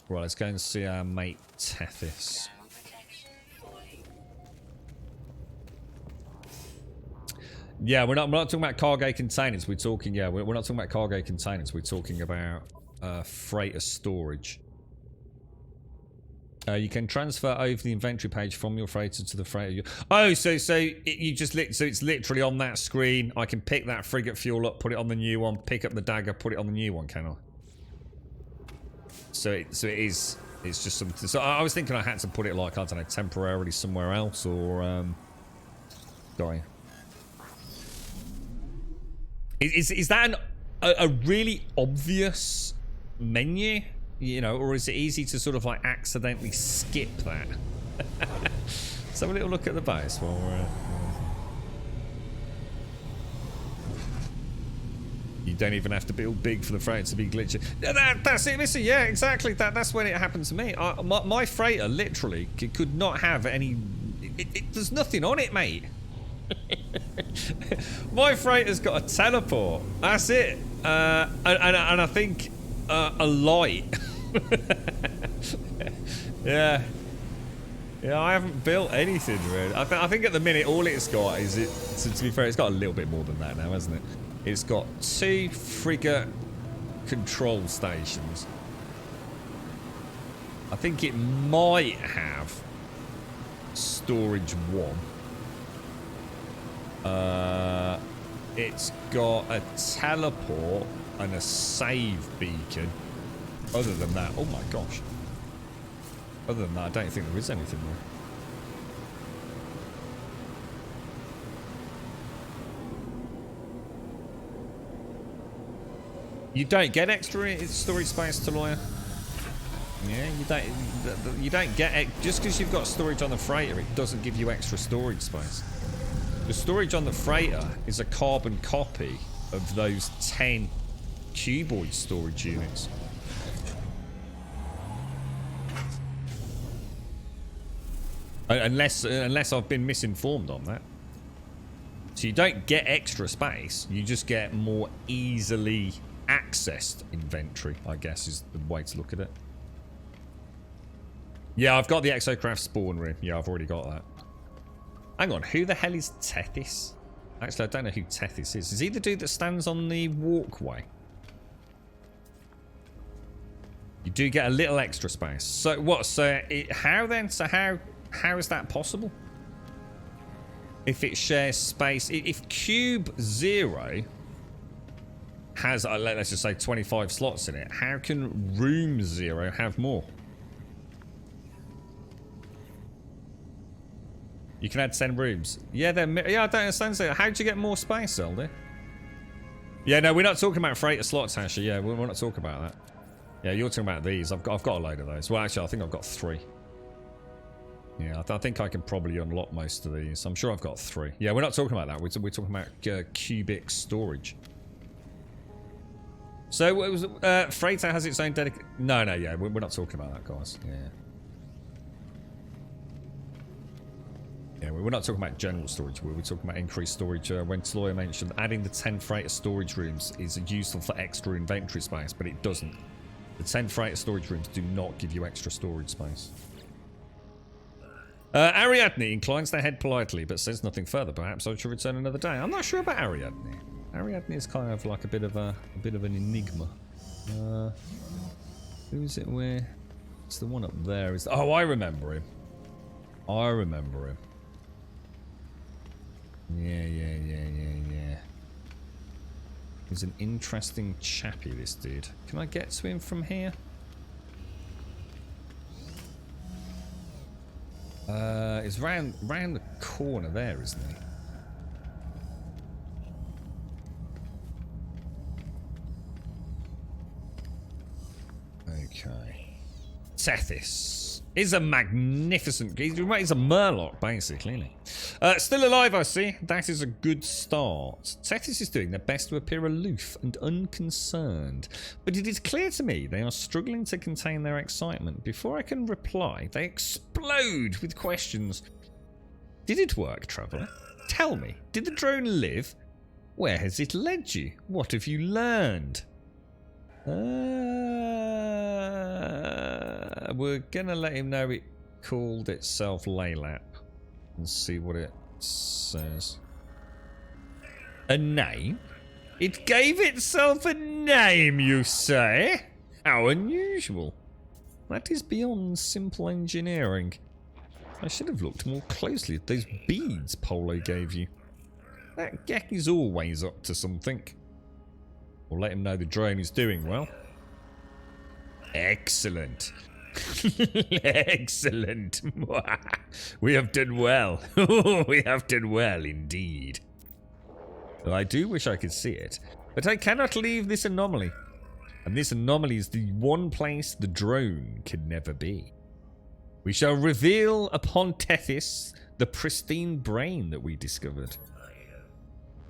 Right, let's go and see our mate Tethys. Yeah, we're not talking about cargo containers. We're talking, yeah, we're not talking about cargo containers. We're talking about freighter storage. You can transfer over the inventory page from your freighter to the freighter. Oh, so it's literally on that screen. I can pick that frigate fuel up, put it on the new one, pick up the dagger, put it on the new one, can I? So it's just something. So I was thinking I had to put it like, I don't know, temporarily somewhere else, or sorry. Is that a really obvious menu? You know, or is it easy to sort of like accidentally skip that? Let's have a little look at the base while we're... You don't even have to build big for the freighter to be glitchy. That's it, Missy. Yeah, exactly. That's when it happened to me. My freighter literally could not have any... There's nothing on it, mate. My freighter's got a teleport. That's it. And I think a light. Yeah. Yeah, I haven't built anything really. I think at the minute all it's got is to be fair, it's got a little bit more than that now, hasn't it? It's got 2 frigate control stations. I think it might have storage 1. It's got a teleport and a save beacon. Other than that, oh my gosh. Other than that, I don't think there is anything more. You don't get extra storage space to lawyer. Yeah, you don't get just because you've got storage on the freighter, it doesn't give you extra storage space. The storage on the freighter is a carbon copy of those 10 cuboid storage units. Unless I've been misinformed on that. So you don't get extra space, you just get more easily accessed inventory, I guess is the way to look at it. Yeah, I've got the exocraft spawn room. Yeah, I've already got that. Hang on, who the hell is Tethys? Actually, I don't know who Tethys is. Is he the dude that stands on the walkway? You do get a little extra space. So what? So how then? So how is that possible? If it shares space, if cube 0 has, let's just say 25 slots in it, how can room 0 have more? You can add 10 rooms. Yeah, I don't understand. How do you get more space, Zelda? Yeah, no, we're not talking about freighter slots, actually. Yeah, we're not talking about that. Yeah, you're talking about these. I've got a load of those. Well, actually, I think I've got 3. Yeah, I think I can probably unlock most of these. I'm sure I've got 3. Yeah, we're not talking about that. We're talking about cubic storage. So, it was, freighter has its own dedicated... No, yeah, we're not talking about that, guys. Yeah. Yeah, we're not talking about general storage. We're talking about increased storage. When Tloya mentioned adding the 10 freighter storage rooms is useful for extra inventory space, but it doesn't. The 10 freighter storage rooms do not give you extra storage space. Ariadne inclines their head politely, but says nothing further. Perhaps I should return another day. I'm not sure about Ariadne. Ariadne is kind of like a bit of an enigma. Who is it? Where? It's the one up there. Oh, I remember him. I remember him. Yeah. He's an interesting chappy, this dude. Can I get to him from here? He's round the corner there, isn't he? Okay. Tethys is a magnificent... He's a Murloc, basically. Still alive, I see. That is a good start. Tethys is doing their best to appear aloof and unconcerned. But it is clear to me they are struggling to contain their excitement. Before I can reply, they explode with questions. Did it work, Traveller? Tell me, did the drone live? Where has it led you? What have you learned? We're gonna let him know it called itself Laylap and see what it says. A name? It gave itself a name, you say? How unusual. That is beyond simple engineering. I should have looked more closely at those beads Polo gave you. That Gek is always up to something. We'll let him know the drone is doing well. Excellent. Excellent. We have done well. We have done well indeed. Well, I do wish I could see it, but I cannot leave this anomaly. And this anomaly is the one place the drone can never be. We shall reveal upon Tethys the pristine brain that we discovered.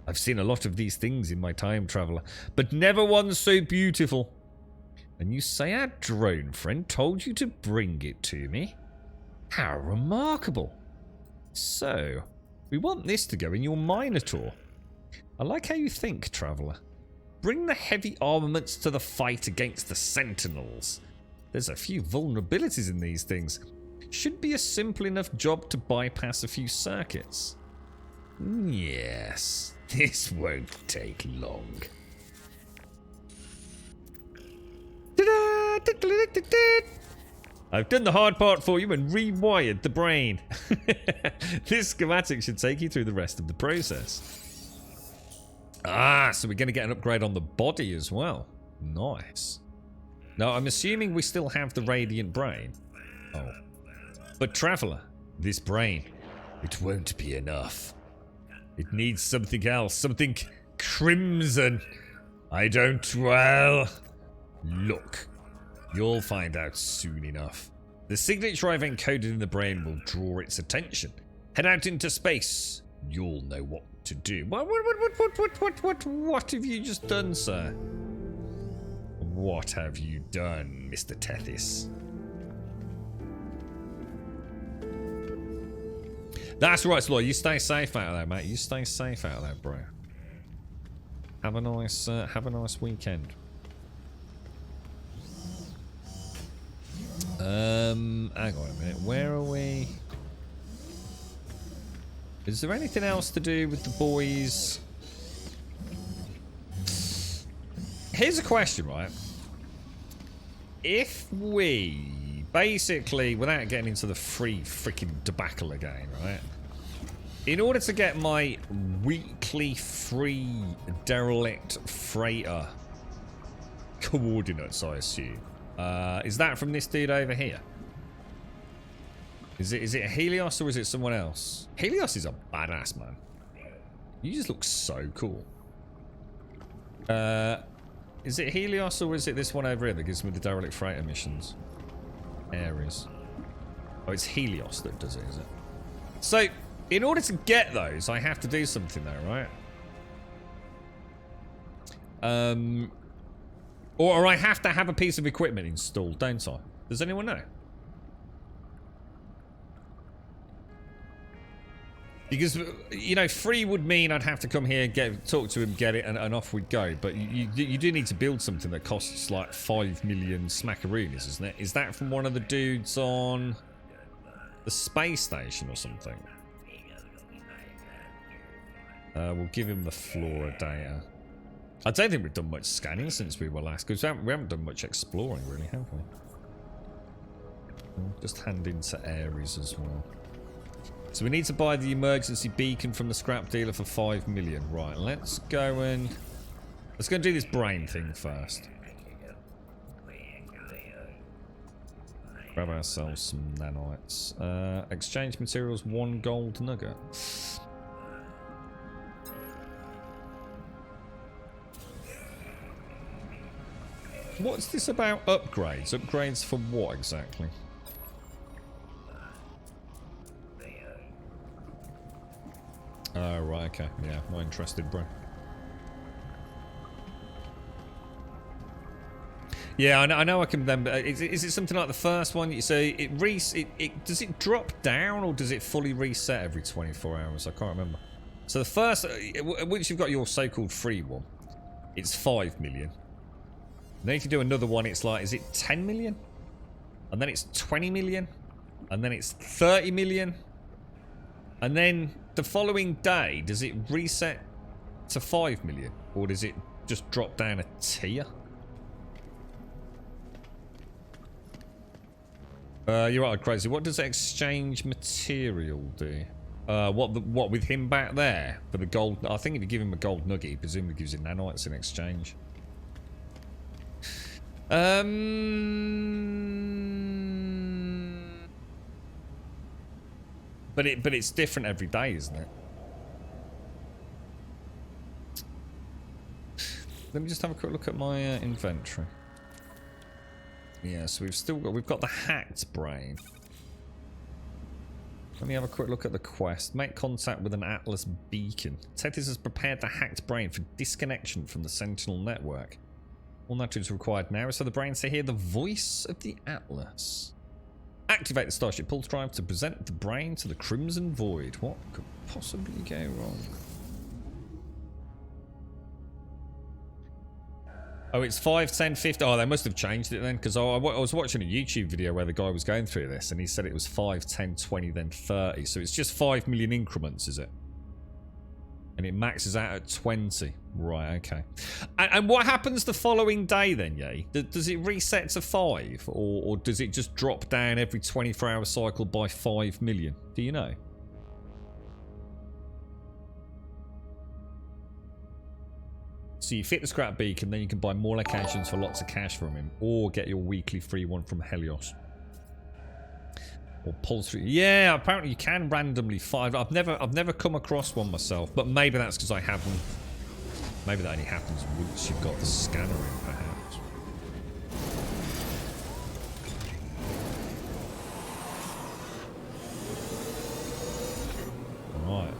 I've seen a lot of these things in my time, Traveller, but never one so beautiful. And you say our drone friend told you to bring it to me? How remarkable. So, we want this to go in your Minotaur. I like how you think, Traveller. Bring the heavy armaments to the fight against the Sentinels. There's a few vulnerabilities in these things. Should be a simple enough job to bypass a few circuits. Yes, this won't take long. I've done the hard part for you and rewired the brain. This schematic should take you through the rest of the process. Ah, so we're going to get an upgrade on the body as well. Nice. Now, I'm assuming we still have the Radiant Brain. Oh. But Traveller, this brain, it won't be enough. It needs something else, something crimson. I don't, well... Look, you'll find out soon enough. The signature I've encoded in the brain will draw its attention. Head out into space. You'll know what to do. What have you just done, sir? What have you done, Mr. Tethys? That's right, Sloy. You stay safe out there, mate. You stay safe out there, bro. Have a nice weekend. Hang on a minute. Where are we? Is there anything else to do with the boys? Here's a question, right? If we basically, without getting into the free freaking debacle again, right? In order to get my weekly free derelict freighter coordinates, I assume. Is that from this dude over here? Is it Helios or is it someone else? Helios is a badass, man. You just look so cool. Is it Helios or is it this one over here that gives me the derelict freighter missions? Ares. Oh, it's Helios that does it, is it? So, in order to get those, I have to do something though, right? Or I have to have a piece of equipment installed, don't I? Does anyone know? Because, you know, free would mean I'd have to come here, talk to him, get it, and off we'd go. But you do need to build something that costs like 5 million smackaroonies, isn't it? Is that from one of the dudes on the space station or something? We'll give him the flora data. I don't think we've done much scanning since we were last, because we haven't done much exploring, really, have we? We'll just hand into Ares as well. So we need to buy the emergency beacon from the scrap dealer for 5 million. Right, let's go and do this brain thing first. Grab ourselves some nanites. Exchange materials, 1 gold nugget. What's this about upgrades? Upgrades for what exactly? Oh, right, okay. Yeah, not interested, bro. Yeah, I know I can then... Is it something like the first one? So does it drop down or does it fully reset every 24 hours? I can't remember. So the first... once you've got your so-called free one, it's 5 million. Then if you do another one, it's like, is it 10 million? And then it's 20 million? And then it's 30 million? And then the following day, does it reset to 5 million? Or does it just drop down a tier? You're right, crazy. What does exchange material do? What with him back there? For the gold... I think if you give him a gold nugget, he presumably gives you nanites in exchange. But it's different every day, isn't it? Let me just have a quick look at my inventory. Yeah, so we've got the hacked brain. Let me have a quick look at the quest. Make contact with an Atlas beacon. Tethys has prepared the hacked brain for disconnection from the Sentinel network. All that is required now is for the brain to hear the voice of the Atlas. Activate the Starship Pulse Drive to present the brain to the Crimson Void. What could possibly go wrong? Oh, it's 5, 10, 50. Oh, they must have changed it then, because I was watching a YouTube video where the guy was going through this, and he said it was 5, 10, 20, then 30. So it's just 5 million increments, is it? And it maxes out at 20. Right, okay. And what happens the following day then, Yay? Does it reset to 5? Or does it just drop down every 24-hour cycle by 5 million? Do you know? So you fit the scrap beacon, then you can buy more locations for lots of cash from him. Or get your weekly free one from Helios. Or pulse through. Yeah, apparently you can randomly find. I've never come across one myself, but maybe that's because I haven't. Maybe that only happens once you've got the scanner in, perhaps. Alright.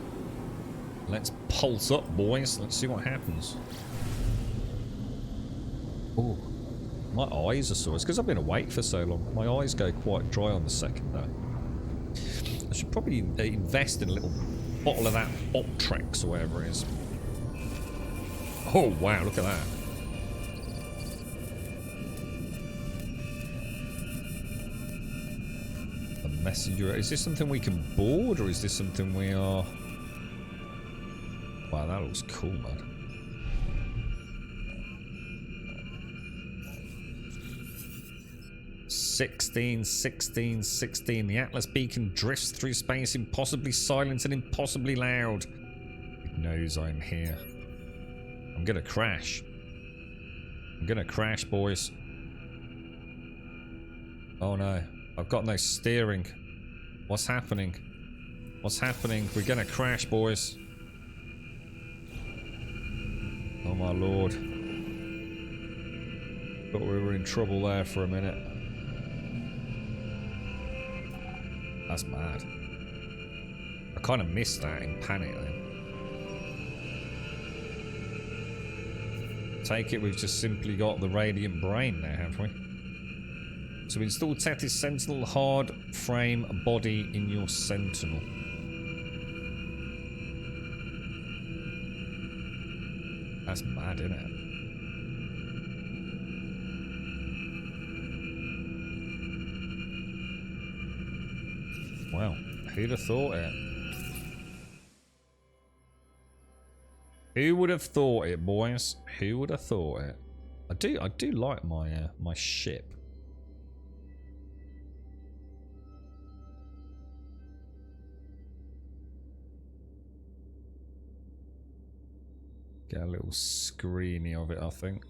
Let's pulse up, boys. Let's see what happens. Oh, my eyes are sore. It's because I've been awake for so long. My eyes go quite dry on the second day. I should probably invest in a little bottle of that Optrex or whatever it is. Oh, wow, look at that. The messenger. Is this something we can board or is this something we are... Wow, that looks cool, man. "16, 16, 16. The Atlas beacon drifts through space, impossibly silent and impossibly loud. It knows I'm here. I'm gonna crash. I'm gonna crash, boys. Oh no. I've got no steering. What's happening? What's happening? We're gonna crash, boys. Oh my lord. Thought we were in trouble there for a minute. That's mad. I kind of missed that in panic then. Take it we've just simply got the radiant brain now, have we? So install Tethys Sentinel hard frame body in your Sentinel. That's mad, isn't it? Well, who'd have thought it? Who would have thought it, boys? Who would have thought it? I do like my my ship. Get a little screeny of it, I think.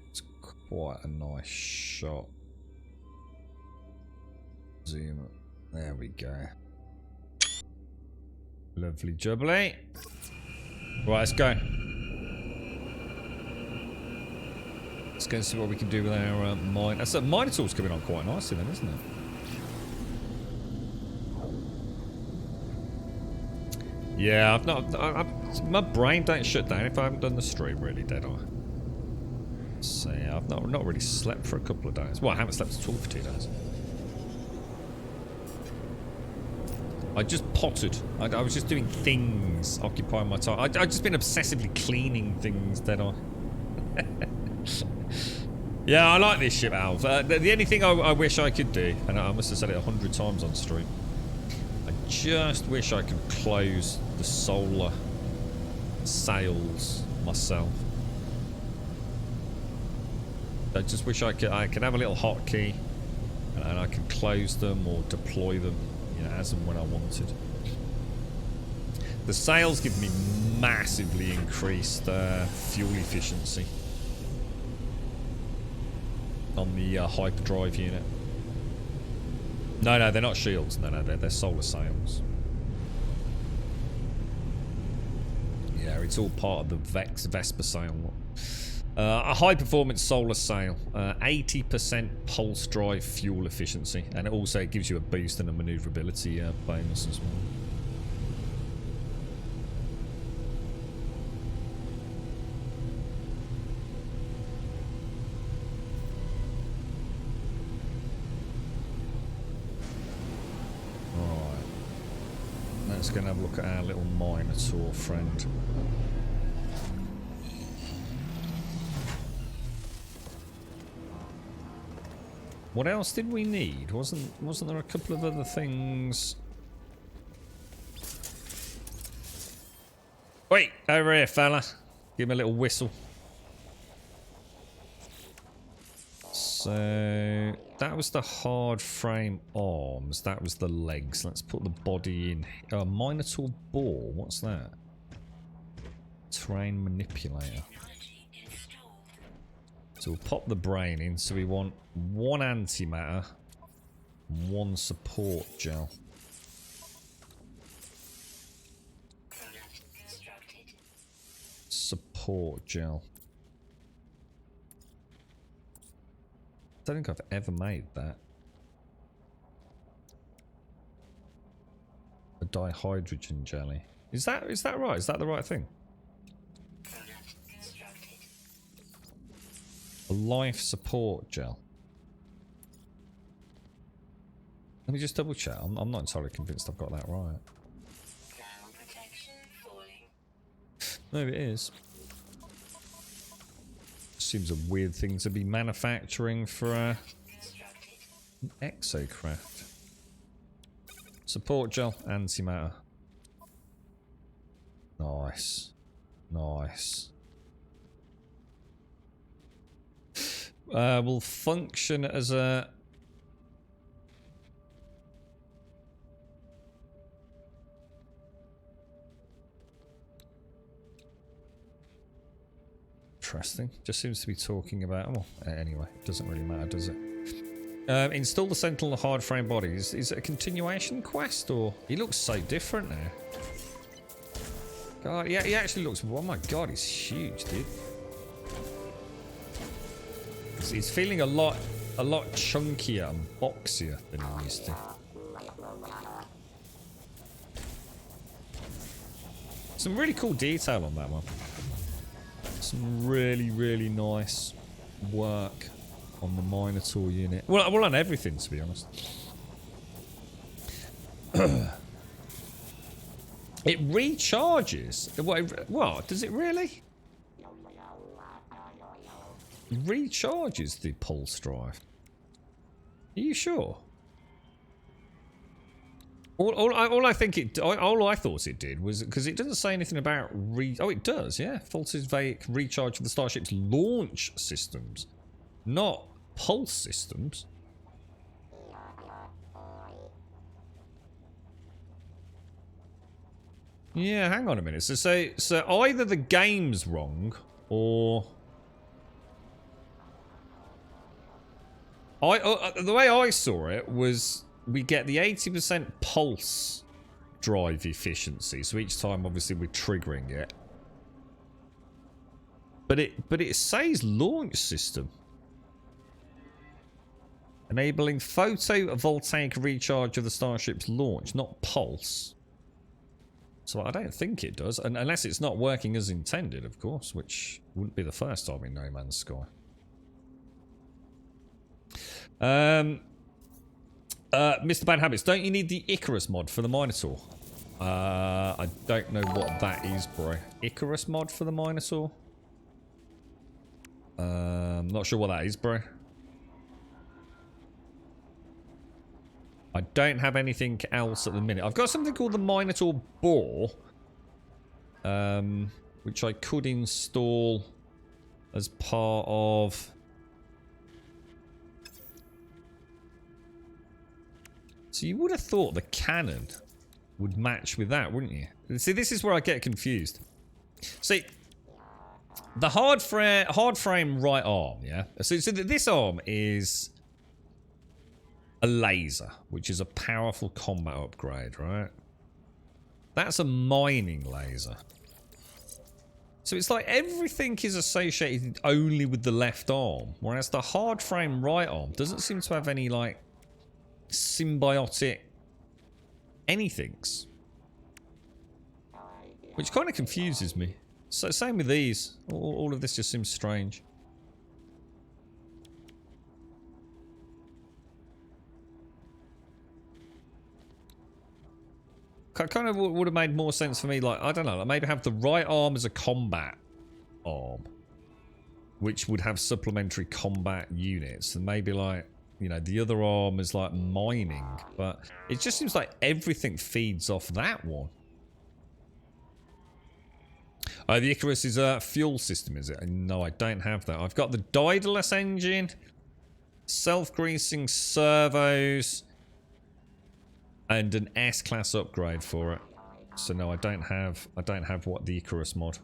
It's quite a nice shot. Zoom up. There we go. Lovely jubbly. Right, let's go. Let's go and see what we can do with our mine. That's a Minotaur's coming on quite nicely then, isn't it? Yeah, I've not. My brain don't shut down if I haven't done the stream really, did I? So yeah, I've not really slept for a couple of days. Well, I haven't slept at all for 2 days. I just pottered. I was just doing things, occupying my time. I've just been obsessively cleaning things, did I? Yeah, I like this ship, Alf. The only thing I wish I could do, and I must have said it 100 times on stream, I just wish I could close the solar sails myself. I just wish I could have a little hotkey and I could close them or deploy them, you know, as and when I wanted. The sails give me massively increased fuel efficiency on the hyperdrive unit. No, they're not shields. No, they're solar sails. Yeah, it's all part of the Vespa sail. A high-performance solar sail, 80% pulse drive fuel efficiency, and it also gives you a boost and a manoeuvrability bonus as well. Right, let's go and have a look at our little Minotaur friend. What else did we need? Wasn't there a couple of other things? Wait, over here, fella. Give him a little whistle. So that was the hard frame arms. That was the legs. Let's put the body in. Oh, Minotaur bore. What's that? Terrain manipulator. So we'll pop the brain in. So we want 1 antimatter, 1 support gel. Support gel. I don't think I've ever made that. A dihydrogen jelly. Is that right? Is that the right thing? A life support gel. Let me just double check. I'm not entirely convinced I've got that right. Maybe it is. Seems a weird thing to be manufacturing for an exocraft. Support gel, antimatter. Nice. Nice. Will function as a... Interesting. Just seems to be talking about... Well, anyway, it doesn't really matter, does it? Install the Sentinel hard frame body. Is it a continuation quest, or... He looks so different now. God, yeah, he actually looks... Oh my god, he's huge, dude. He's feeling a lot chunkier and boxier than he used to. Some really cool detail on that one. Some really nice work on the Minotaur unit. Well, on everything, to be honest. It recharges. What? Does it really? Recharges the pulse drive. Are you sure? All I thought it did was because it doesn't say anything about oh, it does, yeah. Voltage recharge of the Starship's launch systems, not pulse systems. Yeah, hang on a minute. So either the game's wrong or the way I saw it was we get the 80% pulse drive efficiency. So each time, obviously, we're triggering it. But it says launch system. Enabling photovoltaic recharge of the Starship's launch, not pulse. So I don't think it does, unless it's not working as intended, of course, which wouldn't be the first time in No Man's Sky. Mr. Bad Habits, don't you need the Icarus mod for the Minotaur? I don't know what that is, bro. Icarus mod for the Minotaur? Not sure what that is, bro. I don't have anything else at the minute. I've got something called the Minotaur Boar, which I could install as part of... So you would have thought the cannon would match with that, wouldn't you? See, this is where I get confused. See, the hard frame right arm, yeah? So this arm is a laser, which is a powerful combat upgrade, right? That's a mining laser. So it's like everything is associated only with the left arm, whereas the hard frame right arm doesn't seem to have any, like, symbiotic anythings. Which kind of confuses me. So same with these. All of this just seems strange. Kind of would have made more sense for me, like, I don't know, like maybe have the right arm as a combat arm, which would have supplementary combat units, and maybe, like, you know, the other arm is like mining, but it just seems like everything feeds off that one. Oh, the Icarus is a fuel system, is it? No, I don't have that. I've got the Daedalus engine, self-greasing servos, and an S-class upgrade for it. So no, I don't have what the Icarus mod.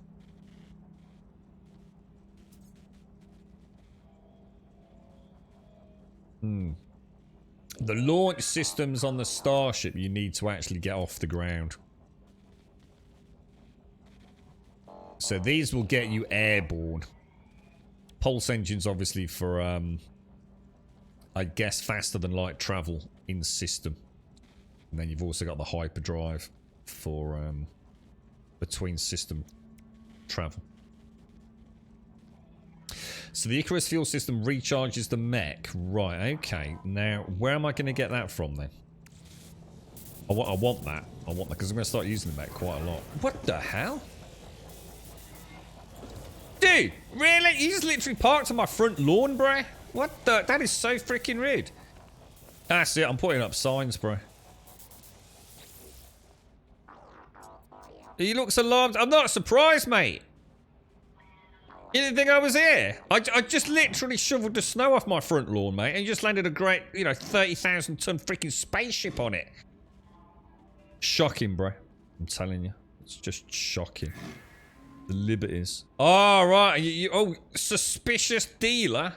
The launch systems on the Starship you need to actually get off the ground. So these will get you airborne. Pulse engines obviously for I guess faster than light travel in system. And then you've also got the hyperdrive for between system travel. So the Icarus fuel system recharges the mech. Right, okay. Now, where am I going to get that from then? I want that. I want that because I'm going to start using the mech quite a lot. What the hell? Dude, really? You just literally parked on my front lawn, bro? What the? That is so freaking rude. That's it. I'm putting up signs, bro. He looks alarmed. I'm not surprised, mate. You didn't think I was here? I just literally shoveled the snow off my front lawn, mate, and just landed a great, you know, 30,000 ton freaking spaceship on it. Shocking, bro. I'm telling you. It's just shocking. The liberties. Oh, right. Oh, suspicious dealer.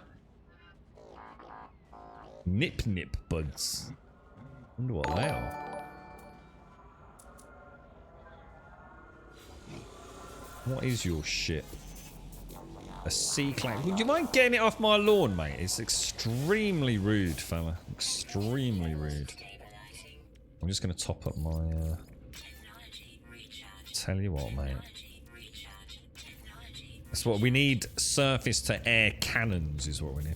Nip buds. Wonder what they are. What is your shit? A C-Class. Would you mind getting it off my lawn, mate? It's extremely rude, fella. Extremely rude. I'm just going to top up my... Tell you what, mate. That's what we need. Surface-to-air cannons is what we need.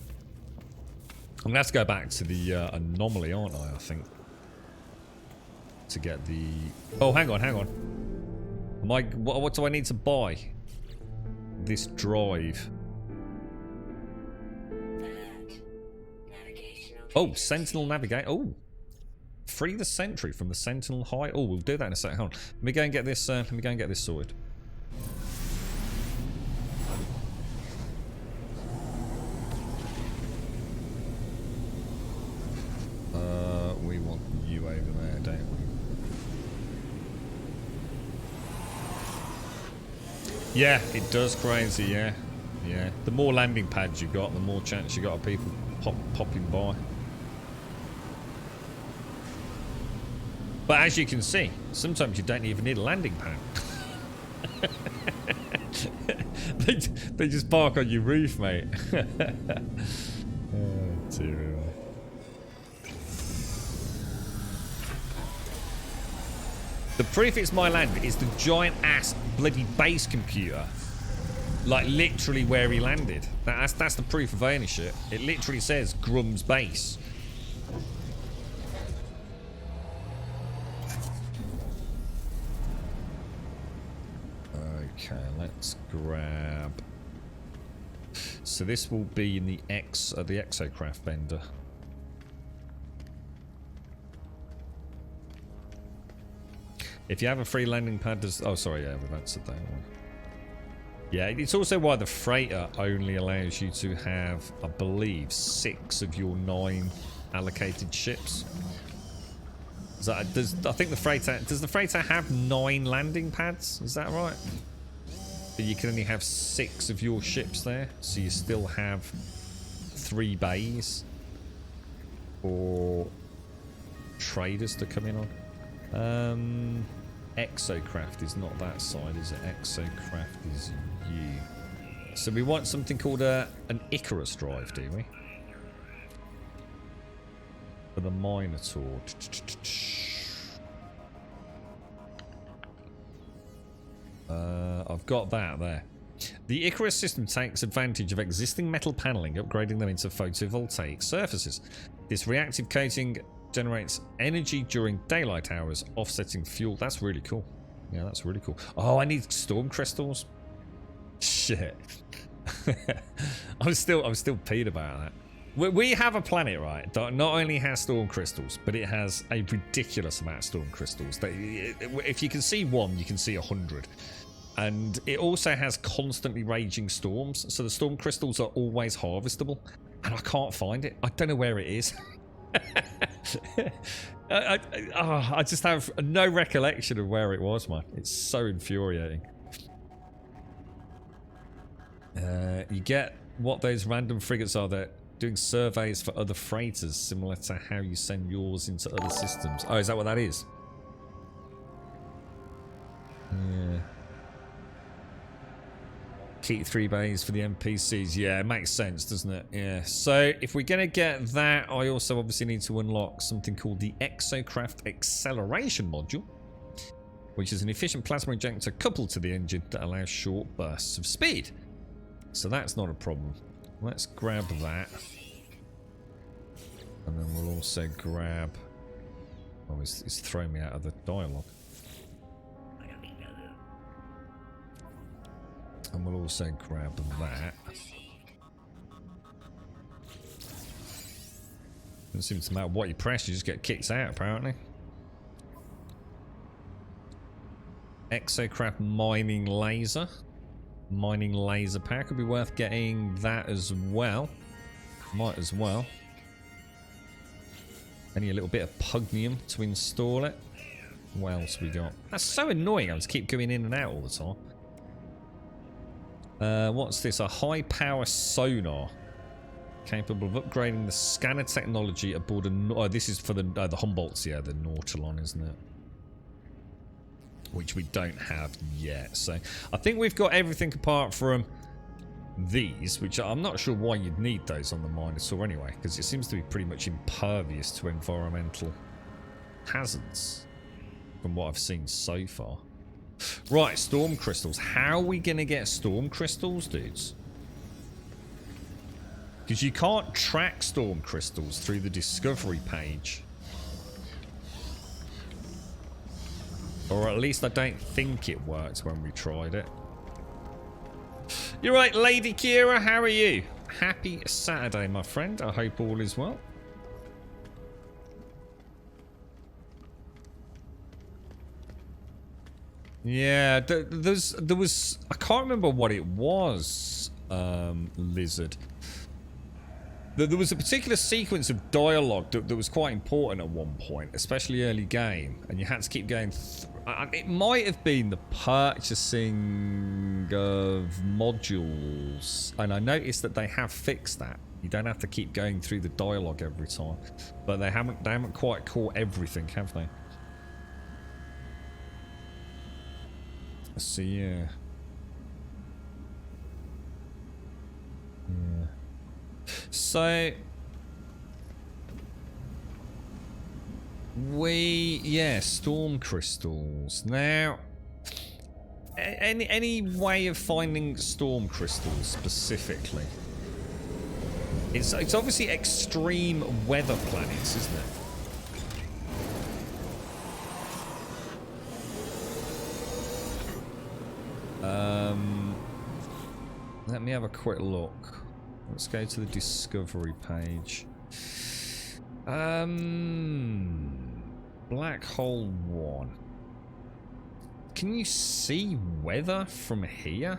I'm going to have to go back to the anomaly, aren't I think? To get the... Oh, hang on. Am I... What do I need to buy? This drive. Oh, Sentinel navigate. Oh, free the sentry from the Sentinel high. Oh, we'll do that in a second. Hold on. Let me go and get this. Let me go and get this sorted. We want you over there, don't we? Yeah, it does, crazy, yeah. Yeah. The more landing pads you got, the more chance you got of people popping by. But as you can see, sometimes you don't even need a landing pad. they just park on your roof, mate. Oh, dear. The proof it's my land is the giant ass bloody base computer. Like literally where he landed. That's the proof of ownership. It literally says Grum's base. Okay, let's grab. So this will be in the exocraft bender. If you have a free landing pad, does oh sorry, yeah, we've answered that one. Yeah, it's also why the freighter only allows you to have, I believe, 6 of your 9 allocated ships. I think the freighter does the freighter have 9 landing pads? Is that right? But you can only have 6 of your ships there, so you still have 3 bays for traders to come in on. Exocraft is not that side, is it? Exocraft is you. So we want something called an Icarus drive, do we? For the Minotaur. I've got that there. The Icarus system takes advantage of existing metal paneling, upgrading them into photovoltaic surfaces. This reactive coating generates energy during daylight hours, offsetting fuel. That's really cool. Yeah, that's really cool. Oh, I need storm crystals. Shit. I'm still peed about that. We have a planet, right, that not only has storm crystals, but it has a ridiculous amount of storm crystals. If you can see one, you can see 100. And it also has constantly raging storms, so the storm crystals are always harvestable. And I can't find it. I don't know where it is. I just have no recollection of where it was, man. It's so infuriating. You get what those random frigates are that doing surveys for other freighters, similar to how you send yours into other systems. Oh, is that what that is? Yeah. Keep 3 bays for the NPCs. Yeah, it makes sense, doesn't it? Yeah. So if we're going to get that, I also obviously need to unlock something called the Exocraft Acceleration Module, which is an efficient plasma injector coupled to the engine that allows short bursts of speed. So that's not a problem. Let's grab that. And then we'll also grab... Oh, it's throwing me out of the dialogue. And we'll also grab that. Doesn't seem to matter what you press, you just get kicked out, apparently. Exocraft mining laser. Mining laser power. Could be worth getting that as well. Might as well. Only a little bit of pugnium to install it. What else we got? That's so annoying. I just keep going in and out all the time. What's this? A high power sonar capable of upgrading the scanner technology aboard a... Oh, this is for the Humboldts, yeah, the Nautilon, isn't it? Which we don't have yet. So I think we've got everything apart from these, which I'm not sure why you'd need those on the Minotaur anyway, because it seems to be pretty much impervious to environmental hazards from what I've seen so far. Right, storm crystals. How are we going to get storm crystals, dudes? Because you can't track storm crystals through the discovery page. Or at least I don't think it worked when we tried it. You're right, Lady Kira, how are you? Happy Saturday, my friend. I hope all is well. Yeah, there was... I can't remember what it was, Lizard. There was a particular sequence of dialogue that was quite important at one point, especially early game, and you had to keep going... It might have been the purchasing of modules, and I noticed that they have fixed that. You don't have to keep going through the dialogue every time, but they haven't quite caught everything, have they? So yeah. Yeah. So storm crystals. Now, any way of finding storm crystals specifically? It's obviously extreme weather planets, isn't it? Let me have a quick look. Let's go to the discovery page. Black hole 1. Can you see weather from here?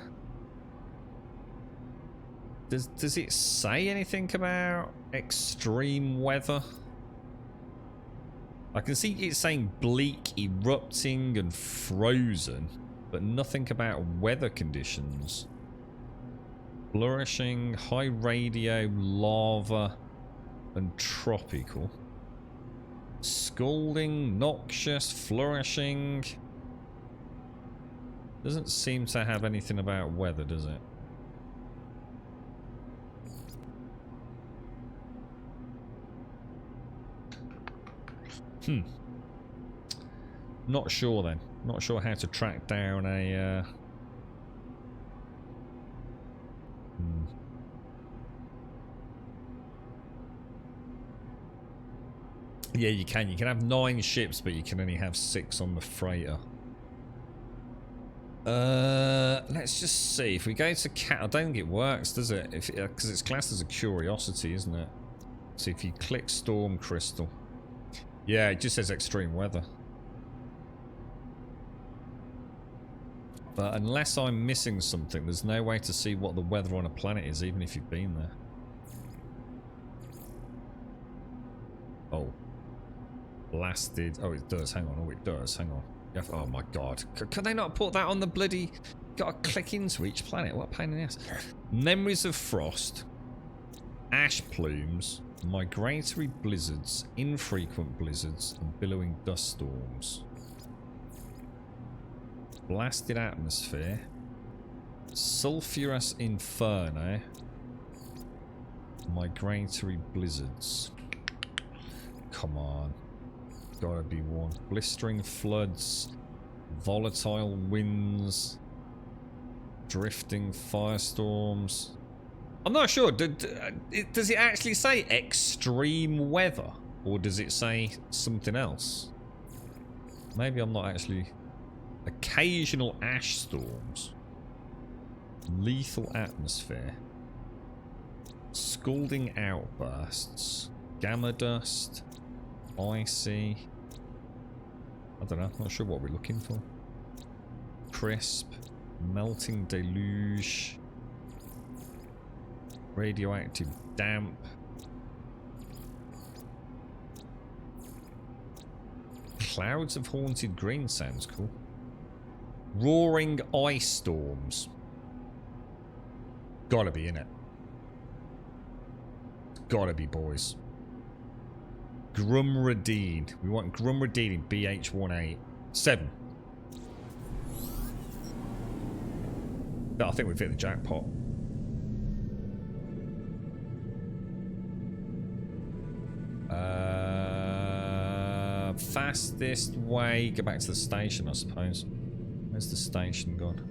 Does it say anything about extreme weather? I can see it saying bleak, erupting, and frozen, but nothing about weather conditions. Flourishing, high radio, lava, and tropical. Scalding, noxious, flourishing. Doesn't seem to have anything about weather, does it? Not sure then. Not sure how to track down a... Yeah, you can. You can have 9 ships, but you can only have 6 on the freighter. Let's just see. If we go to cat, I don't think it works, does it? Because it's classed as a curiosity, isn't it? So if you click storm crystal, yeah, it just says extreme weather. But unless I'm missing something, there's no way to see what the weather on a planet is, even if you've been there. Oh. Blasted. Oh, it does. Hang on. Oh, it does. Hang on. Oh my god. Can they not put that on the bloody... Gotta click into each planet. What a pain in the ass. Memories of frost. Ash plumes. Migratory blizzards. Infrequent blizzards. And billowing dust storms. Blasted atmosphere. Sulphurous inferno. Migratory blizzards. Come on. Gotta be one. Blistering floods. Volatile winds. Drifting firestorms. I'm not sure. Does it actually say extreme weather? Or does it say something else? Maybe I'm not actually... Occasional ash storms. Lethal atmosphere. Scalding outbursts. Gamma dust. Icy. I don't know. Not sure what we're looking for. Crisp. Melting deluge. Radioactive damp. Clouds of haunted green sounds cool. Roaring ice storms. Gotta be in it. Gotta be, boys. Grumradine. We want Grumradine in BH187. I think we've hit the jackpot. Fastest way. Go back to the station, I suppose. Where's the station gone?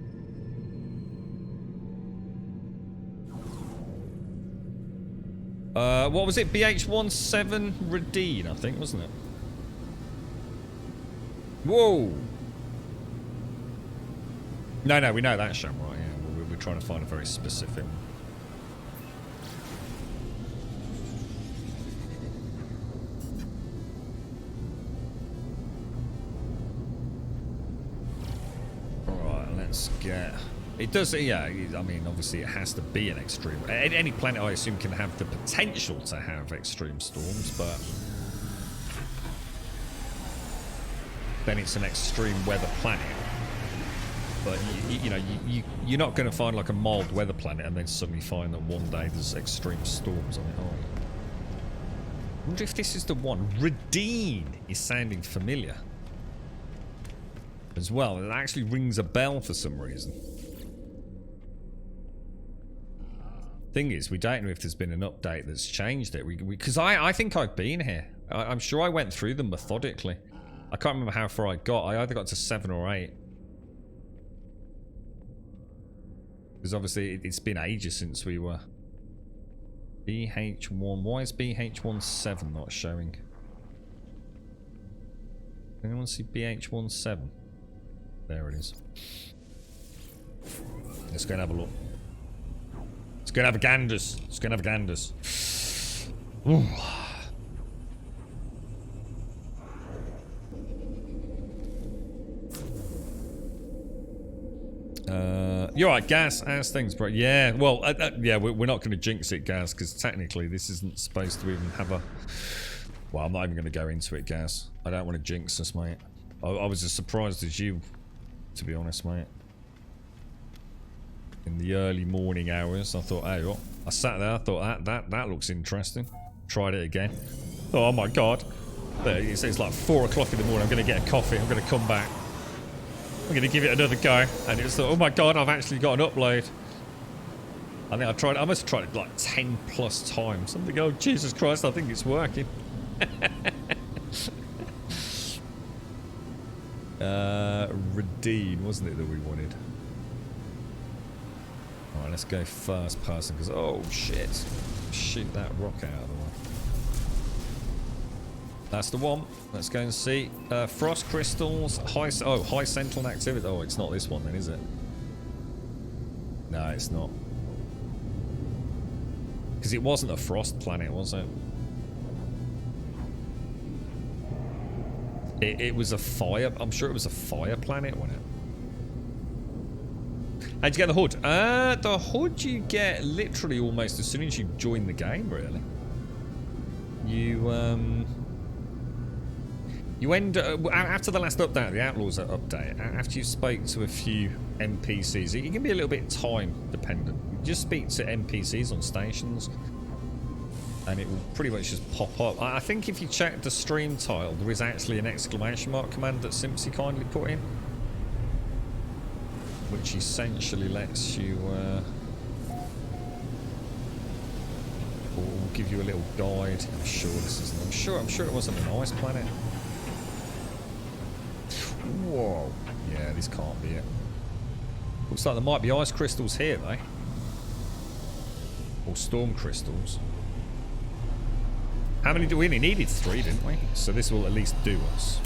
What was it? BH17 Radine, I think, wasn't it? Whoa! No, we know that Shamrock, yeah. We're trying to find a very specific one. Alright, let's get... It does, yeah, I mean, obviously it has to be an extreme... Any planet, I assume, can have the potential to have extreme storms, but... Then it's an extreme weather planet. But, you're not going to find, like, a mild weather planet and then suddenly find that one day there's extreme storms on it, are you? I wonder if this is the one. Radine is sounding familiar. As well, it actually rings a bell for some reason. Thing is, we don't know if there's been an update that's changed it. Because I think I've been here. I'm sure I went through them methodically. I can't remember how far I got. I either got to 7 or 8. Because obviously it's been ages since we were... BH1. Why is BH17 not showing? Anyone see BH17? There it is. Let's go and have a look. Let's go and have a ganders. Let's go and have a ganders. Ooh. You're right, Gas. How's things, bro? Yeah, well, yeah, we're not going to jinx it, Gas, because technically this isn't supposed to even have a... Well, I'm not even going to go into it, Gas. I don't want to jinx us, mate. I was as surprised as you, to be honest, mate. In the early morning hours, I thought, hey, what? I sat there, I thought, that looks interesting. Tried it again. Oh my god. There, it's like 4 o'clock in the morning. I'm going to get a coffee. I'm going to come back. I'm going to give it another go. And it's like, oh my god, I've actually got an upload. I think I must have tried it like 10 plus times. I'm thinking, oh Jesus Christ, I think it's working. Redeem, wasn't it, that we wanted? Alright, let's go first person, because, oh shit. Shoot that rock out of the way. That's the one. Let's go and see. Frost crystals, high central activity. Oh, it's not this one then, is it? No, it's not. Because it wasn't a frost planet, was it? It was a fire. I'm sure it was a fire planet, wasn't it? How'd you get the hood? The hood you get literally almost as soon as you join the game, really. You end after the last update, the Outlaws update, after you spoke to a few NPCs, it can be a little bit time dependent. You just speak to NPCs on stations and it will pretty much just pop up. I think if you check the stream tile, there is actually an exclamation mark command that Simpsy kindly put in, which essentially lets you or give you a little guide. I'm sure this isn't. I'm sure it wasn't an ice planet. Whoa. Yeah, this can't be it. Looks like there might be ice crystals here, though. Or storm crystals. How many do we need? We needed 3, didn't we? So this will at least do us.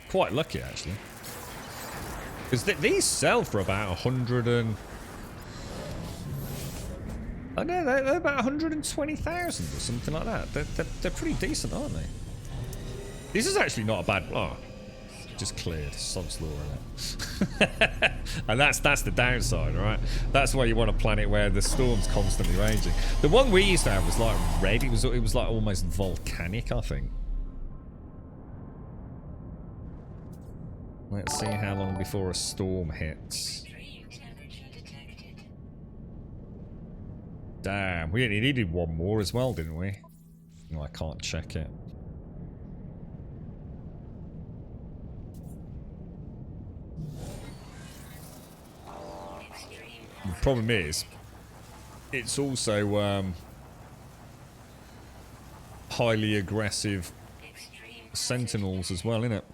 Quite lucky, actually. Because these sell for about 100 and... I know, they're about 120,000 or something like that. They're pretty decent, aren't they? This is actually not a bad... Oh, just cleared. Sod's law, innit? And that's the downside, right? That's why you want a planet where the storm's constantly raging. The one we used to have was like red. It was like almost volcanic, I think. Let's see how long before a storm hits. Damn, we needed one more as well, didn't we? No, I can't check it. The problem is, it's also highly aggressive sentinels as well, isn't it?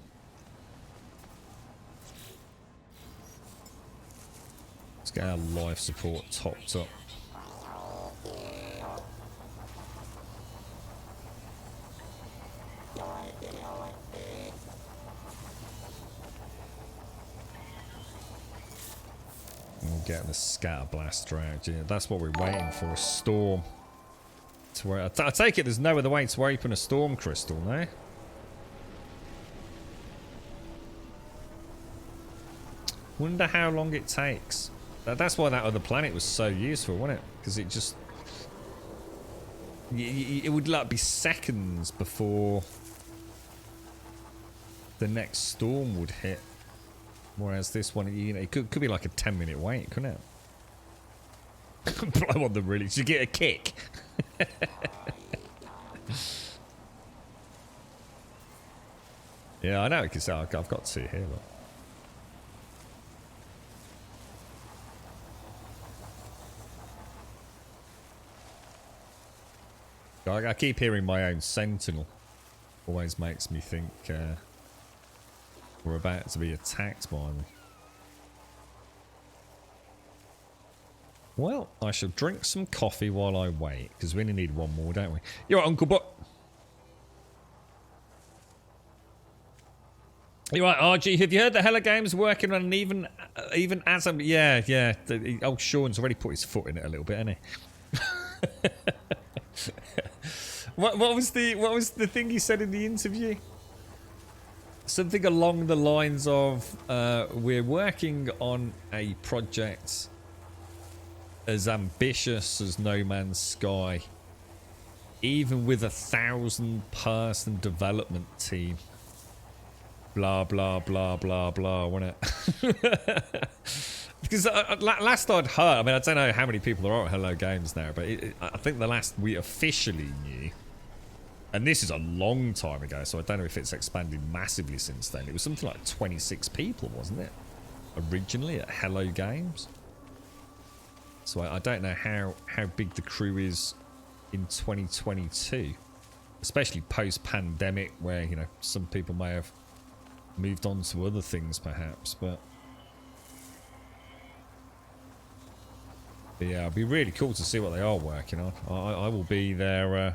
Let's get our life support topped up. We'll get the scatter blaster out. Yeah, that's what we're waiting for, a storm. I take it there's no other way to open a storm crystal, no? Wonder how long it takes. That's why that other planet was so useful, wasn't it? Because it just... It would like be seconds before the next storm would hit. Whereas this one, you know, it could be like a 10-minute wait, couldn't it? Blow on them really to get a kick. Yeah, I know, because I've got 2 here, look. I keep hearing my own sentinel. Always makes me think we're about to be attacked by them. Well, I shall drink some coffee while I wait, because we only need one more, don't we? You're right, Uncle Butt. You're right, RG. Have you heard that Hello Games working on an even as I'm... Yeah. Old Sean's already put his foot in it a little bit, hasn't he? What was the thing he said in the interview? Something along the lines of, we're working on a project as ambitious as No Man's Sky, even with 1,000-person development team. Blah blah blah blah blah, wasn't it? Because last I'd heard, I mean, I don't know how many people are at Hello Games now, but I think the last we officially knew, and this is a long time ago, so I don't know if it's expanded massively since then. It was something like 26 people, wasn't it? Originally at Hello Games. So I don't know how big the crew is in 2022, especially post-pandemic, where, you know, some people may have moved on to other things perhaps, but yeah, it'd be really cool to see what they are working on. I will be there.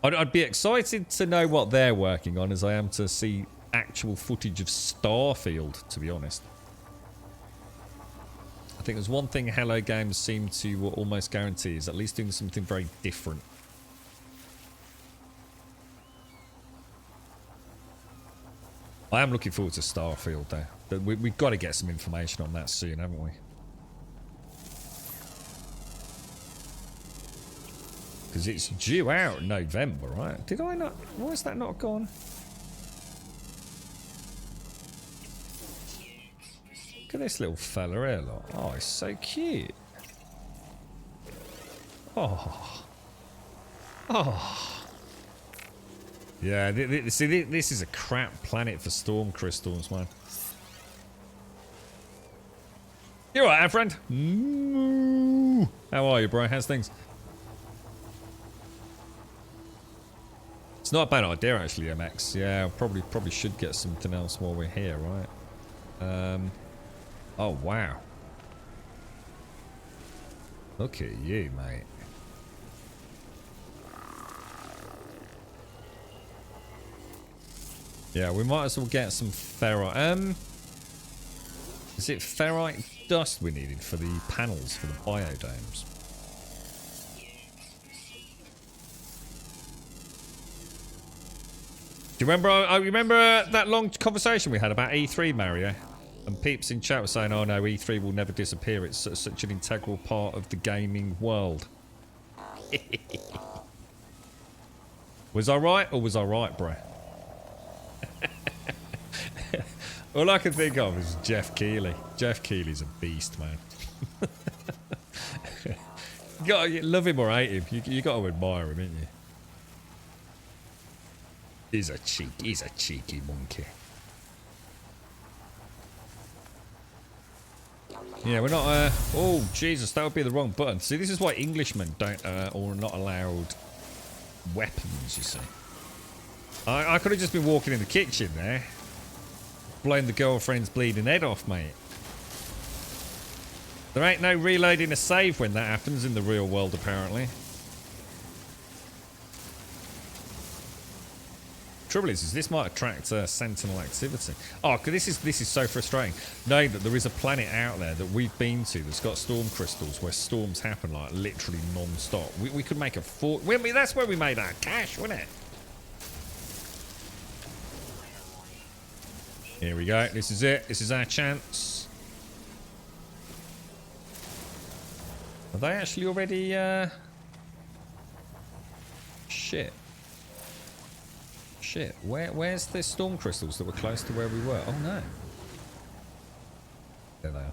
I'd be excited to know what they're working on as I am to see actual footage of Starfield, to be honest. I think there's one thing Hello Games seem to almost guarantee is at least doing something very different. I am looking forward to Starfield though. But we've got to get some information on that soon, haven't we? Because it's due out in November, right? Did I not? Why is that not gone? Look at this little fella here, look. Oh, he's so cute. Oh. Oh. Yeah, see, this is a crap planet for storm crystals, man. You alright, friend? How are you, bro? How's things? It's not a bad idea, actually, MX. Yeah, probably should get something else while we're here, right? Oh, wow. Look at you, mate. Yeah, we might as well get some ferrite. Is it ferrite dust we needed for the panels for the biodomes? Do you remember? I remember that long conversation we had about E3, Mario, and peeps in chat were saying, "Oh no, E3 will never disappear. It's such an integral part of the gaming world." Was I right, or was I right, bro? All I can think of is Jeff Keighley. Jeff Keighley's a beast, man. You gotta love him or hate him. You got to admire him, ain't you? He's a cheeky monkey. Yeah, we're not. Oh Jesus, that would be the wrong button. See, this is why Englishmen don't or are not allowed weapons. You see, I could have just been walking in the kitchen there, blowing the girlfriend's bleeding head off, mate. There ain't no reloading a save when that happens in the real world, apparently. Trouble is this might attract sentinel activity. Oh, this is so frustrating. Knowing that there is a planet out there that we've been to that's got storm crystals where storms happen like literally non-stop. We could make a fort. That's where we made our cash, wasn't it? Here we go. This is it. This is our chance. Are they actually already? Shit. Shit, where's the storm crystals that were close to where we were? Oh no. There they are.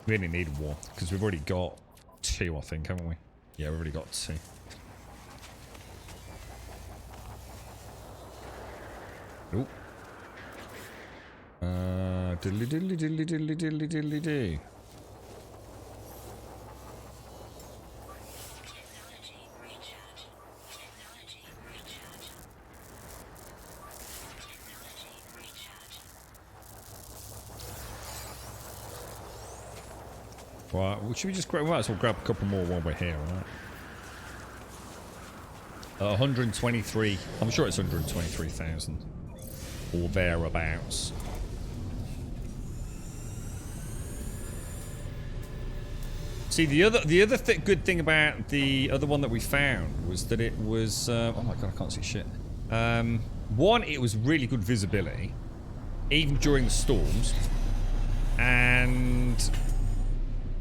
We only need one, because we've already got 2, I think, haven't we? Yeah, we've already got 2. Oop. Diddly diddly diddly diddly diddly diddly doo. Right, well, should we just grab, we might as well grab a couple more while we're here, right? 123, I'm sure it's 123,000 or thereabouts. See, the other good thing about the other one that we found was that it was oh my god, I can't see shit. One, it was really good visibility even during the storms, and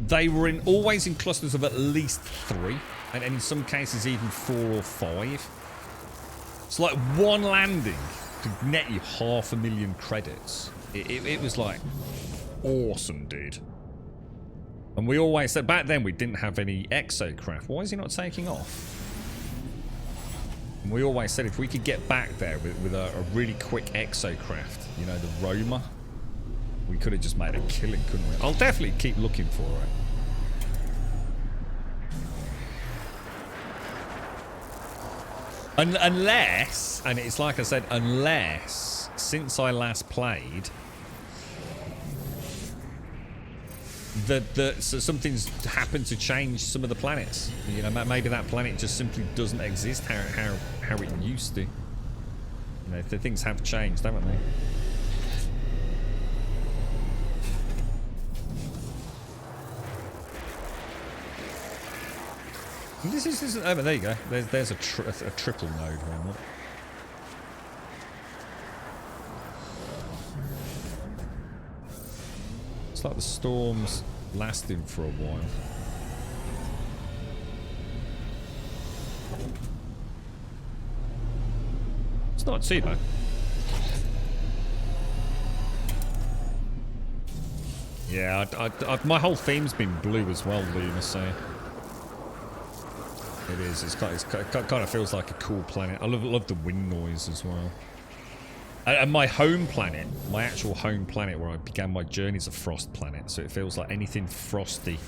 they were always in clusters of at least 3, and in some cases even 4 or 5. It's like one landing could net you 500,000 credits. It was like awesome, dude. And we always said, back then we didn't have any exocraft. Why is he not taking off? And we always said if we could get back there with a really quick exocraft, you know, the Roma, we could have just made a killing, couldn't we? I'll definitely keep looking for it. Unless, and it's like I said, unless, since I last played, so something's happened to change some of the planets. You know, maybe that planet just simply doesn't exist how it used to. You know, the things have changed, haven't they? This isn't. Oh, there you go. There's a triple node here. It's like the storm's lasting for a while. It's not too bad. Yeah, my whole theme's been blue as well, Luna, so it is. It kind of feels like a cool planet. I love the wind noise as well. And my home planet, my actual home planet where I began my journey, is a frost planet, so it feels like anything frosty.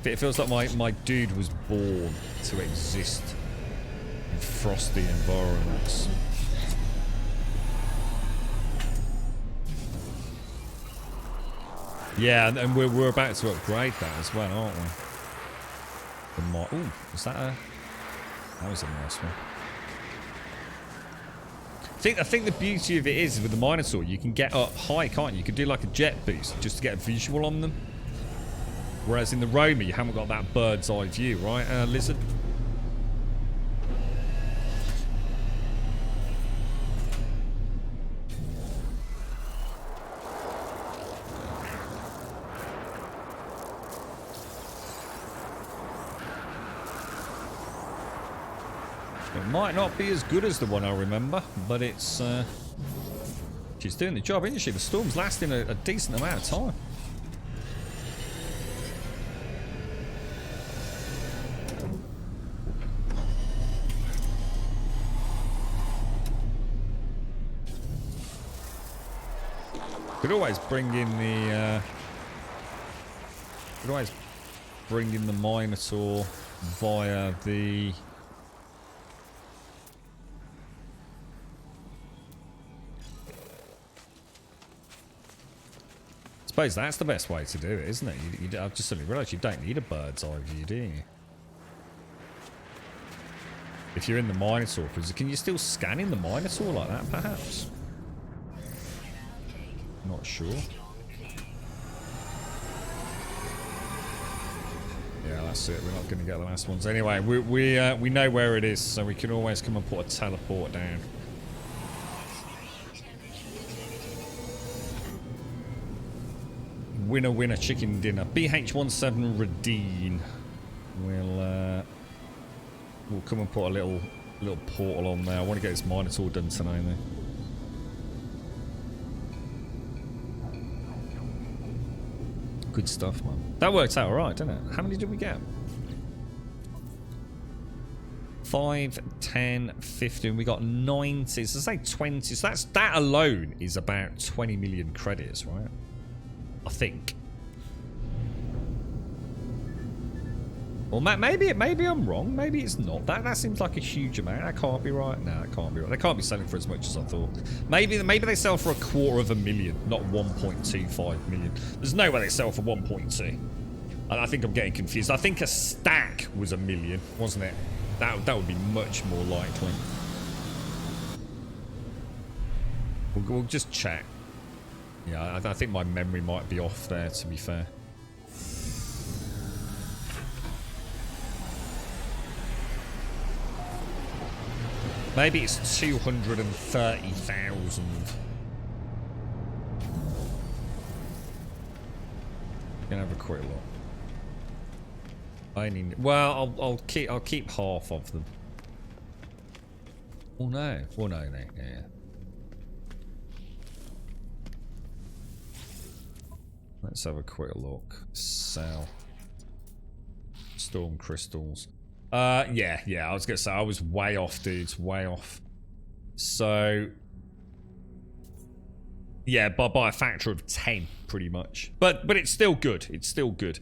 It feels like my dude was born to exist in frosty environments. Yeah, and we're about to upgrade that as well, aren't we? Ooh, was that a... That was a nice one. I think the beauty of it is with the Minotaur, you can get up high, can't you? You can do like a jet boost just to get a visual on them. Whereas in the Roma, you haven't got that bird's eye view, right, Lizard? It might not be as good as the one I remember, but it's she's doing the job, isn't she? The storm's lasting a decent amount of time. Could always bring in the Minotaur via the I suppose that's the best way to do it, isn't it? I've just suddenly realised you don't need a bird's eye view, do you? If you're in the Minotaur, can you still scan in the Minotaur like that, perhaps? Not sure. Yeah, that's it. We're not going to get the last ones. Anyway, we know where it is, so we can always come and put a teleport down. Winner, winner, chicken dinner. BH17 Redeem. We'll come and put a little portal on there. I want to get this Minotaur done tonight, though. Good stuff, man. That worked out alright, didn't it? How many did we get? 5, 10, 15. We got 90. So say 20. So that alone is about 20 million credits, right? I think. Well, maybe I'm wrong. Maybe it's not. That seems like a huge amount. That can't be right. No, that can't be right. They can't be selling for as much as I thought. Maybe they sell for 250,000, not 1.25 million. There's no way they sell for 1.2. I think I'm getting confused. I think a stack was 1 million, wasn't it? That would be much more likely. We'll just check. Yeah, I think my memory might be off there, to be fair. Maybe it's 230,000. Gonna have a quick look. I need. Well, I'll keep half of them. Oh no! Well, no, yeah. Let's have a quick look. Sell. Storm crystals. Yeah. I was gonna say I was way off, dudes. Way off. So, yeah, by a factor of 10, pretty much. But it's still good. It's still good.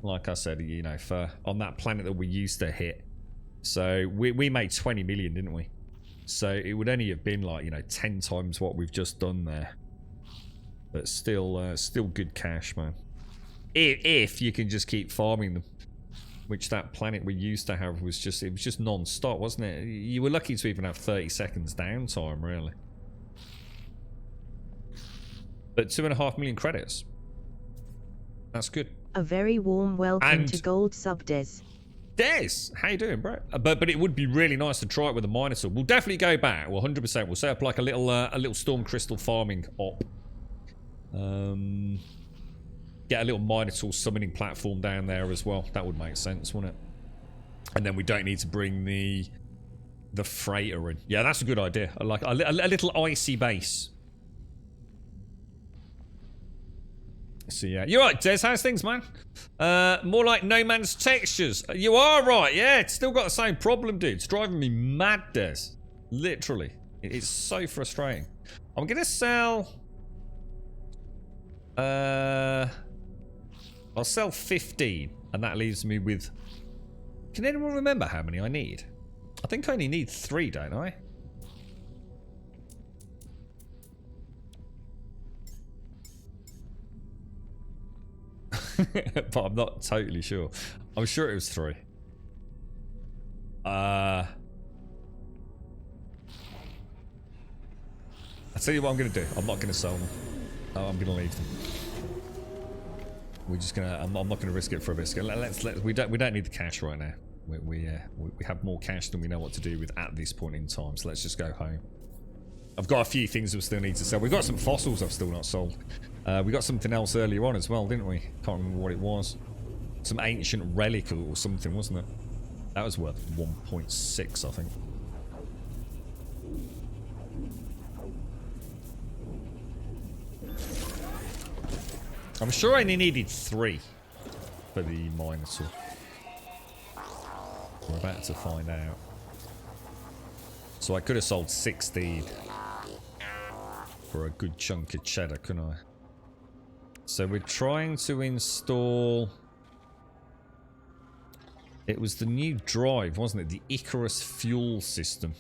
Like I said, you know, for on that planet that we used to hit. So we made 20 million, didn't we? So it would only have been like, you know, 10 times what we've just done there. But still good cash, man. If you can just keep farming them. Which that planet we used to have was just, it was just non-stop, wasn't it? You were lucky to even have 30 seconds downtime, really. But 2.5 million credits. That's good. A very warm welcome to Gold Sub Des. Des, how you doing, bro? But it would be really nice to try it with a Minotaur. We'll definitely go back. Well, 100%. We'll set up like a little storm crystal farming op. Get a little Minotaur summoning platform down there as well. That would make sense, wouldn't it? And then we don't need to bring the freighter in. Yeah, that's a good idea. I like a little icy base. So yeah, you're right, Des. How's things, man? More like No Man's textures. You are right. Yeah, it's still got the same problem, dude. It's driving me mad, Des. Literally, it's so frustrating. I'm gonna sell. I'll sell 15, and that leaves me with. Can anyone remember how many I need? I think I only need 3, don't I? But I'm not totally sure. I'm sure it was 3. I'll tell you what I'm going to do. I'm not going to sell them. I'm going to leave them. We're just going to. I'm not going to risk it for a biscuit. We don't need the cash right now. We have more cash than we know what to do with at this point in time. So let's just go home. I've got a few things we still need to sell. We've got some fossils I've still not sold. We got something else earlier on as well, didn't we? Can't remember what it was. Some ancient relic or something, wasn't it? That was worth 1.6, I think. I'm sure I only needed 3 for the Minotaur. We're about to find out. So I could have sold 16 for a good chunk of cheddar, couldn't I? So we're trying to install. It was the new drive, wasn't it? The Icarus fuel system.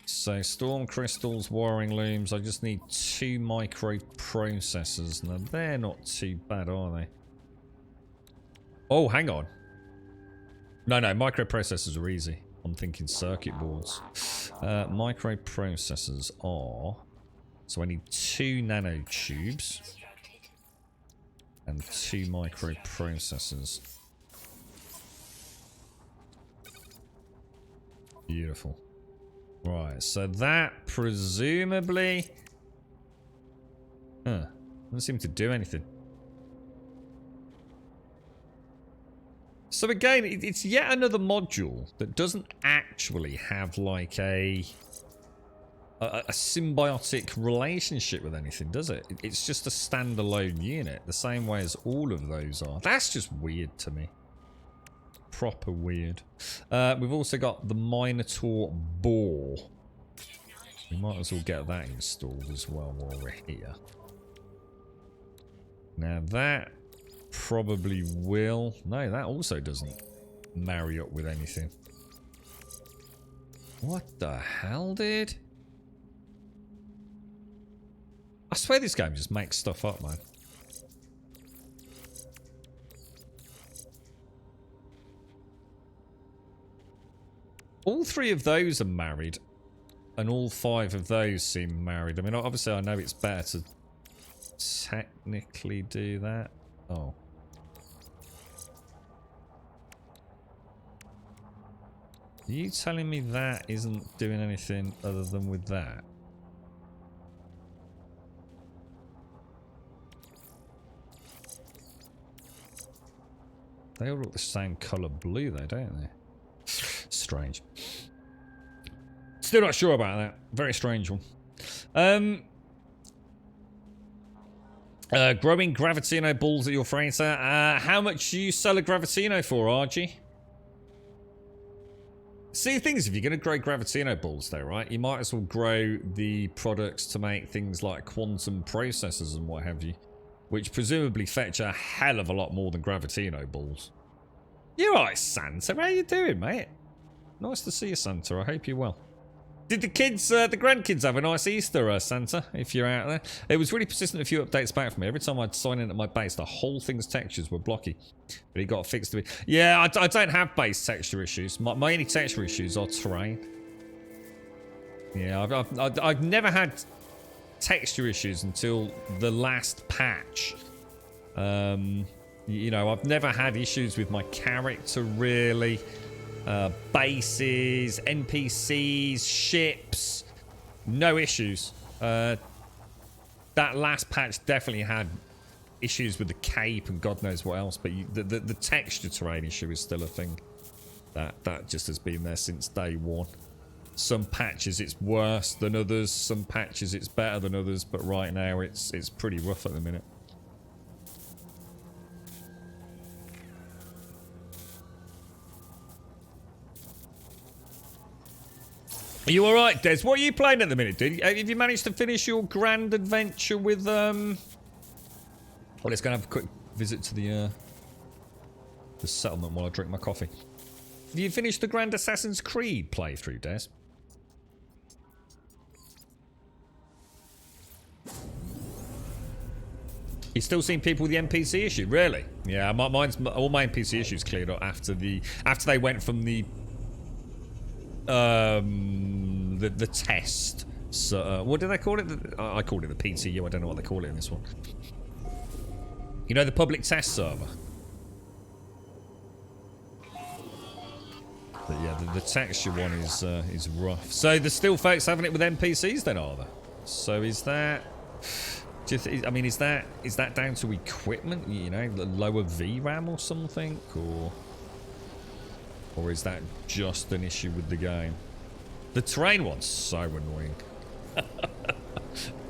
So storm crystals, wiring looms. I just need 2 microprocessors. Now they're not too bad, are they? Oh, hang on. No, microprocessors are easy. I'm thinking circuit boards. Microprocessors are. So I need 2 nanotubes and 2 microprocessors. Beautiful. Right, so that presumably. Doesn't seem to do anything. So again, it's yet another module that doesn't actually have like a symbiotic relationship with anything, does it? It's just a standalone unit, the same way as all of those are. That's just weird to me. Proper weird. We've also got the Minotaur Boar. We might as well get that installed as well while we're here. Now that probably will. No, that also doesn't marry up with anything. What the hell, dude? I swear this game just makes stuff up, man. All 3 of those are married. And all 5 of those seem married. I mean, obviously I know it's better to technically do that. Oh. Are you telling me that isn't doing anything other than with that? They all look the same colour blue though, don't they? Strange. Still not sure about that. Very strange one. Growing Gravitino balls at your freighter. How much do you sell a Gravitino for, RG? See, the thing is, if you're going to grow Gravitino balls though, right, you might as well grow the products to make things like quantum processors and what have you, which presumably fetch a hell of a lot more than Gravitino balls. You alright, Santa? How you doing, mate? Nice to see you, Santa. I hope you're well. Did the kids, the grandkids have a nice Easter, Santa, if you're out there? It was really persistent, a few updates back for me. Every time I'd sign in at my base, the whole thing's textures were blocky. But it got fixed to me. Yeah, I don't have base texture issues. My only texture issues are terrain. Yeah, I've never had texture issues until the last patch. You know, I've never had issues with my character, really. Bases, NPCs, ships, no issues. That last patch definitely had issues with the cape and God knows what else, but the texture terrain issue is still a thing. That just has been there since day one. Some patches it's worse than others, some patches it's better than others, but right now it's pretty rough at the minute. Are you alright, Des? What are you playing at the minute, dude? Have you managed to finish your grand adventure with, Well, let's go and have a quick visit to the settlement while I drink my coffee. Have you finished the Grand Assassin's Creed playthrough, Des? You still seeing people with the NPC issue? Really? Yeah, mine's all my NPC issues cleared up after they went from the test. So what do they call it? I called it the PTU. I don't know what they call it in this one. You know, the public test server. But yeah, the texture one is rough. So there's still folks having it with NPCs then, are there? So is that? I mean, is that down to equipment? You know, the lower VRAM or something, or is that just an issue with the game? The terrain one's so annoying.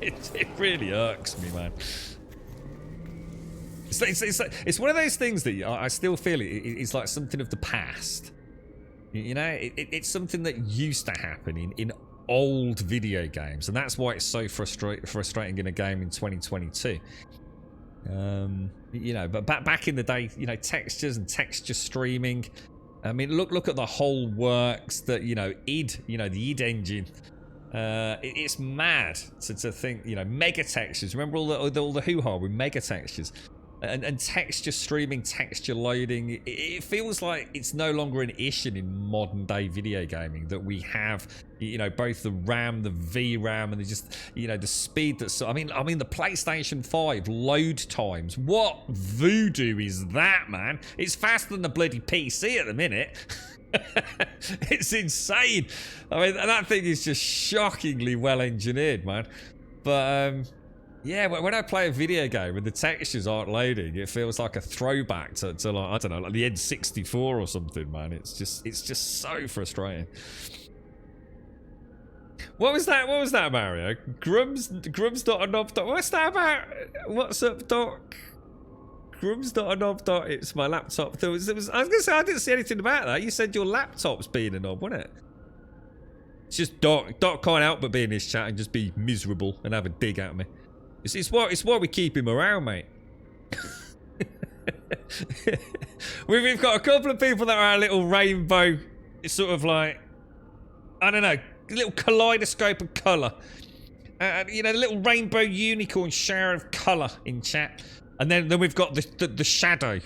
it really irks me, man. It's one of those things that I still feel it's like something of the past. You know, it's something that used to happen in old video games, and that's why it's so frustrating in a game in 2022. You know, but back in the day, you know, textures and texture streaming. I mean, look at the whole works that, you know, id, you know, the id engine. It's mad to think, you know, mega textures. Remember all the hoo-ha with mega textures and texture streaming, texture loading. It feels like it's no longer an issue in modern day video gaming that we have, you know, both the RAM, the VRAM, and just, you know, the speed that's. I mean, the PlayStation 5 load times. What voodoo is that, man? It's faster than the bloody PC at the minute. It's insane. I mean, that thing is just shockingly well engineered, man. But yeah, when I play a video game and the textures aren't loading, it feels like a throwback to like, I don't know, like the N64 or something, man. It's just so frustrating. What was that, Mario? Grums.anob. What's that about? What's up, Doc? Grums.anob. It's my laptop. I was gonna say I didn't see anything about that. You said your laptop's being a knob, wasn't it? It's just Doc can't help but be in this chat and just be miserable and have a dig at me. It's why we keep him around, mate. We've got a couple of people that are a little rainbow. It's sort of like, I don't know, a little kaleidoscope of colour. You know, the little rainbow unicorn shower of colour in chat. And then we've got the shadow.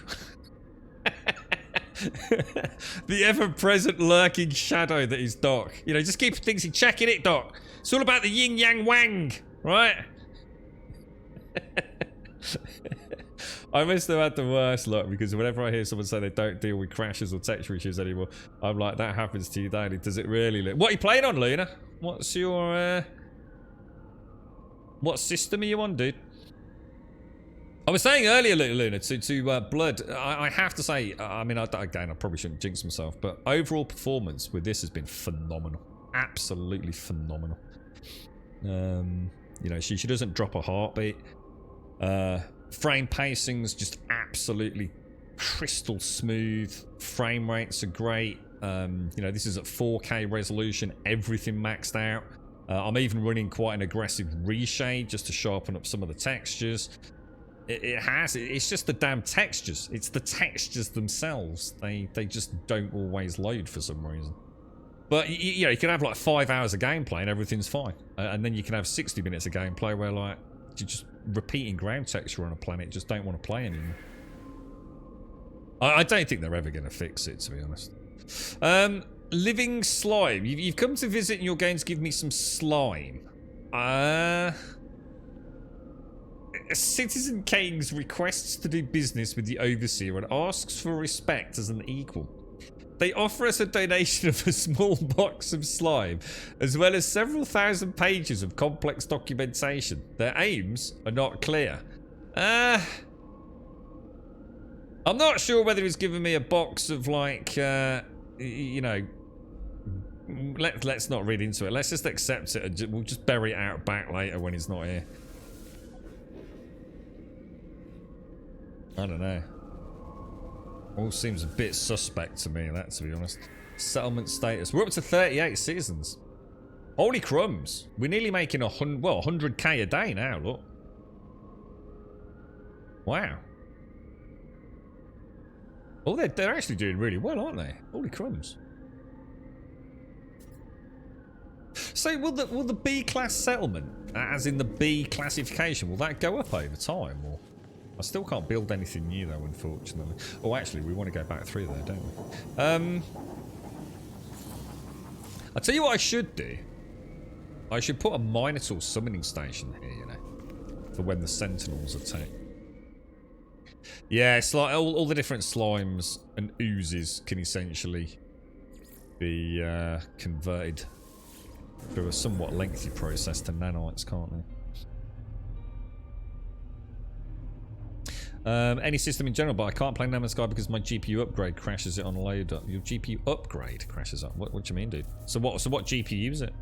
The ever-present lurking shadow that is Doc. You know, just keep things checking it, Doc. It's all about the yin yang wang, right? I must have had the worst luck because whenever I hear someone say they don't deal with crashes or texture issues anymore, I'm like, that happens to you daily. Does it really? What are you playing on, Luna? What's your what system are you on, dude? I was saying earlier, Luna, to Blood, I have to say, I mean, again, I probably shouldn't jinx myself, but overall performance with this has been phenomenal. Absolutely phenomenal. You know, she doesn't drop a heartbeat. Frame pacing's just absolutely crystal smooth. Frame rates are great. You know, this is at 4K resolution, everything maxed out. I'm even running quite an aggressive reshade just to sharpen up some of the textures. It's just the damn textures. It's the textures themselves. They just don't always load for some reason. But, you know, you can have like 5 hours of gameplay and everything's fine. And then you can have 60 minutes of gameplay where, like, you're just repeating ground texture on a planet, just don't want to play anymore. I don't think they're ever going to fix it, to be honest. Living slime. You've come to visit and you're going to give me some slime. Citizen Kings requests to do business with the Overseer and asks for respect as an equal. They offer us a donation of a small box of slime, as well as several thousand pages of complex documentation. Their aims are not clear. I'm not sure whether he's giving me a box of, like, you know... Let's not read into it. Let's just accept it and we'll just bury it out back later when he's not here. I don't know. All seems a bit suspect to me, that, to be honest. Settlement status. We're up to 38 citizens. Holy crumbs. We're nearly making 100k a day now, look. Wow. Oh, they're actually doing really well, aren't they? Holy crumbs. So will the B-class settlement, as in the B classification, will that go up over time, or? I still can't build anything new though, unfortunately. Oh, actually, we want to go back through there, don't we? I'll tell you what I should do. I should put a Minotaur summoning station here, you know, for when the Sentinels attack. Yeah, it's like all the different slimes and oozes can essentially be converted through a somewhat lengthy process to nanites, can't they? Any system in general, but I can't play No Man's Sky because my GPU upgrade crashes it on load up. Your GPU upgrade crashes up? What do you mean, dude? So what GPU is it?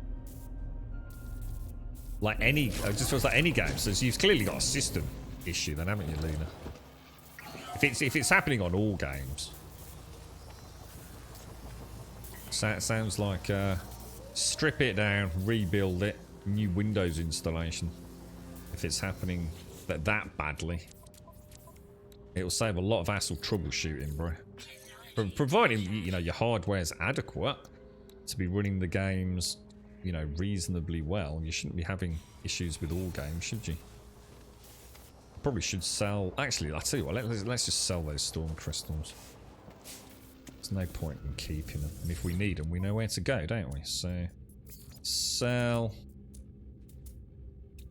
Like any, it just feels like any game. So you've clearly got a system issue then, haven't you, Lena? If it's happening on all games. So it sounds like strip it down, rebuild it, new Windows installation. If it's happening that badly. It'll save a lot of hassle troubleshooting, bro. Providing, you know, your hardware's adequate to be running the games, you know, reasonably well. You shouldn't be having issues with all games, should you? Probably should sell... Actually, I'll tell you what, let's just sell those storm crystals. There's no point in keeping them. And if we need them, we know where to go, don't we? So, sell...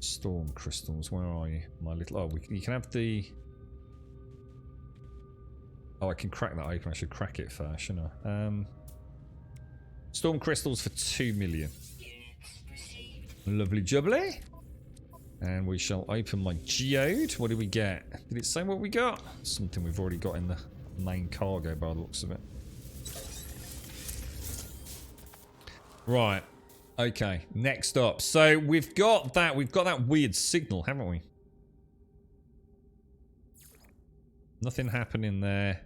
Storm crystals, where are you? My little... Oh, you can have the... Oh, I can crack that open. I should crack it first, shouldn't I? Storm crystals for 2 million. Lovely jubbly. And we shall open my geode. What did we get? Did it say what we got? Something we've already got in the main cargo by the looks of it. Right. Okay. Next up. So we've got that weird signal, haven't we? Nothing happening there.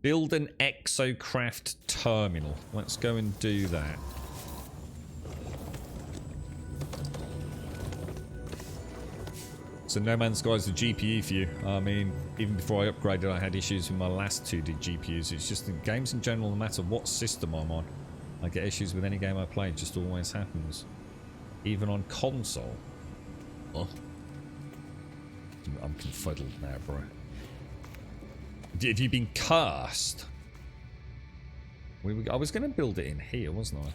Build an exocraft terminal. Let's go and do that. So No Man's Sky is the GPU for you. I mean, even before I upgraded, I had issues with my last 2D GPUs. It's just in games in general, no matter what system I'm on, I get issues with any game I play. It just always happens. Even on console. Oh. I'm confuddled now, bro. Have you been cursed? I was going to build it in here, wasn't I?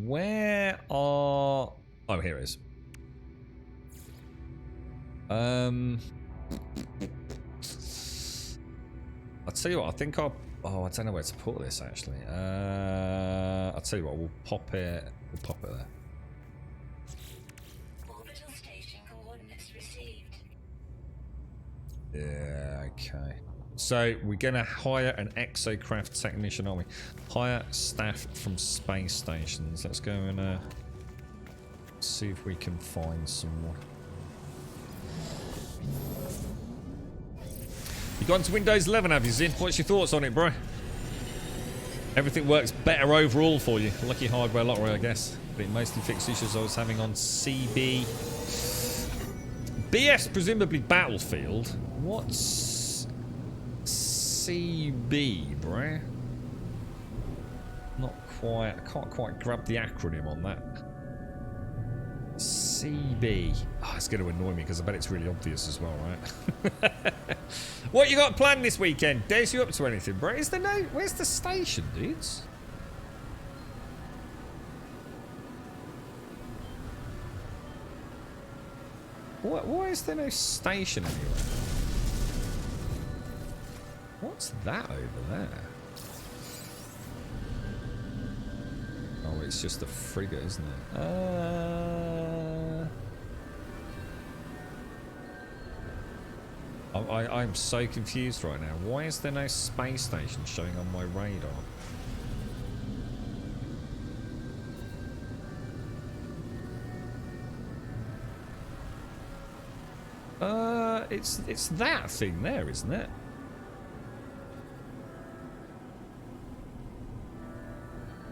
Where are... Oh, here it is. I'll tell you what, I think I'll... Oh, I don't know where to put this, actually. I'll tell you what, we'll pop it there. Orbital station coordinates received. Yeah, okay. So, we're going to hire an exocraft technician, aren't we? Hire staff from space stations. Let's go and see if we can find someone. You got into Windows 11, have you, Zin? What's your thoughts on it, bro? Everything works better overall for you. Lucky hardware lottery, I guess. But it mostly fixed issues I was having on CB. BS, presumably Battlefield. What's CB, bro? Not quite. I can't quite grab the acronym on that. CB. Oh, it's going to annoy me because I bet it's really obvious as well, right? What you got planned this weekend? Days you up to anything, bro? Is there no... Where's the station, dudes? Why is there no station anywhere? What's that over there? Oh, it's just a frigate, isn't it? I'm so confused right now. Why is there no space station showing on my radar? It's that thing there, isn't it?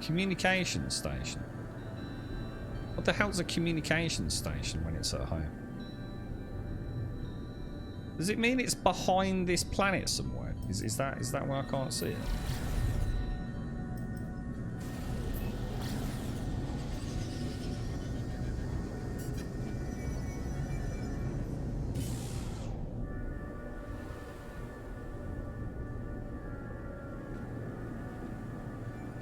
Communication station. What the hell's a communication station when it's at home? Does it mean it's behind this planet somewhere? Is that where I can't see it?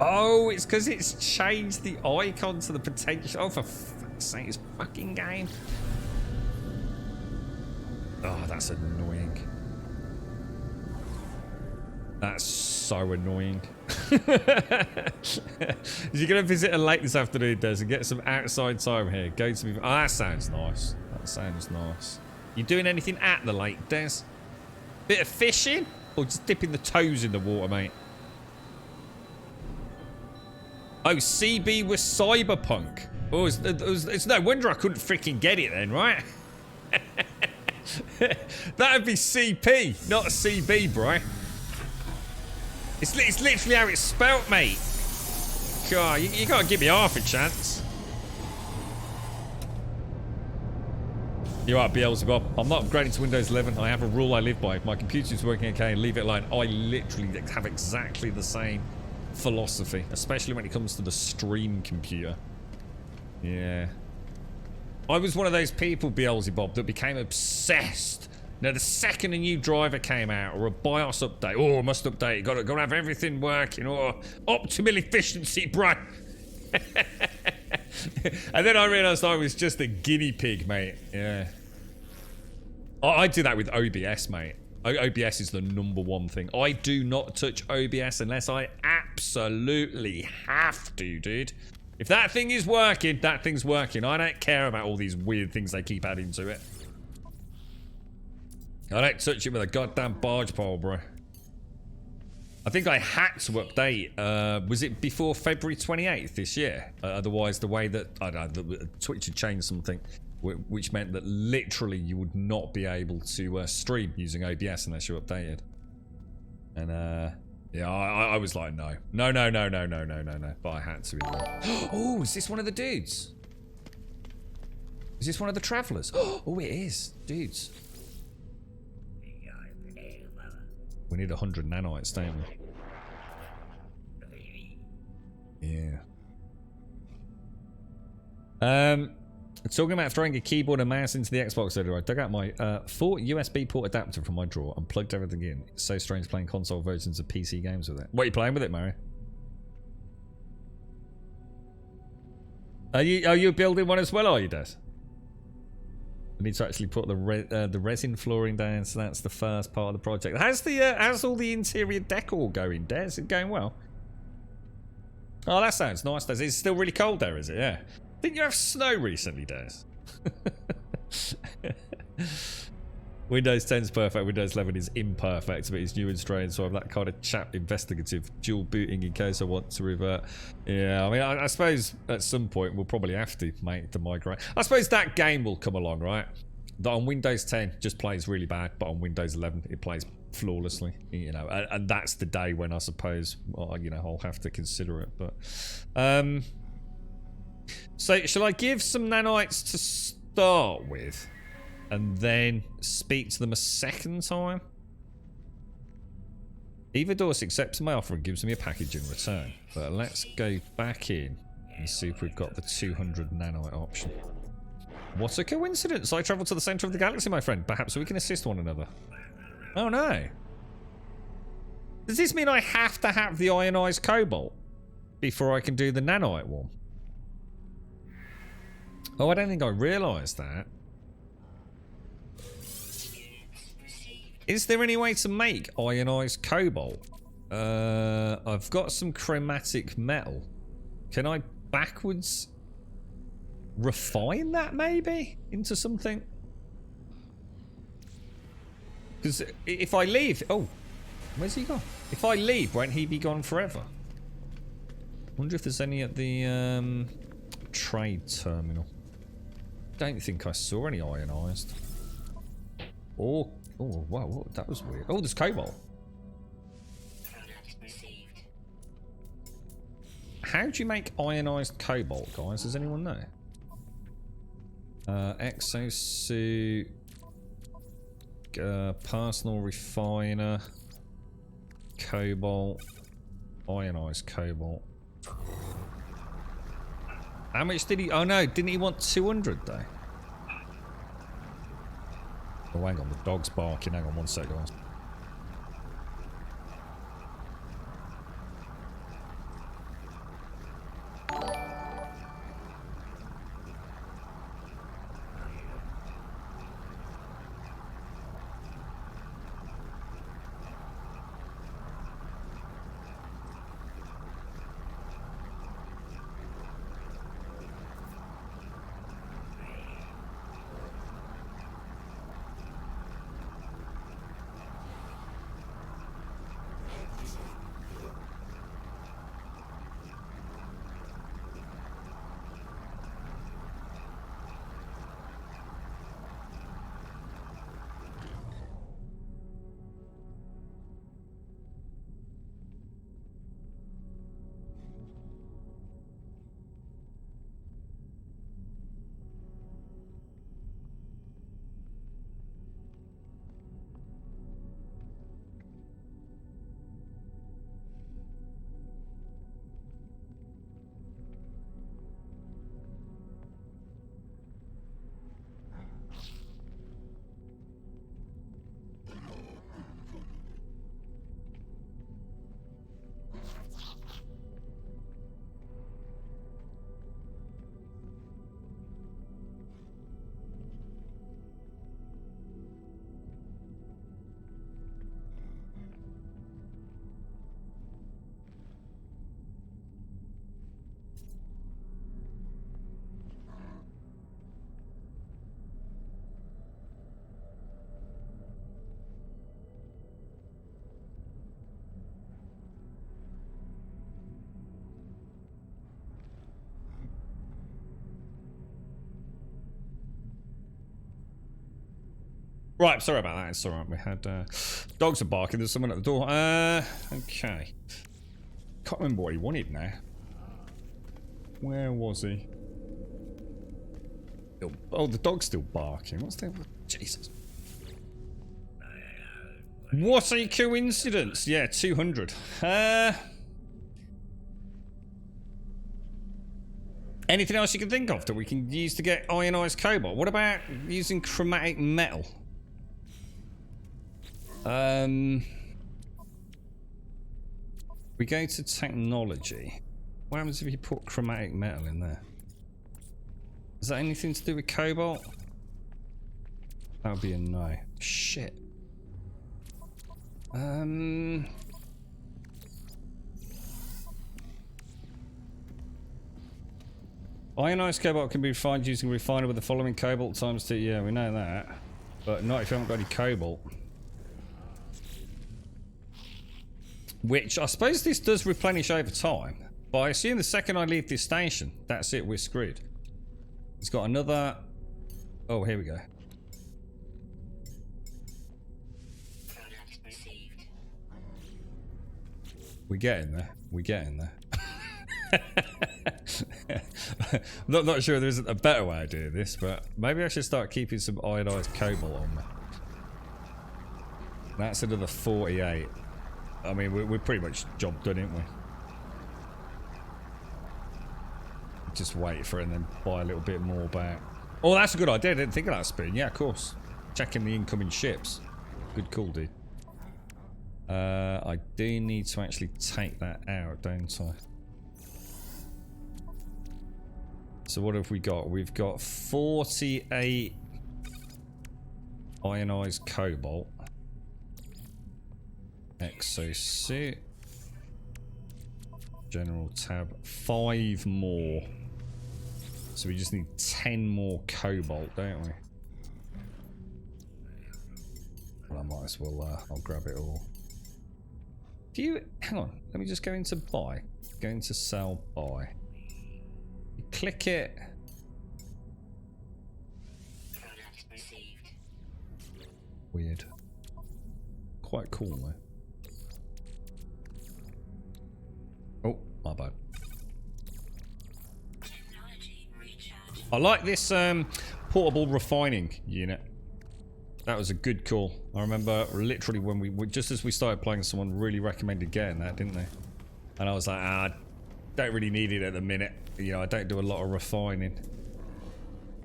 Oh, it's because it's changed the icon to the potential. Oh, for fuck's sake, it's fucking game. Oh, that's annoying. That's so annoying. You're going to visit a lake this afternoon, Des, and get some outside time here. Go to me. Oh, that sounds nice. That sounds nice. You doing anything at the lake, Des? Bit of fishing? Or just dipping the toes in the water, mate? Oh, CB was Cyberpunk. Oh, it's no wonder I couldn't freaking get it then, right? That'd be CP, not CB, bro. It's literally how it's spelt, mate. God, you gotta give me half a chance. You're right, Beelzebub. I'm not upgrading to Windows 11. I have a rule I live by. If my computer's working okay, leave it alone. I literally have exactly the same philosophy, especially when it comes to the stream computer. Yeah. I was one of those people, Beelzebub, that became obsessed. Now, the second a new driver came out or a BIOS update, oh, must update, gotta have everything working, or optimal efficiency, bro. And then I realised I was just a guinea pig, mate. Yeah. I do that with OBS, mate. OBS is the #1 thing. I do not touch OBS unless I absolutely have to, dude. If that thing is working, that thing's working. I don't care about all these weird things they keep adding to it. I don't touch it with a goddamn barge pole, bro. I think I had to update. Was it before February 28th this year? Otherwise, the way that I don't know, Twitch had changed something, which meant that literally you would not be able to stream using OBS unless you updated. And yeah, I was like, no, but I had to. Oh, is this one of the dudes? Is this one of the travelers? Oh, it is, dudes. We need 100 nanites, don't we? Yeah. Talking about throwing a keyboard and mouse into the Xbox earlier, I dug out my 4 USB port adapter from my drawer and plugged everything in. It's so strange playing console versions of PC games with it. What are you playing with it, Mario? Are you building one as well, are you, Des? I need to actually put the resin flooring down, so that's the first part of the project. How's all the interior decor going, Des? Is it going well? Oh, that sounds nice, Des. It's still really cold there, is it? Yeah. Didn't you have snow recently, Des? Windows 10 is perfect, Windows 11 is imperfect, but it's new and strange, so I'm that kind of chap investigative, dual booting in case I want to revert. Yeah, I mean, I suppose at some point we'll probably have to make the migrate. I suppose that game will come along, right? That on Windows 10 just plays really bad, but on Windows 11 it plays flawlessly, you know, and that's the day when I suppose, well, you know, I'll have to consider it, but so shall I give some nanites to start with and then speak to them a second time? Evadorus accepts my offer and gives me a package in return, but let's go back in and see if we've got the 200 nanite option. What a coincidence! I travel to the center of the galaxy, my friend. Perhaps we can assist one another. Oh no. Does this mean I have to have the ionized cobalt before I can do the nanite one? Oh, I don't think I realised that. Is there any way to make ionized cobalt? I've got some chromatic metal. Can I backwards refine that maybe into something? Because if I leave... Oh, where's he gone? If I leave, won't he be gone forever? Wonder if there's any at the trade terminal. Don't think I saw any ionized. Or... Oh, wow, what, that was weird. Oh, there's cobalt. How do you make ionized cobalt, guys? Does anyone know? Exosuit... personal refiner, cobalt, ionized cobalt. How much did he? Oh no, didn't he want 200 though? Oh, hang on, the dog's barking. Hang on one sec, guys. Right, sorry about that. It's alright. We had dogs are barking. There's someone at the door. Okay. Can't remember what he wanted now. Where was he? Oh, the dog's still barking. What's that? Jesus. What a coincidence. Yeah, 200. Anything else you can think of that we can use to get ionized cobalt? What about using chromatic metal? We go to technology. What happens if you put chromatic metal in there? Is that anything to do with cobalt? That would be a no. Shit. Ionized cobalt can be refined using a refiner with the following cobalt times 2. Yeah, we know that. But not if you haven't got any cobalt. Which, I suppose this does replenish over time. But I assume the second I leave this station, that's it, we're screwed. It's got another... Oh, here we go. Product received. We're getting there. We're getting there. Not sure there isn't a better way of doing this, but maybe I should start keeping some ionized cobalt on me. That's another 48. I mean, we're pretty much job done, ain't we? Just wait for it and then buy a little bit more back. Oh, that's a good idea. I didn't think of that, Spoon. Yeah, of course. Checking the incoming ships. Good call, dude. I do need to actually take that out, don't I? So what have we got? We've got 48 ionized cobalt. Exosuit. General tab. 5 more. So we just need 10 more cobalt, don't we? Well, I might as well, I'll grab it all. Do you... Hang on. Let me just go into buy. Go into sell, buy. You click it. Product received. Weird. Quite cool, though. Oh, my bad. Technology recharge. I like this portable refining unit. That was a good call. I remember literally when we just as we started playing, someone really recommended getting that, didn't they? And I was like, I don't really need it at the minute. You know, I don't do a lot of refining.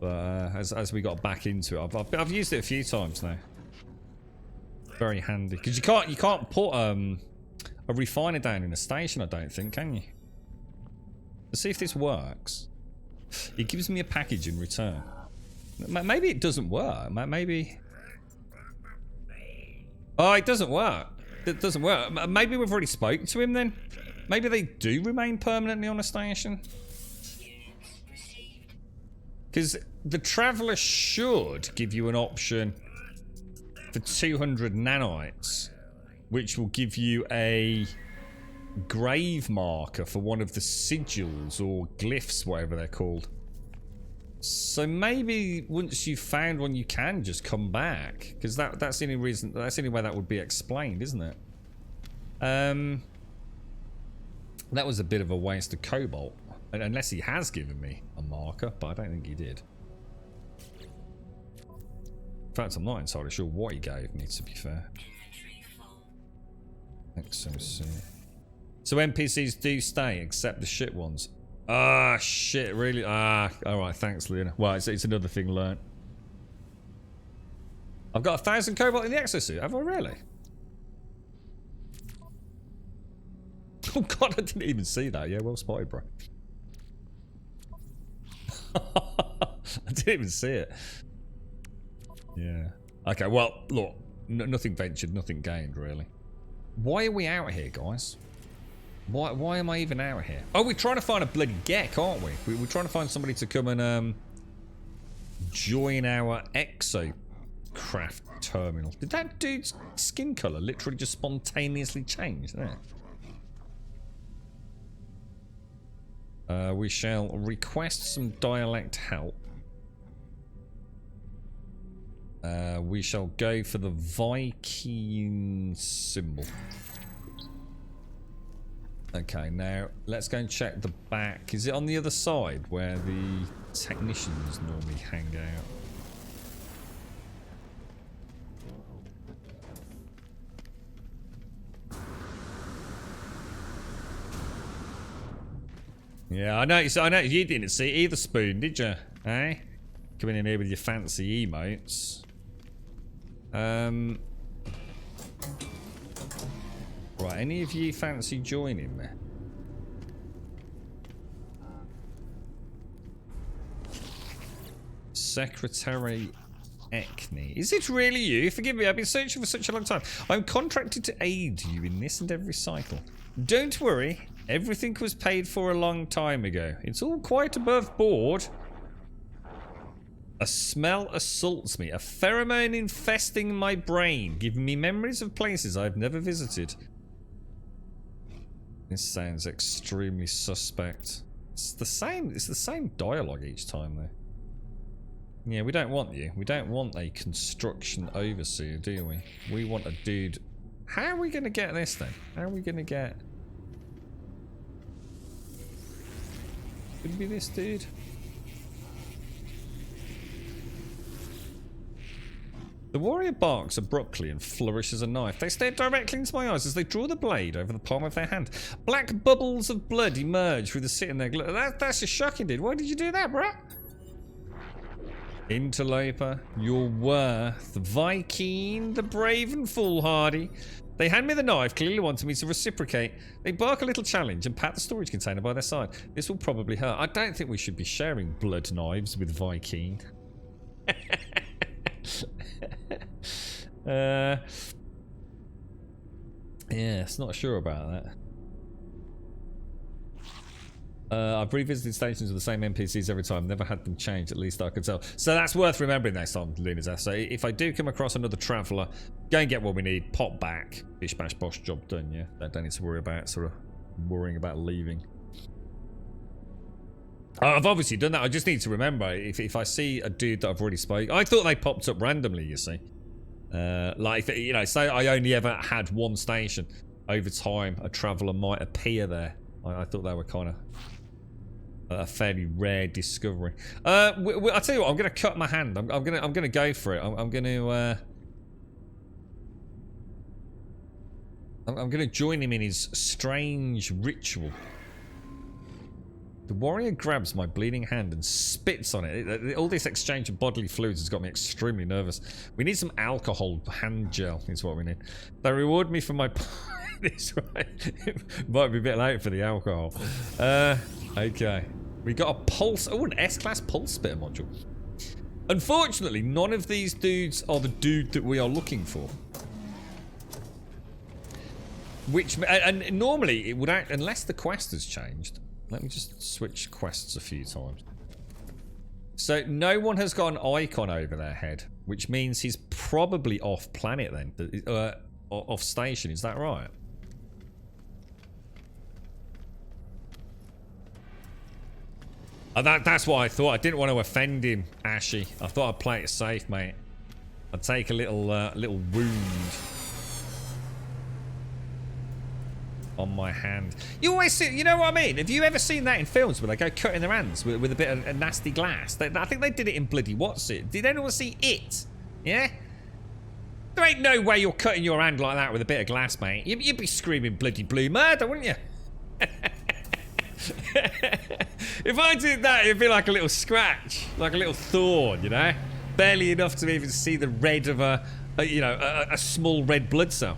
But as we got back into it, I've used it a few times now. Very handy because you can't put a refiner down in a station, I don't think, can you? Let's see if this works. It gives me a package in return. Maybe it doesn't work. Maybe. Oh, it doesn't work. It doesn't work. Maybe we've already spoken to him then. Maybe they do remain permanently on a station. Units received. Because the Traveller should give you an option for 200 nanites, which will give you a grave marker for one of the sigils or glyphs, whatever they're called. So maybe once you've found one, you can just come back, because that's the only reason. That's the only way that would be explained, isn't it? That was a bit of a waste of cobalt, unless he has given me a marker, but I don't think he did. In fact, I'm not entirely sure what he gave me, to be fair. Inventory full. Exosuit. So NPCs do stay, except the shit ones. Ah, shit, really? Ah, alright, thanks, Luna. Well, it's another thing learnt. I've got 1,000 cobalt in the exosuit, have I really? Oh god, I didn't even see that. Yeah, well spotted, bro. I didn't even see it. Yeah. Okay, well, look. Nothing ventured, nothing gained, really. Why are we out here, guys? Why am I even out here? Oh, we're trying to find a bloody Gek, aren't we? We're trying to find somebody to come and join our exocraft terminal. Did that dude's skin colour literally just spontaneously change there? We shall request some dialect help. We shall go for the Viking symbol. Okay, now let's go and check the back. Is it on the other side where the technicians normally hang out? Yeah, I noticed you didn't see either, Spoon, did you? Eh? Coming in here with your fancy emotes. Right, any of you fancy joining me? Secretary Ekney. Is it really you? Forgive me, I've been searching for such a long time. I'm contracted to aid you in this and every cycle. Don't worry, everything was paid for a long time ago. It's all quite above board. A smell assaults me, a pheromone infesting my brain, giving me memories of places I've never visited. This sounds extremely suspect. It's the same dialogue each time though. Yeah, we don't want you. We don't want a construction overseer, do we? We want a dude. How are we going to get this then? How are we going to get... Could it be this dude? The warrior barks abruptly and flourishes a knife. They stare directly into my eyes as they draw the blade over the palm of their hand. Black bubbles of blood emerge through the slit in their that's just shocking, dude. Why did you do that, bruh? Interloper, your worth. Viking, the brave and foolhardy. They hand me the knife, clearly wanting me to reciprocate. They bark a little challenge and pat the storage container by their side. This will probably hurt. I don't think we should be sharing blood knives with Viking. Yes, not sure about that. I've revisited stations with the same NPCs every time. Never had them change, at least I could tell. So that's worth remembering next time, Luna's F. So if I do come across another traveller, go and get what we need, pop back. Bish bash bosh, job done, yeah? Don't need to worry about worrying about leaving. I've obviously done that. I just need to remember, if I see a dude that I've already spoken... I thought they popped up randomly, you see. Like, you know, say I only ever had one station. Over time, a traveller might appear there. I thought they were kind of... a fairly rare discovery. I'll tell you what. I'm gonna cut my hand. I'm gonna go for it. I'm gonna join him in his strange ritual. The warrior grabs my bleeding hand and spits on it. All this exchange of bodily fluids has got me extremely nervous. We need some alcohol hand gel. Is what we need. They reward me for my. This way. Might be a bit late for the alcohol. Okay. We got a pulse. Oh, an S-class pulse spitter module. Unfortunately, none of these dudes are the dude that we are looking for. Which, and normally it would act, unless the quest has changed. Let me just switch quests a few times. So no one has got an icon over their head, which means he's probably off planet then, off station. Is that right? That's what I thought. I didn't want to offend him, Ashy. I thought I'd play it safe, mate. I'd take a little wound on my hand. You always see, you know what I mean? Have you ever seen that in films where they go cutting their hands with a bit of a nasty glass? I think they did it in bloody what's it? Did anyone see It? Yeah? There ain't no way you're cutting your hand like that with a bit of glass, mate. You'd be screaming bloody blue murder, wouldn't you? If I did that, it'd be like a little scratch, like a little thorn, you know, barely enough to even see the red of a small red blood cell.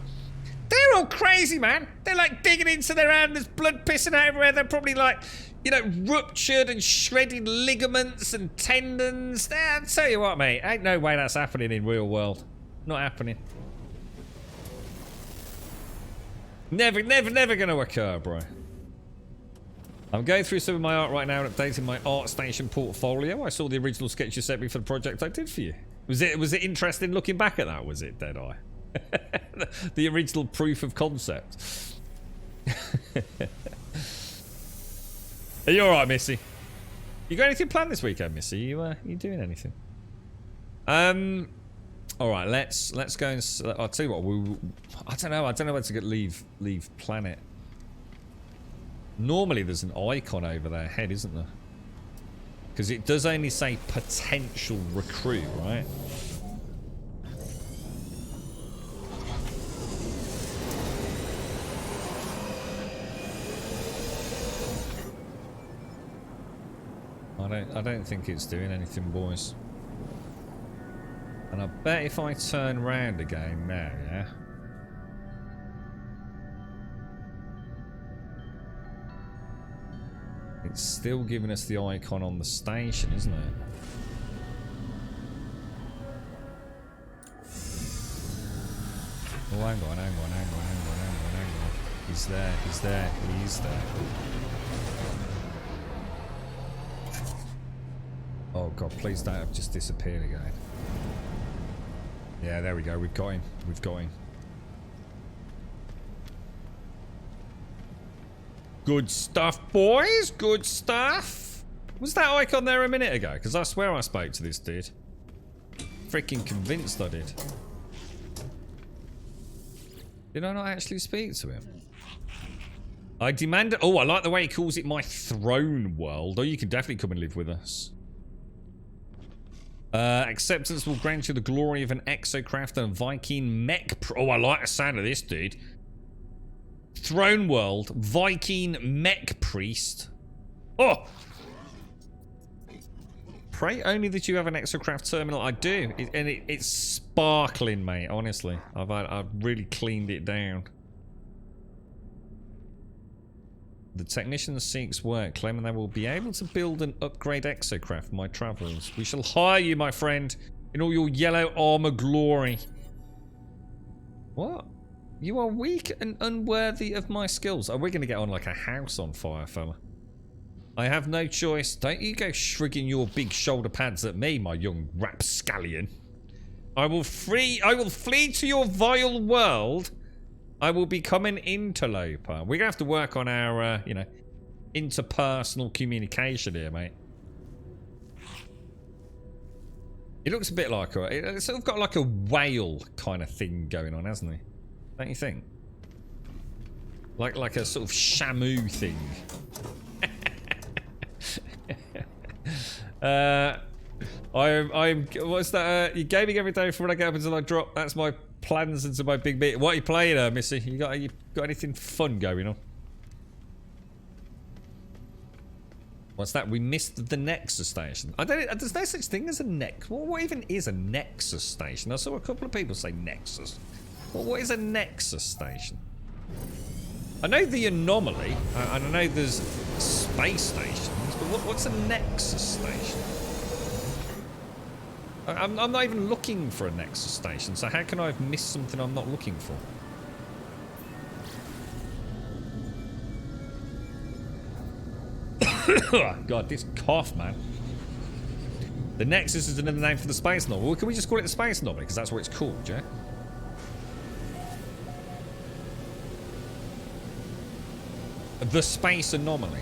They're all crazy, man. They're like digging into their hand. There's blood pissing out everywhere. They're probably like, you know, ruptured and shredded ligaments and tendons. I'll tell you what, mate. Ain't no way that's happening in real world. Not happening. Never gonna occur, bro. I'm going through some of my art right now and updating my ArtStation portfolio. I saw the original sketch you sent me for the project I did for you. Was it interesting looking back at that, was it, Deadeye? The original proof of concept. Are you alright, Missy? You got anything planned this weekend, Missy? You doing anything? Alright, let's go and... I'll tell you what, I don't know where to leave planet. Normally there's an icon over their head, isn't there? Because it does only say potential recruit, right? don't think it's doing anything, boys. And I bet if I turn round again now, yeah. It's still giving us the icon on the station, isn't it? Oh, hang on. He's there. Oh god, please don't have just disappeared again. Yeah, there we go. We've got him. Good stuff, boys. Good stuff. Was that icon there a minute ago? Because I swear I spoke to this dude. Freaking convinced I did. Did I not actually speak to him? I demand... Oh, I like the way he calls it my throne world. Oh, you can definitely come and live with us. Acceptance will grant you the glory of an exocraft and a Viking mech... Oh, I like the sound of this, dude. Throne world, Viking mech priest. Oh! Pray only that you have an exocraft terminal. I do. It's sparkling, mate, honestly. I've really cleaned it down. The technician seeks work, claiming they will be able to build and upgrade exocraft for my travels. We shall hire you, my friend, in all your yellow armor glory. What? You are weak and unworthy of my skills. Oh, we're going to get on like a house on fire, fella. I have no choice. Don't you go shrugging your big shoulder pads at me, my young rapscallion. I will flee to your vile world. I will become an interloper. We're going to have to work on our, you know, interpersonal communication here, mate. It looks a bit like it's sort of got like a whale kind of thing going on, hasn't he? Don't you think? Like a sort of Shamu thing. I'm what's that? You gaming every day from when I get up until I drop. That's my plans into my big bit. What are you playing, Missy? You got anything fun going on? What's that? We missed the Nexus station. I don't. There's no such thing as a Nexus. What even is a Nexus station? I saw a couple of people say Nexus. What is a Nexus station? I know the Anomaly, and I know there's space stations, but what's a Nexus station? I'm not even looking for a Nexus station, so how can I have missed something I'm not looking for? God, this cough, man. The Nexus is another name for the space anomaly. Well, can we just call it the space anomaly? Because that's what it's called, yeah? The space anomaly.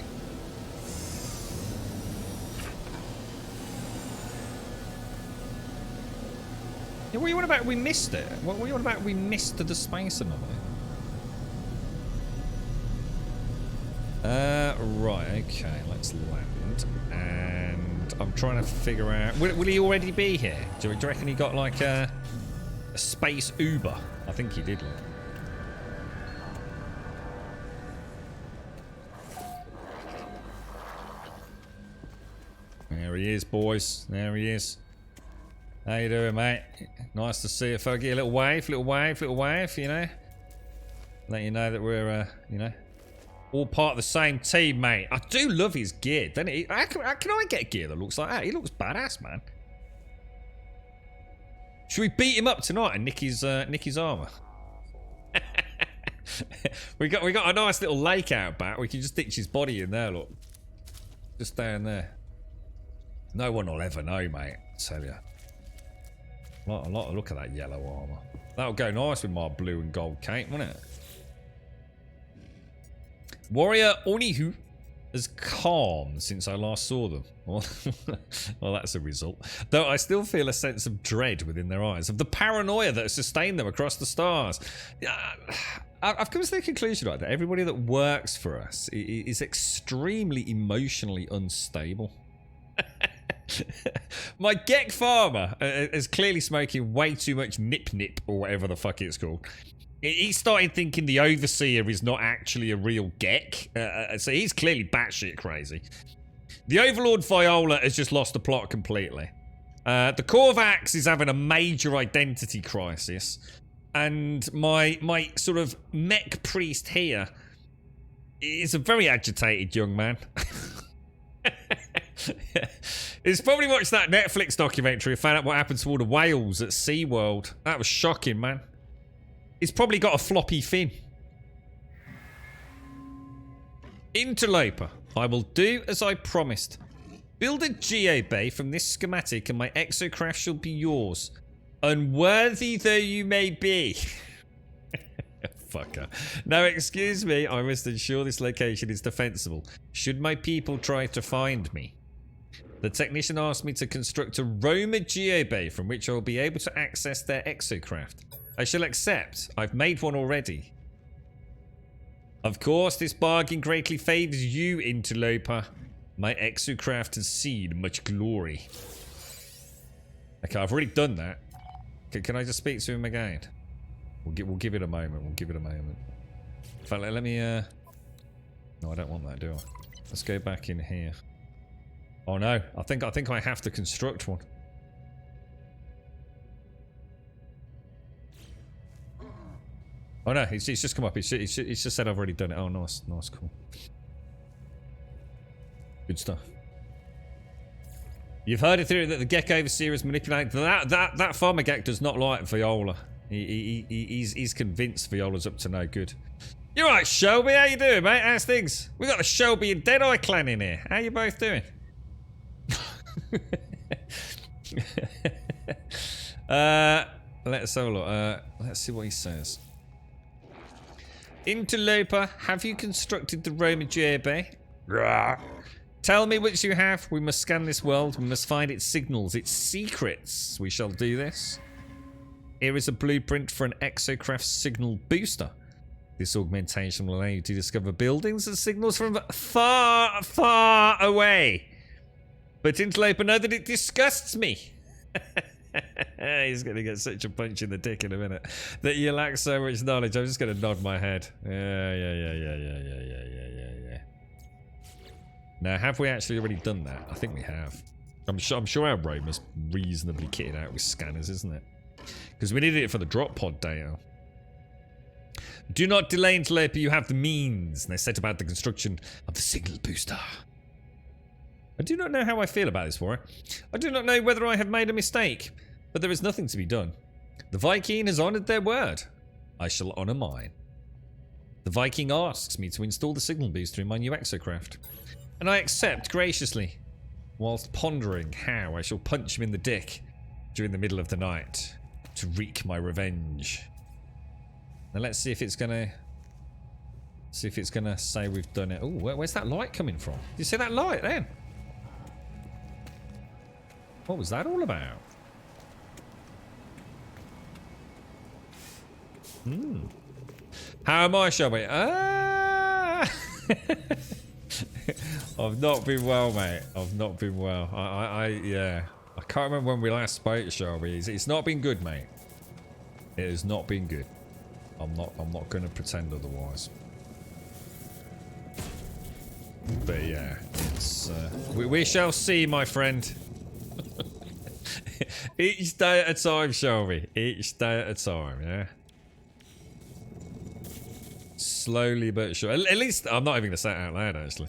Yeah, what are you on about? We missed it. What are you on about? We missed the space anomaly. Right, okay, let's land. And I'm trying to figure out... Will he already be here? Do you reckon he got like a space Uber? I think he did, look. There he is, boys. There he is. How you doing, mate? Nice to see you. If I get a little wave, you know? Let you know that we're, you know, all part of the same team, mate. I do love his gear, doesn't he? How can I get gear that looks like that? He looks badass, man. Should we beat him up tonight and nick his armor? we got a nice little lake out back. We can just ditch his body in there, look. Just down there. No one will ever know, mate. I tell you. Look at that yellow armor. That'll go nice with my blue and gold cape, won't it? Warrior Onihu has calmed since I last saw them. Well, that's a result. Though I still feel a sense of dread within their eyes, of the paranoia that has sustained them across the stars. I've come to the conclusion that everybody that works for us is extremely emotionally unstable. My Gek farmer is clearly smoking way too much nip or whatever the fuck it's called. He started thinking the overseer is not actually a real Gek, so he's clearly batshit crazy. The Overlord Viola has just lost the plot completely. The Korvax is having a major identity crisis. And my sort of mech priest here is a very agitated young man. He's probably watched that Netflix documentary and found out what happened to all the whales at SeaWorld. That was shocking, man. He's probably got a floppy fin. Interloper. I will do as I promised. Build a geobay from this schematic and my exocraft shall be yours. Unworthy though you may be. Fucker. Now, excuse me, I must ensure this location is defensible. Should my people try to find me? The technician asked me to construct a Roma geobay from which I will be able to access their exocraft. I shall accept. I've made one already. Of course, this bargain greatly favours you, interloper. My exocraft has seen much glory. Okay, I've already done that. Can I just speak to him again? We'll give it a moment. We'll give it a moment. In fact, let me. No, I don't want that, do I? Let's go back in here. Oh no, I think I have to construct one. Oh no, he's just come up. He's just said I've already done it. Oh, nice, cool. Good stuff. You've heard it through that the Gek Overseer is manipulated. That farmer Gek does not like Viola. He's convinced Viola's up to no good. You alright, Shelby? How you doing, mate? How's things? We got the Shelby and Deadeye clan in here. How you both doing? Let's have a look. Let's see what he says. Interloper, have you constructed the Roma geobay? Tell me which you have. We must scan this world. We must find its signals, its secrets. We shall do this. Here is a blueprint for an exocraft signal booster. This augmentation will allow you to discover buildings and signals from far, far away. But Interloper, know that it disgusts me. He's going to get such a punch in the dick in a minute. That you lack so much knowledge. I'm just going to nod my head. Yeah. Now, have we actually already done that? I think we have. I'm sure our Roma's reasonably kitted out with scanners, isn't it? Because we needed it for the drop pod data. Do not delay, Interloper. You have the means. And they set about the construction of the signal booster. I do not know how I feel about this war. I do not know whether I have made a mistake. But there is nothing to be done. The Viking has honoured their word. I shall honour mine. The Viking asks me to install the signal booster in my new exocraft. And I accept graciously, whilst pondering how I shall punch him in the dick during the middle of the night to wreak my revenge. Now let's see if it's gonna say we've done it. Oh, where's that light coming from? Did you see that light then? What was that all about? How am I, Shelby? I've not been well, mate. I've not been well. Yeah. I can't remember when we last spoke, Shelby. It's not been good, mate. It has not been good. I'm not going to pretend otherwise. But yeah, it's we shall see, my friend. Each day at a time, Shelby. Each day at a time, yeah. Slowly but sure. At least, I'm not even going to say it out loud, actually.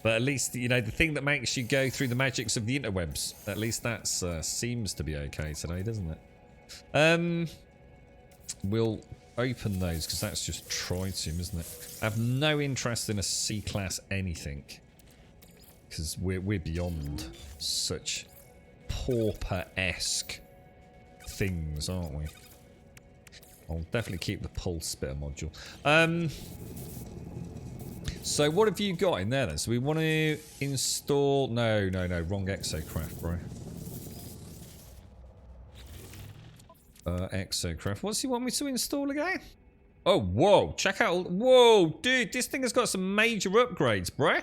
But at least, you know, the thing that makes you go through the magics of the interwebs, at least that seems to be okay today, doesn't it? We'll open those, because that's just tritium, isn't it? I have no interest in a C-class anything. Because we're beyond such pauper-esque things, aren't we? I'll definitely keep the pulse spitter module. So what have you got in there then? So we want to install... No, wrong exocraft, bro. Exocraft. What's he want me to install again? Oh, whoa. Check out... Whoa, dude. This thing has got some major upgrades, bro.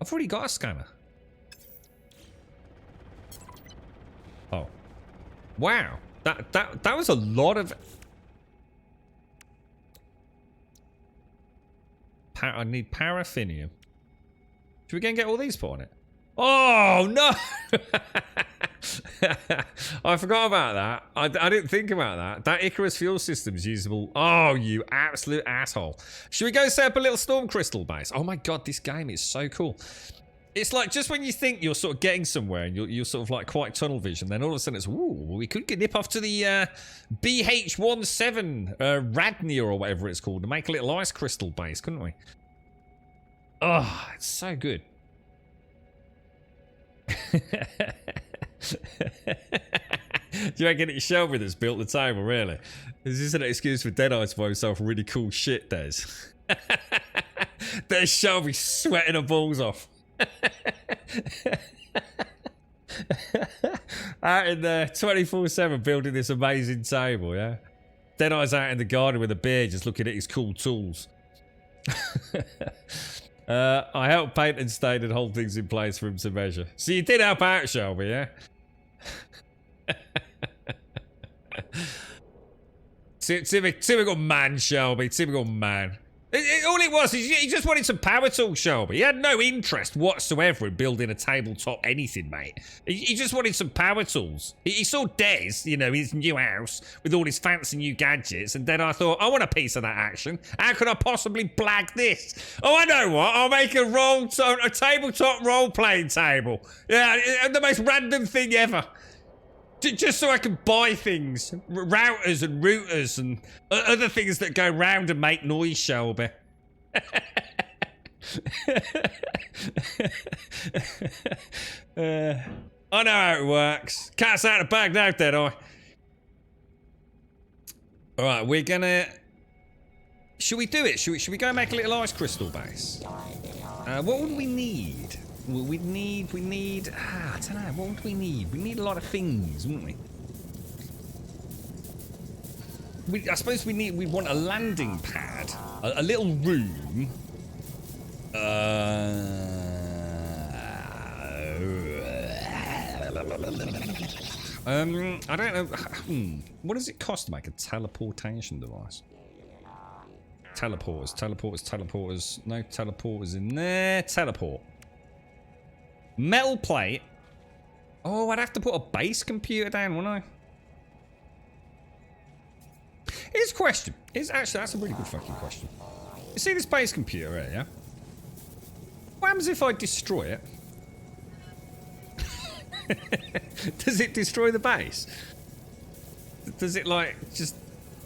I've already got a scanner. Oh. Wow. That was a lot of... I need paraffinium. Should we go and get all these put on it? Oh, no! I forgot about that. I didn't think about that. That Icarus fuel system is usable. Oh, you absolute asshole. Should we go set up a little storm crystal base? Oh my god, this game is so cool. It's like just when you think you're sort of getting somewhere and you're sort of like quite tunnel vision, then all of a sudden it's, ooh, we could nip off to the BH17 Radnia or whatever it's called and make a little ice crystal base, couldn't we? Oh, it's so good. Do you reckon it's Shelby that's built the table, really? Is this an excuse for Deadeye to buy himself really cool shit, Des? There's Shelby sweating her balls off. Out in there 24/7 building this amazing table, yeah? Deadeye's out in the garden with a beer just looking at his cool tools. I helped paint and stain and hold things in place for him to measure. So you did help out, Shelby, yeah? Typical man, Shelby. Typical man. All it was is he just wanted some power tools, Shelby. He had no interest whatsoever in building a tabletop anything, mate. He just wanted some power tools. He saw Des, you know, his new house with all his fancy new gadgets, and then I thought, I want a piece of that action. How could I possibly blag this? Oh, I know what. I'll make a tabletop role-playing table. Yeah, the most random thing ever. Just so I can buy things, routers and routers and other things that go round and make noise, Shelby. I know how it works. Cat's out of the bag now, Deadeye. Alright, we're gonna... Should we do it? Should we go and make a little ice crystal base? What would we need? We need, I don't know, what would we need? We need a lot of things, wouldn't we? I suppose we want a landing pad, a little room. I don't know, what does it cost to make a teleportation device? Teleporters. No teleporters in there. Teleport. Metal plate. Oh, I'd have to put a base computer down, wouldn't I? Here's a question. Actually, that's a really good fucking question. You see this base computer here, yeah? What happens if I destroy it? Does it destroy the base? Does it, like, just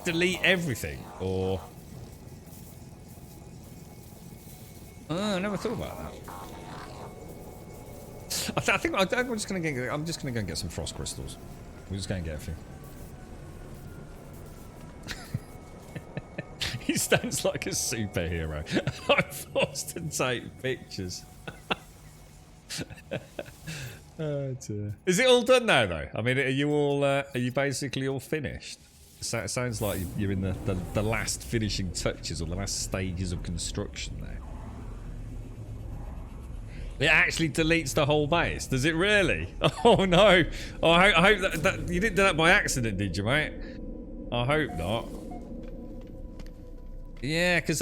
delete everything? Or... Oh, I never thought about that. I think I'm just gonna go and get some frost crystals. We're just gonna get a few. He stands like a superhero. I'm forced to take pictures. Oh dear. Is it all done now, though? I mean, are you all? Are you basically all finished? It sounds like you're in the last finishing touches or the last stages of construction there. It actually deletes the whole base. Does it really? Oh no! Oh, I hope that you didn't do that by accident, did you, mate? I hope not. Yeah, because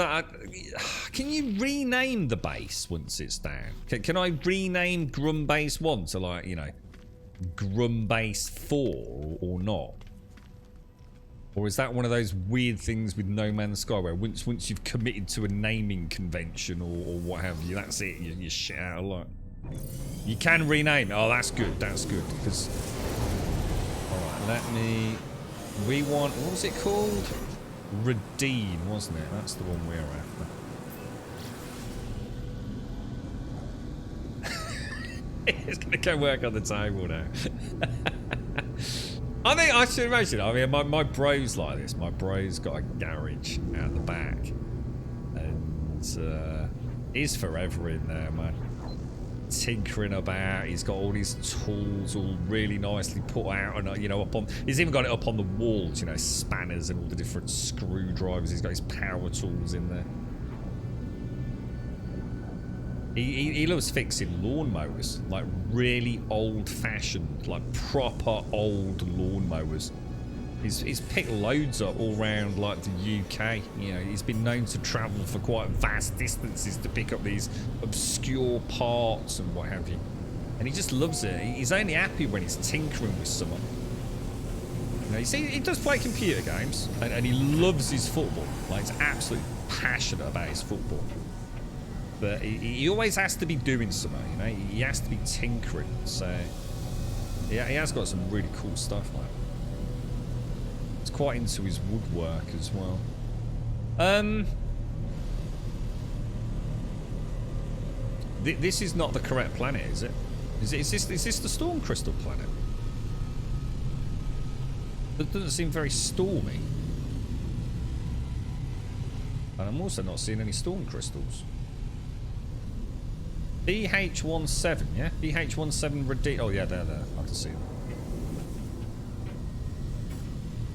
can you rename the base once it's down? Can I rename Grum Base 1 to, like, you know, Grum Base 4 or not? Or is that one of those weird things with No Man's Sky where once you've committed to a naming convention or what have you, that's it, you shit out of luck? You can rename it. Oh, that's good, because... Alright, we want... What was it called? Redeem, wasn't it? That's the one we're after. It's going to go work on the table now. I think I should imagine. I mean, my bro's like this. My bro's got a garage out the back, and he's forever in there, man. Tinkering about. He's got all his tools all really nicely put out, and you know, he's even got it up on the walls. You know, spanners and all the different screwdrivers. He's got his power tools in there. He loves fixing lawnmowers, like really old-fashioned, like proper old lawnmowers. He's picked loads up all around like the UK. You know, he's been known to travel for quite vast distances to pick up these obscure parts and what have you. And he just loves it. He's only happy when he's tinkering with someone. You know, you see, he does play computer games, and he loves his football. Like, he's absolutely passionate about his football. But he always has to be doing something, you know? He has to be tinkering. So, yeah, he has got some really cool stuff, like. He's quite into his woodwork as well. This is not the correct planet, is it? Is this the Storm Crystal planet? It doesn't seem very stormy. And I'm also not seeing any storm crystals. BH17, yeah? BH17 oh yeah, there. I can see them.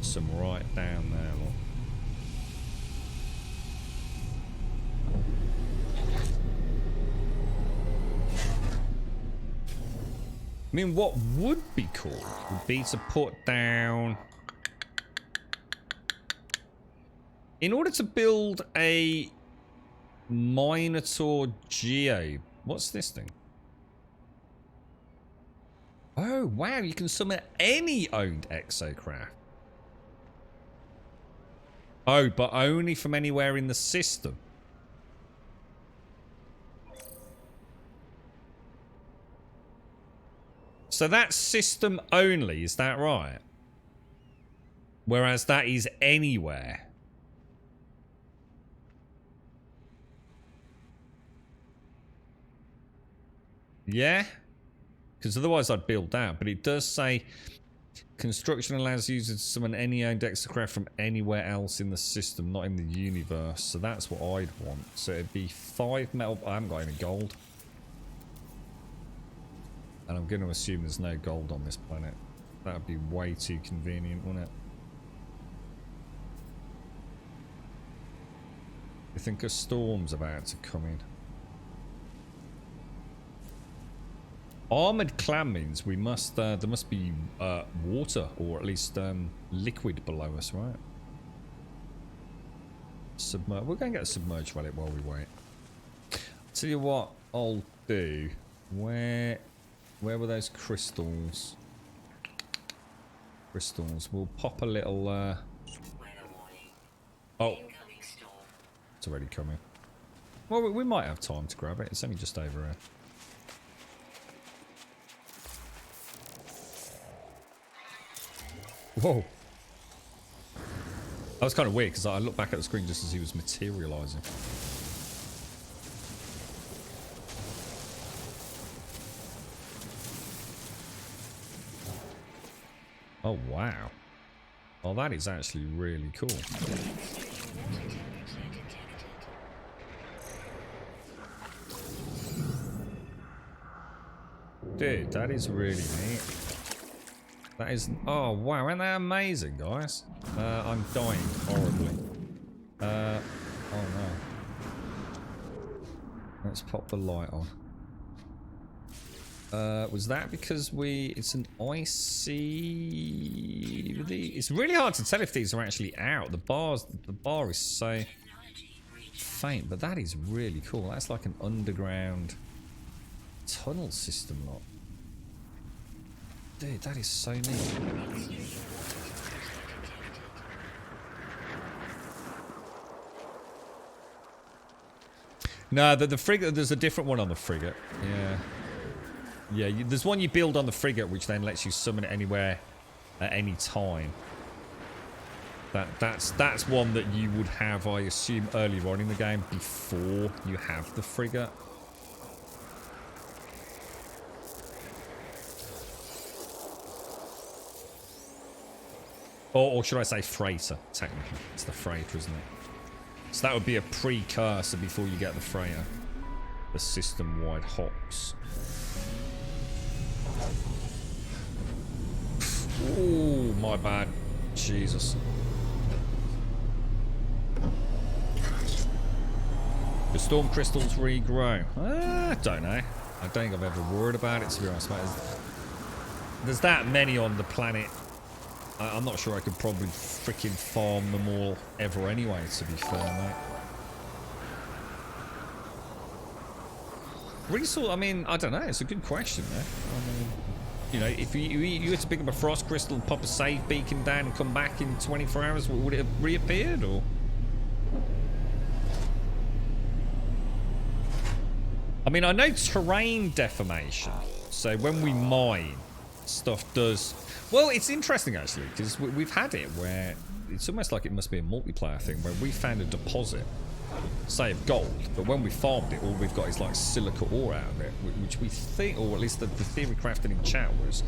Some right down there. Look. I mean, what would be cool would be to put down... In order to build a Minotaur Geo... What's this thing? Oh, wow, you can summon any owned exocraft. Oh, but only from anywhere in the system. So that's system only, is that right? Whereas that is anywhere. Yeah? Because otherwise I'd build that. But it does say construction allows users to summon any owned exocraft from anywhere else in the system, not in the universe. So that's what I'd want. So it'd be 5 metal. I haven't got any gold. And I'm going to assume there's no gold on this planet. That would be way too convenient, wouldn't it? I think a storm's about to come in. Armored clan means we must, there must be water, or at least liquid below us, right? We're going to get a submerged relic while we wait. Tell you what I'll do. Where were those crystals? Crystals. We'll pop a little... Oh. It's already coming. Well, we might have time to grab it. It's only just over here. Whoa. That was kind of weird because I looked back at the screen just as he was materializing. Oh, wow. Oh, that is actually really cool. Dude, that is really neat. That is... Oh, wow. Isn't that amazing, guys? I'm dying horribly. Oh, no. Let's pop the light on. Was that because it's an icy... It's really hard to tell if these are actually out. The bar is so faint, but that is really cool. That's like an underground tunnel system lot. Dude, that is so neat. No, the frigate, there's a different one on the frigate. Yeah. Yeah, there's one you build on the frigate which then lets you summon it anywhere at any time. That's one that you would have, I assume, earlier on in the game before you have the frigate. Or should I say freighter, technically. It's the freighter, isn't it? So that would be a precursor before you get the freighter. The system-wide hops. Ooh, my bad. Jesus. The storm crystals regrow. I don't know. I don't think I've ever worried about it, to be honest. There's that many on the planet I'm not sure I could probably freaking farm them all ever anyway, to be fair, mate. Resource, I mean, I don't know. It's a good question, man. I mean, you know, if you were to pick up a frost crystal and pop a save beacon down and come back in 24 hours, would it have reappeared, or? I mean, I know terrain deformation. So when we mine, stuff does... Well, it's interesting, actually, because we've had it where... It's almost like it must be a multiplayer thing, where we found a deposit, say, of gold, but when we farmed it, all we've got is, like, silica ore out of it, which we think, or at least the theory crafted in chat was,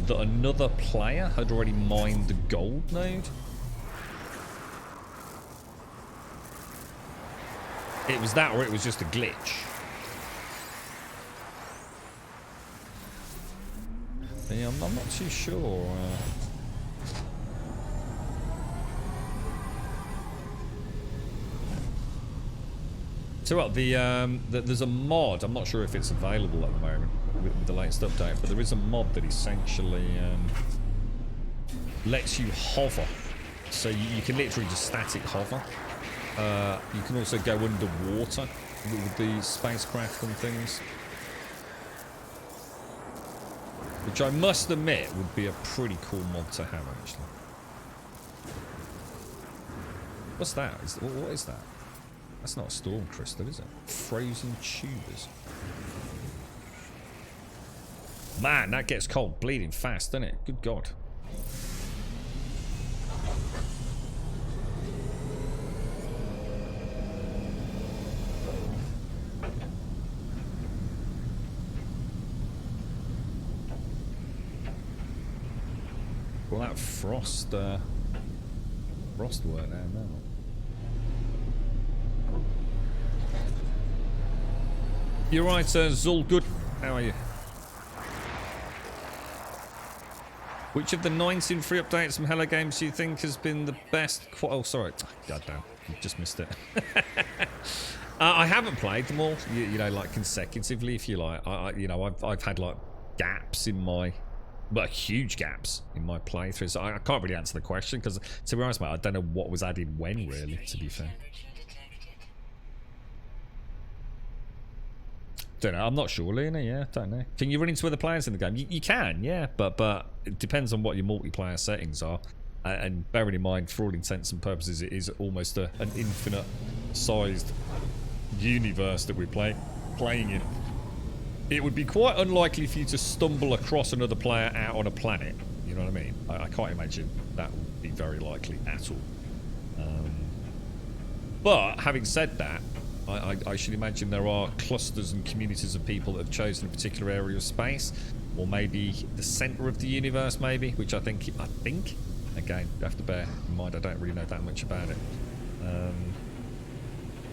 that another player had already mined the gold node. It was that, or it was just a glitch. Yeah, I'm not too sure. So what, there's a mod, I'm not sure if it's available at the moment with the latest update, but there is a mod that essentially lets you hover. So you can literally just static hover. You can also go underwater with the spacecraft and things. Which I must admit would be a pretty cool mod to have, actually. What's that? What is that? That's not a storm crystal, is it? Frozen tubers. Man, that gets cold bleeding fast, doesn't it? Good God. Well, that frost work there now. You're right, Zul. Good. How are you? Which of the 19 free updates from Hello Games do you think has been the best? Oh, sorry. God damn. You just missed it. I haven't played them all, you know, like consecutively, if you like. I've had like gaps in my... But huge gaps in my playthrough, so I can't really answer the question because, to be honest, mate, I don't know what was added when, really, to be fair. Don't know, I'm not sure, Lena, yeah, don't know. Can you run into other players in the game? You can, yeah, but it depends on what your multiplayer settings are. And bearing in mind, for all intents and purposes, it is almost an infinite-sized universe that we're playing in. It would be quite unlikely for you to stumble across another player out on a planet. You know what I mean? I can't imagine that would be very likely at all. But having said that, I should imagine there are clusters and communities of people that have chosen a particular area of space, or maybe the center of the universe, maybe, which I think, again, you have to bear in mind I don't really know that much about it.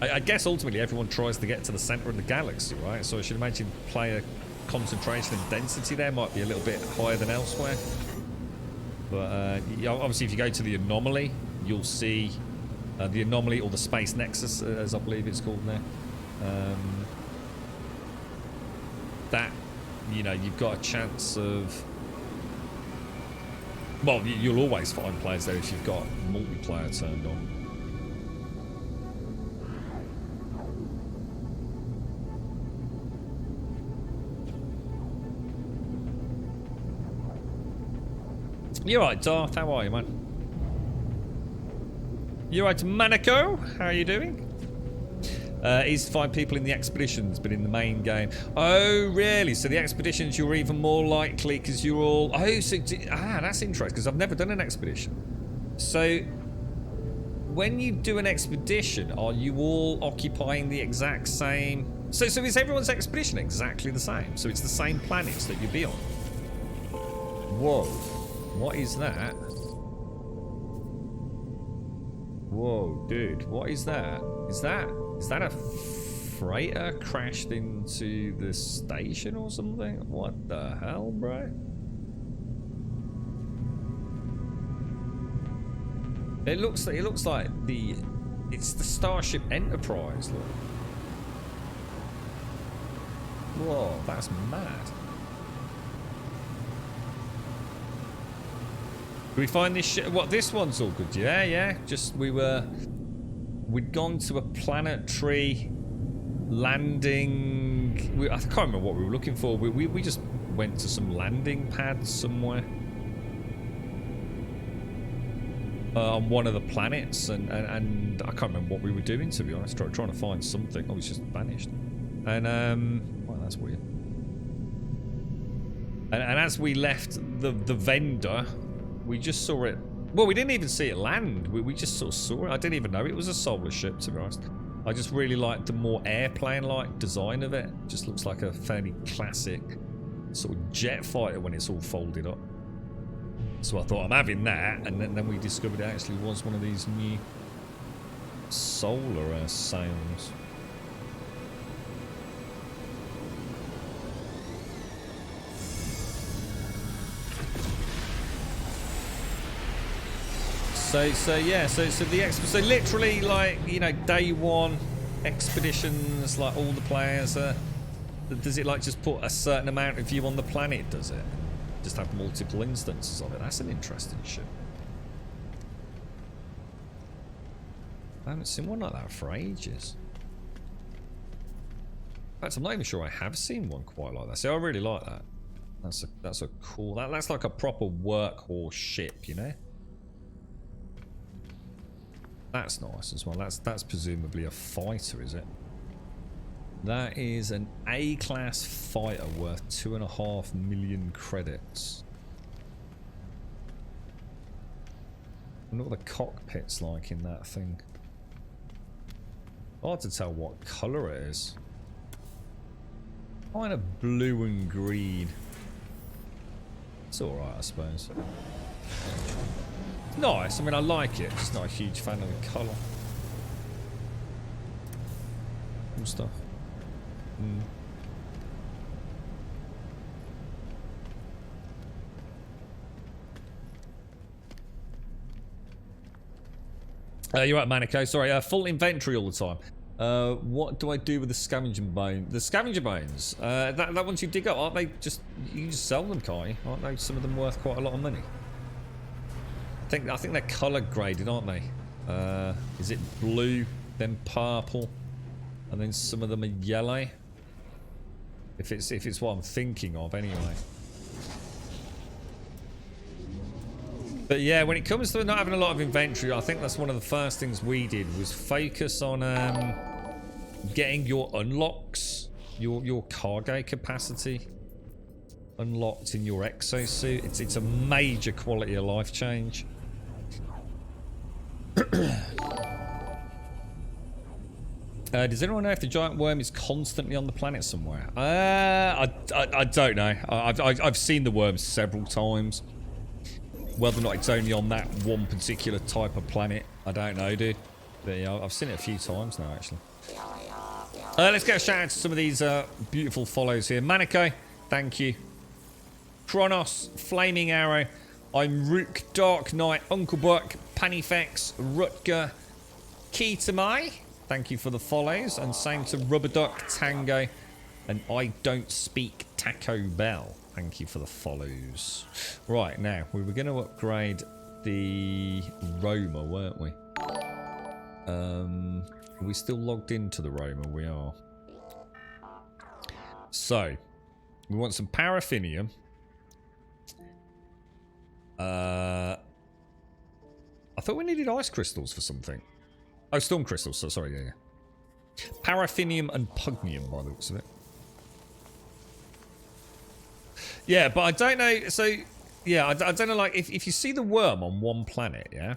I guess ultimately everyone tries to get to the center of the galaxy, right? So I should imagine player concentration and density there might be a little bit higher than elsewhere. But obviously if you go to the anomaly, you'll see the anomaly, or the space nexus, as I believe it's called there. That, you know, you've got a chance of... Well, you'll always find players there if you've got multiplayer turned on. You're right, Darth. How are you, man? You're right, Monaco. How are you doing? Is 5 people in the expeditions, but in the main game. Oh, really? So the expeditions, you're even more likely because you're all... Oh, so... that's interesting, because I've never done an expedition. So, when you do an expedition, are you all occupying the exact same... So is everyone's expedition exactly the same? So it's the same planets that you'd be on? Whoa. What is that? Whoa, dude. What is that? Is that a freighter crashed into the station or something? What the hell, bro? It looks like it's the Starship Enterprise, look. Whoa, that's mad. we find this shit? What, this one's all good? Yeah, yeah. Just we'd gone to a planetary landing. I can't remember what we were looking for. We just went to some landing pads somewhere on one of the planets, and I can't remember what we were doing, to be honest. Trying to find something. Oh, it's just vanished. And well, that's weird. And as we left the vendor, we just saw it. Well, we didn't even see it land. We just sort of saw it. I didn't even know it was a solar ship, to be honest. I just really like the more airplane-like design of it. Just looks like a fairly classic sort of jet fighter when it's all folded up. So I thought, I'm having that, and then we discovered it actually was one of these new solar sails. So literally, like, you know, day one expeditions, like all the players, does it like just put a certain amount of you on the planet, does it? Just have multiple instances of it. That's an interesting ship. I haven't seen one like that for ages. In fact, I'm not even sure I have seen one quite like that. See, I really like that. That's a cool. That's like a proper workhorse ship, you know. That's nice as well. That's presumably a fighter, is it? That is an A-class fighter worth 2.5 million credits. I wonder what the cockpit's like in that thing. Hard to tell what colour it is. Kind of blue and green. It's alright, I suppose. Nice. I mean, I like it. Just not a huge fan of the colour. Cool stuff. You're right, Manico. Sorry, full inventory all the time. What do I do with the scavenger bone? The scavenger bones. That once you dig up, aren't they just? You can just sell them, can't you? Aren't they some of them worth quite a lot of money? I think they're colour graded, aren't they? Is it blue, then purple, and then some of them are yellow? If it's what I'm thinking of, anyway. But yeah, when it comes to not having a lot of inventory, I think that's one of the first things we did was focus on getting your unlocks, your cargo capacity unlocked in your exosuit. It's a major quality of life change. Does anyone know if the giant worm is constantly on the planet somewhere? I don't know. I've seen the worm several times. Whether or not it's only on that one particular type of planet, I don't know, dude. But yeah, I've seen it a few times now, actually. Let's get a shout out to some of these beautiful follows here. Maniko, thank you. Kronos, Flaming Arrow, I'm Rook, Dark Knight, Uncle Buck, Panifex, Rutger, Key to My, thank you for the follows, and same to Rubber Duck, Tango, and I Don't Speak Taco Bell. Thank you for the follows. Right, now, we were going to upgrade the Roma, weren't we? Are we still logged into the Roma? We are. So, we want some paraffinium. I thought we needed ice crystals for something. Oh, storm crystals. So, sorry, yeah. Paraffinium and pugnium, by the looks of it. Yeah, but I don't know. So, yeah, I don't know. Like, if you see the worm on one planet, yeah.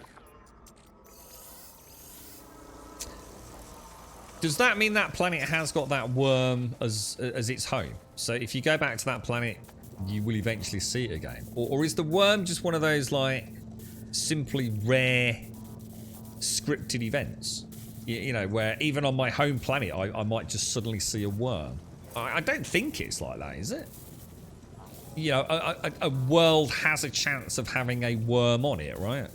Does that mean that planet has got that worm as its home? So, if you go back to that planet, you will eventually see it again, or is the worm just one of those like simply rare scripted events? You know, where even on my home planet, I might just suddenly see a worm. I don't think it's like that, is it? You know, a world has a chance of having a worm on it, right?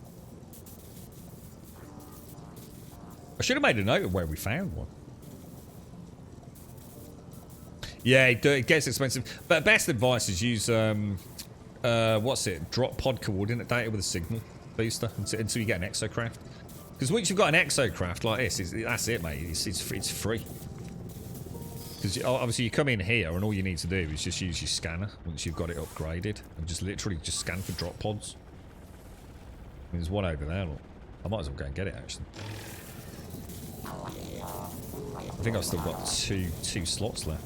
I should have made a note of where we found one. Yeah, it gets expensive. But best advice is use what's it? Drop pod coordinate data with a signal booster until you get an exocraft. Because once you've got an exocraft like this, that's it, mate. It's free. Because obviously you come in here and all you need to do is just use your scanner once you've got it upgraded and just literally just scan for drop pods. There's one over there. Look. I might as well go and get it actually. I think I've still got two slots left.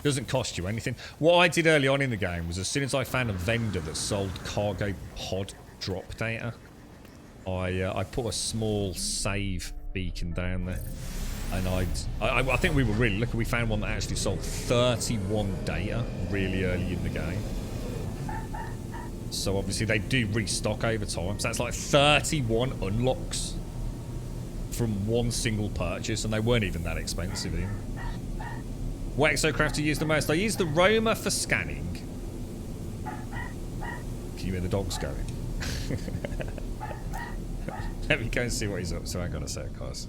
Doesn't cost you anything. What I did early on in the game was as soon as I found a vendor that sold cargo pod drop data, I put a small save beacon down there. And I think we were really lucky. We found one that actually sold 31 data really early in the game. So obviously they do restock over time. So that's like 31 unlocks from one single purchase, and they weren't even that expensive either. What exocraft do you use the most? I use the Roma for scanning. Can you hear the dogs going? Let me go and see what he's up to. I gotta say, guys.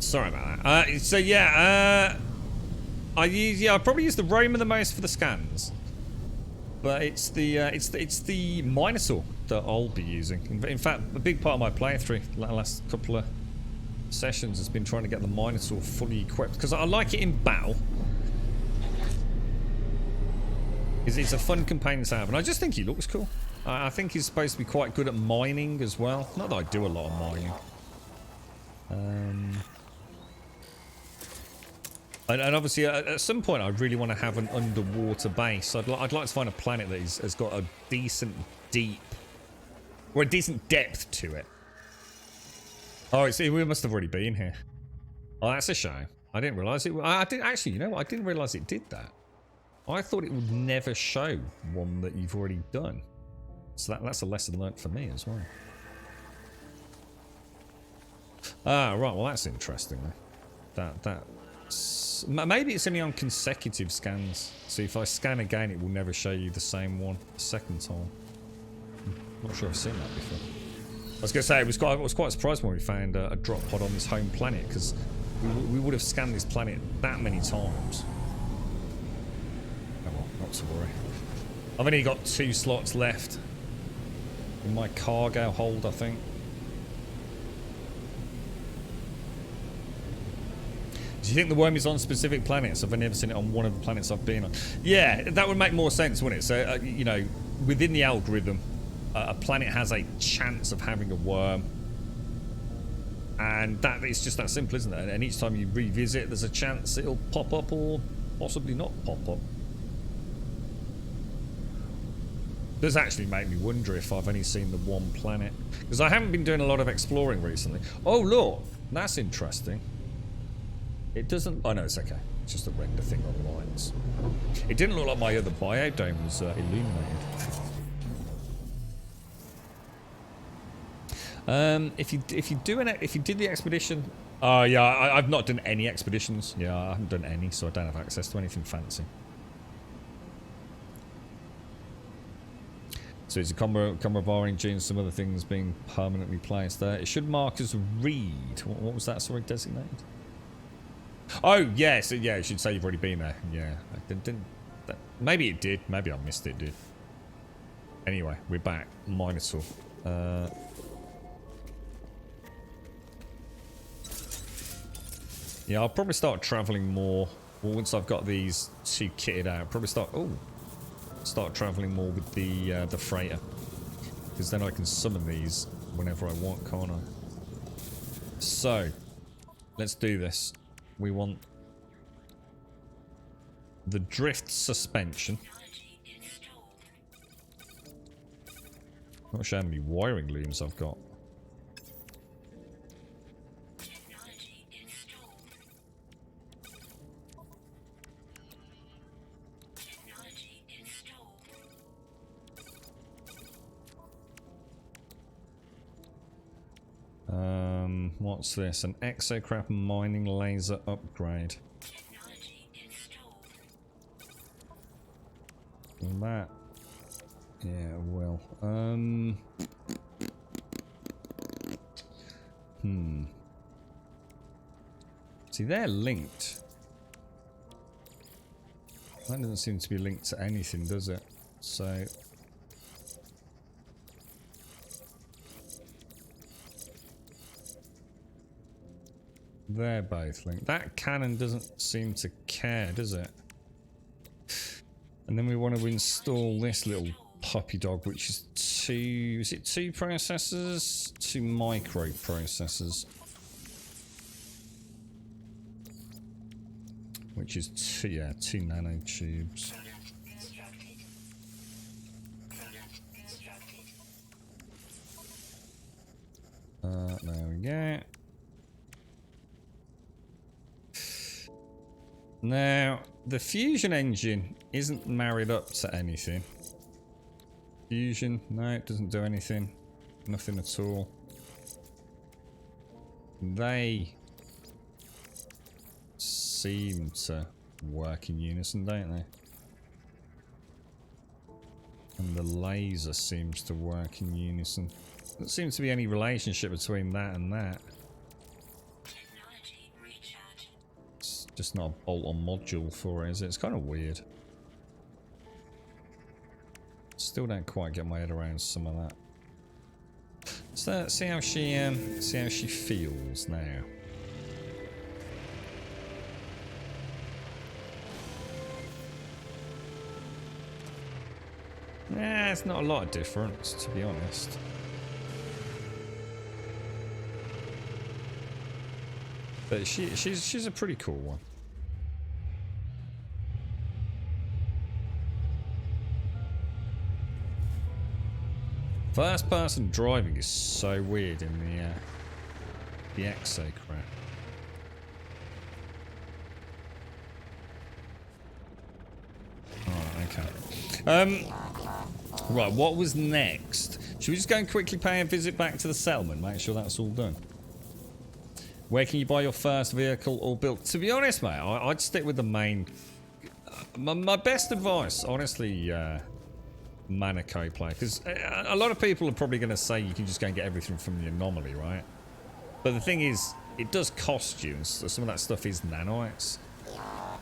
Sorry about that. So yeah, I probably use the Roma the most for the scans, but it's the Minotaur that I'll be using. In fact, a big part of my playthrough, the last couple of sessions, has been trying to get the Minotaur fully equipped because I like it in battle. It's a fun companion to have, and I just think he looks cool. I think he's supposed to be quite good at mining as well. Not that I do a lot of mining. And obviously, at some point, I really want to have an underwater base. I'd like to find a planet that has got a decent deep, or a decent depth to it. Oh, we must have already been here. Oh, that's a shame. I didn't realise it. I did actually. You know what? I didn't realise it did that. I thought it would never show one that you've already done. So that's a lesson learnt for me as well. Ah, right. Well, that's interesting. Maybe it's only on consecutive scans. So if I scan again, it will never show you the same one the second time. I'm not sure I've seen that before. I was going to say, I was quite surprised when we found a drop pod on this home planet, because we would have scanned this planet that many times. Oh well, not to worry. I've only got 2 slots left in my cargo hold, I think. Do you think the worm is on specific planets? I've only ever seen it on one of the planets I've been on. Yeah, that would make more sense, wouldn't it? So, you know, within the algorithm, a planet has a chance of having a worm. And that it's just that simple, isn't it? And each time you revisit, there's a chance it'll pop up or possibly not pop up. It does actually make me wonder if I've only seen the one planet. Because I haven't been doing a lot of exploring recently. Oh, look, that's interesting. It doesn't... Oh, no, it's okay. It's just a render thing on the lines. It didn't look like my other biodome was illuminated. If you did the expedition... Oh, yeah, I've not done any expeditions. Yeah, I haven't done any, so I don't have access to anything fancy. So it's a combo bar engine, some other things being permanently placed there. It should mark as read. What was that, sorry, designated? Oh, yes, yeah, it should say you've already been there. Yeah, maybe it did. Maybe I missed it, dude. Anyway, we're back. Minotaur. Yeah, I'll probably start traveling more. Well, once I've got these 2 kitted out, probably start traveling more with the freighter, because then I can summon these whenever I want, can't I? So, let's do this. We want the drift suspension. Not sure how many wiring looms I've got. What's this? An exocraft mining laser upgrade. that. Yeah, it will. See, they're linked. That doesn't seem to be linked to anything, does it? So... they're both linked. That cannon doesn't seem to care, does it? And then we want to install this little puppy dog, which is two processors? Two microprocessors. Which is two nanotubes. There we go. Now, the fusion engine isn't married up to anything. Fusion, no, it doesn't do anything. Nothing at all. They seem to work in unison, don't they? And the laser seems to work in unison. There seems to be any relationship between that and that. Technology recharge. It's just not a bolt-on module for it, is it? It's kind of weird. Still don't quite get my head around some of that. So see how she feels now. Nah, it's not a lot of difference, to be honest. But she's a pretty cool one. First person driving is so weird in the exocraft. Oh, okay. Right, what was next? Should we just go and quickly pay a visit back to the settlement, make sure that's all done? Where can you buy your first vehicle or build? To be honest, mate, I'd stick with the main... my best advice, honestly, Monaco play, because a lot of people are probably going to say you can just go and get everything from the anomaly, right? But the thing is, it does cost you, and some of that stuff is nanites.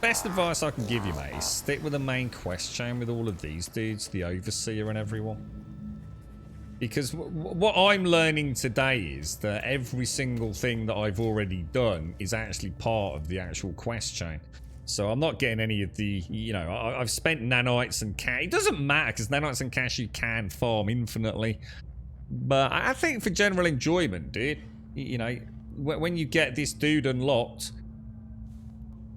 Best advice I can give you, mate, is stick with the main quest chain with all of these dudes, the Overseer and everyone. Because what I'm learning today is that every single thing that I've already done is actually part of the actual quest chain. So I'm not getting any of the, you know, I've spent nanites and cash. It doesn't matter because nanites and cash you can farm infinitely. But I think for general enjoyment, dude, you know, when you get this dude unlocked,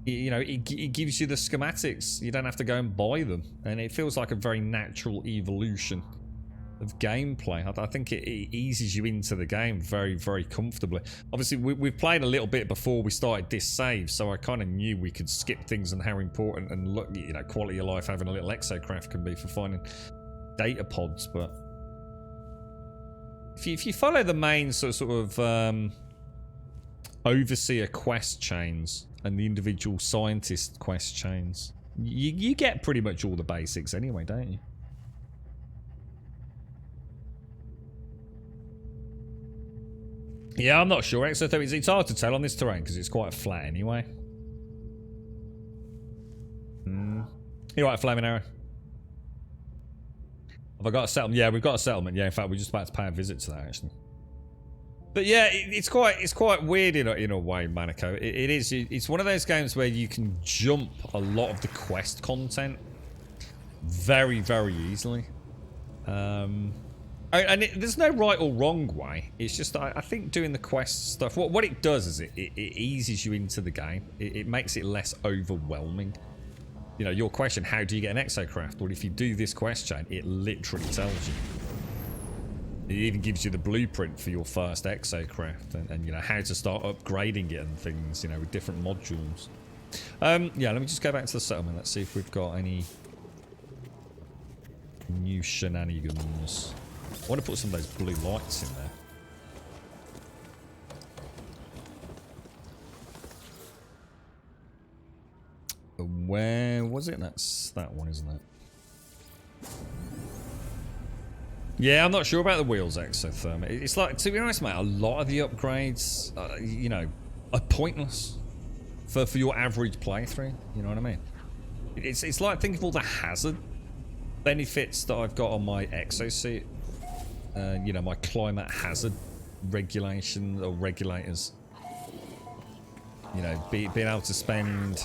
you know, it gives you the schematics. You don't have to go and buy them. And it feels like a very natural evolution of gameplay. I think it eases you into the game very, very comfortably. Obviously, we've played a little bit before we started this save, so I kind of knew we could skip things and how important and look, you know, quality of life having a little exocraft can be for finding data pods. But if you follow the main sort of Overseer quest chains and the individual scientist quest chains, you get pretty much all the basics anyway, don't you? Yeah, I'm not sure. It's hard to tell on this terrain because it's quite flat anyway. You're right, Flaming Arrow. Have I got a settlement? Yeah, we've got a settlement. Yeah, in fact, we're just about to pay a visit to that, actually. But yeah, it's quite weird in a way, Monaco. It is. It's one of those games where you can jump a lot of the quest content very, very easily. And there's no right or wrong way. It's just I think doing the quest stuff. What it does is it eases you into the game. It makes it less overwhelming. You know, your question: how do you get an exocraft? Well, if you do this quest chain, it literally tells you. It even gives you the blueprint for your first exocraft and you know how to start upgrading it and things. You know, with different modules. Yeah, let me just go back to the settlement. Let's see if we've got any new shenanigans. I want to put some of those blue lights in there. Where was it? That's that one, isn't it? Yeah, I'm not sure about the wheels exotherm. It's like, to be honest, mate, a lot of the upgrades, you know, are pointless for your average playthrough. You know what I mean? It's like, think of all the hazard benefits that I've got on my exosuit. You know, my climate hazard regulation or regulators. You know, being able to spend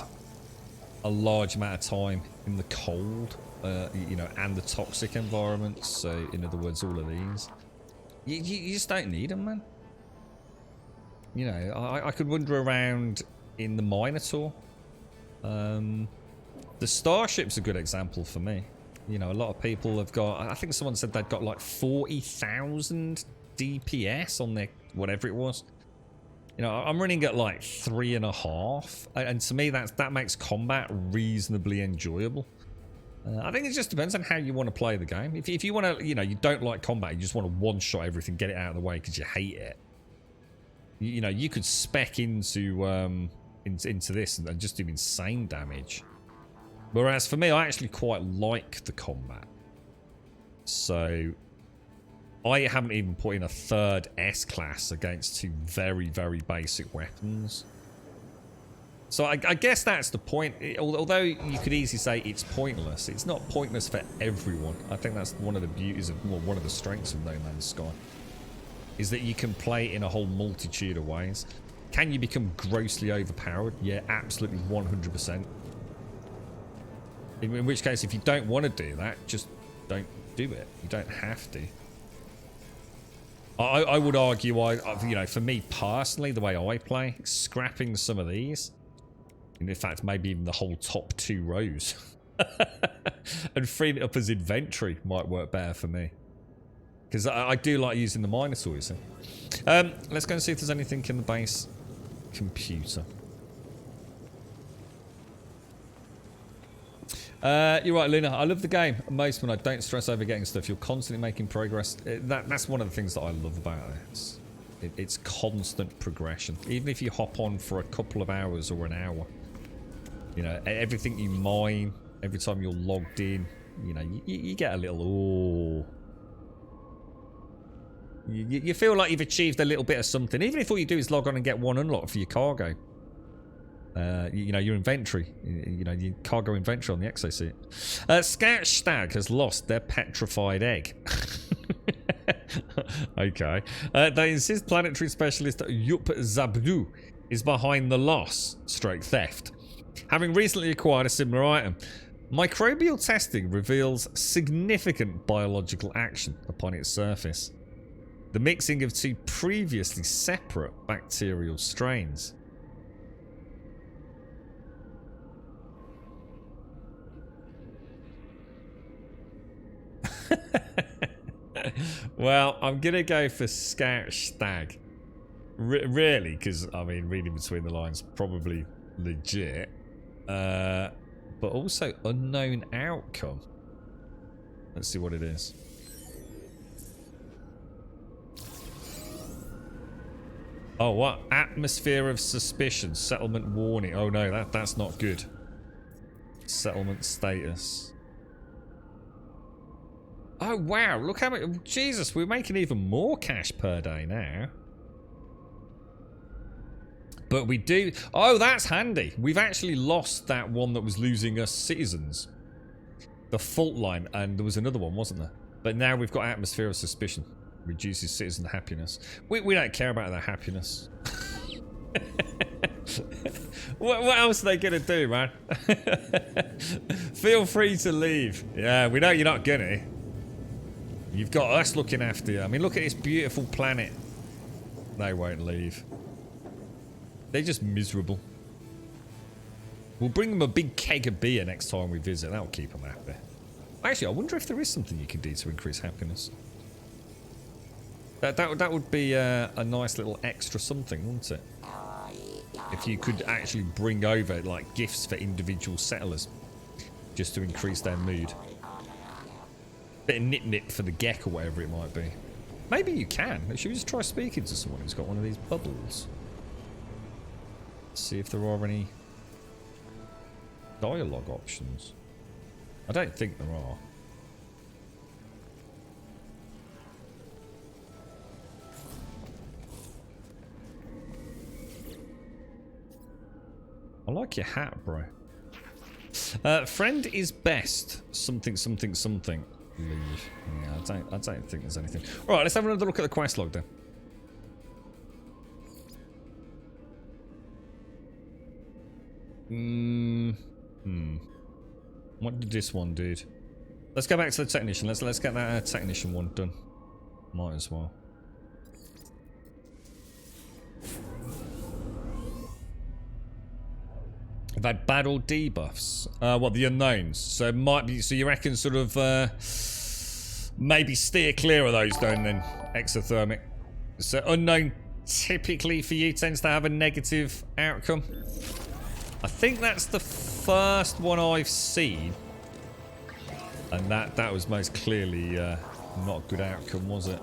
a large amount of time in the cold. You know, and the toxic environments. So, in other words, all of these. You just don't need them, man. You know, I could wander around in the Minotaur. The Starship's a good example for me. You know, a lot of people have got... I think someone said they'd got like 40,000 DPS on their... whatever it was. You know, I'm running at like 3.5. And to me, that makes combat reasonably enjoyable. I think it just depends on how you want to play the game. If you want to, you know, you don't like combat, you just want to one-shot everything, get it out of the way because you hate it. You know, you could spec into this and just do insane damage. Whereas for me, I actually quite like the combat. So I haven't even put in a third S-class against two very, very basic weapons. So I guess that's the point. Although you could easily say it's pointless, it's not pointless for everyone. I think that's one of the beauties of, well, one of the strengths of No Man's Sky, is that you can play in a whole multitude of ways. Can you become grossly overpowered? Yeah, absolutely 100%. In which case, if you don't want to do that, just don't do it. You don't have to. I would argue, you know, for me personally, the way I play, scrapping some of these, and in fact, maybe even the whole top 2 rows, and freeing it up as inventory might work better for me. Because I do like using the Minotaur, you see. Let's go and see if there's anything in the base computer. You're right, Luna. I love the game most when I don't stress over getting stuff. You're constantly making progress. That's one of the things that I love about it. It's constant progression. Even if you hop on for a couple of hours or an hour, you know, everything you mine, every time you're logged in, you know, you get a little, oh. You feel like you've achieved a little bit of something, even if all you do is log on and get one unlock for your cargo. You know, your inventory, you know, your cargo inventory on the exosuit. Scout Stag has lost their petrified egg. Okay. They insist planetary specialist Yup Zabdu is behind the loss, stroke theft, having recently acquired a similar item. Microbial testing reveals significant biological action upon its surface. The mixing of 2 previously separate bacterial strains. Well, I'm gonna go for Scout Stag. Really, because I mean, reading between the lines, probably legit. But also unknown outcome. Let's see what it is. Oh, what? Atmosphere of suspicion. Settlement warning. Oh no, that's not good. Settlement status. Oh wow, look how much... Jesus, we're making even more cash per day now. But we do... Oh, that's handy. We've actually lost that one that was losing us citizens. The fault line, and there was another one, wasn't there? But now we've got atmosphere of suspicion. Reduces citizen happiness. We don't care about their happiness. What else are they gonna do, man? Feel free to leave. Yeah, we know you're not gonna. You've got us looking after you. I mean, look at this beautiful planet. They won't leave. They're just miserable. We'll bring them a big keg of beer next time we visit. That'll keep them happy. Actually, I wonder if there is something you can do to increase happiness. That would be a nice little extra something, wouldn't it? If you could actually bring over, like, gifts for individual settlers. Just to increase their mood. Bit of nip-nip for the Gek or whatever it might be. Maybe you can. Should we just try speaking to someone who's got one of these bubbles? See if there are any dialogue options. I don't think there are. I like your hat, bro. Friend is best. Something, something, something. Leave. Yeah, I don't think there's anything. Alright, let's have another look at the quest log then. What did this one do? Let's go back to the technician. Let's get that technician one done. Might as well. I've had bad or debuffs. What, the unknowns? So it might be. So you reckon sort of maybe steer clear of those, don't then? Exothermic. So unknown typically for you tends to have a negative outcome. I think that's the first one I've seen, and that was most clearly not a good outcome, was it?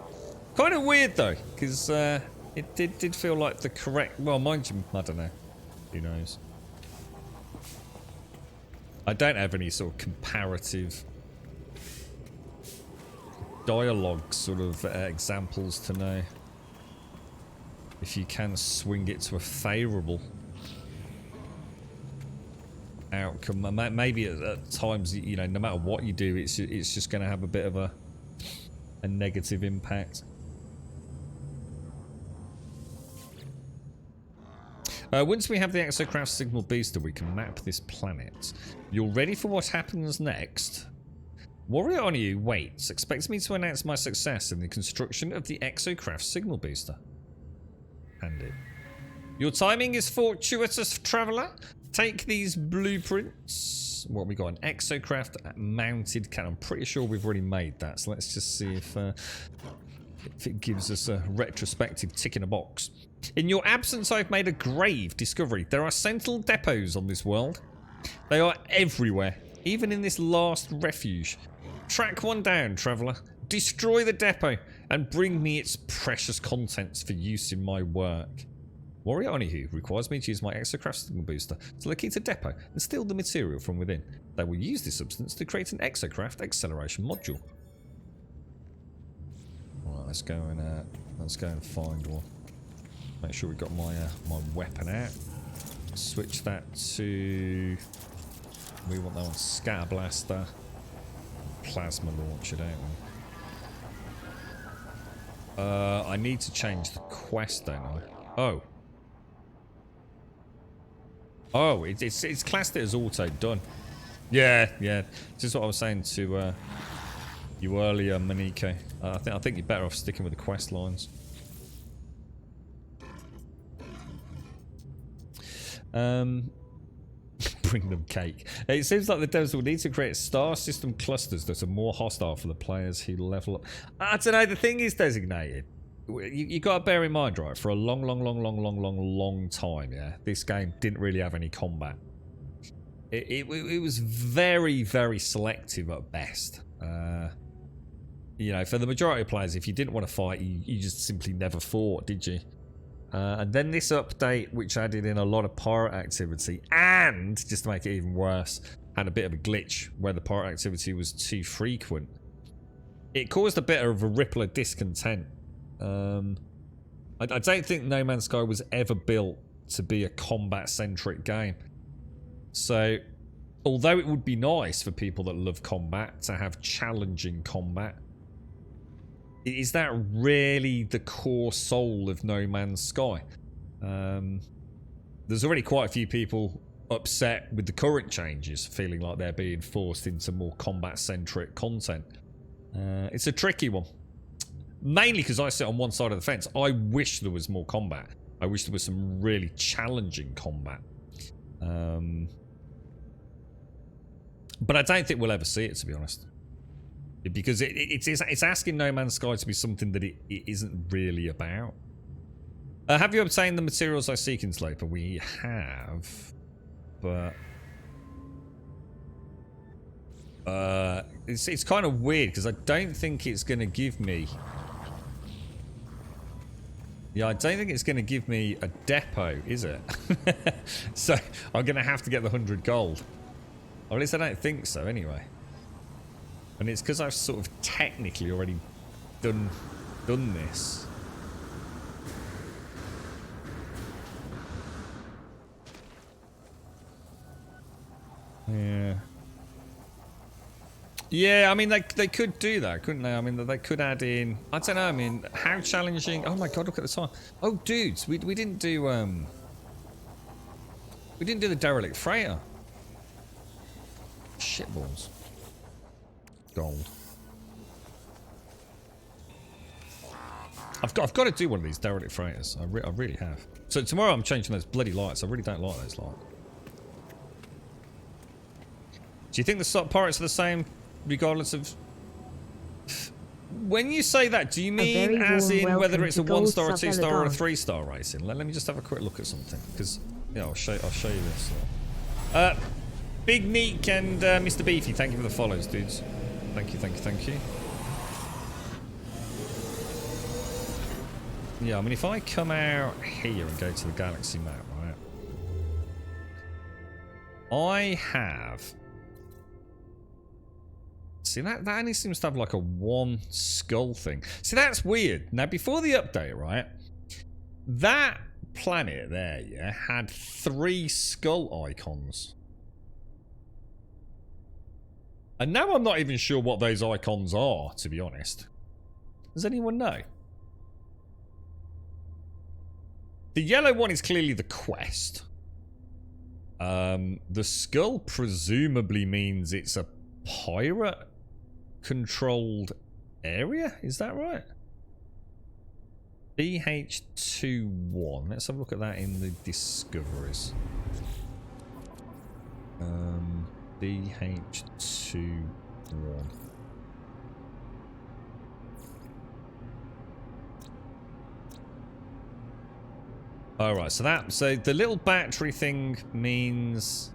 Kind of weird though, because it did feel like the correct. Well, mind you, I don't know. Who knows? I don't have any sort of comparative dialogue sort of examples to know if you can swing it to a favourable outcome. Maybe at times, you know, no matter what you do, it's just going to have a bit of a negative impact. Once we have the exocraft signal booster, we can map this planet. You're ready for what happens next? Warrior on you waits, expects me to announce my success in the construction of the exocraft signal booster. Handy. Your timing is fortuitous, traveller. Take these blueprints. What we got? An exocraft mounted cannon. I'm pretty sure we've already made that, so let's just see if it gives us a retrospective tick in a box. In your absence, I've made a grave discovery. There are sentinel depots on this world. They are everywhere, even in this last refuge. Track one down, traveller. Destroy the depot and bring me its precious contents for use in my work. Warrior Onihu requires me to use my exocraft signal booster to locate a depot and steal the material from within. They will use this substance to create an exocraft acceleration module. Alright, let's go and find one. Make sure we've got my my weapon out. Switch that to. We want that one, scatter blaster, plasma launcher, don't we? I need to change the quest, don't I? Oh, it's classed it as auto done. Yeah. This is what I was saying to you earlier, Maniko. I think you're better off sticking with the quest lines. Bring them cake. It seems like the devs will need to create star system clusters that are more hostile for the players who level up. I don't know, the thing is designated. You got to bear in mind, right, for a long time, yeah, this game didn't really have any combat. It was very, very selective at best. You know, for the majority of players, if you didn't want to fight, you just simply never fought, did you? And then this update, which added in a lot of pirate activity, and, just to make it even worse, had a bit of a glitch where the pirate activity was too frequent. It caused a bit of a ripple of discontent. I don't think No Man's Sky was ever built to be a combat-centric game. So, although it would be nice for people that love combat to have challenging combat, is that really the core soul of No Man's Sky? There's already quite a few people upset with the current changes, feeling like they're being forced into more combat-centric content. It's a tricky one. Mainly because I sit on one side of the fence. I wish there was more combat. I wish there was some really challenging combat. But I don't think we'll ever see it, to be honest. Because it's asking No Man's Sky to be something that it isn't really about. Have you obtained the materials I seek in Sloper? We have. But... it's kind of weird, because I don't think it's going to give me... Yeah, I don't think it's going to give me a depot, is it? So, I'm going to have to get the 100 gold. Or at least I don't think so, anyway. And it's because I've sort of technically already done this. Yeah. Yeah, I mean, they could do that, couldn't they? I mean, they could add in... I don't know, I mean, how challenging... Oh my god, look at the time. Oh, dudes, we didn't do, we didn't do the derelict freighter. Shitballs. Gold. I've got to do one of these derelict freighters. I really have. So tomorrow I'm changing those bloody lights. I really don't like those lights. Do you think the pirates are the same, regardless of... When you say that, do you mean as in whether it's a 1-star, a 2-star, or a 3-star racing? Let me just have a quick look at something, because yeah, I'll show you this. Big Meek and Mr. Beefy, thank you for the follows, dudes. Thank you. Yeah, I mean, if I come out here and go to the galaxy map, right? I have... See, that only seems to have like a 1 skull thing. See, that's weird. Now, before the update, right? That planet there, yeah, had 3 skull icons. And now I'm not even sure what those icons are, to be honest. Does anyone know? The yellow one is clearly the quest. The skull presumably means it's a pirate controlled area, is that right? BH21. Let's have a look at that in the discoveries. BH21. Alright, so the little battery thing means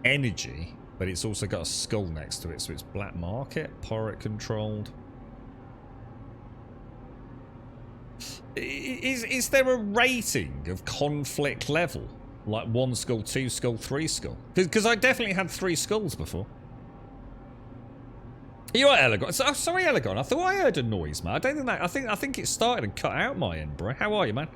energy, but it's also got a skull next to it, so it's black market, pirate controlled. Is there a rating of conflict level? Like 1 skull, 2 skull, 3 skull? Because I definitely had 3 skulls before. You're right, Elegon. Oh, sorry, Elegon. I thought I heard a noise, man. I don't think that. I think it started and cut out my end, bro. How are you, man?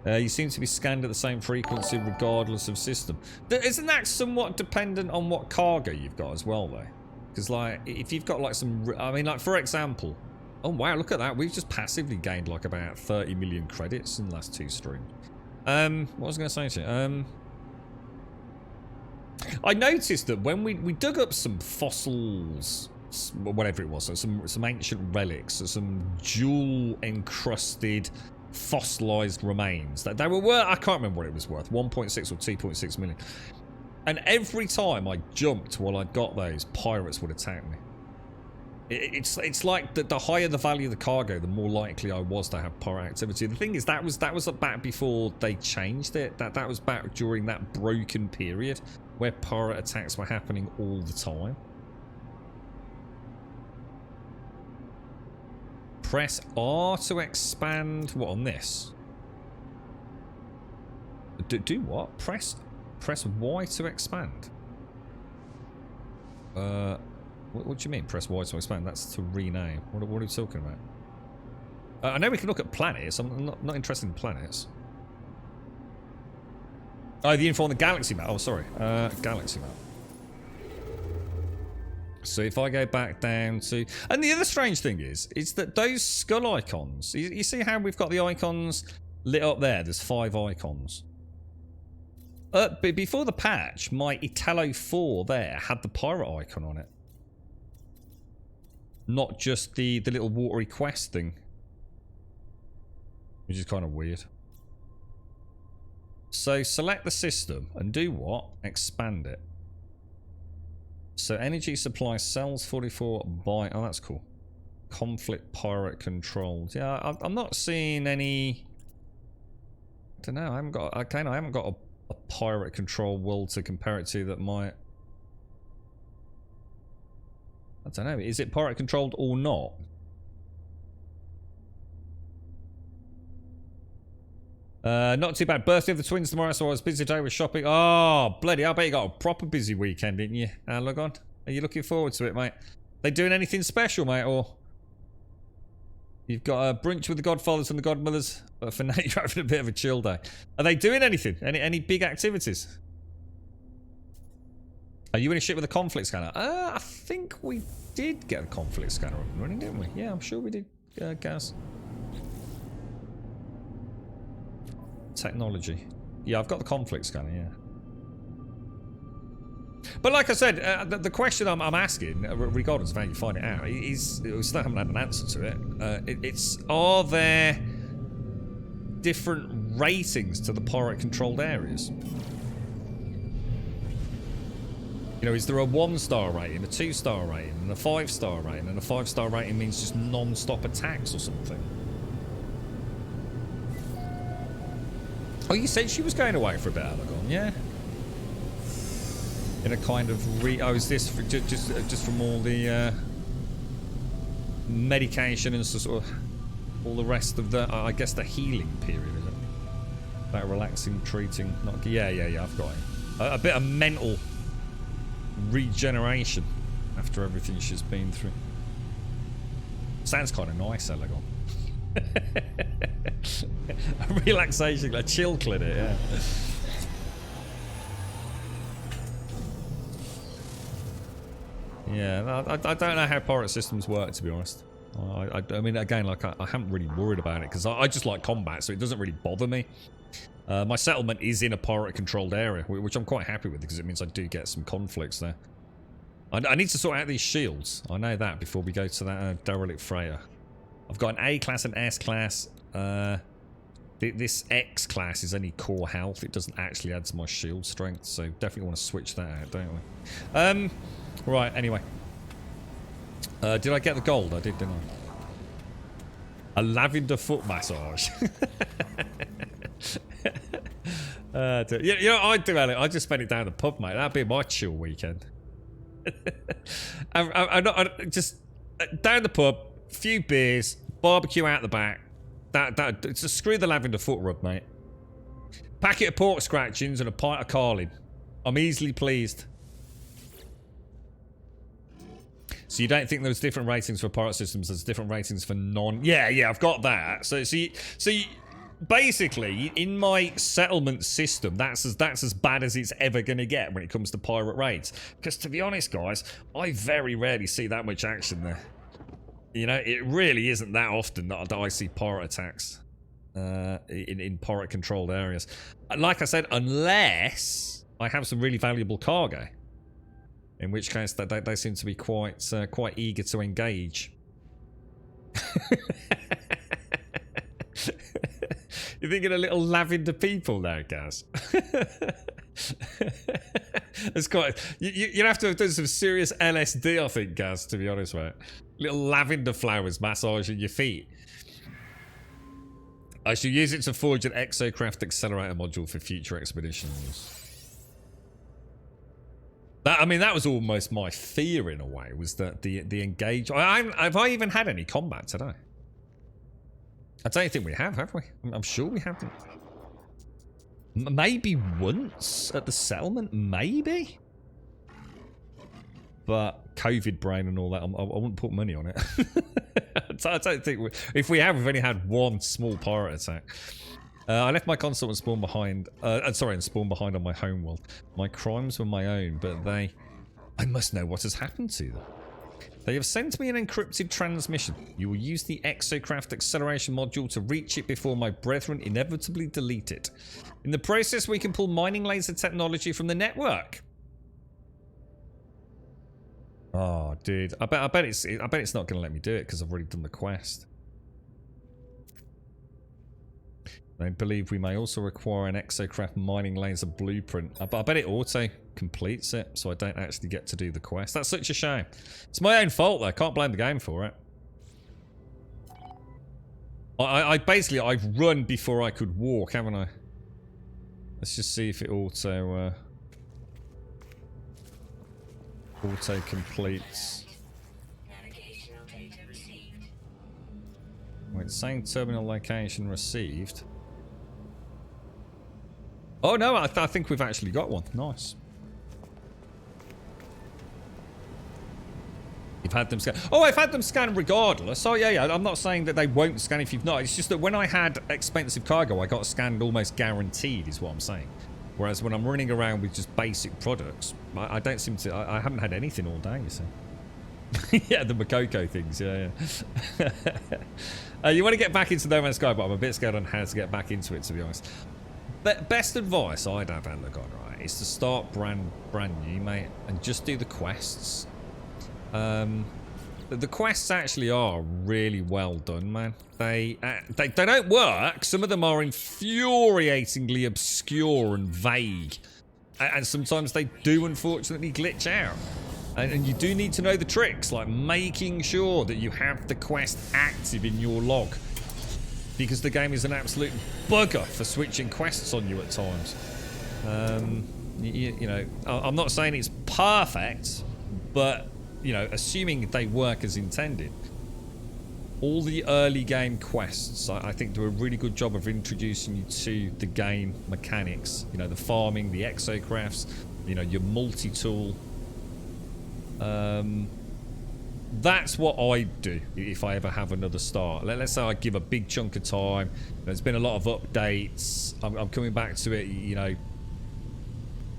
You seem to be scanned at the same frequency regardless of system. Isn't that somewhat dependent on what cargo you've got as well, though? Because, like, if you've got, like, some... I mean, like, for example... Oh, wow, look at that. We've just passively gained, like, about 30 million credits in the last 2 streams. What was I going to say to you? I noticed that when we dug up some fossils, whatever it was, so some ancient relics, or some jewel-encrusted, fossilized remains, that they were worth, I can't remember what it was worth, 1.6 or 2.6 million. And every time I jumped while I got those, pirates would attack me. It's like the higher the value of the cargo, the more likely I was to have pirate activity. The thing is, that was back before they changed it. That was back during that broken period where pirate attacks were happening all the time. Press R to expand. What on this? Do what? Press Y to expand. What do you mean, press Y to expand? That's to rename. What are we talking about? I know we can look at planets. I'm not interested in planets. Oh, the info on the galaxy map. Oh, sorry. Galaxy map. So if I go back down to... And the other strange thing is that those skull icons... You see how we've got the icons lit up there? There's 5 icons. But before the patch, my Italo 4 there had the pirate icon on it. Not just the little watery quest thing. Which is kind of weird. So select the system and do what? Expand it. So energy supply cells 44 by... Oh, that's cool. Conflict pirate controlled. Yeah, I'm not seeing any... I don't know. I haven't got a pirate control world to compare it to that might... I don't know. Is it pirate controlled or not? Not too bad. Birthday of the twins tomorrow, so I was busy today with shopping. Oh, bloody! I bet you got a proper busy weekend, didn't you? Log on. Are you looking forward to it, mate? They doing anything special, mate, or? You've got a brunch with the Godfathers and the Godmothers, but for now you're having a bit of a chill day. Are they doing anything? Any big activities? Are you in a ship with a conflict scanner? I think we did get a conflict scanner up and running, didn't we? Yeah, I'm sure we did, Gaz. Technology. Yeah, I've got the conflict scanner, yeah. But like I said, the question I'm asking, regardless of how you find it out, is we still haven't had an answer to it. It's are there different ratings to the pirate-controlled areas? You know, is there a 1-star rating, a 2-star rating, and a 5-star rating, and a 5-star rating means just non-stop attacks or something? Oh, you said she was going away for a bit, Alagon, yeah? In a kind of oh, is this for just from all the medication and sort of all the rest of the I guess the healing period, is it? About relaxing, treating, not yeah, I've got it. A bit of mental regeneration after everything she's been through. Sounds kind of nice, Alagon. A relaxation, a chill clinic, yeah. Yeah, I don't know how pirate systems work, to be honest. I mean, again, like, I haven't really worried about it, because I just like combat, so it doesn't really bother me. My settlement is in a pirate-controlled area, which I'm quite happy with, because it means I do get some conflicts there. I need to sort out these shields. I know that before we go to that derelict freighter. I've got an A-class and S-class. This X-class is only core health. It doesn't actually add to my shield strength, so definitely want to switch that out, don't we? Right, anyway. Did I get the gold? I did, didn't I? A lavender foot massage. You know what I'd do, Alec? I'd just spend it down the pub, mate. That'd be my chill weekend. I'm just down the pub, few beers, barbecue out the back. Just screw the lavender foot rub, mate. Packet of pork scratchings and a pint of Carlin. I'm easily pleased. So you don't think there's different ratings for pirate systems? There's different ratings for non. Yeah, I've got that. So basically, in my settlement system, that's as bad as it's ever going to get when it comes to pirate raids. Because to be honest, guys, I very rarely see that much action there. You know, it really isn't that often that I see pirate attacks in pirate-controlled areas. Like I said, unless I have some really valuable cargo. In which case, they seem to be quite eager to engage. You're thinking a little lavender people there, Gaz. It's quite. You'd have to have done some serious LSD, I think, Gaz. To be honest, mate. Little lavender flowers massaging your feet. I should use it to forge an exocraft accelerator module for future expeditions. I mean, that was almost my fear in a way, was that the engage... have I even had any combat today? I don't think we have we? I'm sure we haven't. Maybe once at the settlement, maybe? But COVID brain and all that, I wouldn't put money on it. I don't think... If we have, we've only had one small pirate attack. I left my console and spawned behind... and spawned behind on my homeworld. My crimes were my own, but I must know what has happened to them. They have sent me an encrypted transmission. You will use the exocraft acceleration module to reach it before my brethren inevitably delete it. In the process, we can pull mining laser technology from the network. Oh, dude. I bet it's not going to let me do it because I've already done the quest. I believe we may also require an exocraft mining laser blueprint. I bet it auto completes it, so I don't actually get to do the quest. That's such a shame. It's my own fault, though. Can't blame the game for it. I've run before I could walk, haven't I? Let's just see if it auto completes. Navigational data received. Wait, saying terminal location received. Oh no, I think we've actually got one. Nice. If you've had them scan. Oh, I've had them scan regardless. Oh, yeah. I'm not saying that they won't scan if you've not. It's just that when I had expensive cargo, I got scanned almost guaranteed, is what I'm saying. Whereas when I'm running around with just basic products, I don't seem to... I haven't had anything all day, you see. Yeah, the Makoko things, yeah. You want to get back into No Man's Sky, but I'm a bit scared on how to get back into it, to be honest. But best advice I'd have, Undergod, right, is to start brand new, mate, and just do the quests. The quests actually are really well done, man. They don't work. Some of them are infuriatingly obscure and vague, and sometimes they do unfortunately glitch out. And you do need to know the tricks, like making sure that you have the quest active in your log, because the game is an absolute bugger for switching quests on you at times. You know, I'm not saying it's perfect, but you know, assuming they work as intended, all the early game quests, I think, do a really good job of introducing you to the game mechanics. You know, the farming, the exocrafts, you know, your multi-tool. That's what I do if I ever have another start. Let's say I give a big chunk of time. There's been a lot of updates. I'm coming back to it, you know,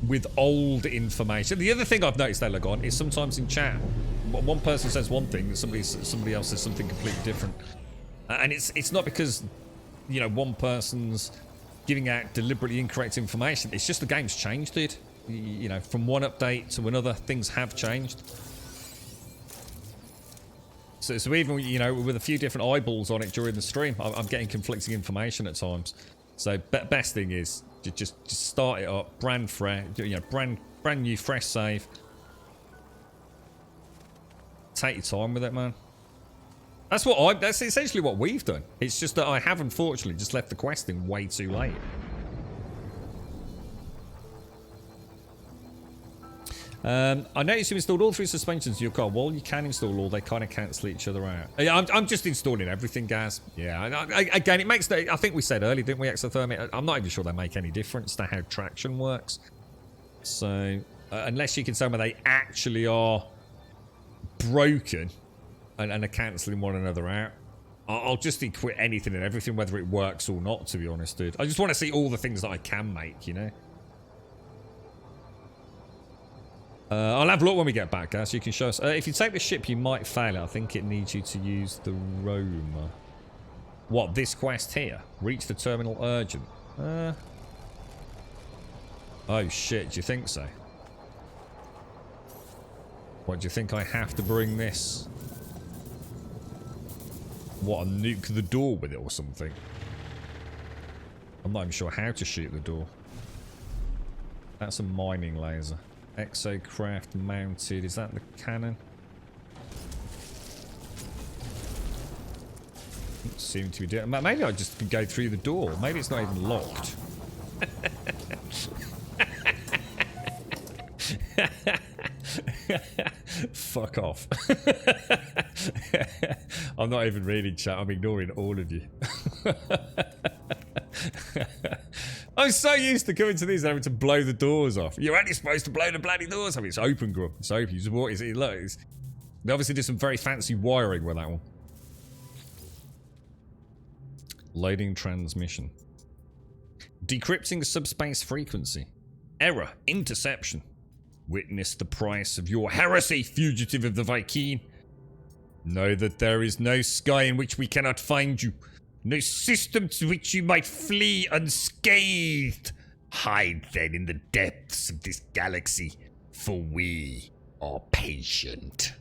with old information. The other thing I've noticed, there, Lagon, is sometimes in chat, one person says one thing, and somebody else says something completely different, and it's not because, you know, one person's giving out deliberately incorrect information. It's just the game's changed, dude. You know, from one update to another, things have changed. So even, you know, with a few different eyeballs on it during the stream, I'm getting conflicting information at times. So best thing is just start it up, brand fresh, you know, brand new, fresh save. Take your time with it, man. That's essentially what we've done. It's just that I have unfortunately just left the questing way too late. I noticed you installed all 3 suspensions in your car. While you can install all, they kind of cancel each other out. Yeah, I'm just installing everything, Gaz. Yeah, again, it makes I think we said earlier, didn't we, exothermic? I'm not even sure they make any difference to how traction works. So, unless you can tell me they actually are broken and are cancelling one another out, I'll just equip anything and everything, whether it works or not, to be honest, dude. I just want to see all the things that I can make, you know? I'll have a look when we get back, guys, so you can show us. If you take the ship, you might fail it. I think it needs you to use the roamer. What, this quest here? Reach the terminal urgent. Oh, shit, do you think so? What, do you think I have to bring this? What, nuke the door with it or something? I'm not even sure how to shoot the door. That's a mining laser. Exocraft mounted. Is that the cannon? Doesn't seem to be doing. Maybe I just can go through the door. Maybe it's not even locked. Fuck off. I'm not even reading chat. I'm ignoring all of you. I'm so used to coming to these and having to blow the doors off. You're only supposed to blow the bloody doors off. It's open, Grub. It's open. You just walk. Look, they obviously did some very fancy wiring with that one. Loading transmission. Decrypting subspace frequency. Error. Interception. Witness the price of your heresy, fugitive of the Vy'keen. Know that there is no sky in which we cannot find you. No system to which you might flee unscathed. Hide then in the depths of this galaxy, for we are patient.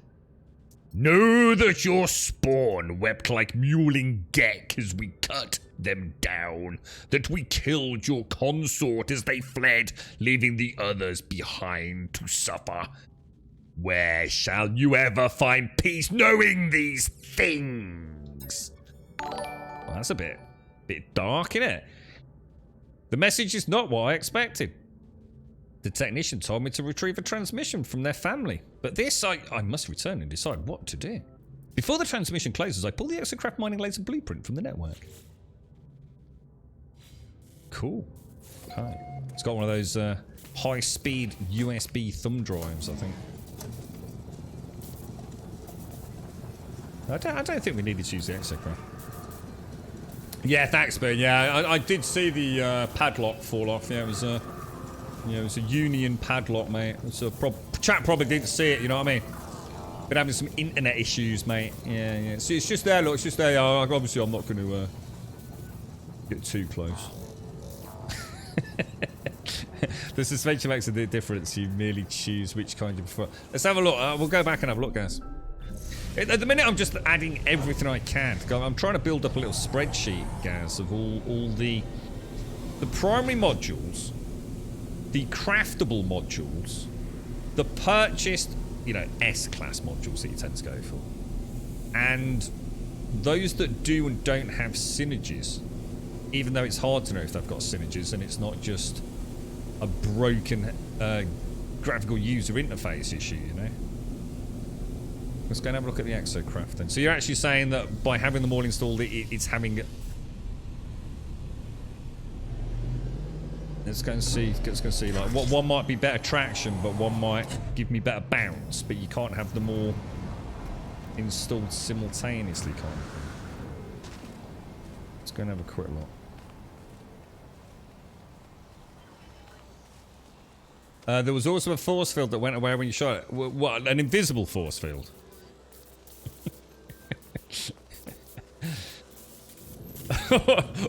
Know that your spawn wept like mewling Gek as we cut them down, that we killed your consort as they fled, leaving the others behind to suffer. Where shall you ever find peace knowing these things? Well, that's a bit dark, isn't it? The message is not what I expected. The technician told me to retrieve a transmission from their family, but this I must return and decide what to do. Before the transmission closes, I pull the exocraft mining laser blueprint from the network. Cool. Okay. It's got one of those high-speed USB thumb drives, I think. I don't think we needed to use the exocraft. Yeah, thanks, Ben. Yeah, I did see the padlock fall off. Yeah, it was a Union padlock, mate. It's a chat probably didn't see it. You know what I mean? Been having some internet issues, mate. Yeah. So it's just there. Look, it's just there. Obviously, I'm not going to get too close. The suspension makes a difference. You merely choose which kind you prefer. Let's have a look. We'll go back and have a look, guys. At the minute, I'm just adding everything I can. I'm trying to build up a little spreadsheet, guys, of all the primary modules, the craftable modules, the purchased, S-class modules that you tend to go for, and those that do and don't have synergies, even though it's hard to know if they've got synergies and it's not just a broken graphical user interface issue, Let's go and have a look at the exocraft then. So you're actually saying that by having them all installed, it's having... Let's go and see. Like, one might be better traction, but one might give me better bounce. But you can't have them all installed simultaneously, can't you? Let's go and have a quick look. There was also a force field that went away when you shot it. What? An invisible force field?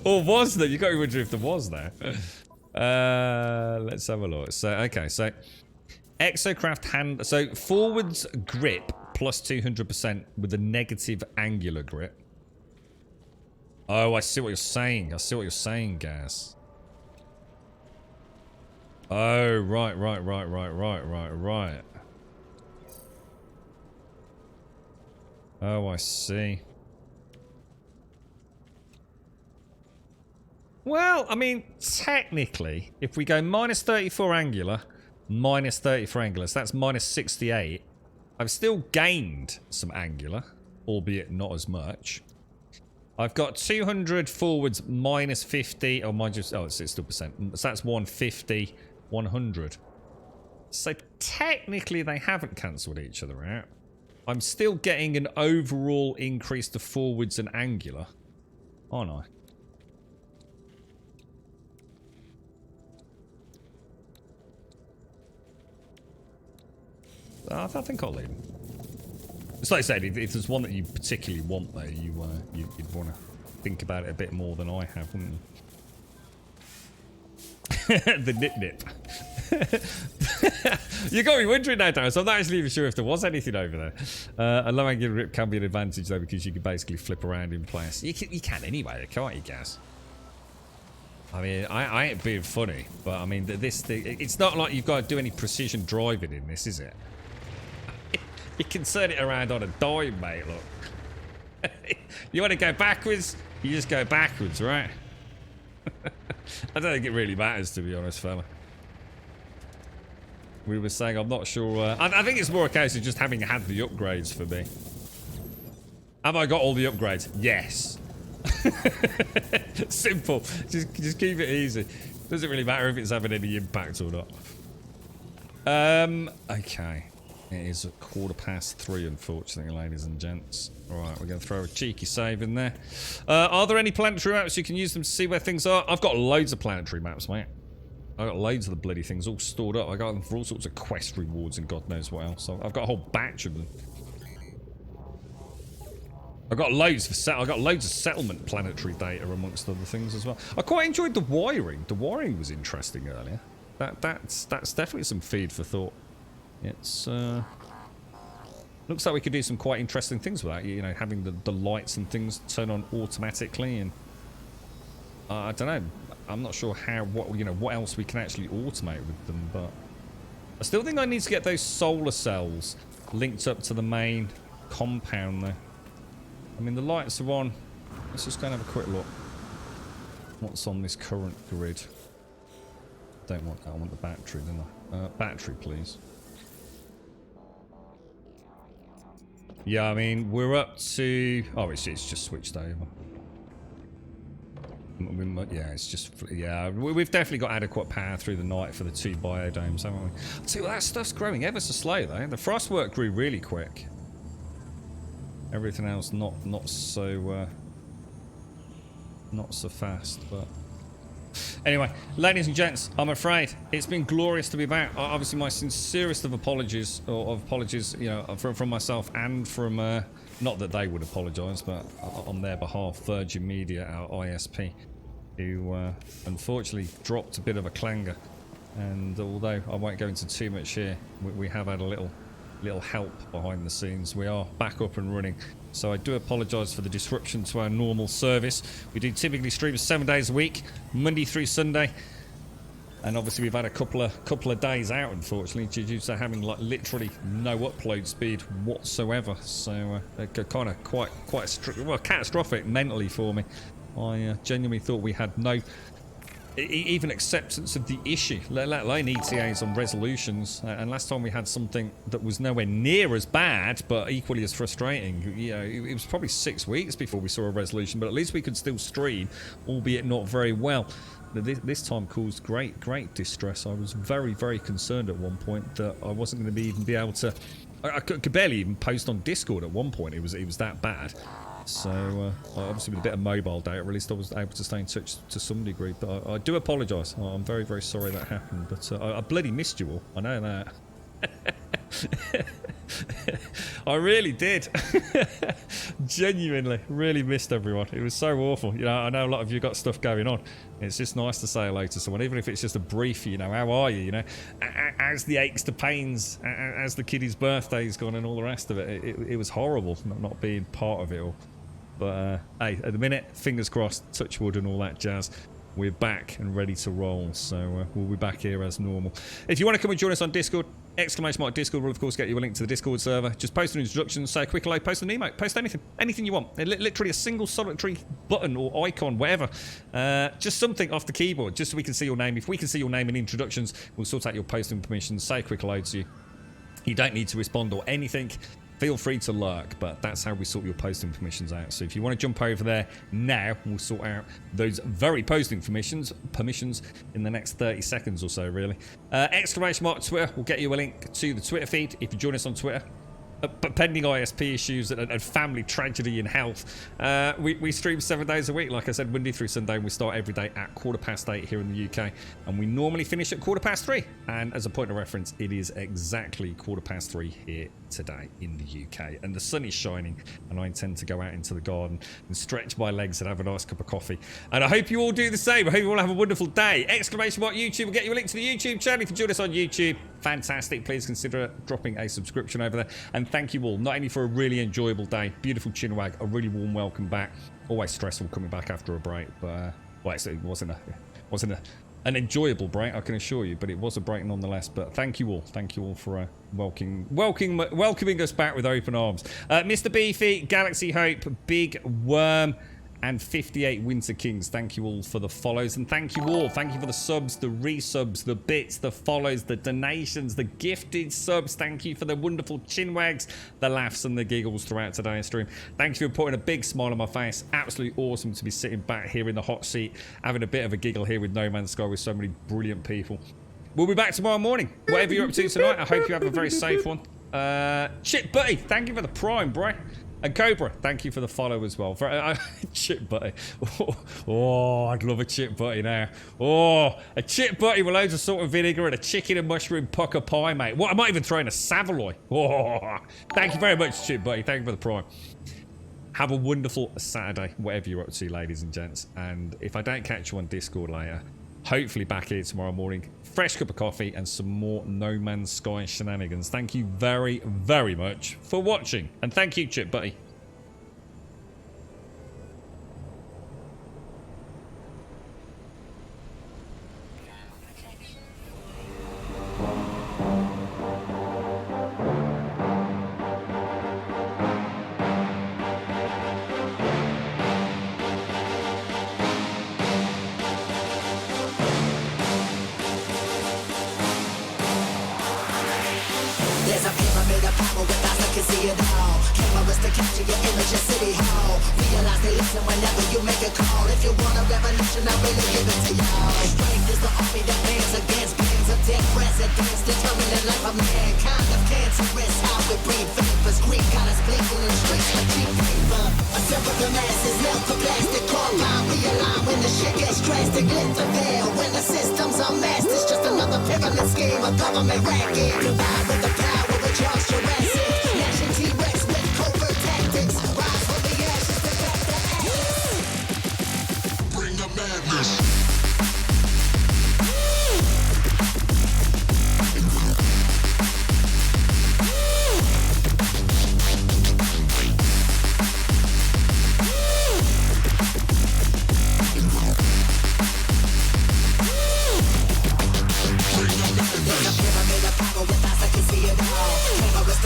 Or was there? You got to wonder if there was there. Let's have a look. So, okay, so exocraft hand. So forwards grip plus 200% with a negative angular grip. Oh, I see what you're saying. Gaz. Oh, right. Oh, I see. Well, I mean, technically, if we go minus 34 angular, minus 34 angular, so that's minus 68. I've still gained some angular, albeit not as much. I've got 200 forwards minus 50, or mind you, oh, it's still percent. So that's 150, 100. So technically, they haven't cancelled each other out. I'm still getting an overall increase to forwards and angular, aren't I? I think I'll leave. It's like I said, if there's one that you particularly want there, you'd want to think about it a bit more than I have, wouldn't you? The nip. You got me wondering now, Darren, so I'm not actually even sure if there was anything over there. A low angular grip can be an advantage though, because you can basically flip around in place. You can anyway, can't you, Gaz? I mean, I ain't being funny, but I mean, this thing, it's not like you've got to do any precision driving in this, is it? You can turn it around on a dime, mate, look. You want to go backwards? You just go backwards, right? I don't think it really matters, to be honest, fella. We were saying, I'm not sure. I think it's more a case of just having had the upgrades for me. Have I got all the upgrades? Yes. Simple. Just keep it easy. Doesn't really matter if it's having any impact or not. Okay. It is 3:15, unfortunately, ladies and gents. Alright, we're going to throw a cheeky save in there. Are there any planetary maps? You can use them to see where things are. I've got loads of planetary maps, mate. I've got loads of the bloody things all stored up. I got them for all sorts of quest rewards and God knows what else. I've got a whole batch of them. I've got loads of settlement planetary data amongst other things as well. I quite enjoyed the wiring. The wiring was interesting earlier. That's definitely some feed for thought. It's looks like we could do some quite interesting things with that. You know, having the lights and things turn on automatically, and I don't know. I'm not sure what else we can actually automate with them, but I still think I need to get those solar cells linked up to the main compound there. I mean, the lights are on. Let's just go and have a quick look. What's on this current grid? Don't want that. I want the battery, don't I? Battery, please. Yeah, I mean, we're up to... Oh, it's just switched over. Yeah, it's just... Yeah, we've definitely got adequate power through the night for the 2 biodomes, haven't we? See, well, that stuff's growing ever so slow, though. The frostwork grew really quick. Everything else not so fast, but anyway, ladies and gents, I'm afraid it's been glorious to be back. Obviously, my sincerest of apologies, you know, from myself and from not that they would apologise, but on their behalf, Virgin Media, our ISP, who unfortunately dropped a bit of a clanger. And although I won't go into too much here, we have had a little help behind the scenes. We are back up and running, so I do apologise for the disruption to our normal service. We do typically stream 7 days a week, Monday through Sunday, and obviously we've had a couple of days out, unfortunately, due to having like literally no upload speed whatsoever. So kind of quite catastrophic mentally for me. I genuinely thought we had no even acceptance of the issue, let alone ETAs on resolutions. And last time we had something that was nowhere near as bad, but equally as frustrating. You know, it was probably 6 weeks before we saw a resolution, but at least we could still stream, albeit not very well. This time caused great distress. I was very concerned at one point that I wasn't going to even be able to. I could barely even post on Discord at one point. It was that bad. So obviously with a bit of mobile data, at least I was able to stay in touch to some degree. But I do apologise. I'm very sorry that happened. But I bloody missed you all. I know that. I really did. Genuinely, really missed everyone. It was so awful. You know, I know a lot of you got stuff going on. It's just nice to say hello to someone, even if it's just a brief. You know, how are you? You know, as the aches, the pains, as the kiddie's birthday's gone, and all the rest of it. It was horrible not being part of it all. But hey, at the minute, fingers crossed, touch wood and all that jazz, we're back and ready to roll. So we'll be back here as normal. If you want to come and join us on Discord, !Discord will of course get you a link to the Discord server. Just post an introduction, say a quick hello, post an emote, post anything you want. Literally a single solitary button or icon, whatever. Just something off the keyboard, just so we can see your name. If we can see your name in introductions, we'll sort out your posting permissions, say a quick hello to you. You don't need to respond or anything. Feel free to lurk, but that's how we sort your posting permissions out. So if you want to jump over there now, we'll sort out those very posting permissions in the next 30 seconds or so, really. !Twitter will get you a link to the Twitter feed if you join us on Twitter. But pending ISP issues and family tragedy and health, we stream 7 days a week. Like I said, Monday through Sunday. We start every day at 8:15 here in the UK, and we normally finish at 3:15. And as a point of reference, it is exactly 3:15 here today in the UK, and the sun is shining, and I intend to go out into the garden and stretch my legs and have a nice cup of coffee. And I hope you all do the same. I hope you all have a wonderful day. !YouTube will get you a link to the YouTube channel if you join us on YouTube. Fantastic. Please consider dropping a subscription over there. And thank you all, not only for a really enjoyable day, beautiful chinwag, a really warm welcome back. Always stressful coming back after a break, but well, it wasn't an enjoyable break, I can assure you, but it was a break nonetheless. But thank you all for welcoming us back with open arms. Mr. Beefy, Galaxy Hope, Big Worm, and 58 Winter Kings, thank you all for the follows, and thank you for the subs, the resubs, the bits, the follows, the donations, the gifted subs. Thank you for the wonderful chinwags, the laughs and the giggles throughout today's stream. Thank you for putting a big smile on my face. Absolutely awesome to be sitting back here in the hot seat, having a bit of a giggle here with No Man's Sky with so many brilliant people. We'll be back tomorrow morning. Whatever you're up to tonight, I hope you have a very safe one. Chip Buddy, thank you for the prime, bro. And Cobra, thank you for the follow as well. Chip Butty. Oh, I'd love a Chip Butty now. Oh, a Chip Butty with loads of salt and vinegar and a chicken and mushroom pucker pie, mate. What? I might even throw in a Savoy. Oh, thank you very much, Chip Butty. Thank you for the prime. Have a wonderful Saturday, whatever you're up to, ladies and gents. And if I don't catch you on Discord later, hopefully back here tomorrow morning. Fresh cup of coffee and some more No Man's Sky shenanigans. Thank you very, very much for watching. And thank you, Chip Buddy. There's a pyramid of power with eyes that can see it all. Cameras to capture your image at City Hall. Realize they listen whenever you make a call. If you want a revolution, I really give it to y'all. Strength is the army that bands against bands of dead presidents, determining the life of mankind of cancerous. How we breathe vapors, Greek got us blinking in streets like Assemble the masses, melt the plastic, compound, realign when the shit gets drastic, lift the veil when the system's unmasked. It's just another pyramid scheme, a government racket. Divide with the power, with Charles Jurassic. Nation T-Rex with covert tactics. Rise from the ashes to back the ashes. Bring the madness.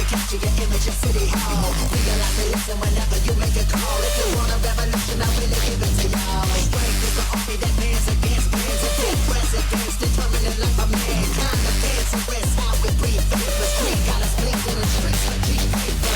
Capture your image in City Hall. Realize they listen whenever you make a call. If you want a revolution, I really give it to y'all. Strength is the army that bands against bands of dead presidents, determining life of mankind. The cancerous, how we breathe vapors. Green got us blinking in the streets like cheap paper.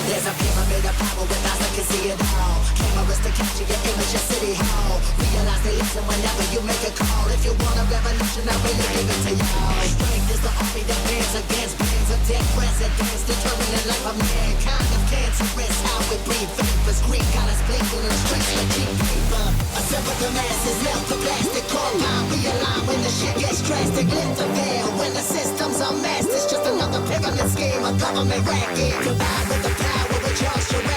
There's a pyramid of power with eyes that can see it all. Cameras to capture your image in City Hall. Realize they listen whenever you make a call. If you want a revolution, I really give it to y'all. Strength is the army that bands against bands of dead presidents, determining life of mankind. Of cancerous, how we breathe vapors. Green got us blinking in the streets like cheap paper. Assemble the masses, melt the plastic, compound, realign when the shit gets drastic. Lift the veil when the system's unmasked. It's just another pyramid scheme, a government racket. Divide with the power, with Charles Jurassic.